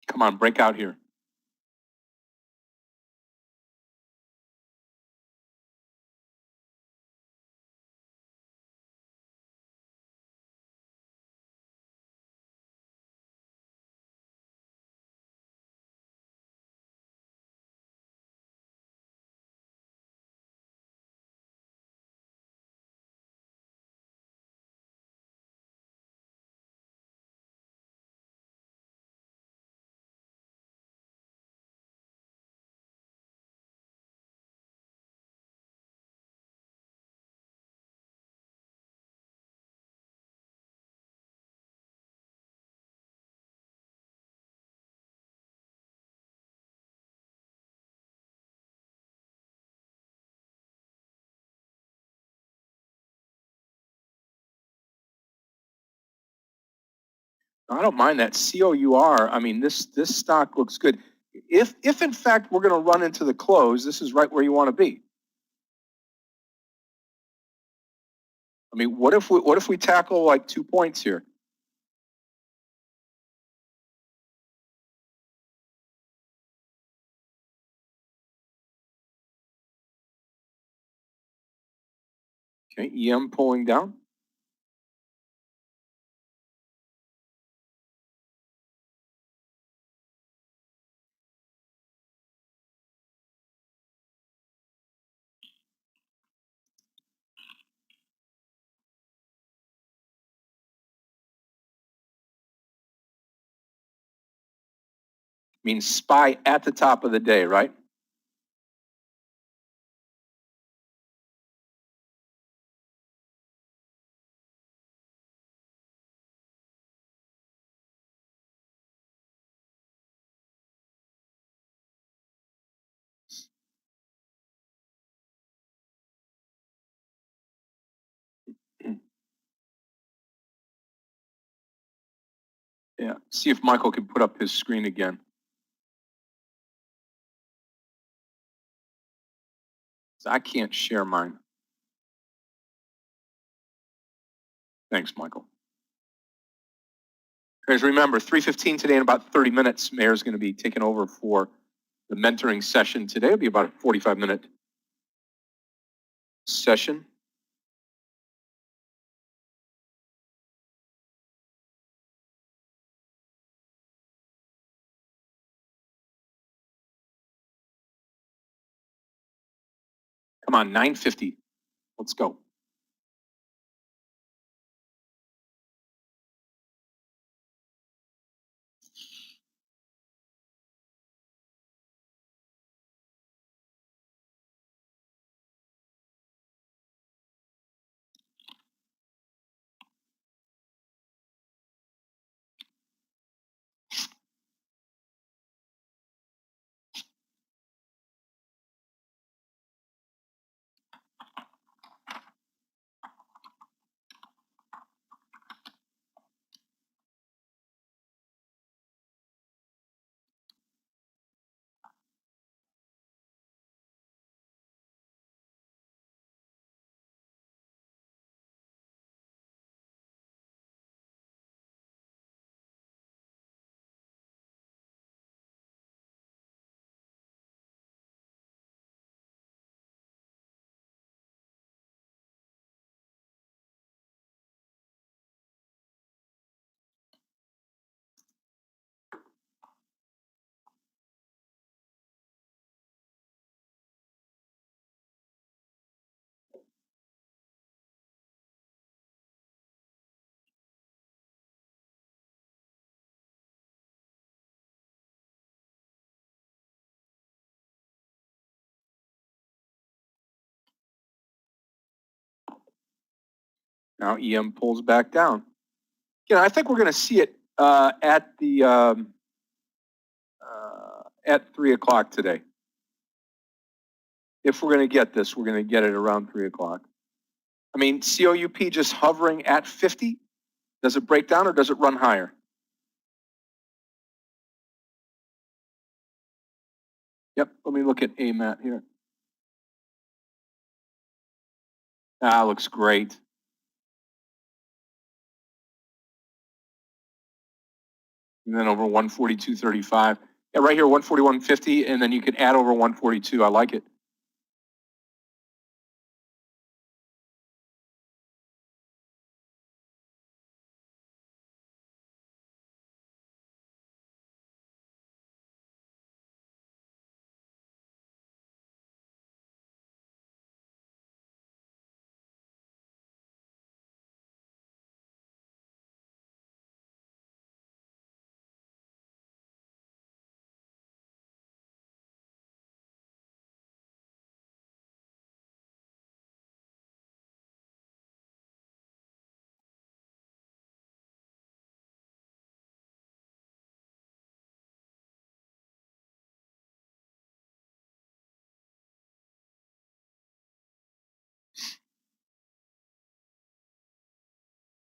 Come on, break out here. I don't mind that. COUR, I mean, this stock looks good. If in fact we're going to run into the close, this is right where you want to be. I mean, what if we tackle like 2 points here? Okay, EM pulling down. Means SPY at the top of the day, right? Yeah, see if Michael can put up his screen again. I can't share mine. Thanks, Michael. Guys, remember, 3:15 today in about 30 minutes, Meir is going to be taking over for the mentoring session today. It'll be about a 45-minute session. Come on, 9:50. Let's go. Now EM pulls back down. You know, I think we're going to see it at 3 o'clock today. If we're going to get this, we're going to get it around 3 o'clock. I mean, COUP just hovering at 50. Does it break down or does it run higher? Yep, let me look at AMAT here. Ah, looks great. And then over 142.35. Yeah, right here, 141.50, and then you can add over 142. I like it.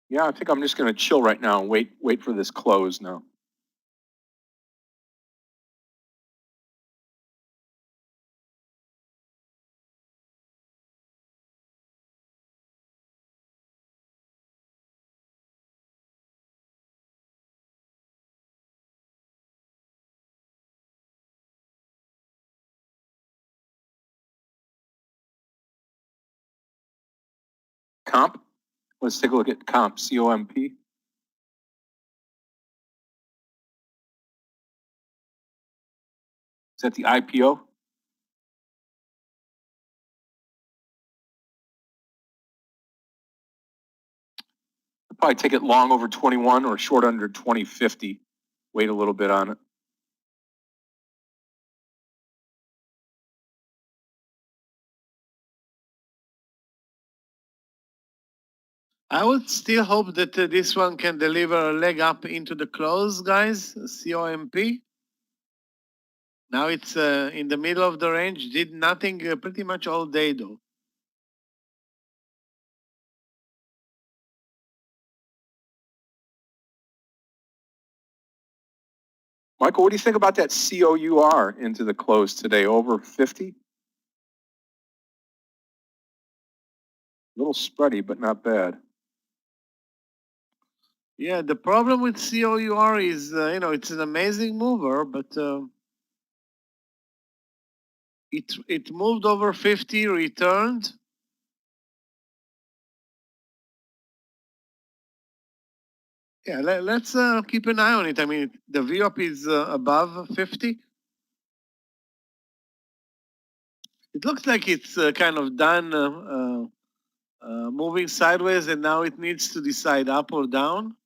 Yeah, I think I'm just going to chill right now and wait for this close now. Comp. Let's take a look at comp. COMP. Is that the IPO? I'll probably take it long over 21 or short under 2050. Wait a little bit on it. I would still hope that this one can deliver a leg up into the close, guys. COMP. Now it's in the middle of the range. Did nothing pretty much all day though. Michael, what do you think about that COUR into the close today? Over 50? A little spready, but not bad. Yeah, the problem with COUR is, it's an amazing mover, but it moved over 50, returned. Yeah, let's keep an eye on it. I mean, the VWAP is above 50. It looks like it's kind of done moving sideways, and now it needs to decide up or down.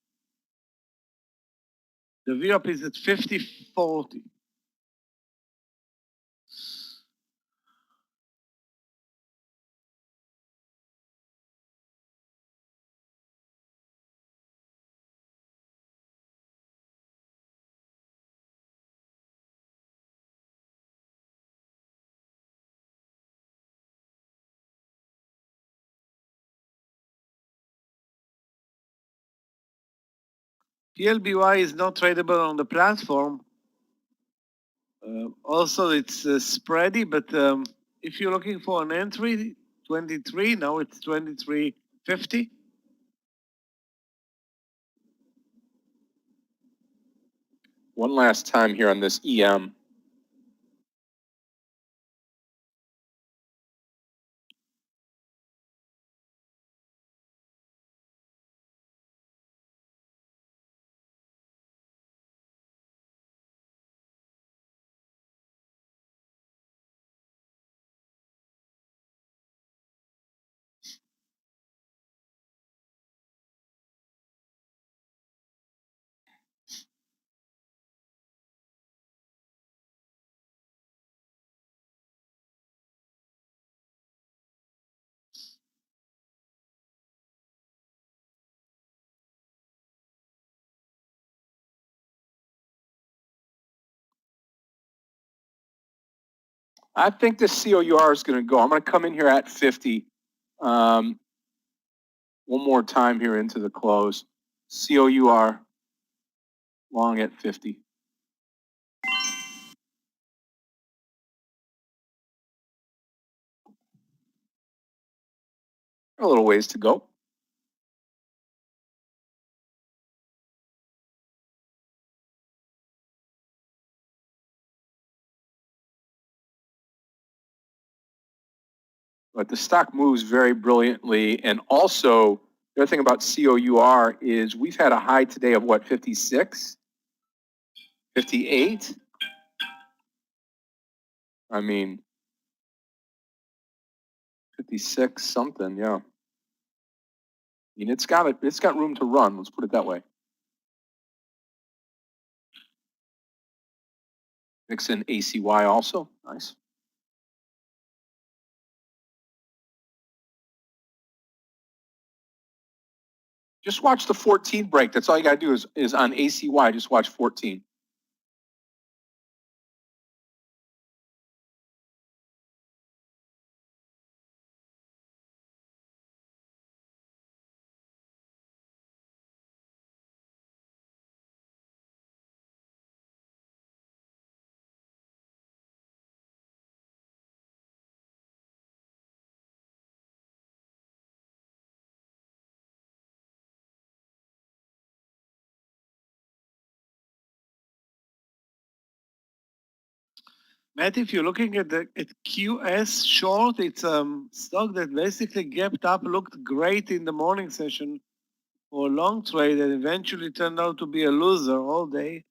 The VWAP is at 50.40. PLBY is not tradable on the platform. Also, it's spready, but if you're looking for an entry, 23, now it's 23.50. One last time here on this EM. I think this COUR is going to go. I'm going to come in here at 50. One more time here into the close. COUR long at 50. A little ways to go. But the stock moves very brilliantly. And also, the other thing about COUR is we've had a high today of what, 56? 58? I mean, 56 something, yeah. I mean, it's got room to run, let's put it that way. Mix in ACY also, nice. Just watch the 14 break. That's all you got to do is on ACY, just watch 14. Matt, if you're looking at QS short, it's stock that basically gapped up, looked great in the morning session for a long trade, and eventually turned out to be a loser all day.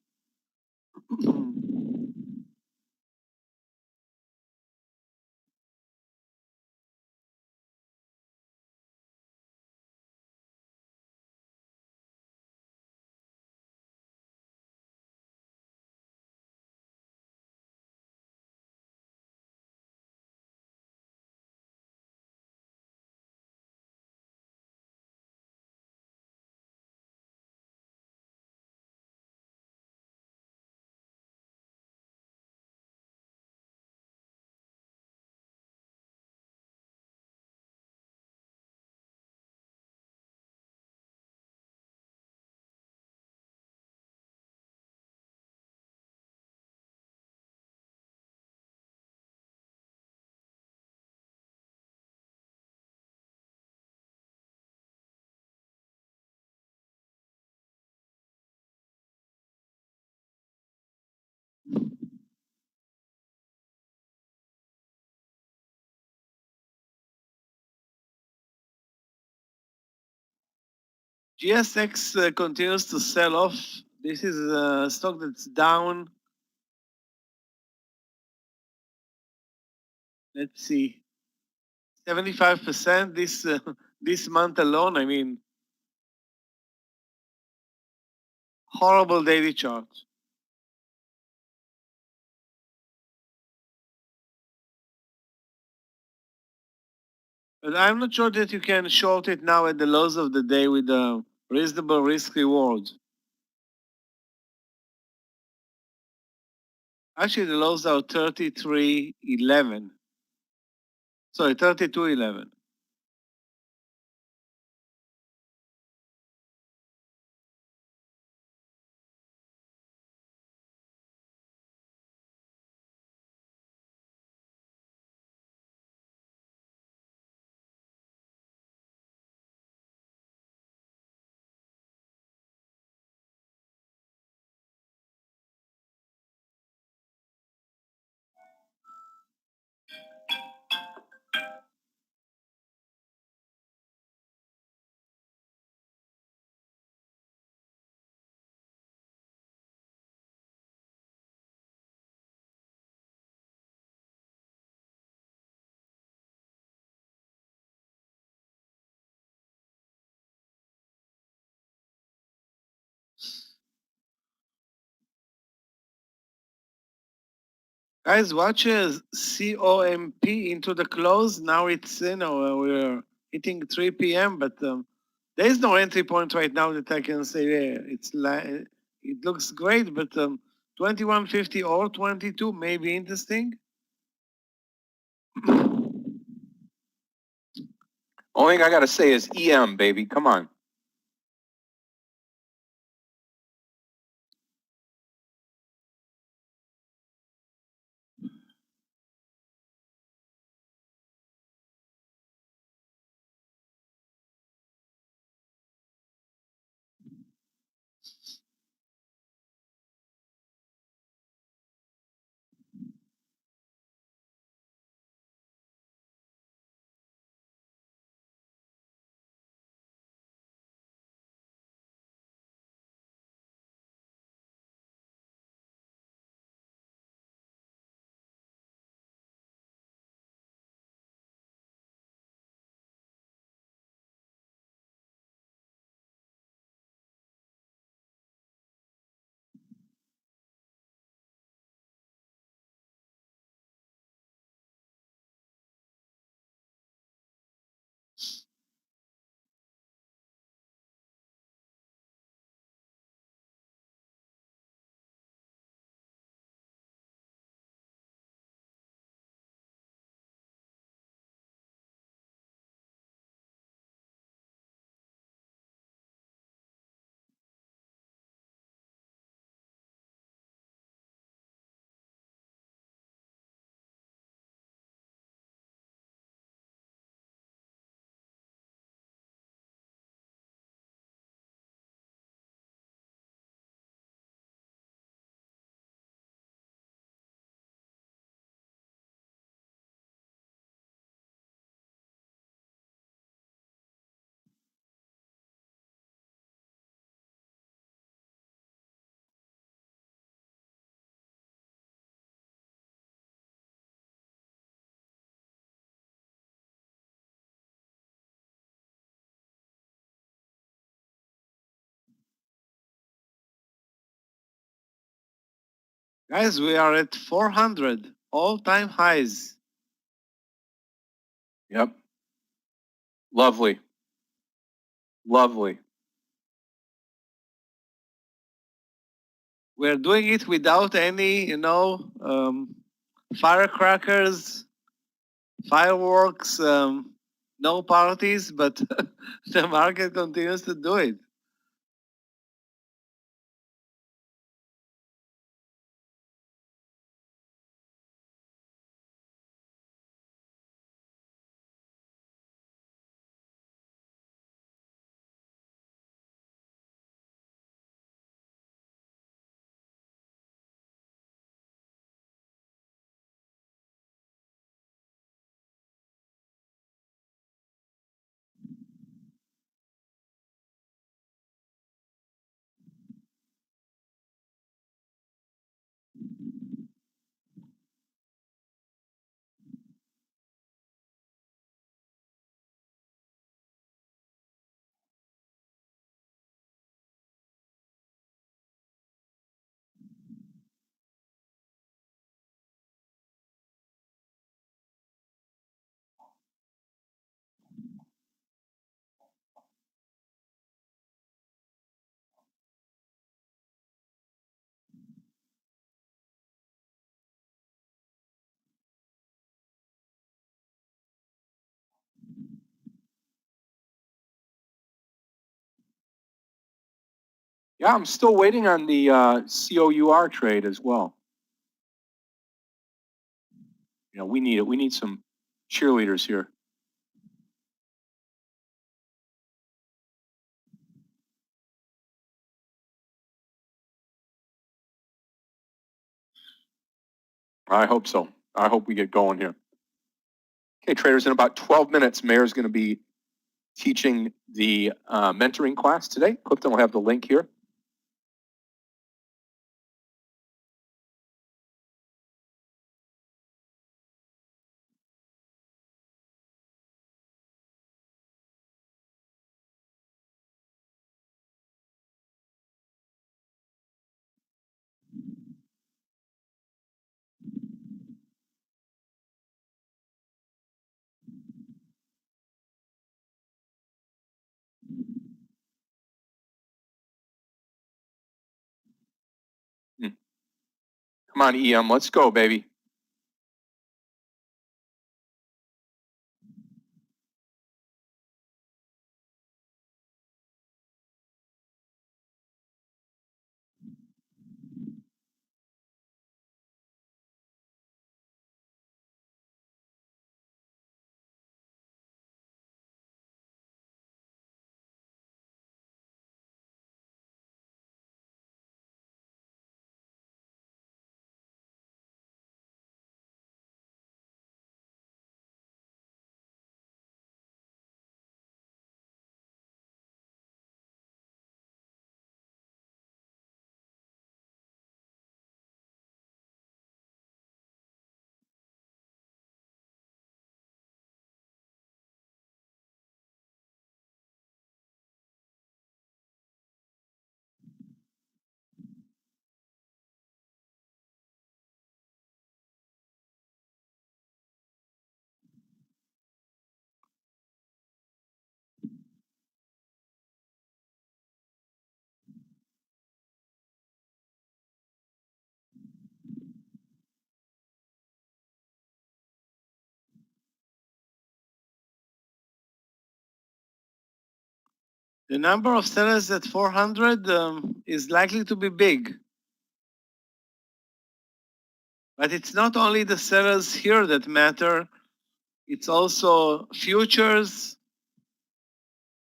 GSX continues to sell off. This is a stock that's down. Let's see, 75% this month alone. I mean, horrible daily chart. But I'm not sure that you can short it now at the lows of the day with a reasonable risk reward. Actually, the lows are 33.11. Sorry, 32.11. Guys, watch COMP into the close. Now it's, we're hitting 3 p.m., but there is no entry point right now that I can say, yeah, it looks great, but 2150 or 22 may be interesting. Only thing I got to say is EM, baby. Come on. Guys, we are at 400 all-time highs. Yep. Lovely. Lovely. We're doing it without any, firecrackers, fireworks, no parties, but the market continues to do it. Yeah, I'm still waiting on the COUR trade as well. You know, we need it. We need some cheerleaders here. I hope so. I hope we get going here. Okay, traders, in about 12 minutes, Meir is going to be teaching the mentoring class today. Clifton will have the link here. Come on, EM, let's go, baby. The number of sellers at 400 is likely to be big. But it's not only the sellers here that matter, it's also futures,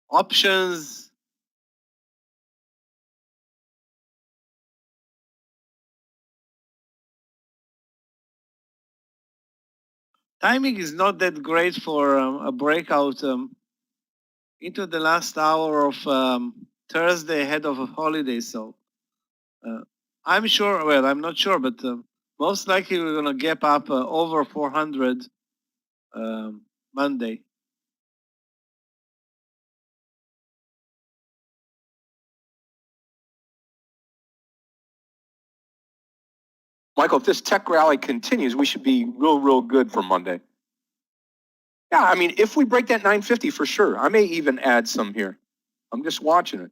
options. Timing is not that great for a breakout into the last hour of Thursday ahead of a holiday. So I'm sure, well, I'm not sure, but most likely we're going to gap up over 400 Monday. Michael, if this tech rally continues, we should be real good for Monday. Yeah, I mean, if we break that 950 for sure, I may even add some here. I'm just watching it.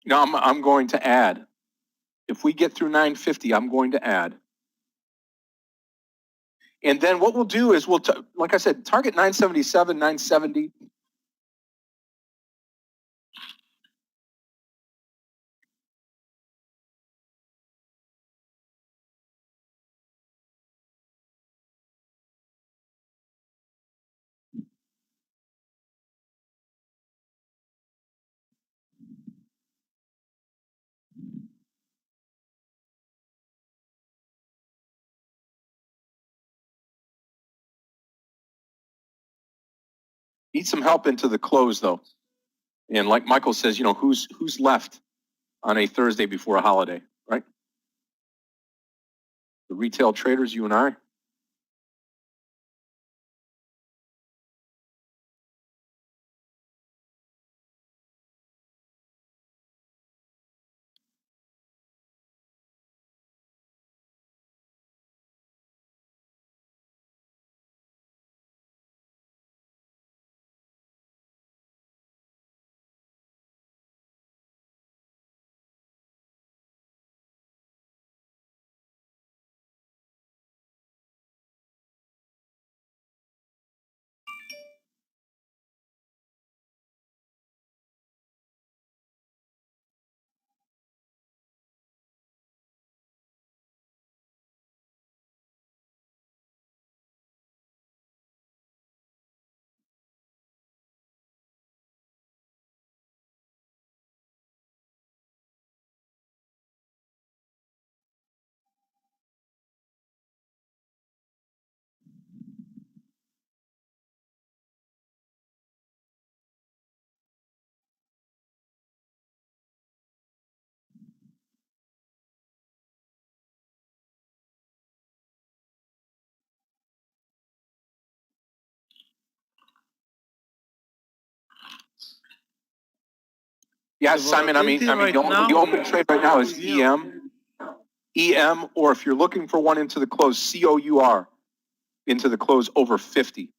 No, I'm going to add. If we get through 950, I'm going to add. And then what we'll do is like I said, target 977, 970. Need some help into the close though. And like Michael says, who's left on a Thursday before a holiday, right? The retail traders, you and I. Yes, Simon, the open trade right now is EM, or if you're looking for one into the close, COUR, into the close over 50.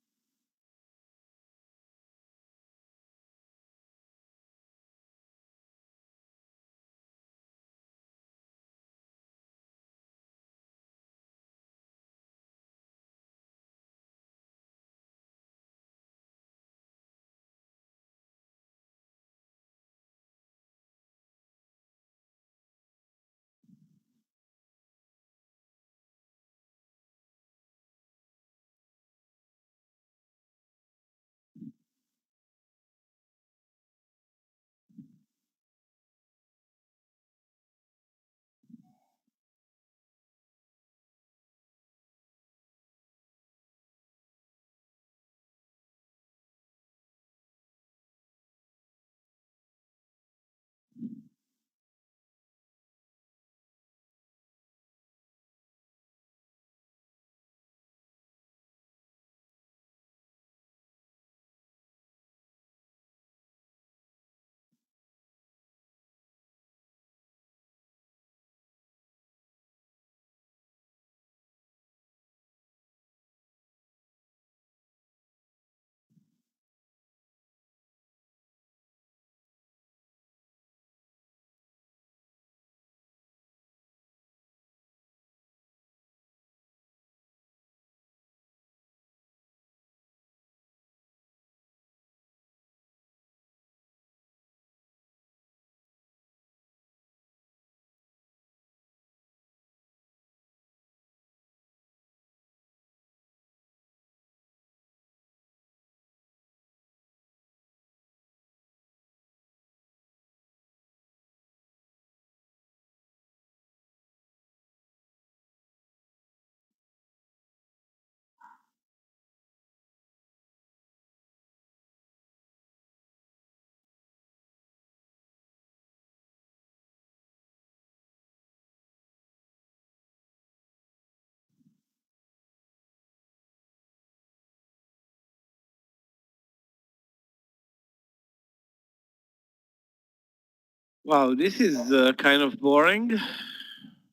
Wow, this is kind of boring.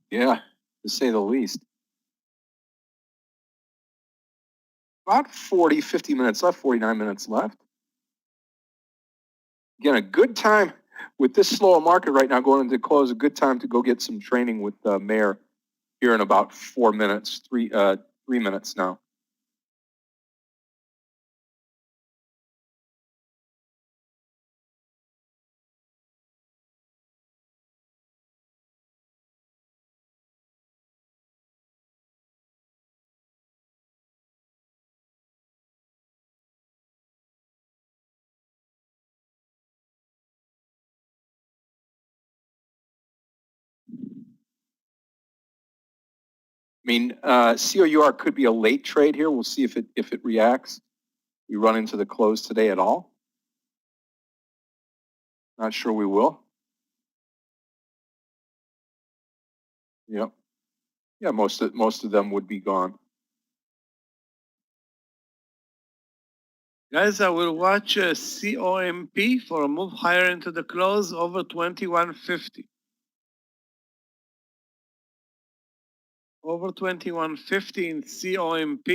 Yeah, to say the least. About 40, 50 minutes left, 49 minutes left. Again, a good time with this slow market right now going into close, a good time to go get some training with Meir here in about 4 minutes, 3 minutes now. I mean, COUR could be a late trade here. We'll see if it reacts. We run into the close today at all. Not sure we will. Yep. Yeah, most of them would be gone. Guys, I will watch COMP for a move higher into the close over 2150. Over 2150 in COMP.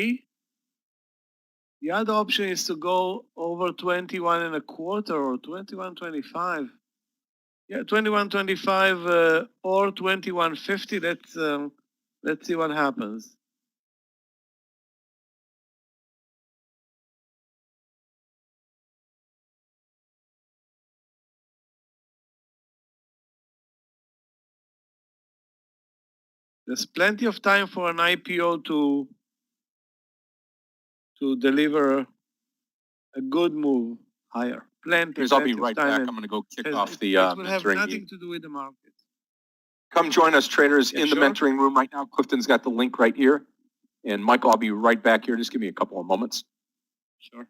The other option is to go over 21 and a quarter or 21.25. Yeah, 21.25 or 21.50. Let's see what happens. There's plenty of time for an IPO to deliver a good move higher. Plenty. I'll be of right time, back. and I'm going to go kick it- off the It will have mentoring nothing meeting. to do with the market. Come join us, traders, Yeah, in the sure. mentoring room right now. Clifton's got the link right here. And Michael, I'll be right back here. Just give me a couple of moments. Sure.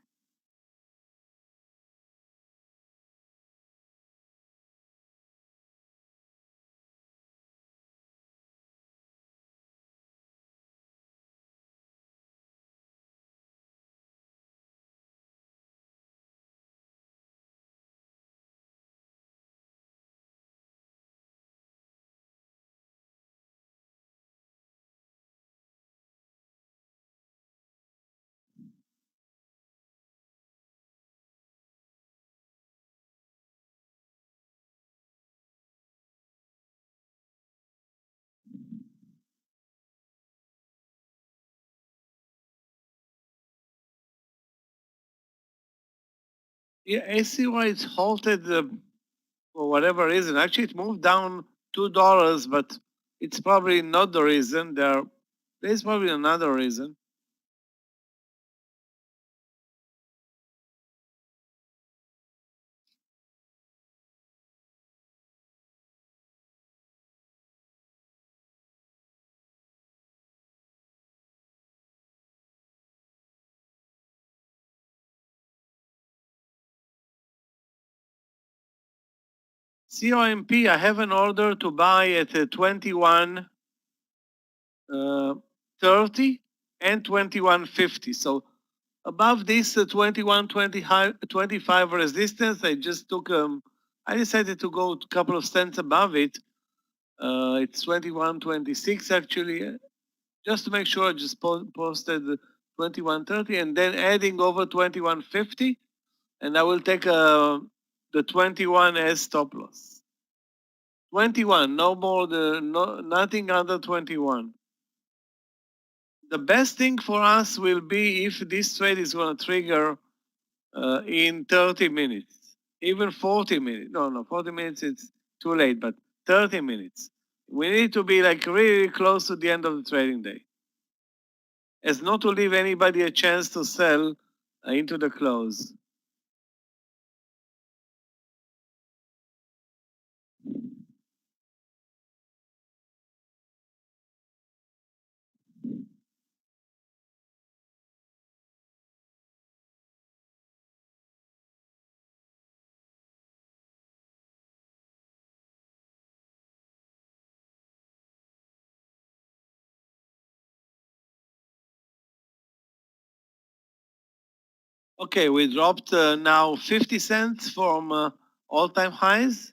Yeah, ACY is halted for whatever reason. Actually, it moved down $2, but it's probably not the reason. There's probably another reason. COMP, I have an order to buy at 21.30 and 21.50. So above this 21.25 resistance, I just took I decided to go a couple of cents above it. It's 21.26 actually. Just to make sure, I just posted 21.30 and then adding over 21.50, and I will take the 21 as stop loss. 21, no more, nothing under 21. The best thing for us will be if this trade is going to trigger in 30 minutes, even 40 minutes. No, 40 minutes, it's too late, but 30 minutes. We need to be like really close to the end of the trading day, as not to leave anybody a chance to sell into the close. Okay, we dropped now 50 cents from all-time highs.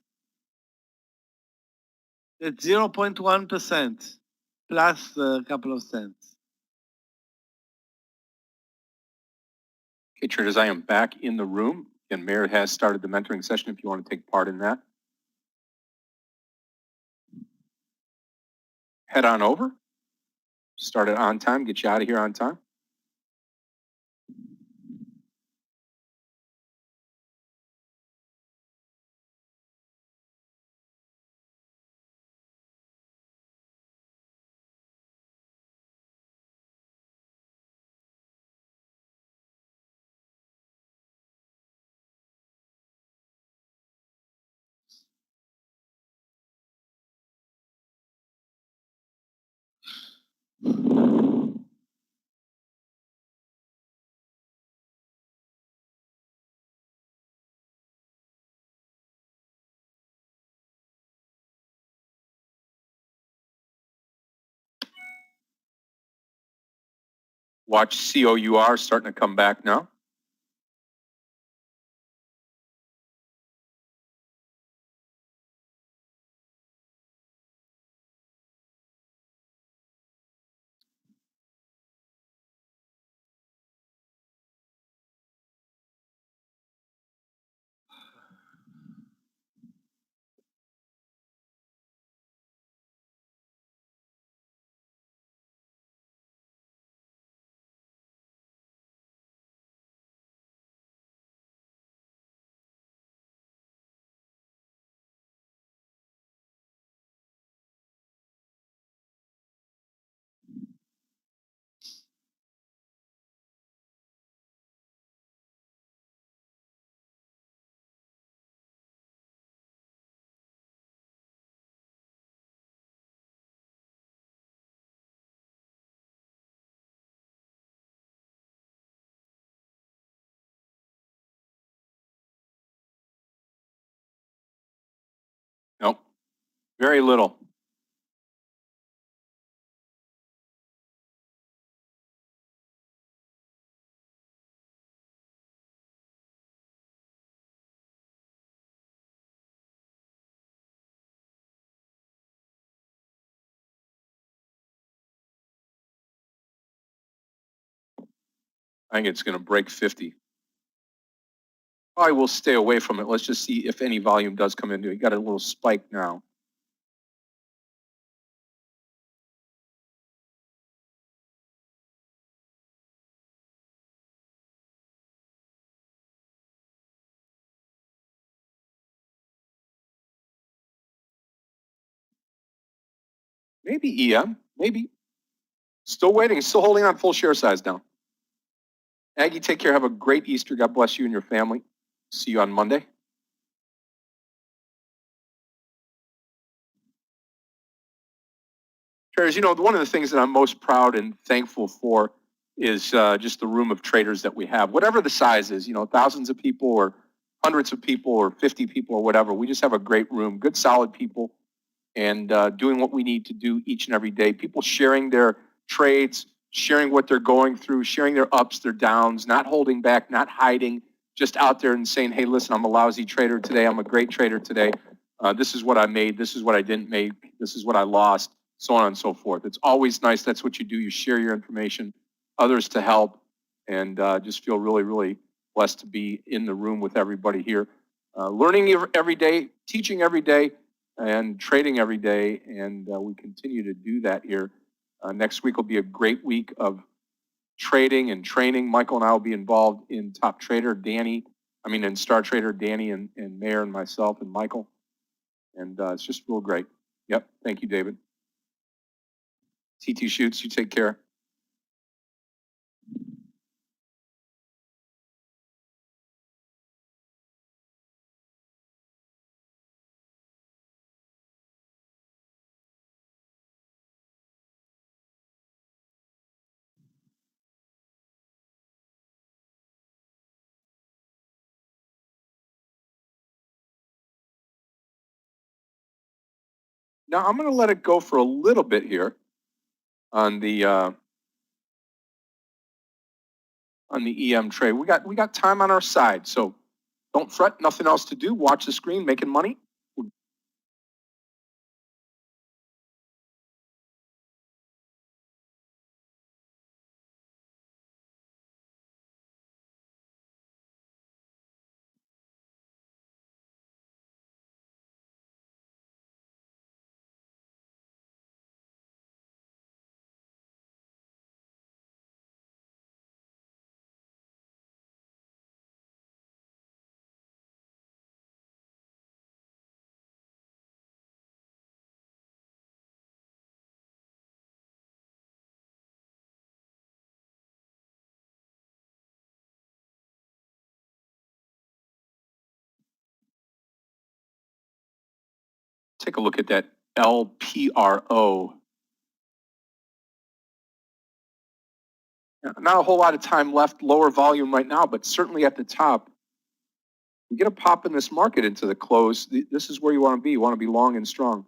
It's 0.1% plus a couple of cents. Okay, traders, I am back in the room, and Meir has started the mentoring session if you want to take part in that. Head on over. Start it on time, get you out of here on time. Watch COUR starting to come back now. Nope, very little. I think it's going to break 50. I will stay away from it. Let's just see if any volume does come into it. You got a little spike now. Maybe EM, maybe. Still waiting, still holding on full share size down. Aggie, take care. Have a great Easter. God bless you and your family. See you on Monday. Traders, you know, one of the things that I'm most proud and thankful for is just the room of traders that we have. Whatever the size is, you know, thousands of people or hundreds of people or 50 people or whatever. We just have a great room, good, solid people, and doing what we need to do each and every day. People sharing their trades, sharing what they're going through, sharing their ups, their downs, not holding back, not hiding, just out there and saying, hey, listen, I'm a lousy trader today. I'm a great trader today. This is what I made. This is what I didn't make. This is what I lost, so on and so forth. It's always nice. That's what you do. You share your information, others to help, and just feel really, really blessed to be in the room with everybody here. Learning every day, teaching every day, and trading every day, and we continue to do that here. Next week will be a great week of trading and training. Michael and I will be involved in Top Trader, in Star Trader, Danny and Meir and myself and Michael. And it's just real great. Yep. Thank you, David. TT Shoots, you take care. Now I'm going to let it go for a little bit here on the EM trade. We got time on our side, so don't fret. Nothing else to do. Watch the screen, making money. take a look at that LPRO. Not a whole lot of time left, lower volume right now, but certainly at the top. You get a pop in this market into the close. This is where you want to be. You want to be long and strong.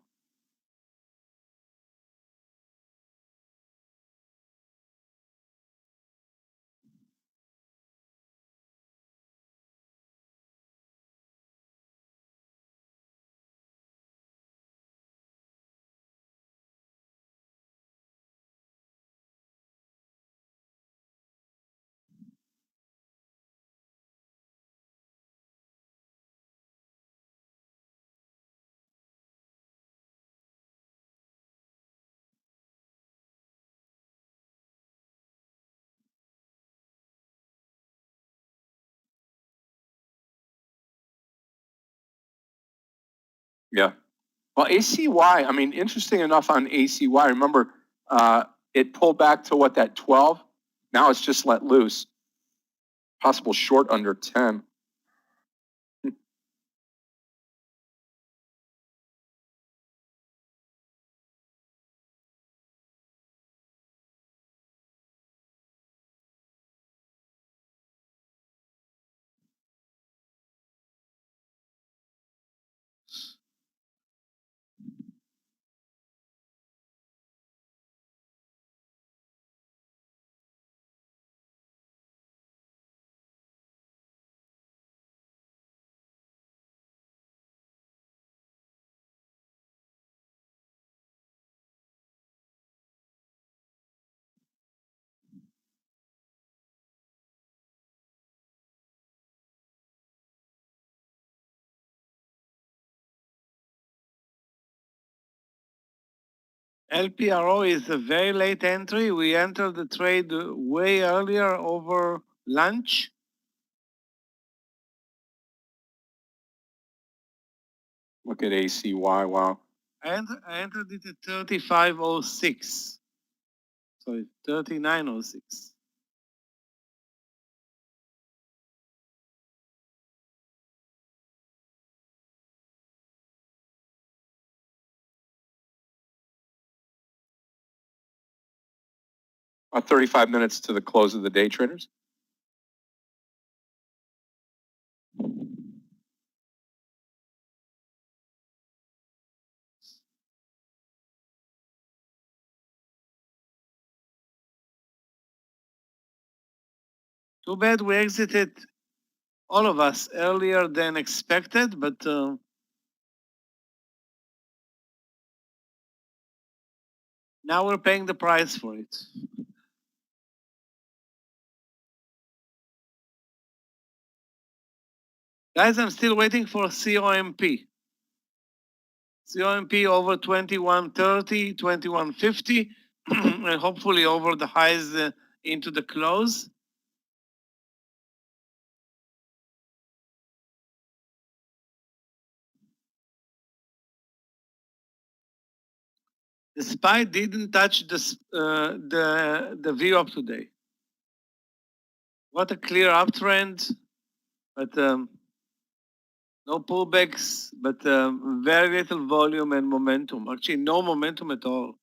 Yeah. Well, ACY, I mean, interesting enough on ACY. Remember, it pulled back to what, that 12? Now it's just let loose. Possible short under 10. LPRO is a very late entry. We entered the trade way earlier over lunch. Look at ACY, wow. I entered it at 35.06. Sorry, 39.06. About 35 minutes to the close of the day, traders. Too bad we exited, all of us, earlier than expected, but now we're paying the price for it. Guys, I'm still waiting for COMP. COMP over 2130, 2150, and hopefully over the highs into the close. The SPY didn't touch the VWAP today. What a clear uptrend, but no pullbacks, but very little volume and momentum. Actually, no momentum at all.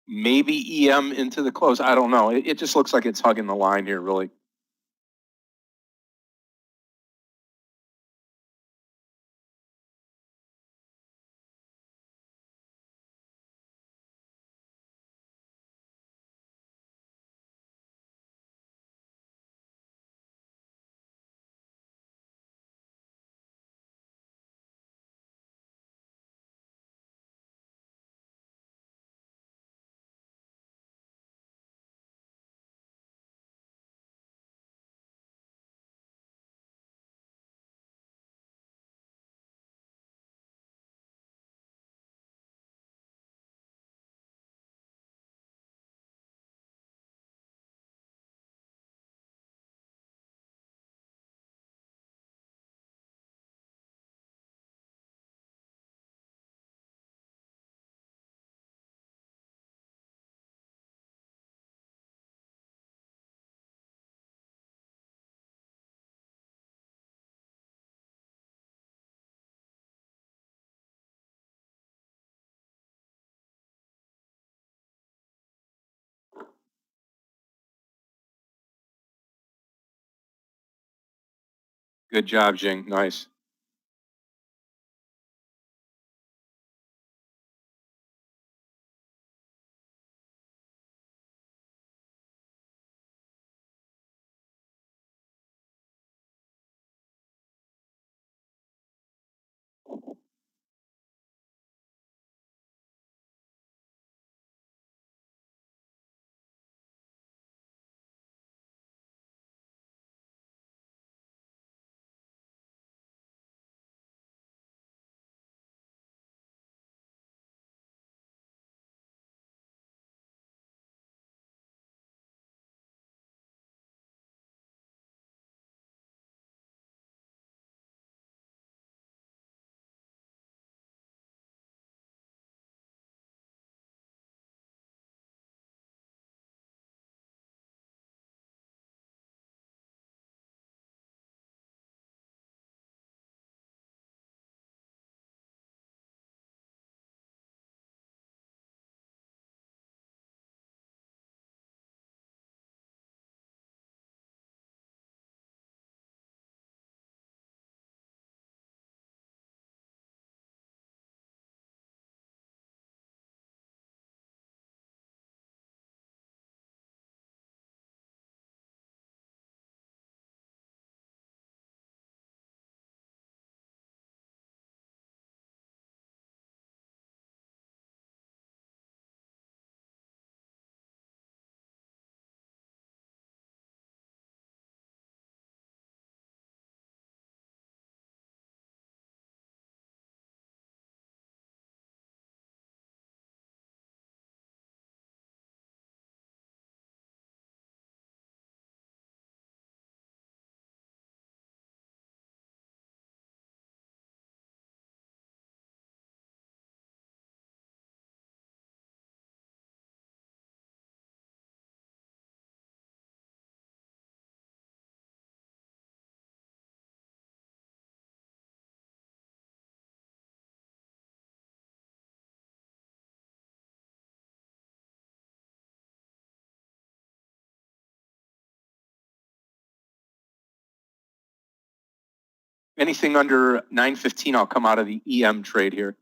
maybe EM into the close. I don't know. It just looks like it's hugging the line here, really. Good job, Jing. Nice. Anything under 915, I'll come out of the EM trade here.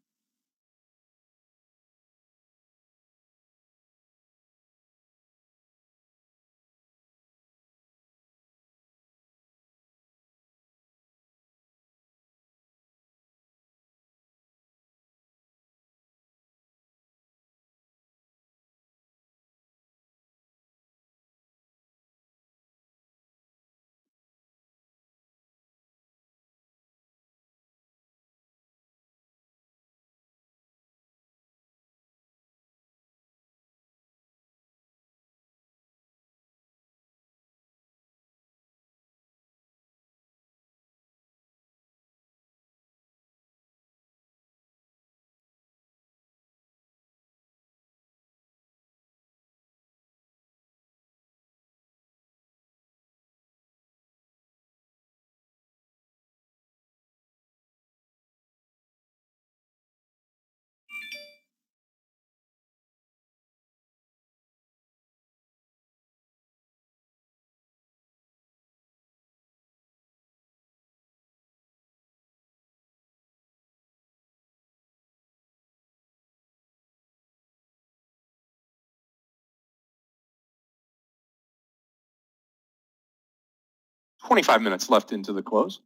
25 minutes left into the close.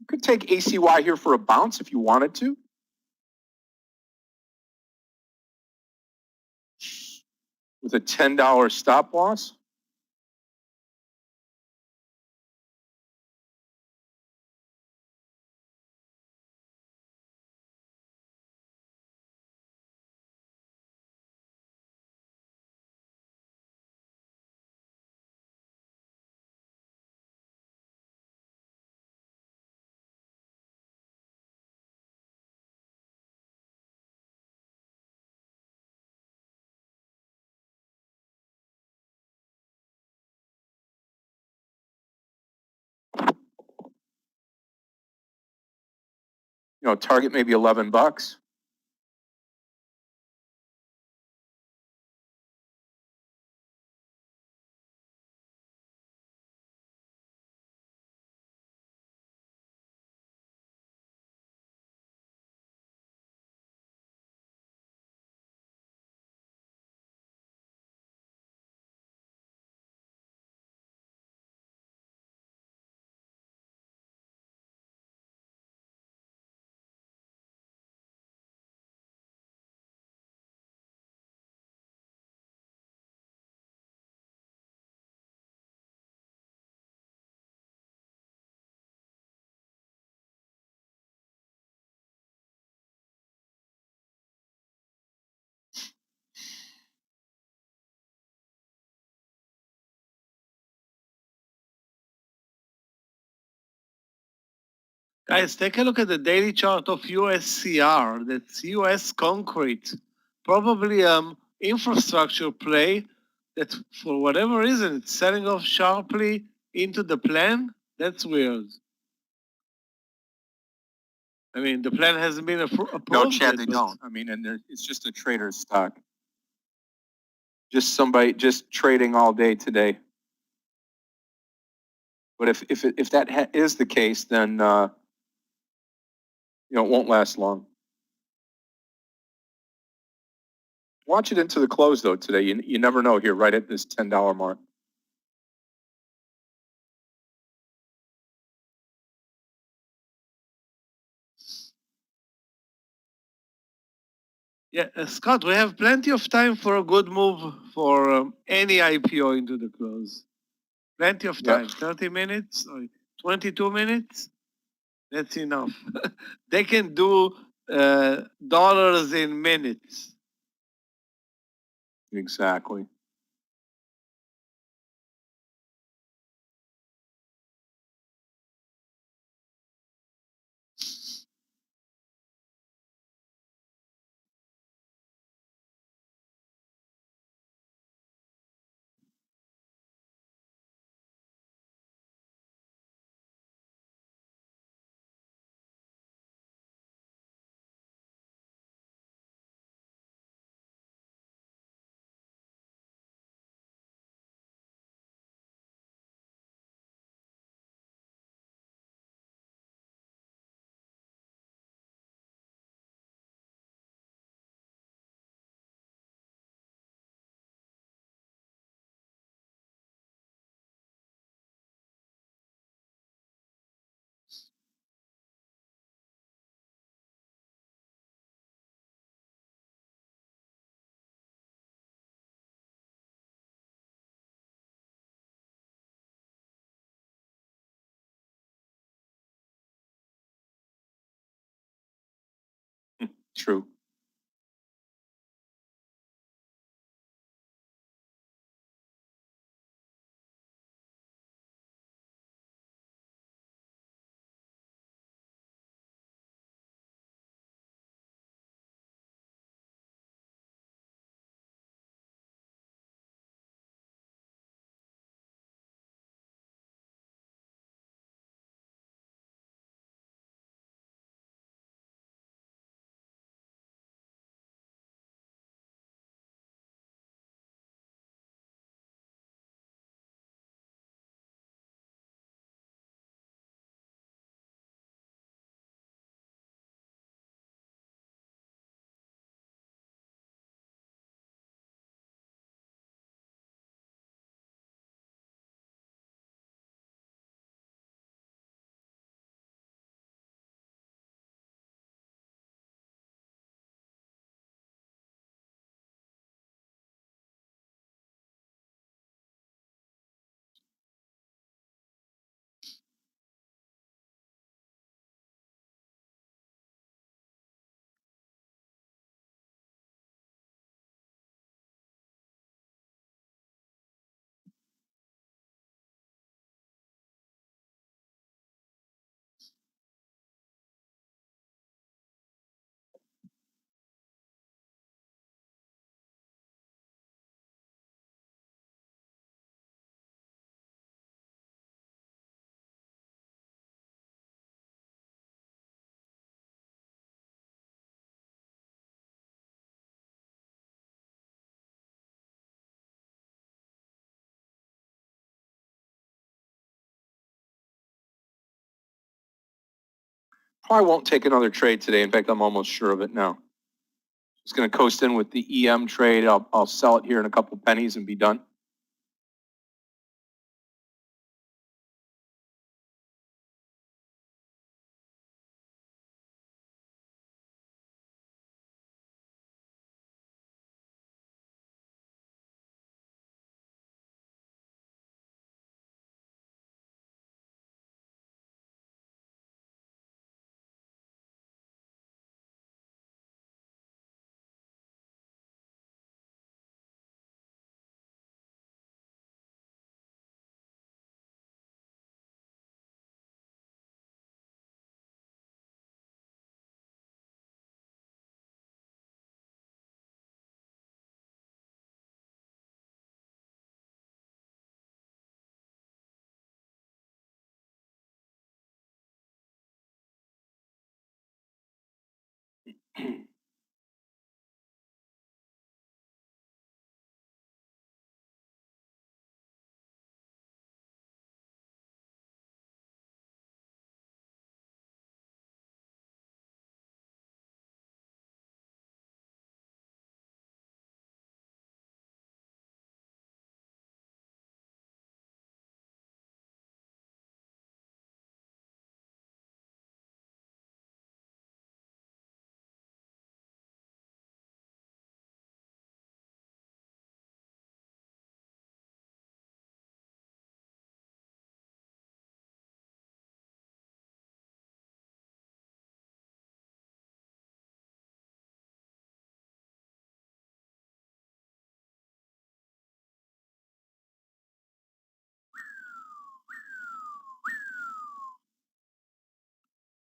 You could take ACY here for a bounce if you wanted to. With a $10 stop loss. You know, target maybe $11. Guys, take a look at the daily chart of USCR. That's US concrete. Probably infrastructure play that for whatever reason it's selling off sharply into the plan. That's weird. I mean, the plan hasn't been approved. No, Chad, they yet, don't. I mean, and it's just a trader's stock. Just somebody just trading all day today. But if that is the case, then you know, it won't last long. Watch it into the close though today. You never know here, right at this $10 mark. Yeah, Scott, we have plenty of time for a good move for any IPO into the close. Plenty of time, 30 minutes or 22 minutes. That's enough. They can do dollars in minutes. Exactly. True. probably won't take another trade today. In fact, I'm almost sure of it now. Just going to coast in with the EM trade. I'll sell it here in a couple pennies and be done.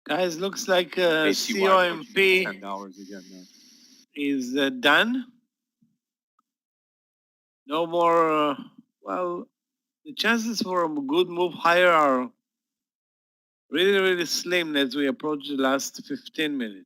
Guys, looks like ACY COMP $10 again now. is done. No more, well, the chances for a good move higher are really, really slim as we approach the last 15 minutes.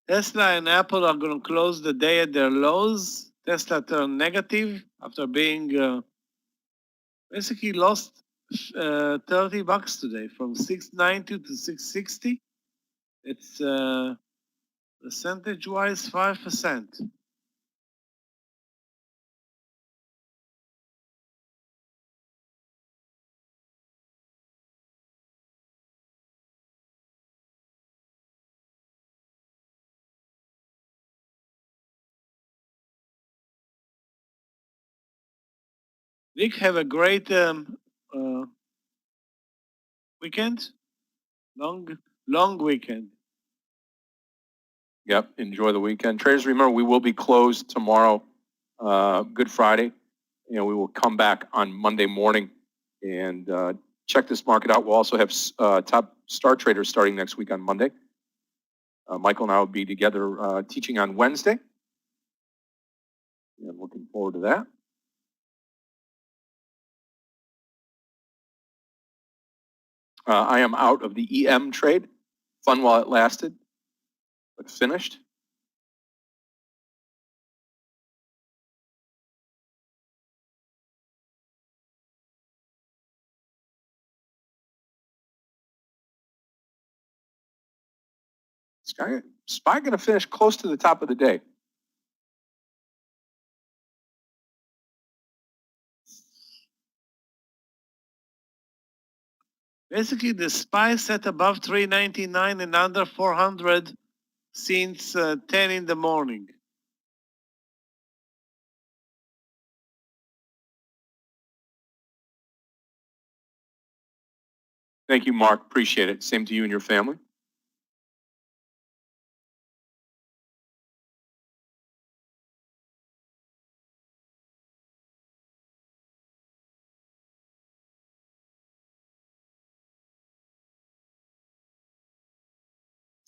Tesla and Apple are going to close the day at their lows. Tesla turned negative after being basically lost $30 today from 690 to 660. It's percentage-wise 5%. Nick, have a great weekend. Long weekend. Yep. Enjoy the weekend. Traders, remember, we will be closed tomorrow, Good Friday. You know, we will come back on Monday morning and check this market out. We'll also have top star traders starting next week on Monday. Michael and I will be together teaching on Wednesday. And looking forward to that. I am out of the EM trade. Fun while it lasted, but finished. SPY going to finish close to the top of the day. Basically, the SPY set above 399 and under 400 since 10 in the morning. Thank you, Mark. Appreciate it. Same to you and your family.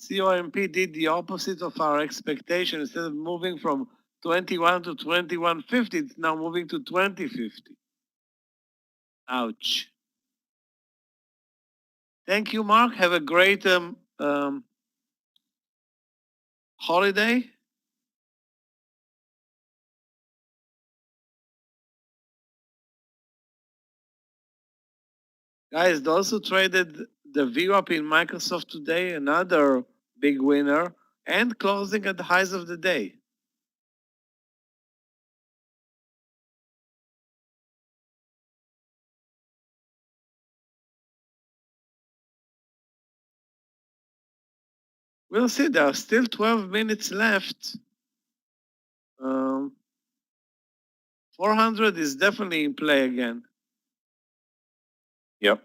COMP did the opposite of our expectation. Instead of moving from 21 to 2150, it's now moving to 2050. Ouch. Thank you, Mark. Have a great holiday. Guys, those who traded the VWAP in Microsoft today, another big winner, and closing at the highs of the day. We'll see. There are still 12 minutes left. 400 is definitely in play again. Yep.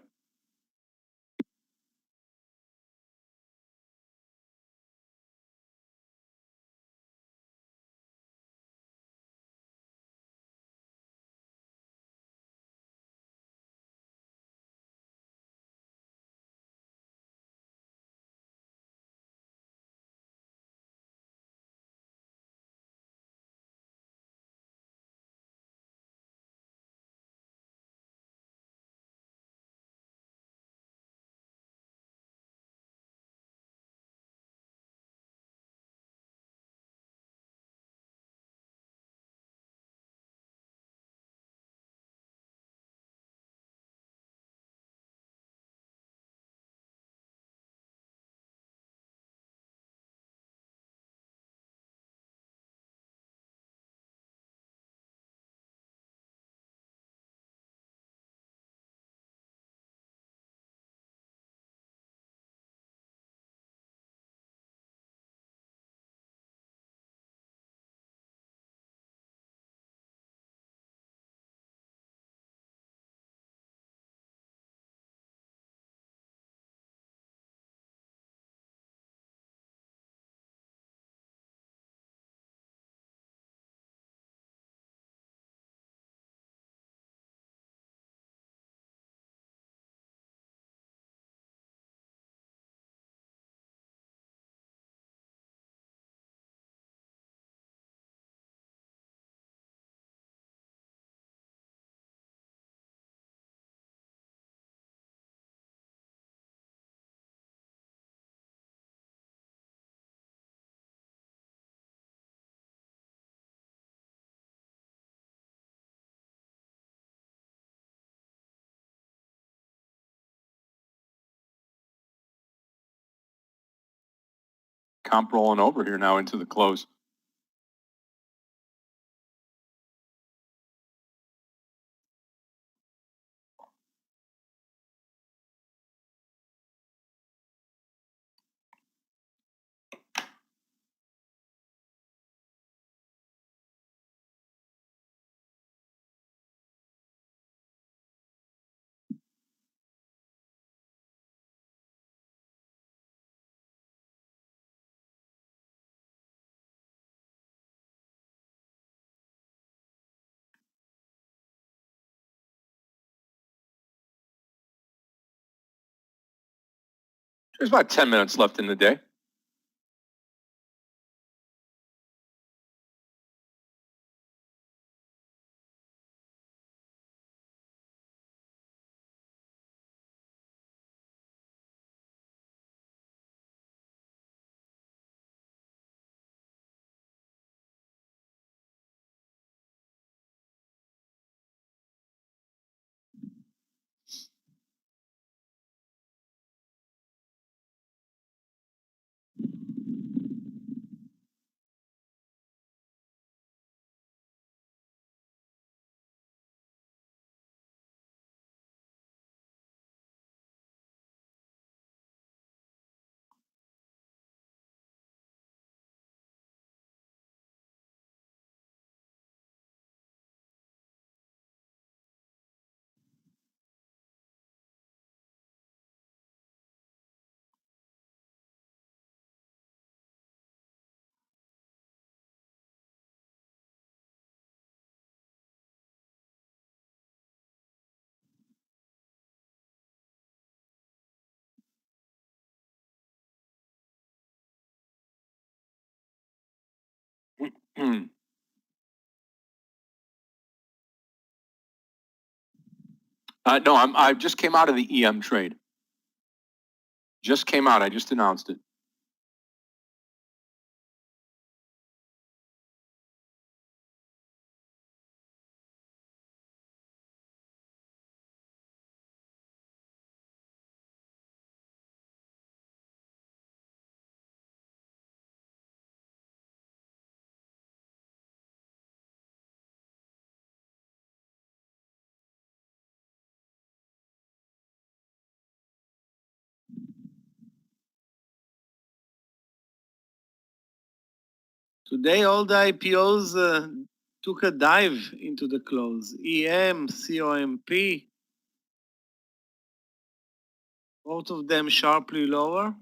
Comp rolling over here now into the close. There's about 10 minutes left in the day. No, I just came out of the EM trade. Just came out. I just announced it. Today, all the IPOs took a dive into the close. EM, COMP, both of them sharply lower.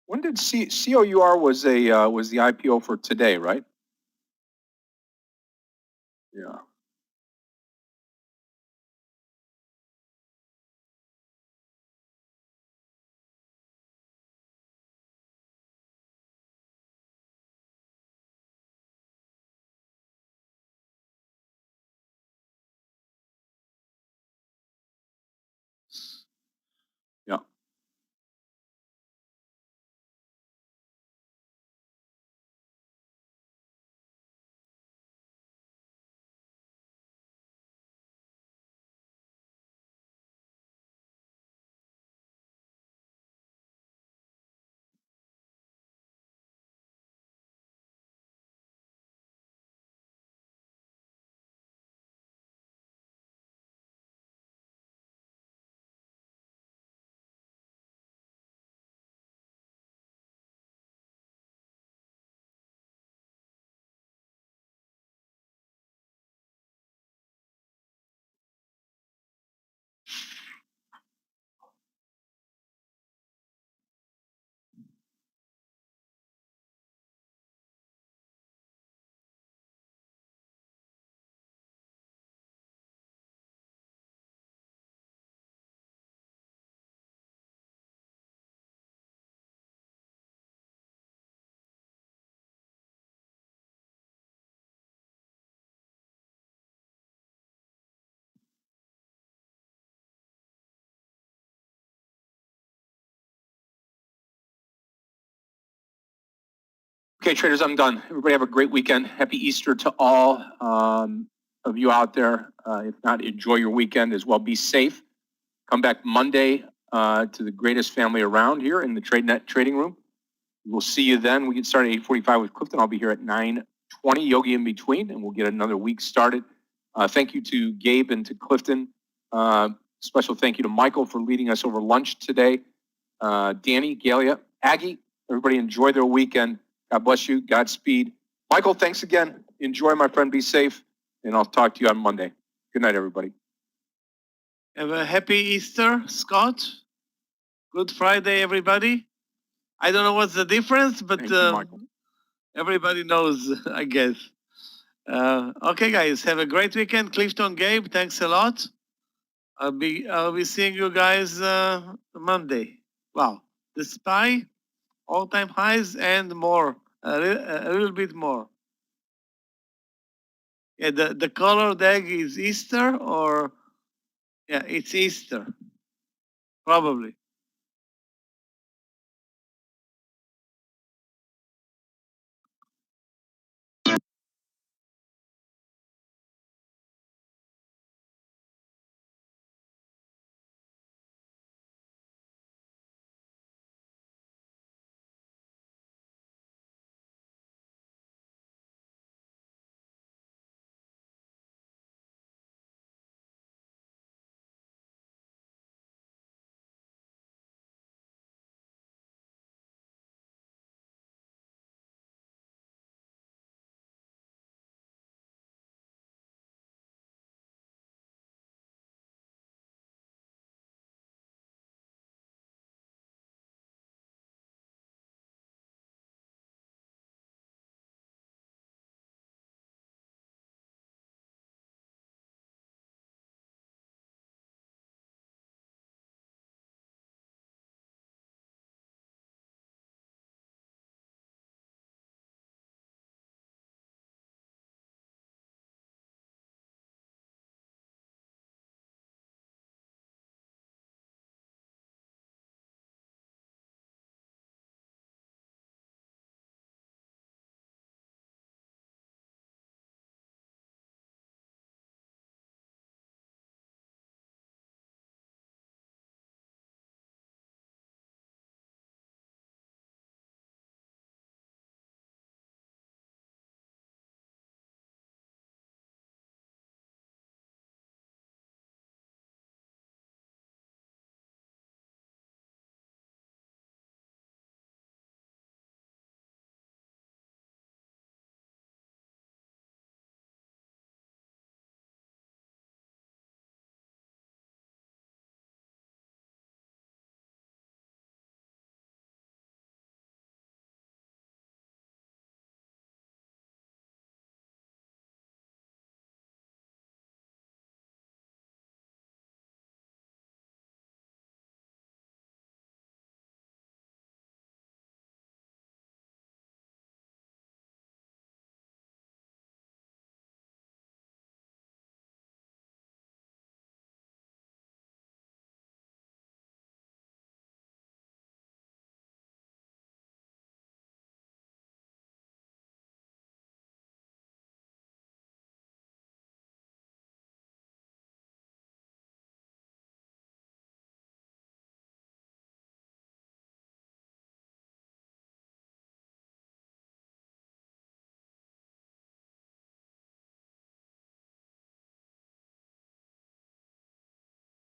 When did COUR was the IPO for today, right? Yeah. Yeah. Okay, traders, I'm done. Everybody have a great weekend. Happy Easter to all of you out there. If not, enjoy your weekend as well. Be safe. Come back Monday to the greatest family around here in the Tradenet trading room. We'll see you then. We get started at 8:45 with Clifton. I'll be here at 9:20, Yogi in between, and we'll get another week started. Thank you to Gabe and to Clifton. Special thank you to Michael for leading us over lunch today. Danny, Galia, Aggie, everybody enjoy their weekend. God bless you. Godspeed. Michael, thanks again. Enjoy, my friend. Be safe, and I'll talk to you on Monday. Good night, everybody. Have a happy Easter, Scott. Good Friday, everybody. I don't know what's the difference, but Thank you, Michael. Everybody knows, I guess. Okay, guys, have a great weekend. Clifton, Gabe, thanks a lot. I'll be seeing you guys Monday. Wow, the SPY, all-time highs and more, a little bit more. Yeah, the colored egg is Easter, or yeah, it's Easter, probably.